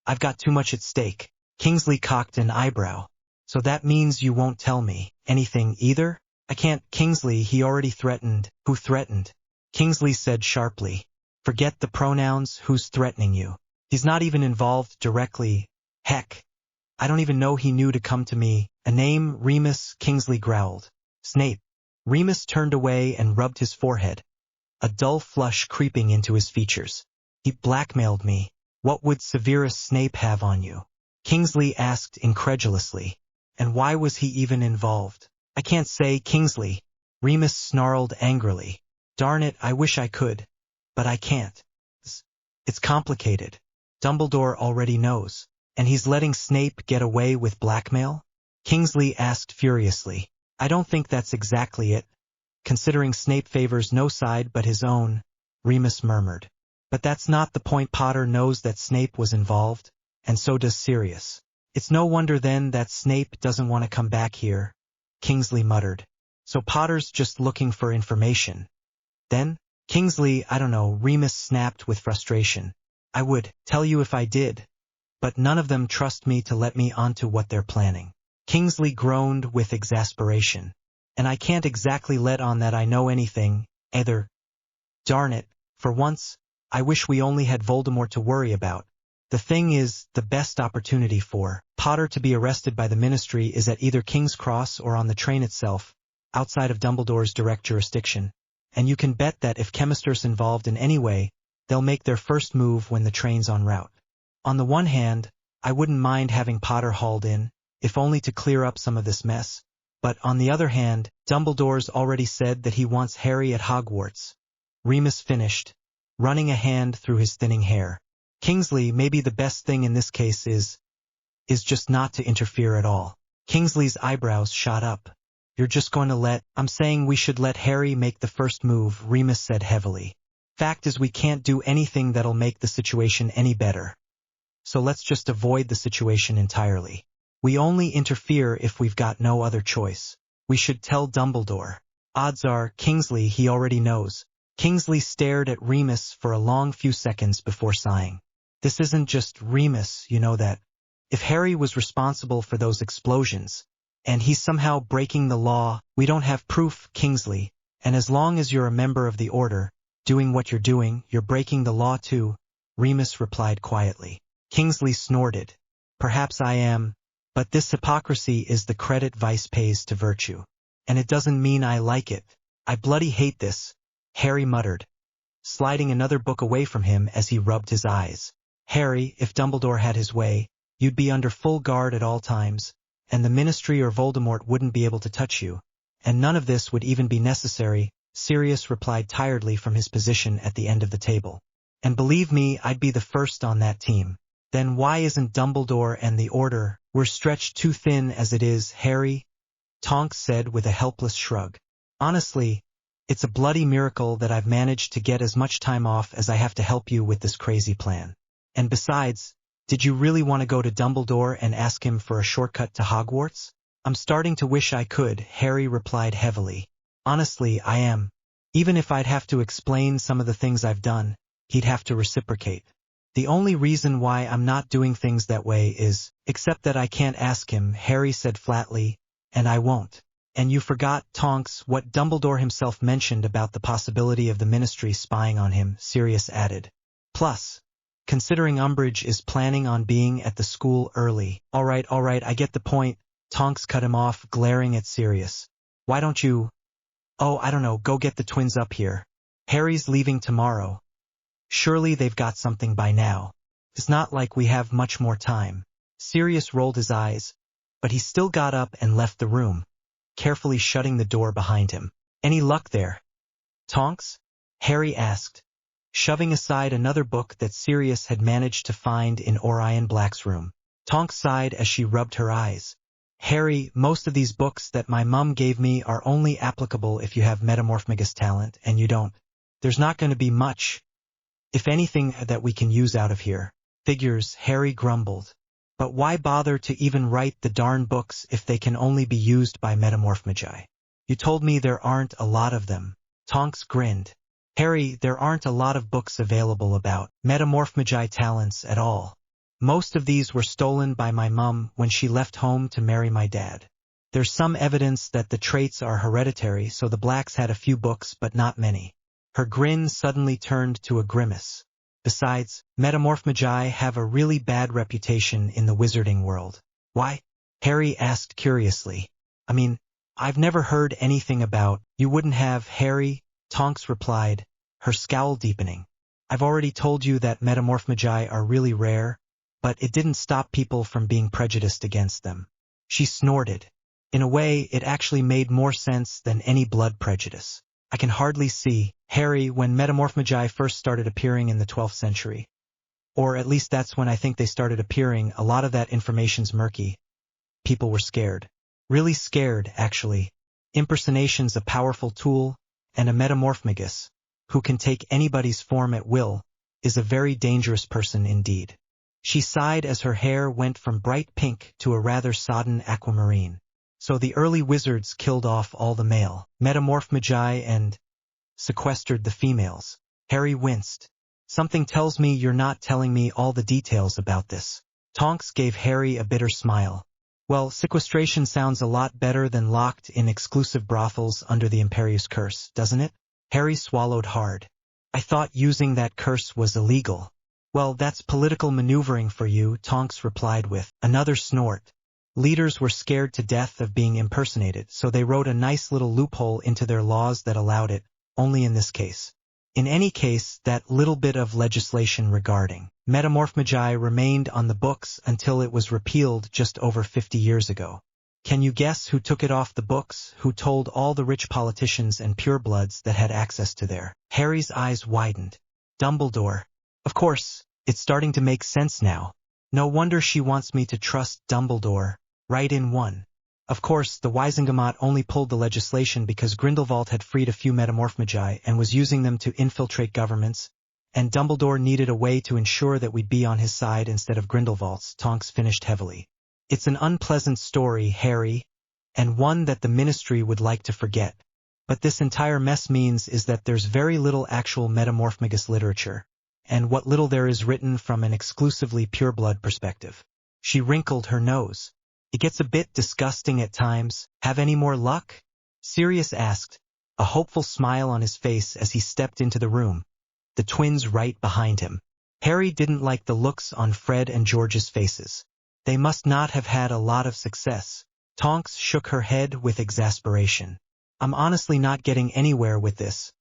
I've got too much at stake. Kingsley cocked an eyebrow. So that means you won't tell me anything either? I can't. Kingsley, he already threatened. Who threatened? Kingsley said sharply. Forget the pronouns, who's threatening you? He's not even involved directly. Heck, I don't even know he knew to come to me. A name, Remus, Kingsley growled. Snape. Remus turned away and rubbed his forehead, a dull flush creeping into his features. He blackmailed me. What would Severus Snape have on you? Kingsley asked incredulously. And why was he even involved? I can't say, Kingsley. Remus snarled angrily. Darn it, I wish I could. But I can't. It's complicated. Dumbledore already knows. And he's letting Snape get away with blackmail? Kingsley asked furiously. I don't think that's exactly it. Considering Snape favors no side but his own, Remus murmured. But that's not the point. Potter knows that Snape was involved, and so does Sirius. It's no wonder then that Snape doesn't want to come back here, Kingsley muttered. So Potter's just looking for information. Then, Kingsley, I don't know, Remus snapped with frustration. I would tell you if I did. But none of them trust me to let me onto what they're planning. Kingsley groaned with exasperation. And I can't exactly let on that I know anything, either. Darn it, for once, I wish we only had Voldemort to worry about. The thing is, the best opportunity for Potter to be arrested by the Ministry is at either King's Cross or on the train itself, outside of Dumbledore's direct jurisdiction. And you can bet that if Chemister's involved in any way, they'll make their first move when the train's en route. On the one hand, I wouldn't mind having Potter hauled in, if only to clear up some of this mess. But on the other hand, Dumbledore's already said that he wants Harry at Hogwarts. Remus finished, running a hand through his thinning hair. Kingsley, maybe the best thing in this case is just not to interfere at all. Kingsley's eyebrows shot up. You're just going to let— I'm saying we should let Harry make the first move, Remus said heavily. Fact is we can't do anything that'll make the situation any better. So let's just avoid the situation entirely. We only interfere if we've got no other choice. We should tell Dumbledore. Odds are, Kingsley, he already knows. Kingsley stared at Remus for a long few seconds before sighing. This isn't just Remus, you know that. If Harry was responsible for those explosions, and he's somehow breaking the law, we don't have proof, Kingsley. And as long as you're a member of the Order, doing what you're doing, you're breaking the law too, Remus replied quietly. Kingsley snorted. Perhaps I am, but this hypocrisy is the credit vice pays to virtue. And it doesn't mean I like it. I bloody hate this, Harry muttered, sliding another book away from him as he rubbed his eyes. Harry, if Dumbledore had his way, you'd be under full guard at all times, and the Ministry or Voldemort wouldn't be able to touch you. And none of this would even be necessary, Sirius replied tiredly from his position at the end of the table. And believe me, I'd be the first on that team. Then why isn't Dumbledore and the Order? We're stretched too thin as it is, Harry, Tonks said with a helpless shrug. Honestly, it's a bloody miracle that I've managed to get as much time off as I have to help you with this crazy plan. And besides, did you really want to go to Dumbledore and ask him for a shortcut to Hogwarts? I'm starting to wish I could, Harry replied heavily. Honestly, I am. Even if I'd have to explain some of the things I've done, he'd have to reciprocate. The only reason why I'm not doing things that way is, except that I can't ask him, Harry said flatly, and I won't. And you forgot, Tonks, what Dumbledore himself mentioned about the possibility of the Ministry spying on him, Sirius added. Plus, considering Umbrage is planning on being at the school early. All right, I get the point. Tonks cut him off, glaring at Sirius. Why don't you? Oh, I don't know, go get the twins up here. Harry's leaving tomorrow. Surely they've got something by now. It's not like we have much more time. Sirius rolled his eyes, but he still got up and left the room, carefully shutting the door behind him. Any luck there? Tonks? Harry asked, shoving aside another book that Sirius had managed to find in Orion Black's room. Tonks sighed as she rubbed her eyes. Harry, most of these books that my mum gave me are only applicable if you have metamorphmagus talent, and you don't. There's not going to be much, if anything, that we can use out of here. Figures, Harry grumbled. But why bother to even write the darn books if they can only be used by metamorphmagi? You told me there aren't a lot of them. Tonks grinned. Harry, there aren't a lot of books available about metamorphmagi talents at all. Most of these were stolen by my mum when she left home to marry my dad. There's some evidence that the traits are hereditary, so the Blacks had a few books but not many. Her grin suddenly turned to a grimace. Besides, metamorphmagi have a really bad reputation in the wizarding world. Why? Harry asked curiously. I mean, I've never heard anything about. You wouldn't have, Harry, Tonks replied, her scowl deepening. I've already told you that metamorphmagi are really rare, but it didn't stop people from being prejudiced against them. She snorted. In a way, it actually made more sense than any blood prejudice. I can hardly see, Harry, when metamorphmagi first started appearing in the 12th century. Or at least that's when I think they started appearing. A lot of that information's murky. People were scared. Really scared, actually. Impersonation's a powerful tool, and a metamorphmagus, who can take anybody's form at will, is a very dangerous person indeed. She sighed as her hair went from bright pink to a rather sodden aquamarine. So the early wizards killed off all the male metamorphmagi and sequestered the females. Harry winced. Something tells me you're not telling me all the details about this. Tonks gave Harry a bitter smile. Well, sequestration sounds a lot better than locked in exclusive brothels under the Imperius curse, doesn't it? Harry swallowed hard. I thought using that curse was illegal. Well, that's political maneuvering for you, Tonks replied with another snort. Leaders were scared to death of being impersonated, so they wrote a nice little loophole into their laws that allowed it, only in this case. In any case, that little bit of legislation regarding metamorphmagi remained on the books until it was repealed just over 50 years ago. Can you guess who took it off the books, who told all the rich politicians and purebloods that had access to their? Harry's eyes widened. Dumbledore. Of course, it's starting to make sense now. No wonder she wants me to trust Dumbledore. Right in one. Of course, the Wisingamot only pulled the legislation because Grindelwald had freed a few metamorphmagi and was using them to infiltrate governments, and Dumbledore needed a way to ensure that we'd be on his side instead of Grindelwald's, Tonks finished heavily. It's an unpleasant story, Harry, and one that the Ministry would like to forget. But this entire mess means is that there's very little actual metamorphmagus literature, and what little there is written from an exclusively pureblood perspective. She wrinkled her nose. It gets a bit disgusting at times. Have any more luck? Sirius asked, a hopeful smile on his face as he stepped into the room, the twins right behind him. Harry didn't like the looks on Fred and George's faces. They must not have had a lot of success. Tonks shook her head with exasperation. I'm honestly not getting anywhere with this,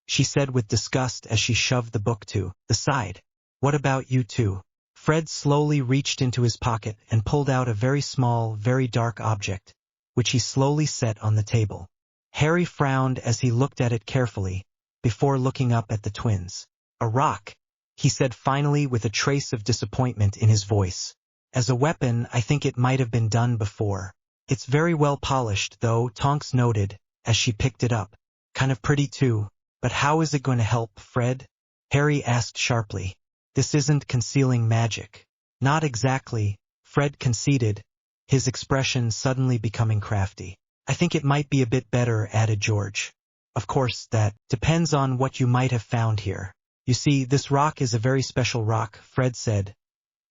she said with disgust as she shoved the book to the side. What about you two? Fred slowly reached into his pocket and pulled out a very small, very dark object, which he slowly set on the table. Harry frowned as he looked at it carefully, before looking up at the twins. A rock, he said finally with a trace of disappointment in his voice. As a weapon, I think it might have been done before. It's very well polished, though, Tonks noted, as she picked it up. Kind of pretty too, but how is it going to help, Fred? Harry asked sharply. This isn't concealing magic. Not exactly, Fred conceded, his expression suddenly becoming crafty. I think it might be a bit better, added George. Of course, that depends on what you might have found here. You see, this rock is a very special rock, Fred said,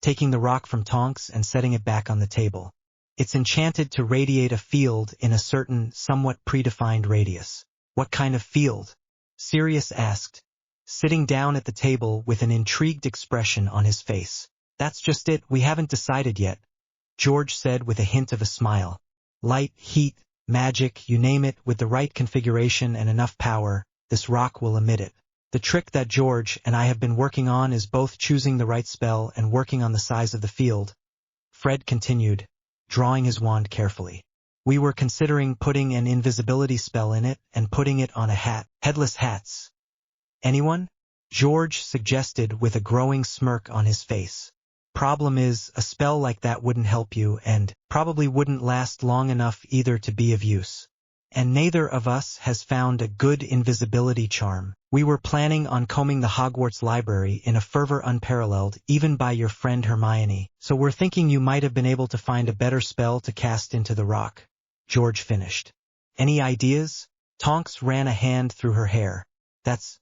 taking the rock from Tonks and setting it back on the table. It's enchanted to radiate a field in a certain, somewhat predefined radius. What kind of field? Sirius asked, sitting down at the table with an intrigued expression on his face. That's just it, we haven't decided yet, George said with a hint of a smile. Light, heat, magic, you name it, with the right configuration and enough power, this rock will emit it. The trick that George and I have been working on is both choosing the right spell and working on the size of the field, Fred continued, drawing his wand carefully. We were considering putting an invisibility spell in it and putting it on a hat. Headless hats. Anyone? George suggested with a growing smirk on his face. Problem is, a spell like that wouldn't help you and probably wouldn't last long enough either to be of use. And neither of us has found a good invisibility charm. We were planning on combing the Hogwarts library in a fervor unparalleled even by your friend Hermione, so we're thinking you might have been able to find a better spell to cast into the rock. George finished. Any ideas? Tonks ran a hand through her hair. That's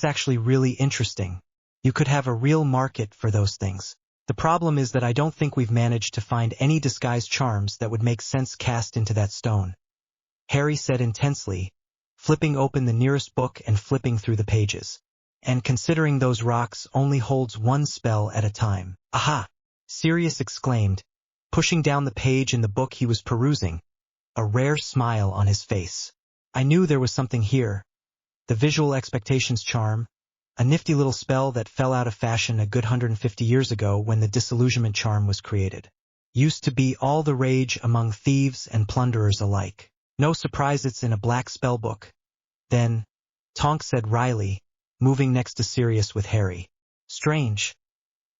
actually really interesting. You could have a real market for those things. The problem is that I don't think we've managed to find any disguise charms that would make sense cast into that stone, Harry said intensely, flipping open the nearest book and flipping through the pages. And considering those rocks only holds one spell at a time. Aha! Sirius exclaimed, pushing down the page in the book he was perusing, a rare smile on his face. I knew there was something here. The visual expectations charm, a nifty little spell that fell out of fashion a good 150 years ago when the disillusionment charm was created. Used to be all the rage among thieves and plunderers alike. No surprise it's in a black spellbook. Then, Tonks said wryly, moving next to Sirius with Harry. Strange.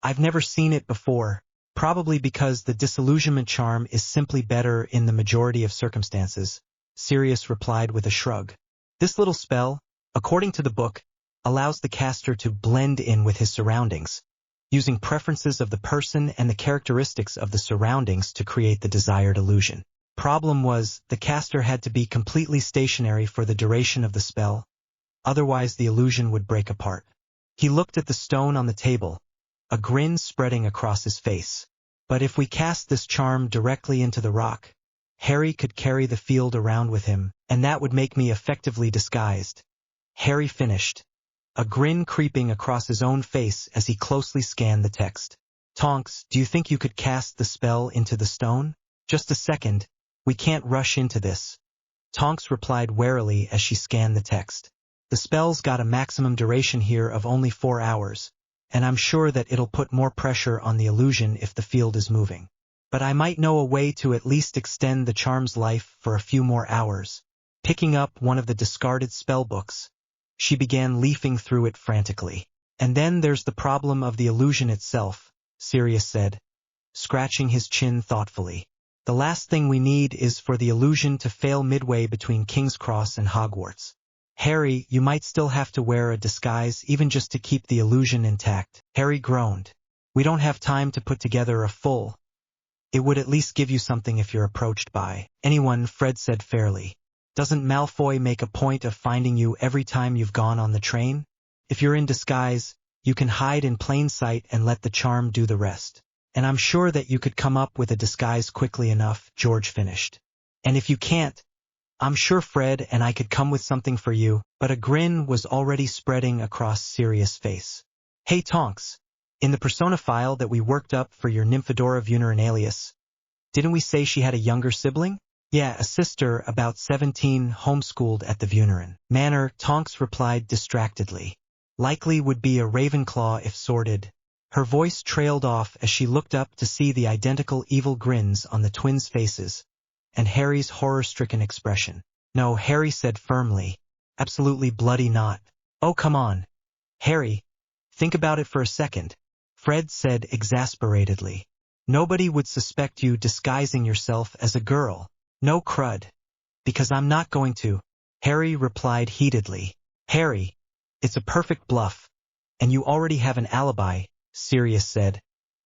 I've never seen it before, probably because the disillusionment charm is simply better in the majority of circumstances, Sirius replied with a shrug. This little spell, according to the book, allows the caster to blend in with his surroundings, using preferences of the person and the characteristics of the surroundings to create the desired illusion. Problem was, the caster had to be completely stationary for the duration of the spell, otherwise the illusion would break apart. He looked at the stone on the table, a grin spreading across his face. But if we cast this charm directly into the rock, Harry could carry the field around with him, and that would make me effectively disguised. Harry finished, a grin creeping across his own face as he closely scanned the text. Tonks, do you think you could cast the spell into the stone? Just a second, we can't rush into this, Tonks replied warily as she scanned the text. The spell's got a maximum duration here of only 4 hours, and I'm sure that it'll put more pressure on the illusion if the field is moving. But I might know a way to at least extend the charm's life for a few more hours. Picking up one of the discarded spellbooks, she began leafing through it frantically. And then there's the problem of the illusion itself, Sirius said, scratching his chin thoughtfully. The last thing we need is for the illusion to fail midway between King's Cross and Hogwarts. Harry, you might still have to wear a disguise even just to keep the illusion intact. Harry groaned. We don't have time to put together a full. It would at least give you something if you're approached by anyone, Fred said fairly. Doesn't Malfoy make a point of finding you every time you've gone on the train? If you're in disguise, you can hide in plain sight and let the charm do the rest. And I'm sure that you could come up with a disguise quickly enough, George finished. And if you can't, I'm sure Fred and I could come with something for you, but a grin was already spreading across Sirius' face. Hey Tonks, in the persona file that we worked up for your Nymphadora Vulnerinalis, didn't we say she had a younger sibling? Yeah, a sister, about 17, homeschooled at the Vulnerin Manor, Tonks replied distractedly. Likely would be a Ravenclaw if sorted. Her voice trailed off as she looked up to see the identical evil grins on the twins' faces, and Harry's horror-stricken expression. No, Harry said firmly. Absolutely bloody not. Oh, come on. Harry, think about it for a second, Fred said exasperatedly. Nobody would suspect you disguising yourself as a girl. No crud. Because I'm not going to, Harry replied heatedly. Harry, it's a perfect bluff. And you already have an alibi, Sirius said,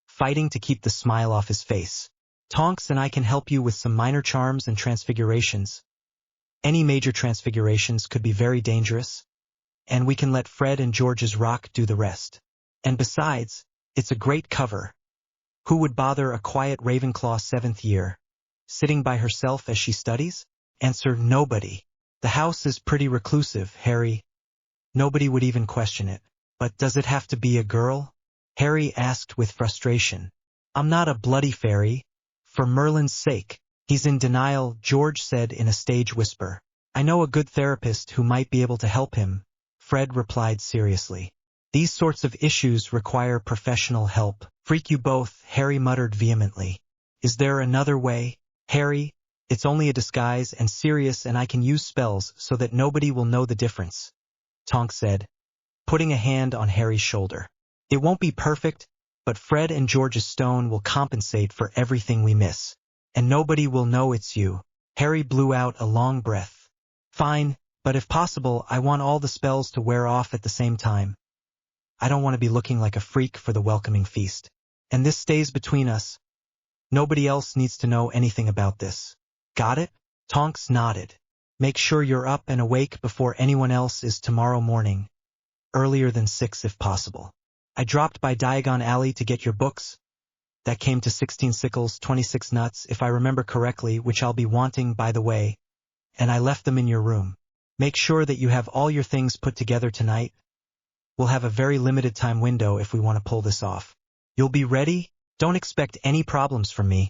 fighting to keep the smile off his face. Tonks and I can help you with some minor charms and transfigurations. Any major transfigurations could be very dangerous, and we can let Fred and George's rock do the rest. And besides, it's a great cover. Who would bother a quiet Ravenclaw 7th year, sitting by herself as she studies? Answer: nobody. The house is pretty reclusive, Harry. Nobody would even question it. But does it have to be a girl? Harry asked with frustration. I'm not a bloody fairy. For Merlin's sake. He's in denial, George said in a stage whisper. I know a good therapist who might be able to help him, Fred replied seriously. These sorts of issues require professional help. Freak you both, Harry muttered vehemently. Is there another way? Harry, it's only a disguise, and Sirius and I can use spells so that nobody will know the difference, Tonks said, putting a hand on Harry's shoulder. It won't be perfect, but Fred and George's stone will compensate for everything we miss. And nobody will know it's you. Harry blew out a long breath. Fine, but if possible, I want all the spells to wear off at the same time. I don't want to be looking like a freak for the welcoming feast. And this stays between us. Nobody else needs to know anything about this. Got it? Tonks nodded. Make sure you're up and awake before anyone else is tomorrow morning. Earlier than 6 if possible. I dropped by Diagon Alley to get your books. That came to 16 sickles, 26 nuts, if I remember correctly, which I'll be wanting, by the way. And I left them in your room. Make sure that you have all your things put together tonight. We'll have a very limited time window if we want to pull this off. You'll be ready? Don't expect any problems from me,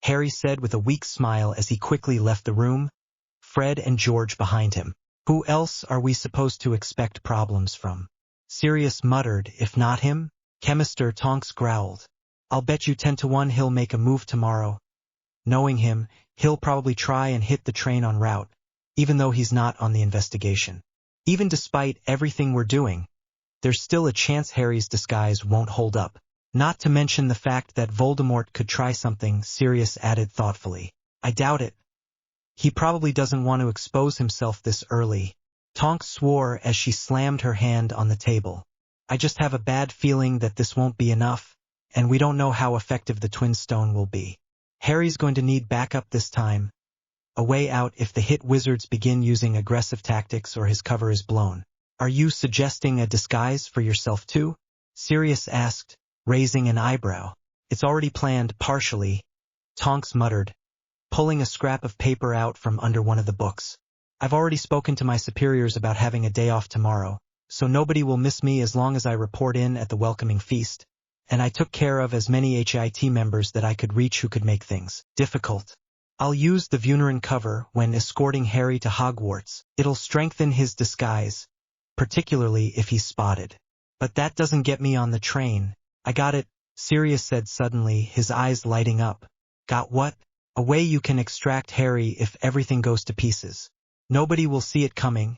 Harry said with a weak smile as he quickly left the room, Fred and George behind him. Who else are we supposed to expect problems from? Sirius muttered, if not him? Chemister, Tonks growled. I'll bet you 10 to 1 he'll make a move tomorrow. Knowing him, he'll probably try and hit the train en route, even though he's not on the investigation. Even despite everything we're doing, there's still a chance Harry's disguise won't hold up. Not to mention the fact that Voldemort could try something, Sirius added thoughtfully. I doubt it. He probably doesn't want to expose himself this early. Tonks swore as she slammed her hand on the table. I just have a bad feeling that this won't be enough. And we don't know how effective the Twin Stone will be. Harry's going to need backup this time. A way out if the hit wizards begin using aggressive tactics or his cover is blown. Are you suggesting a disguise for yourself too? Sirius asked, raising an eyebrow. It's already planned partially, Tonks muttered, pulling a scrap of paper out from under one of the books. I've already spoken to my superiors about having a day off tomorrow, so nobody will miss me as long as I report in at the welcoming feast. And I took care of as many HIT members that I could reach who could make things difficult. I'll use the Vunerin cover when escorting Harry to Hogwarts. It'll strengthen his disguise, particularly if he's spotted. But that doesn't get me on the train. I got it, Sirius said suddenly, his eyes lighting up. Got what? A way you can extract Harry if everything goes to pieces. Nobody will see it coming,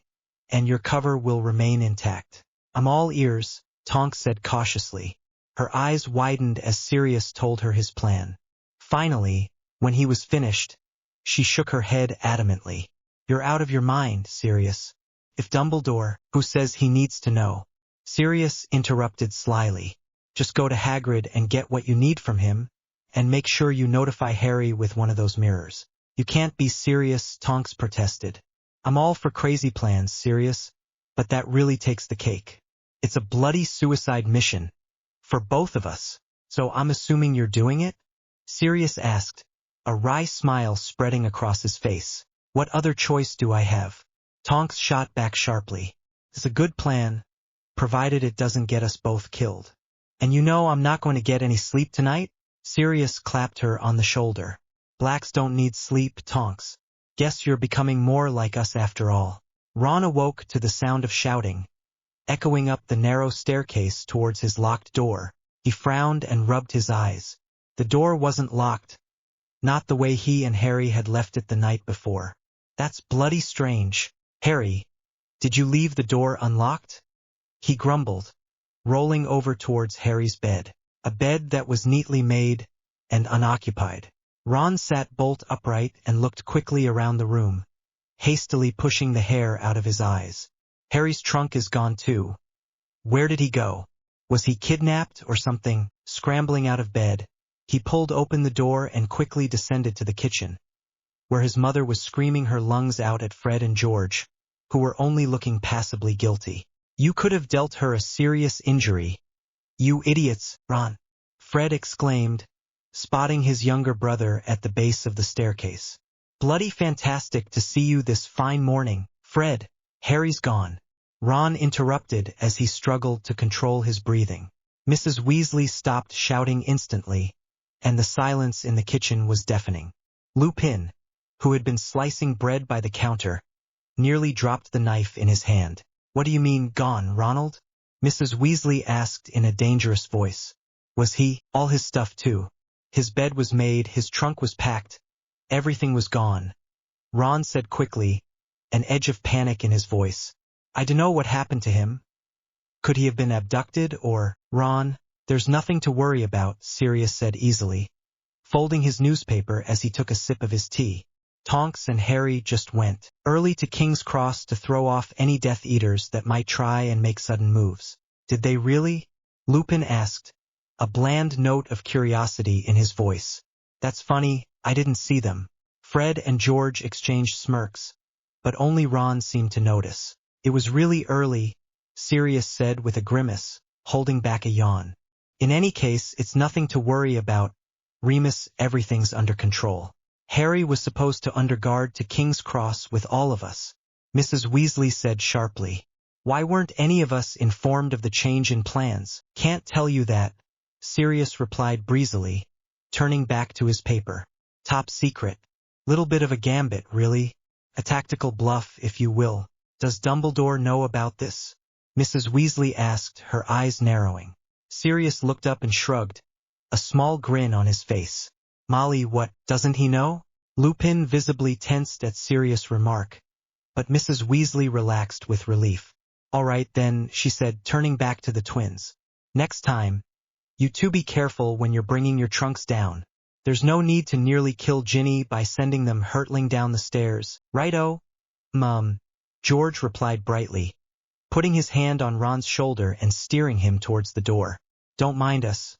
and your cover will remain intact. I'm all ears, Tonks said cautiously. Her eyes widened as Sirius told her his plan. Finally, when he was finished, she shook her head adamantly. You're out of your mind, Sirius. If Dumbledore, who says he needs to know? Sirius interrupted slyly. Just go to Hagrid and get what you need from him, and make sure you notify Harry with one of those mirrors. You can't be serious, Tonks protested. I'm all for crazy plans, Sirius, but that really takes the cake. It's a bloody suicide mission. For both of us. So I'm assuming you're doing it? Sirius asked, a wry smile spreading across his face. What other choice do I have? Tonks shot back sharply. It's a good plan, provided it doesn't get us both killed. And you know I'm not going to get any sleep tonight? Sirius clapped her on the shoulder. Blacks don't need sleep, Tonks. Guess you're becoming more like us after all. Ron awoke to the sound of shouting, echoing up the narrow staircase towards his locked door. He frowned and rubbed his eyes. The door wasn't locked, not the way he and Harry had left it the night before. That's bloody strange. Harry, did you leave the door unlocked? He grumbled, rolling over towards Harry's bed, a bed that was neatly made and unoccupied. Ron sat bolt upright and looked quickly around the room, hastily pushing the hair out of his eyes. Harry's trunk is gone too. Where did he go? Was he kidnapped or something? Scrambling out of bed, he pulled open the door and quickly descended to the kitchen, where his mother was screaming her lungs out at Fred and George, who were only looking passably guilty. "You could have dealt her a serious injury. You idiots, Ron," Fred exclaimed, spotting his younger brother at the base of the staircase. "Bloody fantastic to see you this fine morning, Fred. Harry's gone," Ron interrupted as he struggled to control his breathing. Mrs. Weasley stopped shouting instantly, and the silence in the kitchen was deafening. Lupin, who had been slicing bread by the counter, nearly dropped the knife in his hand. "What do you mean, gone, Ronald?" Mrs. Weasley asked in a dangerous voice. "Was he? All his stuff too. His bed was made, his trunk was packed. Everything was gone," Ron said quickly, an edge of panic in his voice. "I dunno what happened to him. Could he have been abducted or—" "Ron, there's nothing to worry about," Sirius said easily, folding his newspaper as he took a sip of his tea. "Tonks and Harry just went early to King's Cross to throw off any Death Eaters that might try and make sudden moves." "Did they really?" Lupin asked, a bland note of curiosity in his voice. "That's funny, I didn't see them." Fred and George exchanged smirks, but only Ron seemed to notice. "It was really early," Sirius said with a grimace, holding back a yawn. "In any case, it's nothing to worry about. Remus, everything's under control. Harry was supposed to underguard to King's Cross with all of us," Mrs. Weasley said sharply. "Why weren't any of us informed of the change in plans?" "Can't tell you that," Sirius replied breezily, turning back to his paper. "Top secret. Little bit of a gambit, really. A tactical bluff, if you will." "Does Dumbledore know about this?" Mrs. Weasley asked, her eyes narrowing. Sirius looked up and shrugged, a small grin on his face. "Molly, what, doesn't he know?" Lupin visibly tensed at Sirius' remark, but Mrs. Weasley relaxed with relief. "All right then," she said, turning back to the twins. "Next time, you two be careful when you're bringing your trunks down. There's no need to nearly kill Ginny by sending them hurtling down the stairs. Righto, Mum," George replied brightly, putting his hand on Ron's shoulder and steering him towards the door. "Don't mind us.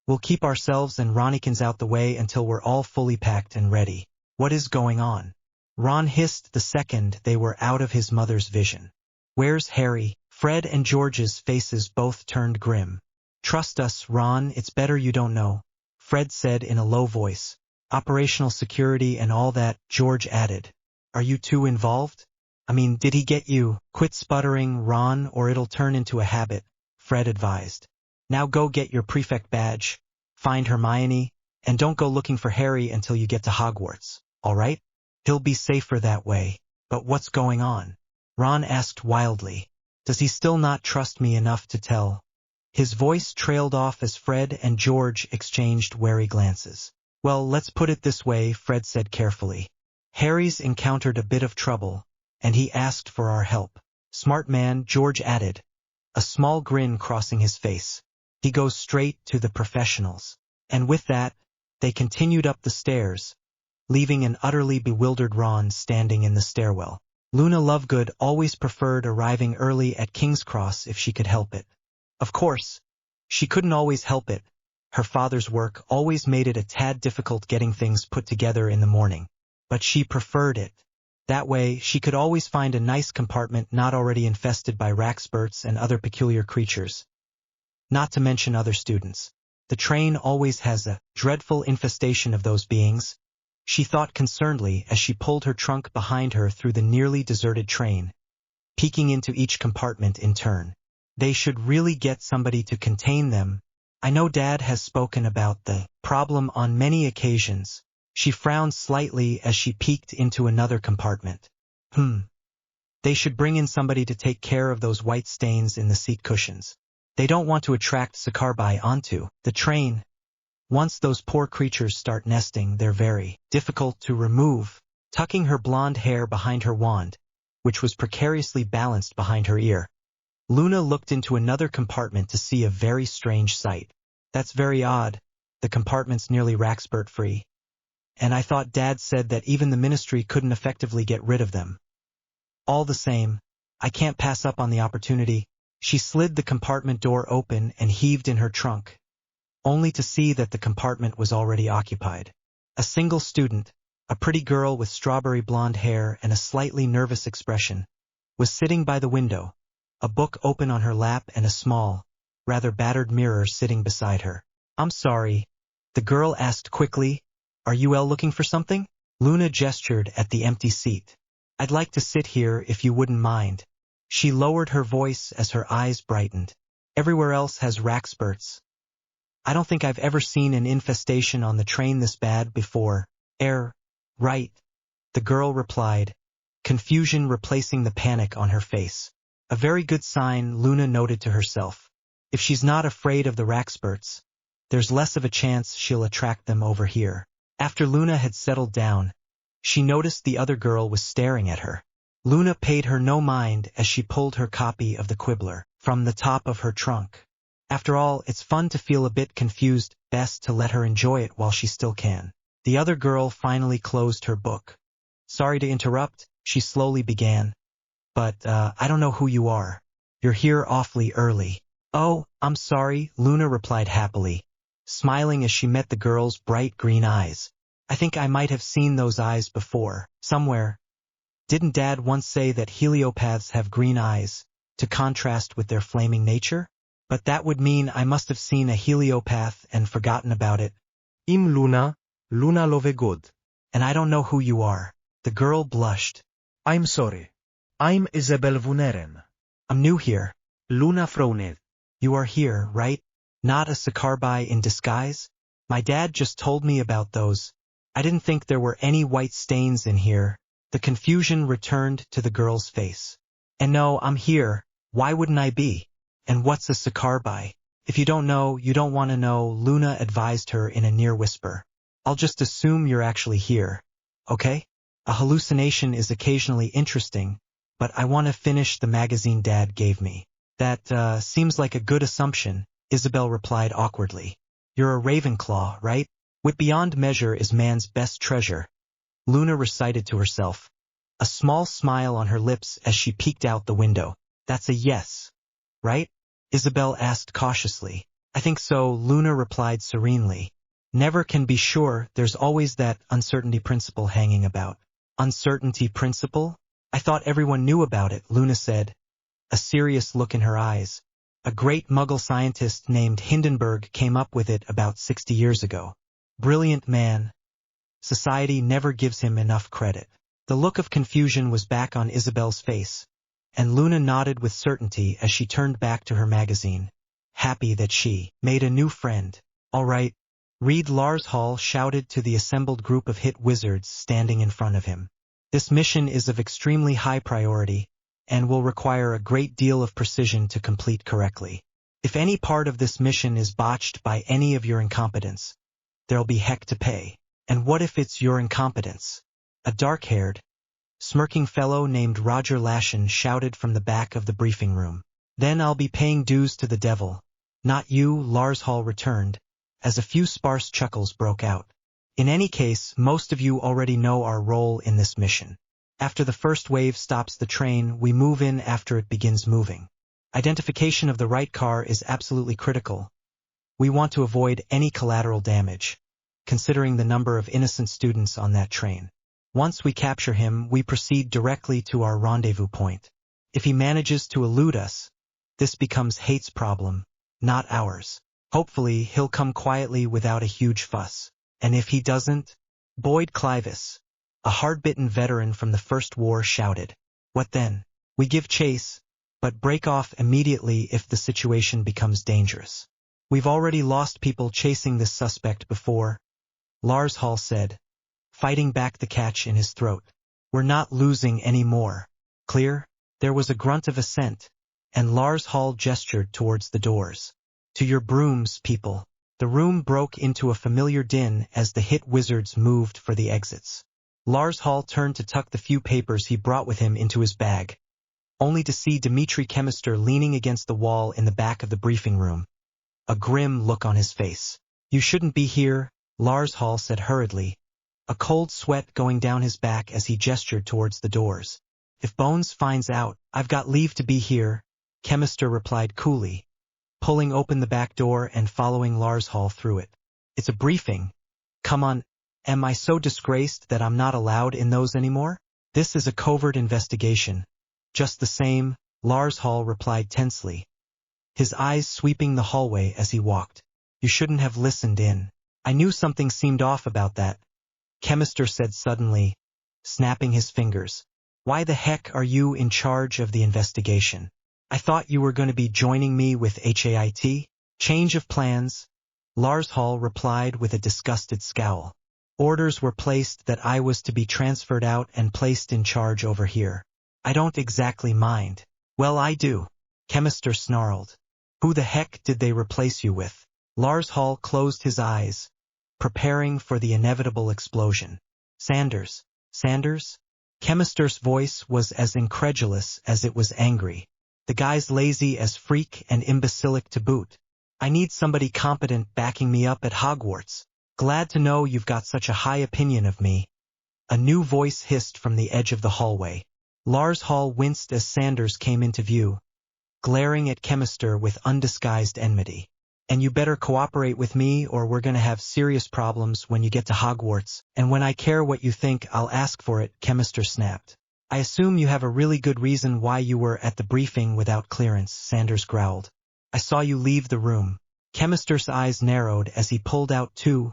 We'll keep ourselves and Ronnikins out the way until we're all fully packed and ready." "What is going on?" Ron hissed the second they were out of his mother's vision. "Where's Harry?" Fred and George's faces both turned grim. "Trust us, Ron, it's better you don't know," Fred said in a low voice. "Operational security and all that," George added. "Are you two involved? I mean, did he get you?" "Quit sputtering, Ron, or it'll turn into a habit," Fred advised. "Now go get your prefect badge, find Hermione, and don't go looking for Harry until you get to Hogwarts, all right? He'll be safer that way." "But what's going on?" Ron asked wildly. "Does he still not trust me enough to tell?" His voice trailed off as Fred and George exchanged wary glances. "Well, let's put it this way," Fred said carefully. "Harry's encountered a bit of trouble, and he asked for our help." "Smart man," George added, a small grin crossing his face. "He goes straight to the professionals." And with that, they continued up the stairs, leaving an utterly bewildered Ron standing in the stairwell. Luna Lovegood always preferred arriving early at King's Cross if she could help it. Of course, she couldn't always help it. Her father's work always made it a tad difficult getting things put together in the morning. But she preferred it. That way, she could always find a nice compartment not already infested by rackspurts and other peculiar creatures. Not to mention other students. The train always has a dreadful infestation of those beings, she thought concernedly as she pulled her trunk behind her through the nearly deserted train, peeking into each compartment in turn. They should really get somebody to contain them. I know Dad has spoken about the problem on many occasions. She frowned slightly as she peeked into another compartment. They should bring in somebody to take care of those white stains in the seat cushions. They don't want to attract Sakarbai onto the train. Once those poor creatures start nesting, they're very difficult to remove. Tucking her blonde hair behind her wand, which was precariously balanced behind her ear, Luna looked into another compartment to see a very strange sight. "That's very odd. The compartment's nearly rackspurt-free. And I thought Dad said that even the Ministry couldn't effectively get rid of them. All the same, I can't pass up on the opportunity." She slid the compartment door open and heaved in her trunk, only to see that the compartment was already occupied. A single student, A pretty girl with strawberry blonde hair and a slightly nervous expression was sitting by the window, a book open on her lap and a small, rather battered mirror sitting beside her. "I'm sorry," the girl asked quickly. "Are you looking for something?" Luna gestured at the empty seat. "I'd like to sit here if you wouldn't mind." She lowered her voice as her eyes brightened. "Everywhere else has rackspurts. I don't think I've ever seen an infestation on the train this bad before." Right," the girl replied, confusion replacing the panic on her face. A very good sign, Luna noted to herself. If she's not afraid of the rackspurts, there's less of a chance she'll attract them over here. After Luna had settled down, she noticed the other girl was staring at her. Luna paid her no mind as she pulled her copy of the Quibbler from the top of her trunk. After all, it's fun to feel a bit confused, best to let her enjoy it while she still can. The other girl finally closed her book. "Sorry to interrupt," she slowly began, "but I don't know who you are. You're here awfully early." "Oh, I'm sorry," Luna replied happily, smiling as she met the girl's bright green eyes. "I think I might have seen those eyes before, somewhere. Didn't Dad once say that heliopaths have green eyes, to contrast with their flaming nature? But that would mean I must have seen a heliopath and forgotten about it." Luna love good. "And I don't know who you are." The girl blushed. I'm sorry. I'm Isabel Vuneren. "I'm new here." Luna frowned. "You are here, right? Not a Sakarbai in disguise? My dad just told me about those. I didn't think there were any white stains in here." The confusion returned to the girl's face. "And no, I'm here. Why wouldn't I be? And what's a Sakarbai? If you don't know, you don't want to know," Luna advised her in a near whisper. "I'll just assume you're actually here. Okay? A hallucination is occasionally interesting, but I want to finish the magazine Dad gave me." That seems like a good assumption," Isabel replied awkwardly. "You're a Ravenclaw, right? Wit beyond measure is man's best treasure," Luna recited to herself, a small smile on her lips as she peeked out the window. "That's a yes, right?" Isabel asked cautiously. "I think so," Luna replied serenely. "Never can be sure, there's always that uncertainty principle hanging about." "Uncertainty principle? I thought everyone knew about it," Luna said, a serious look in her eyes. "A great Muggle scientist named Hindenburg came up with it about 60 years ago. Brilliant man. Society never gives him enough credit." The look of confusion was back on Isabel's face, and Luna nodded with certainty as she turned back to her magazine, happy that she made a new friend. "All right, read," Lars Hall shouted to the assembled group of hit wizards standing in front of him. "This mission is of extremely high priority, and will require a great deal of precision to complete correctly. If any part of this mission is botched by any of your incompetence, there'll be heck to pay." "And what if it's your incompetence?" A dark-haired, smirking fellow named Roger Lashen shouted from the back of the briefing room. "Then I'll be paying dues to the devil." "Not you," Lars Hall returned, as a few sparse chuckles broke out. "In any case, most of you already know our role in this mission. After the first wave stops the train, we move in after it begins moving. Identification of the right car is absolutely critical. We want to avoid any collateral damage, considering the number of innocent students on that train. Once we capture him, we proceed directly to our rendezvous point. If he manages to elude us, this becomes Hate's problem, not ours. Hopefully, he'll come quietly without a huge fuss. And if he doesn't?" Boyd Clivis, a hard-bitten veteran from the First War, shouted. "What then? We give chase, but break off immediately if the situation becomes dangerous. We've already lost people chasing this suspect before," Lars Hall said, fighting back the catch in his throat. "We're not losing any more. Clear?" There was a grunt of assent, and Lars Hall gestured towards the doors. "To your brooms, people." The room broke into a familiar din as the hit wizards moved for the exits. Lars Hall turned to tuck the few papers he brought with him into his bag, only to see Dimitri Chemister leaning against the wall in the back of the briefing room, a grim look on his face. "You shouldn't be here," Lars Hall said hurriedly, a cold sweat going down his back as he gestured towards the doors. "If Bones finds out, I've got leave to be here," Chemister replied coolly, pulling open the back door and following Lars Hall through it. "It's a briefing. Come on." Am I so disgraced that I'm not allowed in those anymore? This is a covert investigation. Just the same, Lars Hall replied tensely, his eyes sweeping the hallway as he walked. You shouldn't have listened in. I knew something seemed off about that, Chemister said suddenly, snapping his fingers. Why the heck are you in charge of the investigation? I thought you were going to be joining me with HAIT? Change of plans, Lars Hall replied with a disgusted scowl. Orders were placed that I was to be transferred out and placed in charge over here. I don't exactly mind. Well, I do, Chemister snarled. Who the heck did they replace you with? Lars Hall closed his eyes, preparing for the inevitable explosion. Sanders? Chemister's voice was as incredulous as it was angry. The guy's lazy as freak and imbecilic to boot. I need somebody competent backing me up at Hogwarts. Glad to know you've got such a high opinion of me. A new voice hissed from the edge of the hallway. Lars Hall winced as Sanders came into view, glaring at Chemister with undisguised enmity. And you better cooperate with me or we're gonna have serious problems when you get to Hogwarts, and when I care what you think I'll ask for it, Chemister snapped. I assume you have a really good reason why you were at the briefing without clearance, Sanders growled. I saw you leave the room. Chemister's eyes narrowed as he pulled out two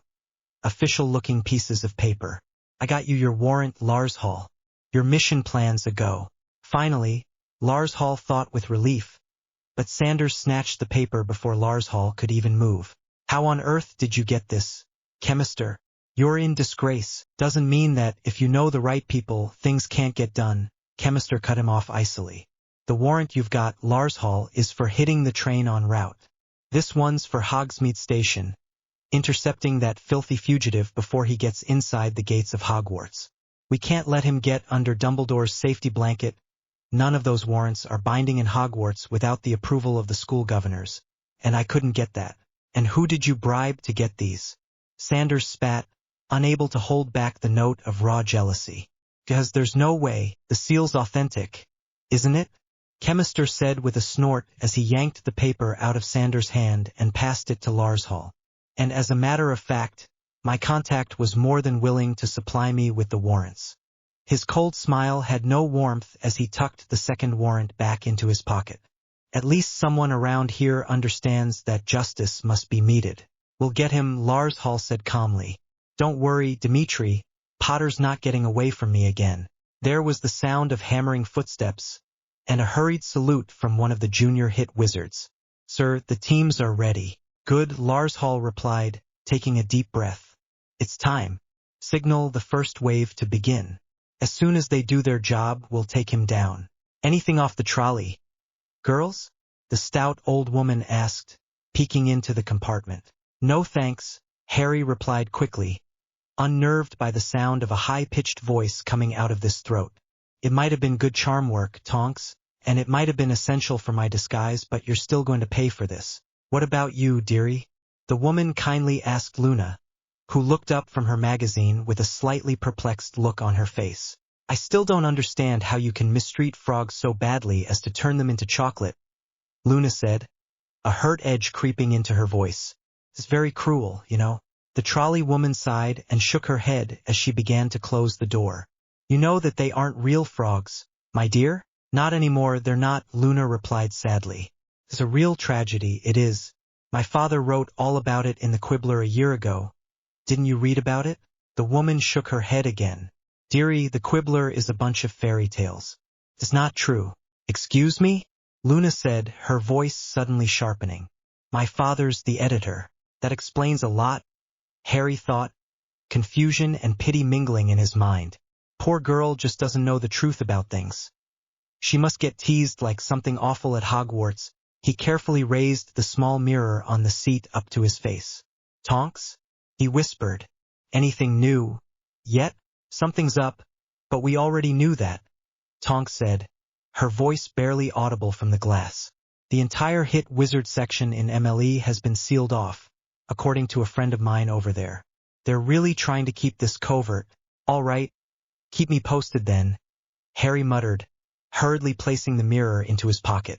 official-looking pieces of paper. I got you your warrant, Lars Hall. Your mission plans a go. Finally, Lars Hall thought with relief, but Sanders snatched the paper before Lars Hall could even move. How on earth did you get this? Chemister, you're in disgrace. Doesn't mean that if you know the right people, things can't get done. Chemister cut him off icily. The warrant you've got, Lars Hall, is for hitting the train en route. This one's for Hogsmeade Station, intercepting that filthy fugitive before he gets inside the gates of Hogwarts. We can't let him get under Dumbledore's safety blanket. None of those warrants are binding in Hogwarts without the approval of the school governors, and I couldn't get that. And who did you bribe to get these? Sanders spat, unable to hold back the note of raw jealousy. Because there's no way, the seal's authentic, isn't it? Chemister said with a snort as he yanked the paper out of Sanders' hand and passed it to Lars Hall. And as a matter of fact, my contact was more than willing to supply me with the warrants. His cold smile had no warmth as he tucked the second warrant back into his pocket. At least someone around here understands that justice must be meted. We'll get him, Lars Hall said calmly. Don't worry, Dimitri, Potter's not getting away from me again. There was the sound of hammering footsteps, and a hurried salute from one of the junior hit wizards. Sir, the teams are ready. Good, Lars Hall replied, taking a deep breath. It's time. Signal the first wave to begin. As soon as they do their job, we'll take him down. Anything off the trolley? Girls? The stout old woman asked, peeking into the compartment. No thanks, Harry replied quickly, unnerved by the sound of a high-pitched voice coming out of this throat. It might have been good charm work, Tonks, and it might have been essential for my disguise, but you're still going to pay for this. What about you, dearie? The woman kindly asked Luna, who looked up from her magazine with a slightly perplexed look on her face. I still don't understand how you can mistreat frogs so badly as to turn them into chocolate, Luna said, a hurt edge creeping into her voice. It's very cruel, you know. The trolley woman sighed and shook her head as she began to close the door. You know that they aren't real frogs, my dear? Not anymore, they're not, Luna replied sadly. It's a real tragedy, it is. My father wrote all about it in the Quibbler a year ago. Didn't you read about it? The woman shook her head again. Dearie, the Quibbler is a bunch of fairy tales. It's not true. Excuse me? Luna said, her voice suddenly sharpening. My father's the editor. That explains a lot, Harry thought, confusion and pity mingling in his mind. Poor girl just doesn't know the truth about things. She must get teased like something awful at Hogwarts. He carefully raised the small mirror on the seat up to his face. Tonks? He whispered. Anything new? Yet? Something's up, but we already knew that, Tonks said, her voice barely audible from the glass. The entire hit wizard section in MLE has been sealed off, according to a friend of mine over there. They're really trying to keep this covert. All right, keep me posted then, Harry muttered, hurriedly placing the mirror into his pocket.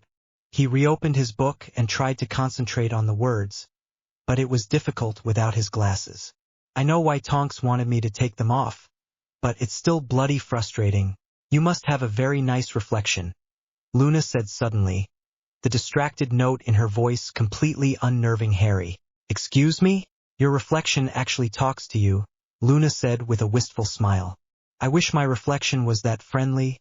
He reopened his book and tried to concentrate on the words, but it was difficult without his glasses. I know why Tonks wanted me to take them off, but it's still bloody frustrating. You must have a very nice reflection, Luna said suddenly, the distracted note in her voice completely unnerving Harry. Excuse me? Your reflection actually talks to you, Luna said with a wistful smile. I wish my reflection was that friendly.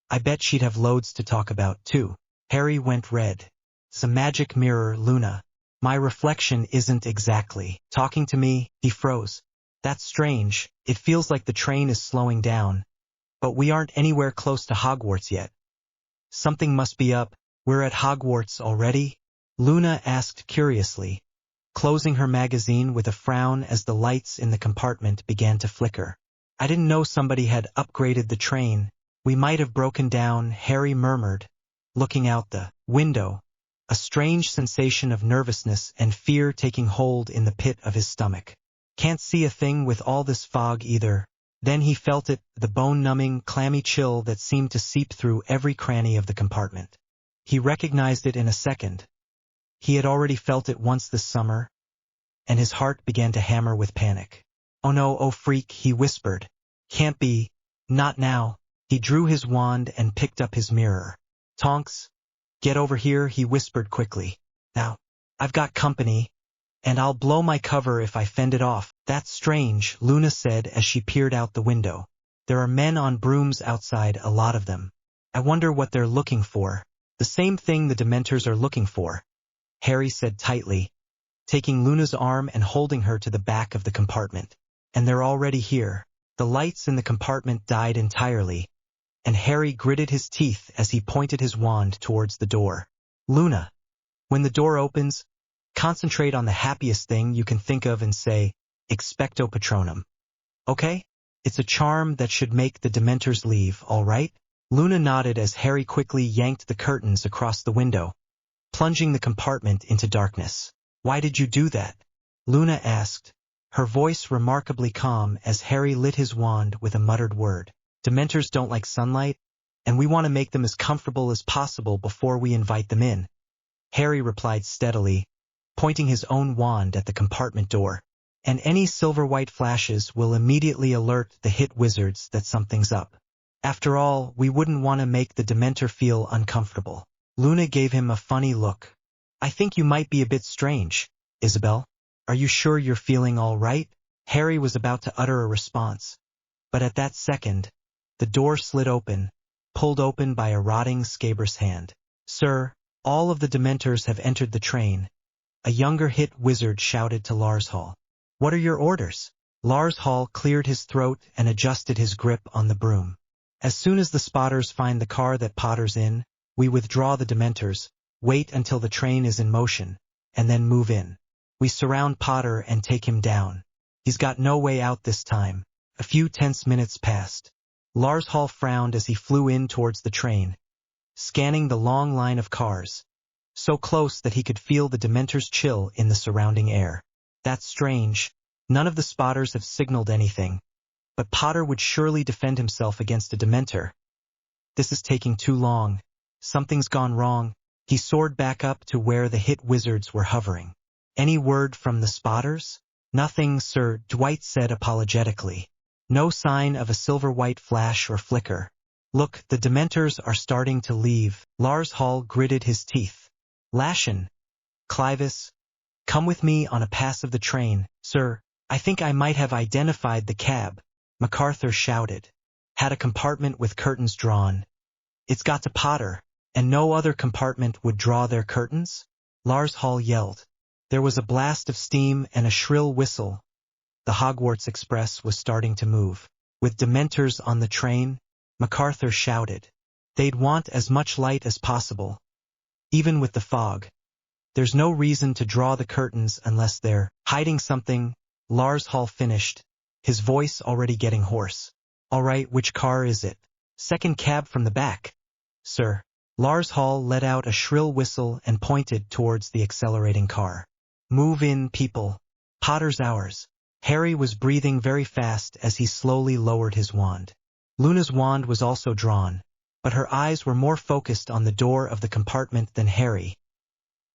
I bet she'd have loads to talk about, too. Harry went red. It's a magic mirror, Luna. My reflection isn't exactly talking to me. He froze. That's strange. It feels like the train is slowing down. But we aren't anywhere close to Hogwarts yet. Something must be up. We're at Hogwarts already? Luna asked curiously, closing her magazine with a frown as the lights in the compartment began to flicker. I didn't know somebody had upgraded the train. We might have broken down, Harry murmured, looking out the window, a strange sensation of nervousness and fear taking hold in the pit of his stomach. Can't see a thing with all this fog either. Then he felt it, the bone-numbing, clammy chill that seemed to seep through every cranny of the compartment. He recognized it in a second. He had already felt it once this summer, and his heart began to hammer with panic. Oh no, oh freak, he whispered. Can't be. Not now. He drew his wand and picked up his mirror. Tonks, get over here, he whispered quickly. Now, I've got company, and I'll blow my cover if I fend it off. That's strange, Luna said as she peered out the window. There are men on brooms outside, a lot of them. I wonder what they're looking for. The same thing the Dementors are looking for, Harry said tightly, taking Luna's arm and holding her to the back of the compartment. And they're already here. The lights in the compartment died entirely, and Harry gritted his teeth as he pointed his wand towards the door. Luna, when the door opens, concentrate on the happiest thing you can think of and say, Expecto Patronum. Okay? It's a charm that should make the Dementors leave, all right? Luna nodded as Harry quickly yanked the curtains across the window, plunging the compartment into darkness. Why did you do that? Luna asked, her voice remarkably calm as Harry lit his wand with a muttered word. Dementors don't like sunlight, and we want to make them as comfortable as possible before we invite them in. Harry replied steadily, pointing his own wand at the compartment door. And any silver-white flashes will immediately alert the hit wizards that something's up. After all, we wouldn't want to make the Dementor feel uncomfortable. Luna gave him a funny look. I think you might be a bit strange, Isabel. Are you sure you're feeling all right? Harry was about to utter a response, but at that second, the door slid open, pulled open by a rotting Scabrous hand. Sir, all of the Dementors have entered the train, a younger hit wizard shouted to Lars Hall. What are your orders? Lars Hall cleared his throat and adjusted his grip on the broom. As soon as the spotters find the car that Potter's in, we withdraw the Dementors, wait until the train is in motion, and then move in. We surround Potter and take him down. He's got no way out this time. A few tense minutes passed. Lars Hall frowned as he flew in towards the train, scanning the long line of cars, so close that he could feel the Dementors' chill in the surrounding air. That's strange. None of the spotters have signaled anything, but Potter would surely defend himself against a Dementor. This is taking too long. Something's gone wrong. He soared back up to where the hit wizards were hovering. Any word from the spotters? Nothing, sir, Dwight said apologetically. No sign of a silver-white flash or flicker. Look, the Dementors are starting to leave. Lars Hall gritted his teeth. Lashen, Clivus, come with me on a pass of the train, sir. I think I might have identified the cab, MacArthur shouted. Had a compartment with curtains drawn. It's got to Potter, and no other compartment would draw their curtains? Lars Hall yelled. There was a blast of steam and a shrill whistle. The Hogwarts Express was starting to move. With Dementors on the train, MacArthur shouted. They'd want as much light as possible. Even with the fog. There's no reason to draw the curtains unless they're hiding something, Lars Hall finished, his voice already getting hoarse. All right, which car is it? Second cab from the back. Sir. Lars Hall let out a shrill whistle and pointed towards the accelerating car. Move in, people. Potter's ours. Harry was breathing very fast as he slowly lowered his wand. Luna's wand was also drawn, but her eyes were more focused on the door of the compartment than Harry,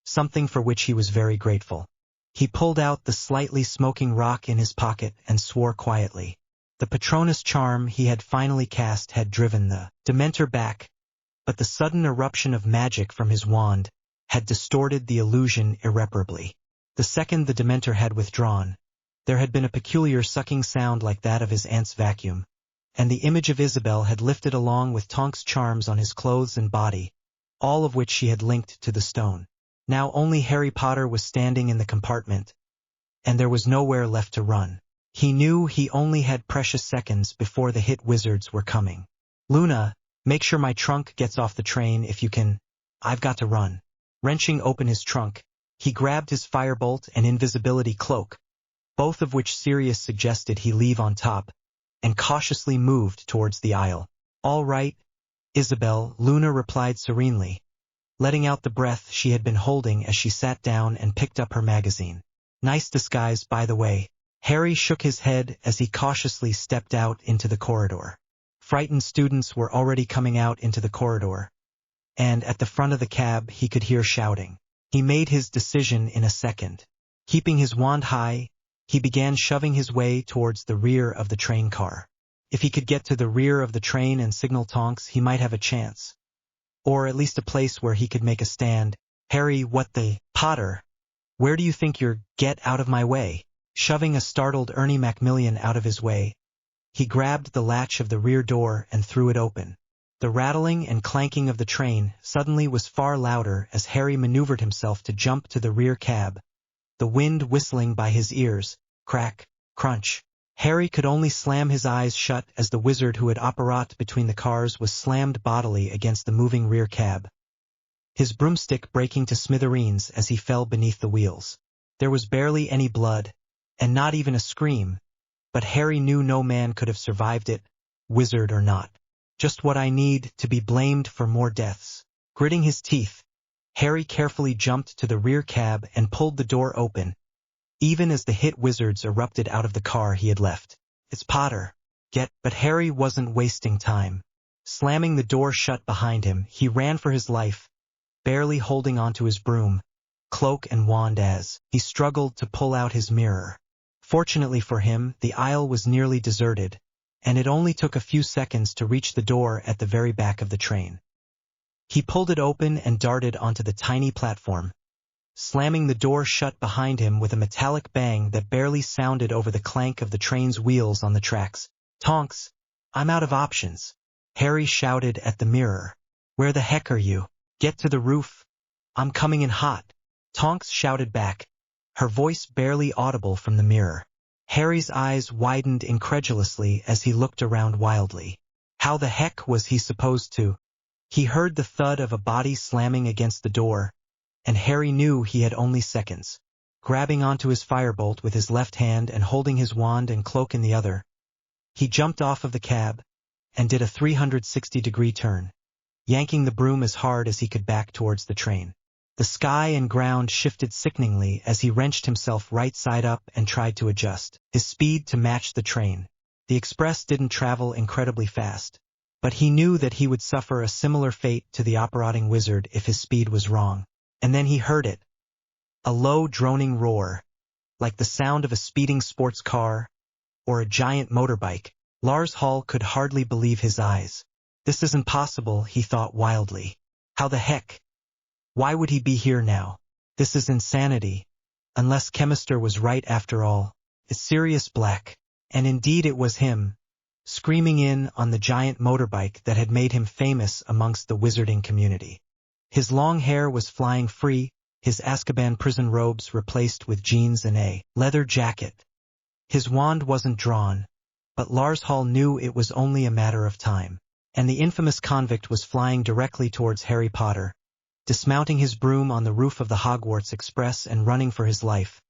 something for which he was very grateful. He pulled out the slightly smoking rock in his pocket and swore quietly. The Patronus charm he had finally cast had driven the Dementor back, but the sudden eruption of magic from his wand had distorted the illusion irreparably. The second the Dementor had withdrawn, there had been a peculiar sucking sound like that of his aunt's vacuum, and the image of Isabel had lifted along with Tonks' charms on his clothes and body, all of which she had linked to the stone. Now only Harry Potter was standing in the compartment, and there was nowhere left to run. He knew he only had precious seconds before the hit wizards were coming. "Luna, make sure my trunk gets off the train if you can. I've got to run." Wrenching open his trunk, he grabbed his firebolt and invisibility cloak, both of which Sirius suggested he leave on top, and cautiously moved towards the aisle. "All right, Isabel," Luna replied serenely, letting out the breath she had been holding as she sat down and picked up her magazine. "Nice disguise, by the way." Harry shook his head as he cautiously stepped out into the corridor. Frightened students were already coming out into the corridor, and at the front of the cab he could hear shouting. He made his decision in a second. Keeping his wand high, he began shoving his way towards the rear of the train car. If he could get to the rear of the train and signal Tonks, he might have a chance. Or at least a place where he could make a stand. "Harry, what the— Potter, where do you think you're— Get out of my way." Shoving a startled Ernie Macmillan out of his way, he grabbed the latch of the rear door and threw it open. The rattling and clanking of the train suddenly was far louder as Harry maneuvered himself to jump to the rear cab, the wind whistling by his ears. Crack, crunch. Harry could only slam his eyes shut as the wizard who had apparat between the cars was slammed bodily against the moving rear cab, his broomstick breaking to smithereens as he fell beneath the wheels. There was barely any blood, and not even a scream, but Harry knew no man could have survived it, wizard or not. Just what I need to be blamed for more deaths. Gritting his teeth, Harry carefully jumped to the rear cab and pulled the door open, even as the hit wizards erupted out of the car he had left. "It's Potter. But Harry wasn't wasting time. Slamming the door shut behind him, he ran for his life, barely holding onto his broom, cloak and wand as he struggled to pull out his mirror. Fortunately for him, the aisle was nearly deserted, and it only took a few seconds to reach the door at the very back of the train. He pulled it open and darted onto the tiny platform, slamming the door shut behind him with a metallic bang that barely sounded over the clank of the train's wheels on the tracks. "Tonks, I'm out of options," Harry shouted at the mirror. "Where the heck are you? Get to the roof. I'm coming in hot," Tonks shouted back, her voice barely audible from the mirror. Harry's eyes widened incredulously as he looked around wildly. How the heck was he supposed to? He heard the thud of a body slamming against the door, and Harry knew he had only seconds. Grabbing onto his firebolt with his left hand and holding his wand and cloak in the other, he jumped off of the cab and did a 360-degree turn, yanking the broom as hard as he could back towards the train. The sky and ground shifted sickeningly as he wrenched himself right side up and tried to adjust his speed to match the train. The express didn't travel incredibly fast, but he knew that he would suffer a similar fate to the operating wizard if his speed was wrong. And then he heard it. A low droning roar, like the sound of a speeding sports car or a giant motorbike. Lars Hall could hardly believe his eyes. "This isn't possible," he thought wildly. "How the heck? Why would he be here now? This is insanity. Unless Chemister was right after all. It's Sirius Black." And indeed it was him, screaming in on the giant motorbike that had made him famous amongst the wizarding community. His long hair was flying free, his Azkaban prison robes replaced with jeans and a leather jacket. His wand wasn't drawn, but Lars Hall knew it was only a matter of time, and the infamous convict was flying directly towards Harry Potter, dismounting his broom on the roof of the Hogwarts Express and running for his life,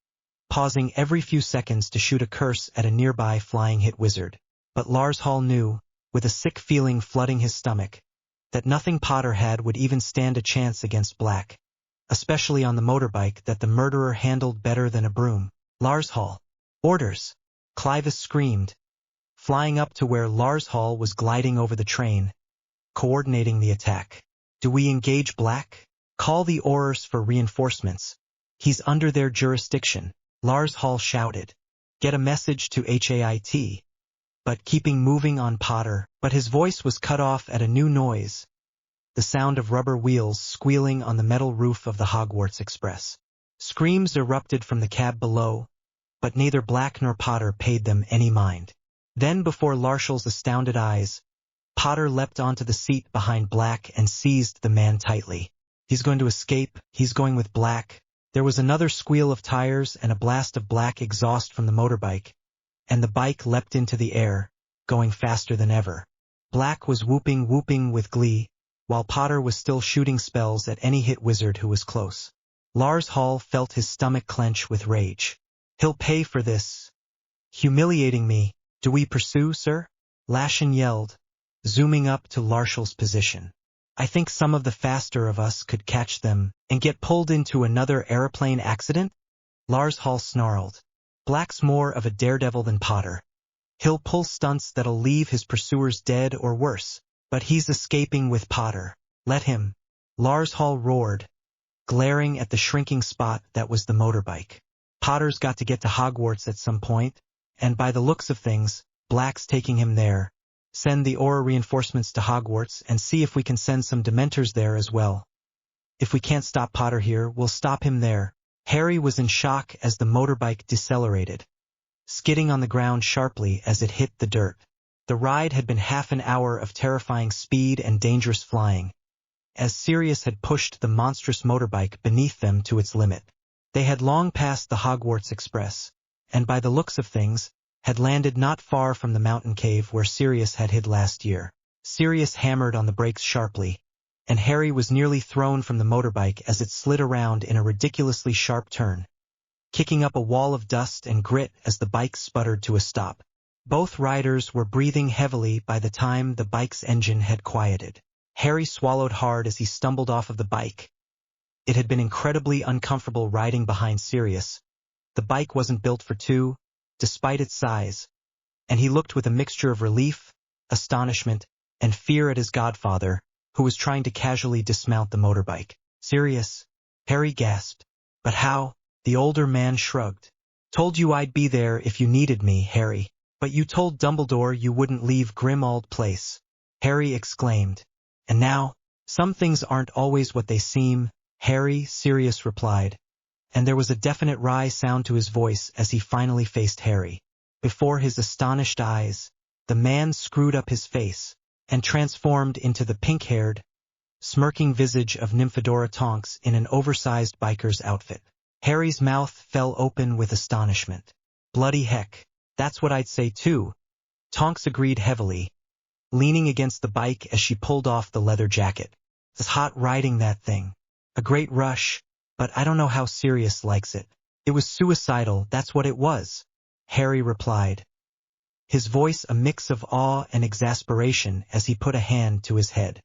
pausing every few seconds to shoot a curse at a nearby flying hit wizard. But Lars Hall knew, with a sick feeling flooding his stomach, that nothing Potter had would even stand a chance against Black, especially on the motorbike that the murderer handled better than a broom. "Lars Hall. Orders!" Clivis screamed, flying up to where Lars Hall was gliding over the train, coordinating the attack. "Do we engage Black? Call the Aurors for reinforcements," He's under their jurisdiction, Lars Hall shouted. Get a message to HAIT. But keeping moving on Potter, but his voice was cut off at a new noise. The sound of rubber wheels squealing on the metal roof of the Hogwarts Express. Screams erupted from the cab below, but neither Black nor Potter paid them any mind. Then before Larshal's astounded eyes, Potter leapt onto the seat behind Black and seized the man tightly. He's going to escape, he's going with Black. There was another squeal of tires and a blast of black exhaust from the motorbike, and the bike leapt into the air, going faster than ever. Black was whooping with glee, while Potter was still shooting spells at any hit wizard who was close. Lars Hall felt his stomach clench with rage. He'll pay for this. Humiliating me. Do we pursue, sir? Lashin yelled, zooming up to Larshal's position. I think some of the faster of us could catch them and get pulled into another aeroplane accident? Lars Hall snarled. Black's more of a daredevil than Potter. He'll pull stunts that'll leave his pursuers dead or worse, but he's escaping with Potter. Let him. Lars Hall roared, glaring at the shrinking spot that was the motorbike. Potter's got to get to Hogwarts at some point, and by the looks of things, Black's taking him there. Send the aura reinforcements to Hogwarts and see if we can send some Dementors there as well. If we can't stop Potter here, we'll stop him there. Harry was in shock as the motorbike decelerated, skidding on the ground sharply as it hit the dirt. The ride had been half an hour of terrifying speed and dangerous flying, as Sirius had pushed the monstrous motorbike beneath them to its limit. They had long passed the Hogwarts Express, and by the looks of things, had landed not far from the mountain cave where Sirius had hid last year. Sirius hammered on the brakes sharply, and Harry was nearly thrown from the motorbike as it slid around in a ridiculously sharp turn, kicking up a wall of dust and grit as the bike sputtered to a stop. Both riders were breathing heavily by the time the bike's engine had quieted. Harry swallowed hard as he stumbled off of the bike. It had been incredibly uncomfortable riding behind Sirius. The bike wasn't built for two, despite its size, and he looked with a mixture of relief, astonishment, and fear at his godfather, who was trying to casually dismount the motorbike. Sirius, Harry gasped. But how? The older man shrugged. Told you I'd be there if you needed me, Harry. But you told Dumbledore you wouldn't leave Grimmauld Place, Harry exclaimed. And now, some things aren't always what they seem, Harry, Sirius replied, and there was a definite wry sound to his voice as he finally faced Harry. Before his astonished eyes, the man screwed up his face and transformed into the pink-haired, smirking visage of Nymphadora Tonks in an oversized biker's outfit. Harry's mouth fell open with astonishment. Bloody heck, that's what I'd say too, Tonks agreed heavily, leaning against the bike as she pulled off the leather jacket. It's hot riding that thing. A great rush, but I don't know how Sirius likes it. It was suicidal, that's what it was, Harry replied, his voice a mix of awe and exasperation as he put a hand to his head.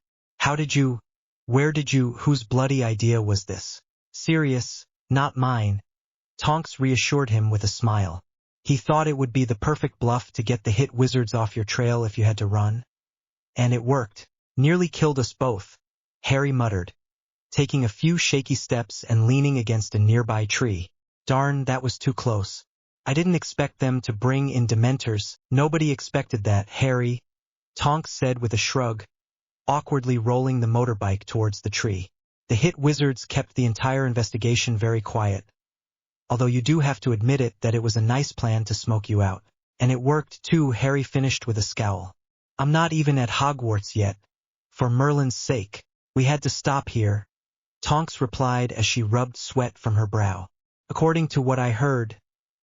Whose bloody idea was this? Sirius, not mine, Tonks reassured him with a smile. He thought it would be the perfect bluff to get the hit wizards off your trail if you had to run. And it worked. Nearly killed us both, Harry muttered, taking a few shaky steps and leaning against a nearby tree. Darn, that was too close. I didn't expect them to bring in Dementors. Nobody expected that, Harry, Tonks said with a shrug, awkwardly rolling the motorbike towards the tree. The hit wizards kept the entire investigation very quiet, although you do have to admit it that it was a nice plan to smoke you out. And it worked too, Harry finished with a scowl. I'm not even at Hogwarts yet. For Merlin's sake, we had to stop here, Tonks replied as she rubbed sweat from her brow. According to what I heard,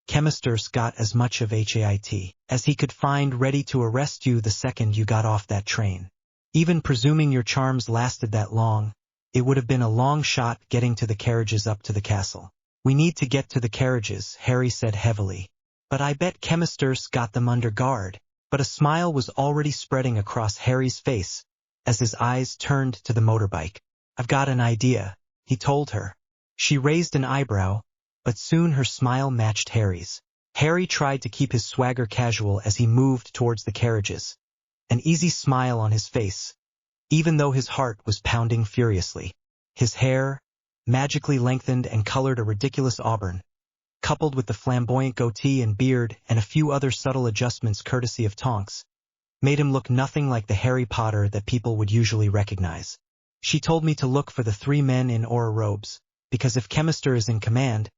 Chemister's got as much of HAIT as he could find ready to arrest you the second you got off that train. Even presuming your charms lasted that long, it would have been a long shot getting to the carriages up to the castle. We need to get to the carriages, Harry said heavily. But I bet Chemister's got them under guard. But a smile was already spreading across Harry's face as his eyes turned to the motorbike. I've got an idea, he told her. She raised an eyebrow, but soon her smile matched Harry's. Harry tried to keep his swagger casual as he moved towards the carriages, an easy smile on his face, even though his heart was pounding furiously. His hair, magically lengthened and colored a ridiculous auburn, coupled with the flamboyant goatee and beard and a few other subtle adjustments courtesy of Tonks, made him look nothing like the Harry Potter that people would usually recognize. She told me to look for the 3 men in aura robes, because if Chemister is in command,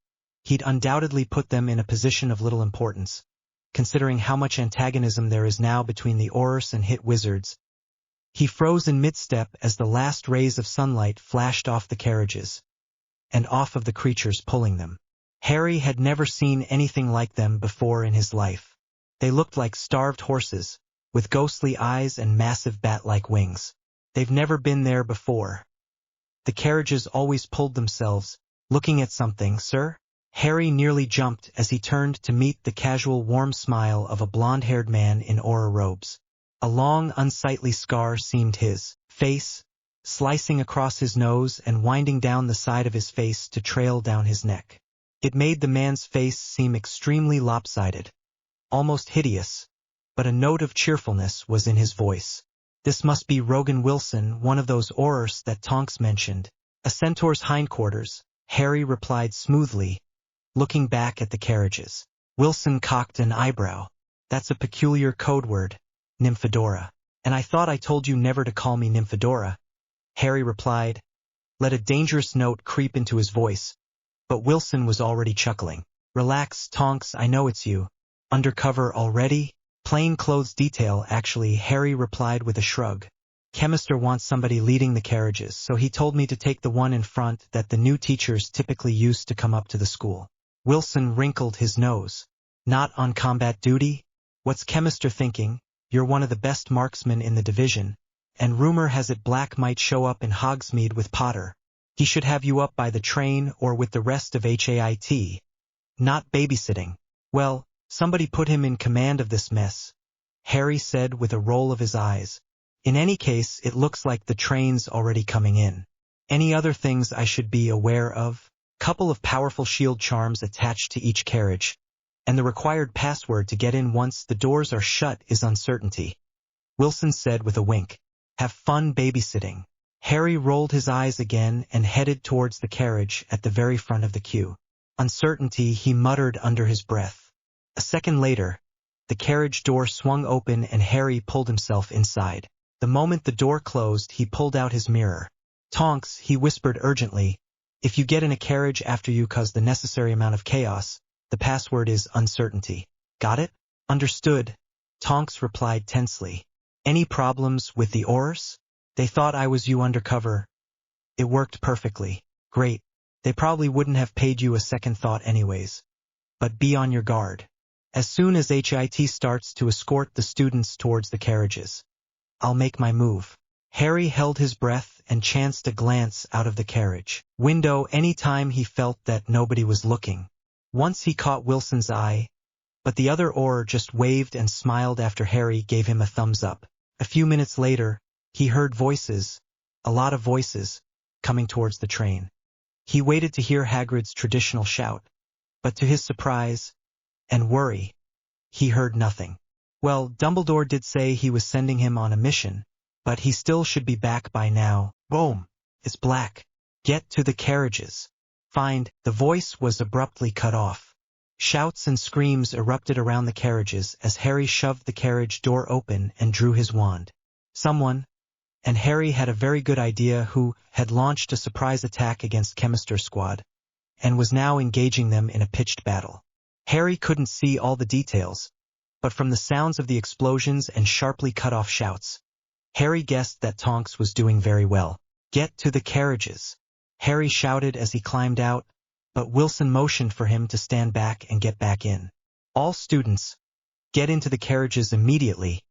he'd undoubtedly put them in a position of little importance, considering how much antagonism there is now between the Aurors and Hit Wizards. He froze in mid-step as the last rays of sunlight flashed off the carriages, and off of the creatures pulling them. Harry had never seen anything like them before in his life. They looked like starved horses, with ghostly eyes and massive bat-like wings. They've never been there before. The carriages always pulled themselves. Looking at something, sir? Harry nearly jumped as he turned to meet the casual warm smile of a blonde-haired man in aura robes. A long, unsightly scar seamed his face, slicing across his nose and winding down the side of his face to trail down his neck. It made the man's face seem extremely lopsided, almost hideous, but a note of cheerfulness was in his voice. This must be Rogan Wilson, one of those Aurors that Tonks mentioned. A centaur's hindquarters, Harry replied smoothly, looking back at the carriages. Wilson cocked an eyebrow. That's a peculiar code word, Nymphadora. And I thought I told you never to call me Nymphadora, Harry replied. Let a dangerous note creep into his voice, but Wilson was already chuckling. Relax, Tonks, I know it's you. Undercover already? Plain clothes detail, actually, Harry replied with a shrug. Chemister wants somebody leading the carriages, so he told me to take the one in front that the new teachers typically used to come up to the school. Wilson wrinkled his nose. Not on combat duty? What's Chemister thinking? You're one of the best marksmen in the division, and rumor has it Black might show up in Hogsmeade with Potter. He should have you up by the train or with the rest of HAIT. Not babysitting. Well, somebody put him in command of this mess, Harry said with a roll of his eyes. In any case, it looks like the train's already coming in. Any other things I should be aware of? Couple of powerful shield charms attached to each carriage, and the required password to get in once the doors are shut is uncertainty, Wilson said with a wink. Have fun babysitting. Harry rolled his eyes again and headed towards the carriage at the very front of the queue. Uncertainty, he muttered under his breath. A second later, the carriage door swung open and Harry pulled himself inside. The moment the door closed, he pulled out his mirror. Tonks, he whispered urgently, if you get in a carriage after you cause the necessary amount of chaos, the password is uncertainty. Got it? Understood, Tonks replied tensely. Any problems with the Aurors? They thought I was you undercover. It worked perfectly. Great. They probably wouldn't have paid you a second thought anyways. But be on your guard. As soon as HIT starts to escort the students towards the carriages, I'll make my move. Harry held his breath and chanced a glance out of the carriage window any time he felt that nobody was looking. Once he caught Wilson's eye, but the other Auror just waved and smiled after Harry gave him a thumbs up. A few minutes later, he heard voices, a lot of voices, coming towards the train. He waited to hear Hagrid's traditional shout, but to his surprise and worry, he heard nothing. Well, Dumbledore did say he was sending him on a mission, but he still should be back by now. Boom! It's Black. Get to the carriages. Find. The voice was abruptly cut off. Shouts and screams erupted around the carriages as Harry shoved the carriage door open and drew his wand. Someone, and Harry had a very good idea who, had launched a surprise attack against Chemister's squad, and was now engaging them in a pitched battle. Harry couldn't see all the details, but from the sounds of the explosions and sharply cut-off shouts, Harry guessed that Tonks was doing very well. Get to the carriages, Harry shouted as he climbed out, but Wilson motioned for him to stand back and get back in. All students, get into the carriages immediately.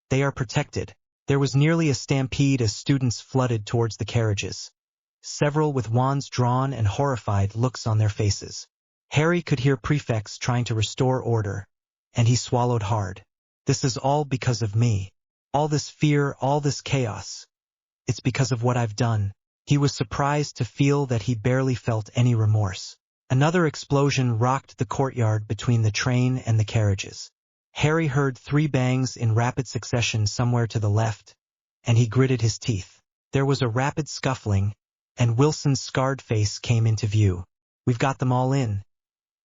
They are protected. There was nearly a stampede as students flooded towards the carriages, several with wands drawn and horrified looks on their faces. Harry could hear prefects trying to restore order, and he swallowed hard. This is all because of me. All this fear, all this chaos. It's because of what I've done. He was surprised to feel that he barely felt any remorse. Another explosion rocked the courtyard between the train and the carriages. Harry heard 3 bangs in rapid succession somewhere to the left, and he gritted his teeth. There was a rapid scuffling, and Wilson's scarred face came into view. "We've got them all in.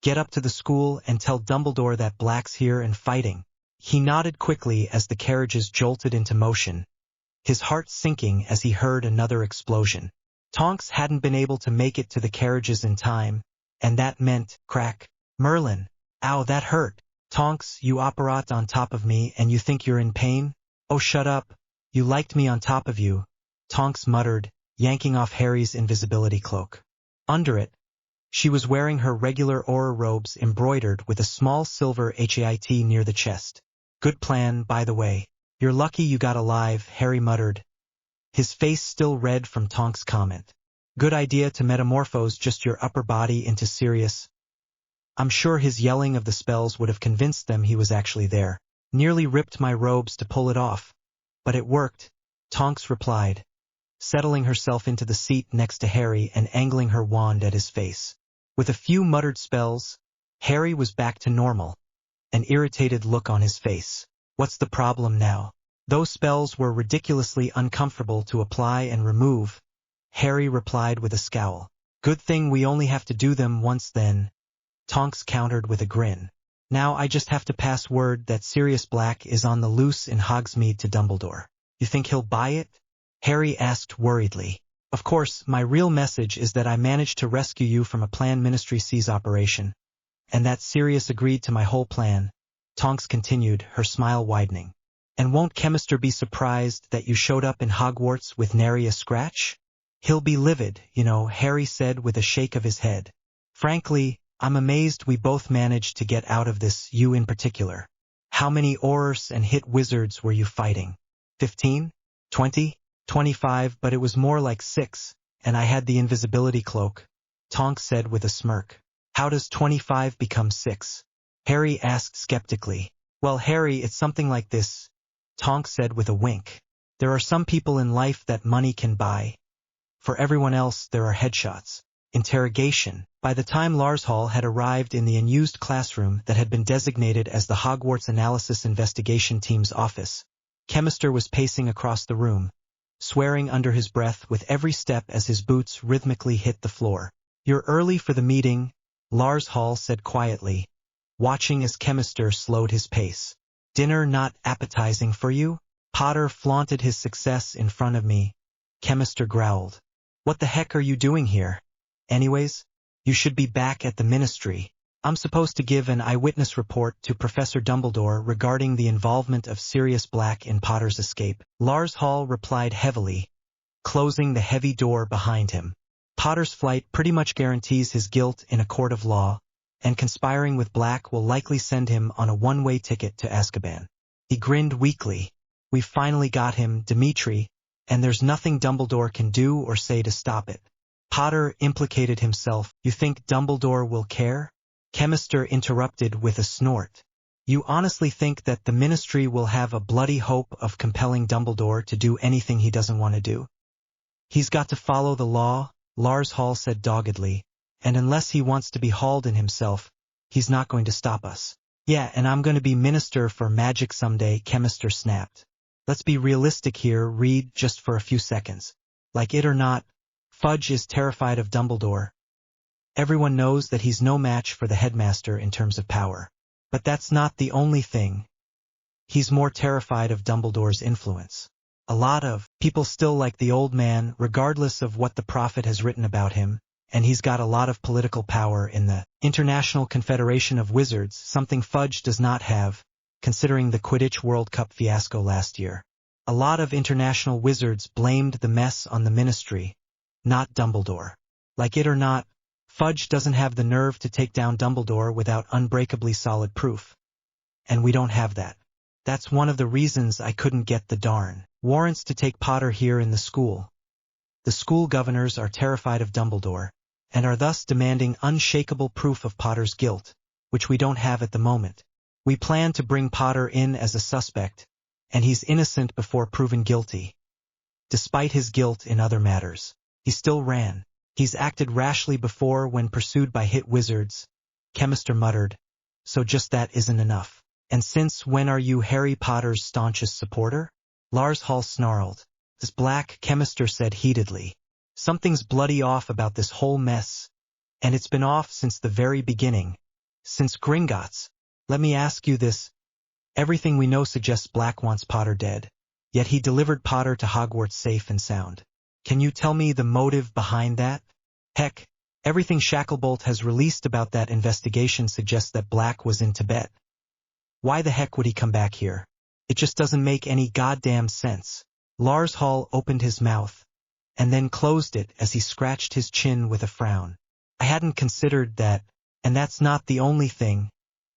Get up to the school and tell Dumbledore that Black's here and fighting." He nodded quickly as the carriages jolted into motion, his heart sinking as he heard another explosion. Tonks hadn't been able to make it to the carriages in time, and that meant, crack. "Merlin! Ow, that hurt! Tonks, you operate on top of me and you think you're in pain? Oh, shut up. You liked me on top of you," Tonks muttered, yanking off Harry's invisibility cloak. Under it, she was wearing her regular aura robes embroidered with a small silver HAIT near the chest. "Good plan, by the way. You're lucky you got alive," Harry muttered, his face still red from Tonks' comment. "Good idea to metamorphose just your upper body into Sirius." I'm sure his yelling of the spells would have convinced them he was actually there. "Nearly ripped my robes to pull it off. But it worked," Tonks replied, settling herself into the seat next to Harry and angling her wand at his face. With a few muttered spells, Harry was back to normal, an irritated look on his face. "What's the problem now?" "Those spells were ridiculously uncomfortable to apply and remove," Harry replied with a scowl. "Good thing we only have to do them once then," Tonks countered with a grin. "Now I just have to pass word that Sirius Black is on the loose in Hogsmeade to Dumbledore." "You think he'll buy it?" Harry asked worriedly. "Of course, my real message is that I managed to rescue you from a planned Ministry Seas operation, and that Sirius agreed to my whole plan," Tonks continued, her smile widening. "And won't Chemister be surprised that you showed up in Hogwarts with nary a scratch?" "He'll be livid, you know," Harry said with a shake of his head. "Frankly, I'm amazed we both managed to get out of this, you in particular. How many Aurors and hit wizards were you fighting? 15? 20? 25, but it was more like 6, and I had the invisibility cloak," Tonks said with a smirk. "How does 25 become 6? Harry asked skeptically. "Well, Harry, it's something like this," Tonks said with a wink. "There are some people in life that money can buy. For everyone else, there are headshots." Interrogation. By the time Lars Hall had arrived in the unused classroom that had been designated as the Hogwarts Analysis Investigation Team's office, Chemister was pacing across the room, swearing under his breath with every step as his boots rhythmically hit the floor. "You're early for the meeting," Lars Hall said quietly, watching as Chemister slowed his pace. "Dinner not appetizing for you?" "Potter flaunted his success in front of me," Chemister growled. "What the heck are you doing here? Anyways, you should be back at the Ministry. I'm supposed to give an eyewitness report to Professor Dumbledore regarding the involvement of Sirius Black in Potter's escape." Lars Hall replied heavily, closing the heavy door behind him. "Potter's flight pretty much guarantees his guilt in a court of law, and conspiring with Black will likely send him on a one-way ticket to Azkaban." He grinned weakly. "We've finally got him, Dimitri, and there's nothing Dumbledore can do or say to stop it." Potter implicated himself. "You think Dumbledore will care?" Chemister interrupted with a snort. "You honestly think that the Ministry will have a bloody hope of compelling Dumbledore to do anything he doesn't want to do?" "He's got to follow the law," Lars Hall said doggedly, "and unless he wants to be hauled in himself, he's not going to stop us." "Yeah, and I'm going to be Minister for Magic someday," Chemister snapped. "Let's be realistic here, Reed, just for a few seconds. Like it or not, Fudge is terrified of Dumbledore. Everyone knows that he's no match for the headmaster in terms of power. But that's not the only thing. He's more terrified of Dumbledore's influence. A lot of people still like the old man, regardless of what the prophet has written about him, and he's got a lot of political power in the International Confederation of Wizards, something Fudge does not have, considering the Quidditch World Cup fiasco last year. A lot of international wizards blamed the mess on the Ministry, not Dumbledore. Like it or not, Fudge doesn't have the nerve to take down Dumbledore without unbreakably solid proof. And we don't have that. That's one of the reasons I couldn't get the darn warrants to take Potter here in the school. The school governors are terrified of Dumbledore, and are thus demanding unshakable proof of Potter's guilt, which we don't have at the moment. We plan to bring Potter in as a suspect, and he's innocent before proven guilty. Despite his guilt in other matters, he still ran. He's acted rashly before when pursued by hit wizards, Chemister muttered, so just that isn't enough. And since when are you Harry Potter's staunchest supporter? Lars Hall snarled. This Black, Chemister said heatedly. Something's bloody off about this whole mess, and it's been off since the very beginning. Since Gringotts. Let me ask you this. Everything we know suggests Black wants Potter dead, yet he delivered Potter to Hogwarts safe and sound. Can you tell me the motive behind that? Heck, everything Shacklebolt has released about that investigation suggests that Black was in Tibet. Why the heck would he come back here? It just doesn't make any goddamn sense. Lars Hall opened his mouth, and then closed it as he scratched his chin with a frown. I hadn't considered that, and that's not the only thing,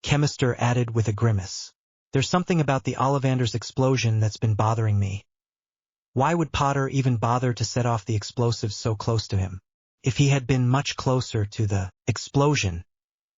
Chemister added with a grimace. There's something about the Ollivanders explosion that's been bothering me. Why would Potter even bother to set off the explosives so close to him? If he had been much closer to the explosion,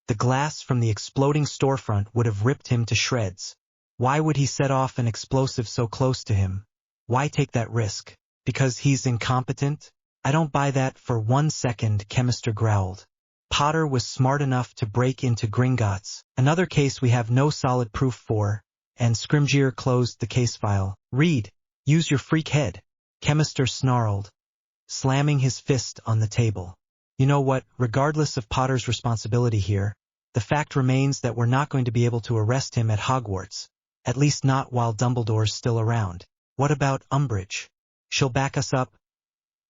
the glass from the exploding storefront would have ripped him to shreds. Why would he set off an explosive so close to him? Why take that risk? Because he's incompetent? I don't buy that for 1 second, Chemister growled. Potter was smart enough to break into Gringotts, another case we have no solid proof for, and Scrimgeour closed the case file. Read. Use your freak head. Chemister snarled, slamming his fist on the table. You know what, regardless of Potter's responsibility here, the fact remains that we're not going to be able to arrest him at Hogwarts, at least not while Dumbledore's still around. What about Umbrage? She'll back us up.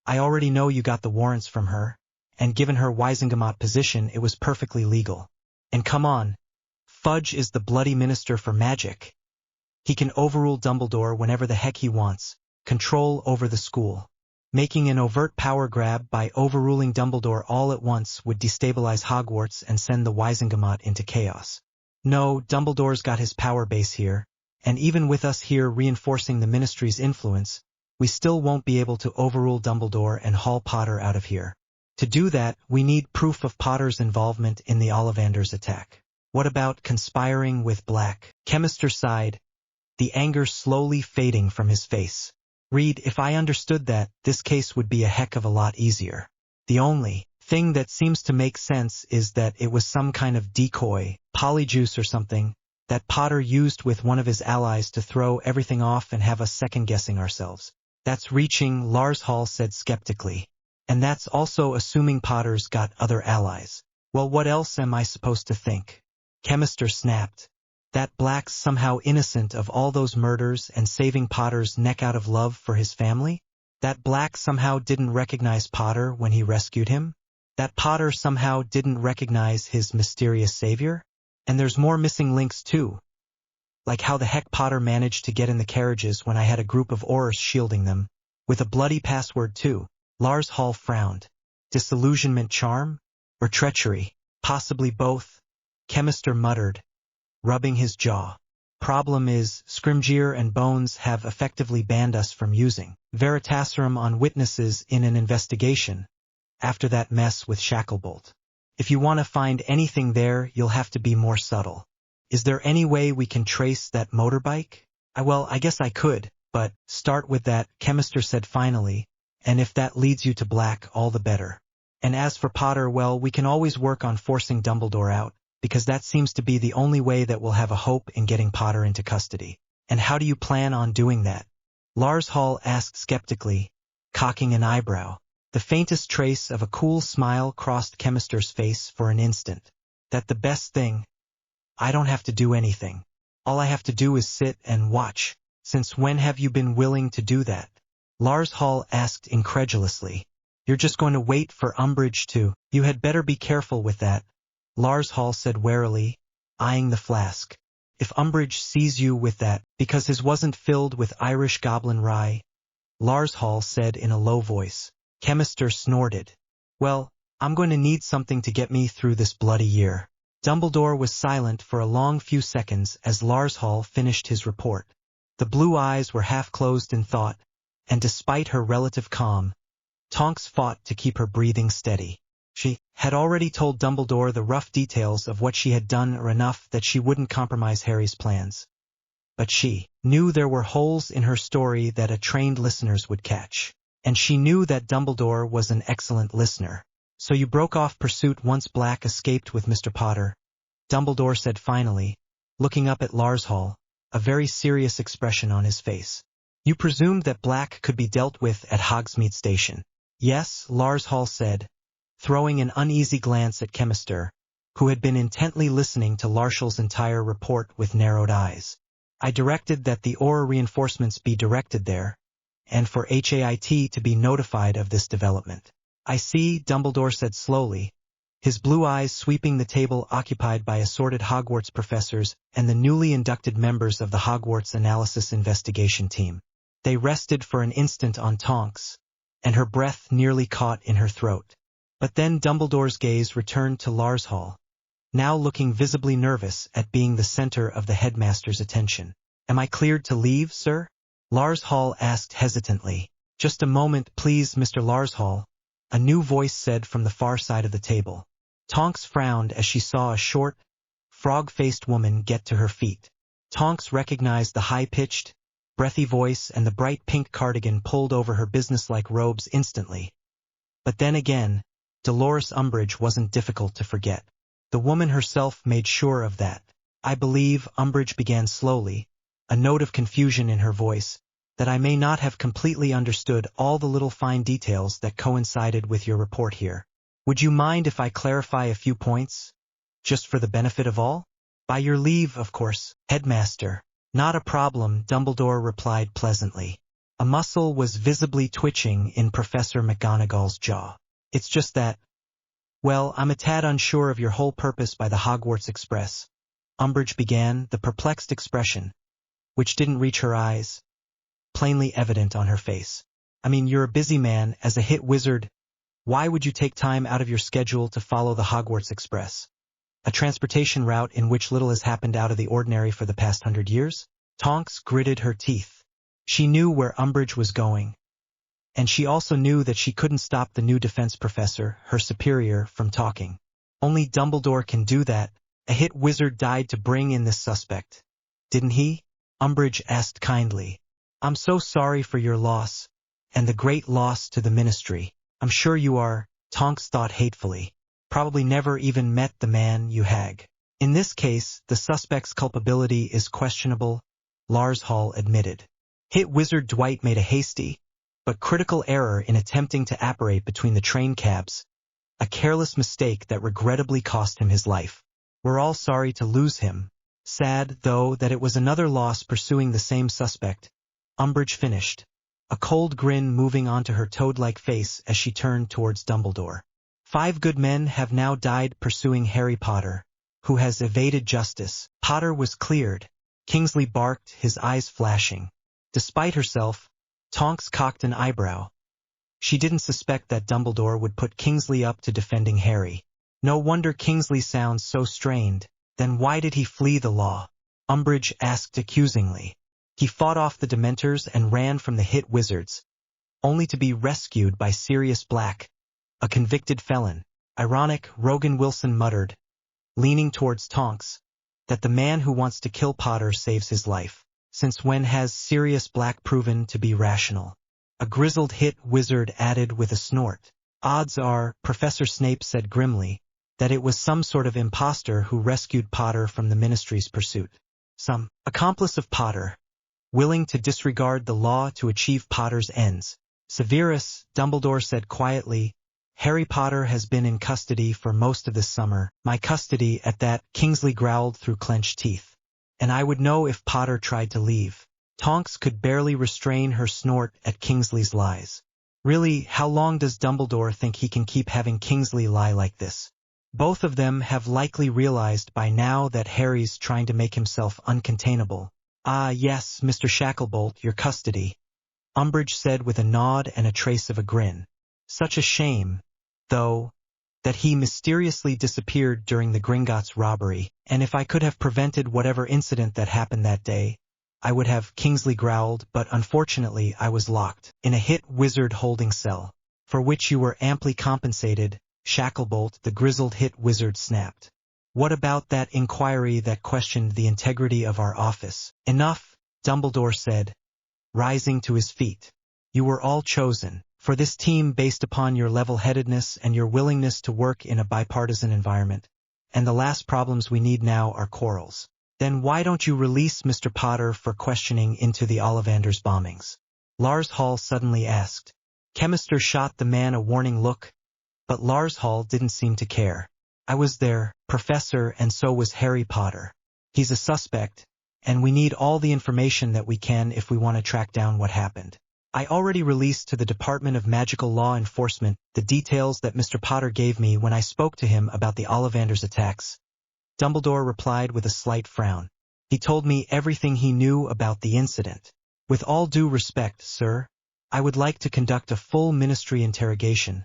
I already know you got the warrants from her, and given her Wizengamot position it was perfectly legal. And come on, Fudge is the bloody minister for magic. He can overrule Dumbledore whenever the heck he wants, control over the school. Making an overt power grab by overruling Dumbledore all at once would destabilize Hogwarts and send the Wizengamot into chaos. No, Dumbledore's got his power base here, and even with us here reinforcing the Ministry's influence, we still won't be able to overrule Dumbledore and haul Potter out of here. To do that, we need proof of Potter's involvement in the Ollivanders attack. What about conspiring with Black? Chemister sighed, the anger slowly fading from his face. Reed, if I understood that, this case would be a heck of a lot easier. The only thing that seems to make sense is that it was some kind of decoy, polyjuice or something, that Potter used with one of his allies to throw everything off and have us second-guessing ourselves. That's reaching, Lars Hall said skeptically. And that's also assuming Potter's got other allies. Well, what else am I supposed to think? Chemister snapped. That Black's somehow innocent of all those murders and saving Potter's neck out of love for his family? That Black somehow didn't recognize Potter when he rescued him? That Potter somehow didn't recognize his mysterious savior? And there's more missing links too. Like how the heck Potter managed to get in the carriages when I had a group of Aurors shielding them, with a bloody password too. Lars Hall frowned. Disillusionment charm? Or treachery? Possibly both, Chemister muttered, rubbing his jaw. Problem is, Scrimgeour and Bones have effectively banned us from using Veritaserum on witnesses in an investigation, after that mess with Shacklebolt. If you want to find anything there, you'll have to be more subtle. Is there any way we can trace that motorbike? Well, I guess I could, but start with that, Chemister said finally, and if that leads you to Black, all the better. And as for Potter, well, we can always work on forcing Dumbledore out, because that seems to be the only way that we'll have a hope in getting Potter into custody. And how do you plan on doing that? Lars Hall asked skeptically, cocking an eyebrow. The faintest trace of a cool smile crossed Chemister's face for an instant. That the best thing? I don't have to do anything. All I have to do is sit and watch. Since when have you been willing to do that? Lars Hall asked incredulously. You're just going to wait for Umbrage to... You had better be careful with that, Lars Hall said warily, eyeing the flask. If Umbrage sees you with that, because his wasn't filled with Irish goblin rye, Lars Hall said in a low voice. Chemister snorted. Well, I'm going to need something to get me through this bloody year. Dumbledore was silent for a long few seconds as Lars Hall finished his report. The blue eyes were half closed in thought, and despite her relative calm, Tonks fought to keep her breathing steady. She had already told Dumbledore the rough details of what she had done or enough that she wouldn't compromise Harry's plans. But she knew there were holes in her story that a trained listeners would catch. And she knew that Dumbledore was an excellent listener. So you broke off pursuit once Black escaped with Mr. Potter, Dumbledore said finally, looking up at Lars Hall, a very serious expression on his face. You presumed that Black could be dealt with at Hogsmeade Station. Yes, Lars Hall said, throwing an uneasy glance at Chemister, who had been intently listening to Larshall's entire report with narrowed eyes. I directed that the aura reinforcements be directed there, and for HAIT to be notified of this development. I see, Dumbledore said slowly, his blue eyes sweeping the table occupied by assorted Hogwarts professors and the newly inducted members of the Hogwarts Analysis Investigation Team. They rested for an instant on Tonks, and her breath nearly caught in her throat. But then Dumbledore's gaze returned to Lars Hall, now looking visibly nervous at being the center of the headmaster's attention. Am I cleared to leave, sir? Lars Hall asked hesitantly. Just a moment, please, Mr. Lars Hall, a new voice said from the far side of the table. Tonks frowned as she saw a short, frog-faced woman get to her feet. Tonks recognized the high-pitched, breathy voice and the bright pink cardigan pulled over her businesslike robes instantly. But then again, Dolores Umbrage wasn't difficult to forget. The woman herself made sure of that. I believe, Umbrage began slowly, a note of confusion in her voice, that I may not have completely understood all the little fine details that coincided with your report here. Would you mind if I clarify a few points? Just for the benefit of all? By your leave, of course, Headmaster. Not a problem, Dumbledore replied pleasantly. A muscle was visibly twitching in Professor McGonagall's jaw. It's just that, well, I'm a tad unsure of your whole purpose by the Hogwarts Express. Umbrage began, the perplexed expression, which didn't reach her eyes, plainly evident on her face. I mean, you're a busy man, as a hit wizard. Why would you take time out of your schedule to follow the Hogwarts Express? A transportation route in which little has happened out of the ordinary for the past 100 years? Tonks gritted her teeth. She knew where Umbrage was going. And she also knew that she couldn't stop the new defense professor, her superior, from talking. Only Dumbledore can do that. A hit wizard died to bring in this suspect. Didn't he? Umbrage asked kindly. I'm so sorry for your loss, and the great loss to the ministry. I'm sure you are, Tonks thought hatefully. Probably never even met the man, you hag. In this case, the suspect's culpability is questionable, Lars Hall admitted. Hit wizard Dwight made a hasty, but critical error in attempting to apparate between the train cabs, a careless mistake that regrettably cost him his life. We're all sorry to lose him. Sad, though, that it was another loss pursuing the same suspect. Umbrage finished, a cold grin moving onto her toad-like face as she turned towards Dumbledore. 5 good men have now died pursuing Harry Potter, who has evaded justice. Potter was cleared. Kingsley barked, his eyes flashing. Despite herself, Tonks cocked an eyebrow. She didn't suspect that Dumbledore would put Kingsley up to defending Harry. No wonder Kingsley sounds so strained. Then why did he flee the law? Umbrage asked accusingly. He fought off the Dementors and ran from the hit wizards, only to be rescued by Sirius Black, a convicted felon. Ironic, Rogan Wilson muttered, leaning towards Tonks, that the man who wants to kill Potter saves his life. Since when has Sirius Black proven to be rational? A grizzled hit wizard added with a snort. Odds are, Professor Snape said grimly, that it was some sort of imposter who rescued Potter from the Ministry's pursuit. Some accomplice of Potter, willing to disregard the law to achieve Potter's ends. Severus, Dumbledore said quietly, Harry Potter has been in custody for most of this summer. My custody at that, Kingsley growled through clenched teeth. And I would know if Potter tried to leave. Tonks could barely restrain her snort at Kingsley's lies. Really, how long does Dumbledore think he can keep having Kingsley lie like this? Both of them have likely realized by now that Harry's trying to make himself uncontainable. Ah, yes, Mr. Shacklebolt, your custody, Umbrage said with a nod and a trace of a grin. Such a shame, though, that he mysteriously disappeared during the Gringotts robbery, and if I could have prevented whatever incident that happened that day, I would have, Kingsley growled, but unfortunately I was locked in a hit wizard holding cell, for which you were amply compensated, Shacklebolt, the grizzled hit wizard snapped. What about that inquiry that questioned the integrity of our office? Enough, Dumbledore said, rising to his feet. You were all chosen for this team based upon your level-headedness and your willingness to work in a bipartisan environment. And the last problems we need now are quarrels. Then why don't you release Mr. Potter for questioning into the Ollivanders bombings? Lars Hall suddenly asked, Chemister shot the man a warning look, but Lars Hall didn't seem to care. I was there, Professor, and so was Harry Potter. He's a suspect, and we need all the information that we can if we want to track down what happened. I already released to the Department of Magical Law Enforcement the details that Mr. Potter gave me when I spoke to him about the Ollivanders attacks. Dumbledore replied with a slight frown. He told me everything he knew about the incident. With all due respect, sir, I would like to conduct a full ministry interrogation,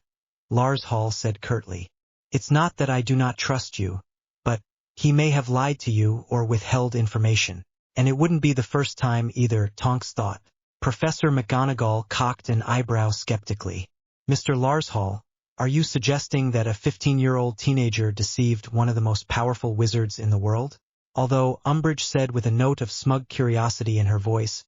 Lars Hall said curtly. It's not that I do not trust you, but he may have lied to you or withheld information. And it wouldn't be the first time either, Tonks thought. Professor McGonagall cocked an eyebrow skeptically. Mr. Lars Hall, are you suggesting that a 15-year-old teenager deceived one of the most powerful wizards in the world? Although, Umbrage said with a note of smug curiosity in her voice,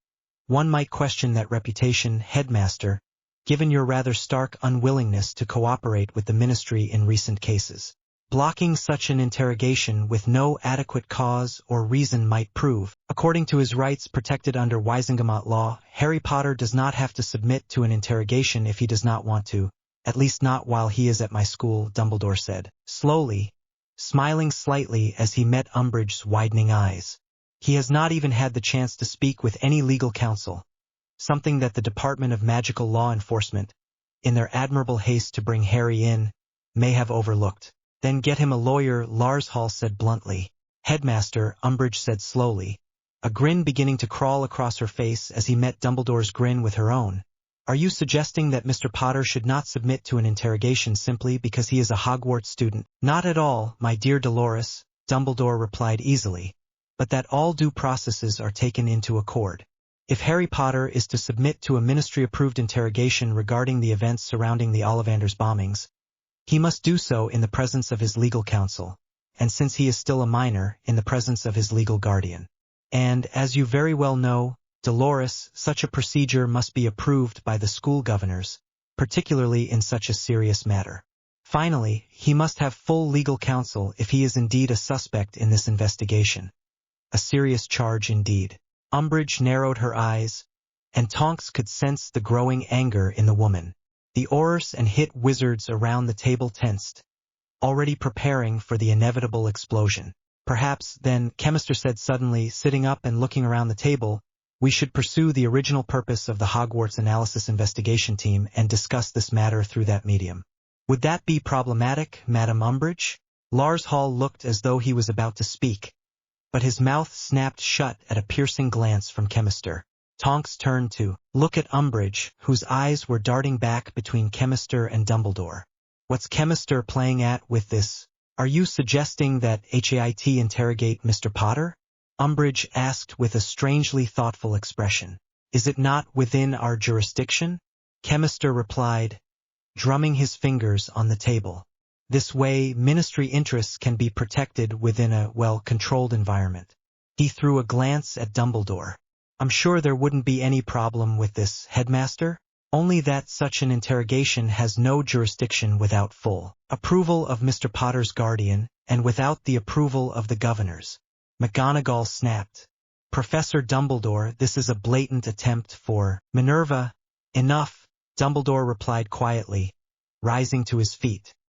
one might question that reputation, Headmaster, given your rather stark unwillingness to cooperate with the Ministry in recent cases. Blocking such an interrogation with no adequate cause or reason might prove, according to his rights protected under Wisingamot law, Harry Potter does not have to submit to an interrogation if he does not want to, at least not while he is at my school, Dumbledore said, slowly, smiling slightly as he met Umbrage's widening eyes. He has not even had the chance to speak with any legal counsel, something that the Department of Magical Law Enforcement, in their admirable haste to bring Harry in, may have overlooked. Then get him a lawyer, Lars Hall said bluntly. Headmaster, Umbrage said slowly, a grin beginning to crawl across her face as he met Dumbledore's grin with her own. Are you suggesting that Mr. Potter should not submit to an interrogation simply because he is a Hogwarts student? Not at all, my dear Dolores, Dumbledore replied easily, but that all due processes are taken into accord. If Harry Potter is to submit to a ministry-approved interrogation regarding the events surrounding the Ollivanders bombings, he must do so in the presence of his legal counsel, and since he is still a minor, in the presence of his legal guardian. And, as you very well know, Dolores, such a procedure must be approved by the school governors, particularly in such a serious matter. Finally, he must have full legal counsel if he is indeed a suspect in this investigation. A serious charge indeed. Umbrage narrowed her eyes, and Tonks could sense the growing anger in the woman. The Aurors and hit wizards around the table tensed, already preparing for the inevitable explosion. Perhaps, then, Chemister said suddenly, sitting up and looking around the table, we should pursue the original purpose of the Hogwarts Analysis Investigation Team and discuss this matter through that medium. Would that be problematic, Madam Umbrage? Lars Hall looked as though he was about to speak, but his mouth snapped shut at a piercing glance from Chemister. Tonks turned to look at Umbrage, whose eyes were darting back between Chemister and Dumbledore. What's Chemister playing at with this? Are you suggesting that HAIT interrogate Mr. Potter? Umbrage asked with a strangely thoughtful expression. Is it not within our jurisdiction? Chemister replied, drumming his fingers on the table. This way, ministry interests can be protected within a well-controlled environment. He threw a glance at Dumbledore. I'm sure there wouldn't be any problem with this, Headmaster. Only that such an interrogation has no jurisdiction without full approval of Mr. Potter's guardian, and without the approval of the governors. McGonagall snapped. Professor Dumbledore, this is a blatant attempt for Minerva. Enough, Dumbledore replied quietly, rising to his feet.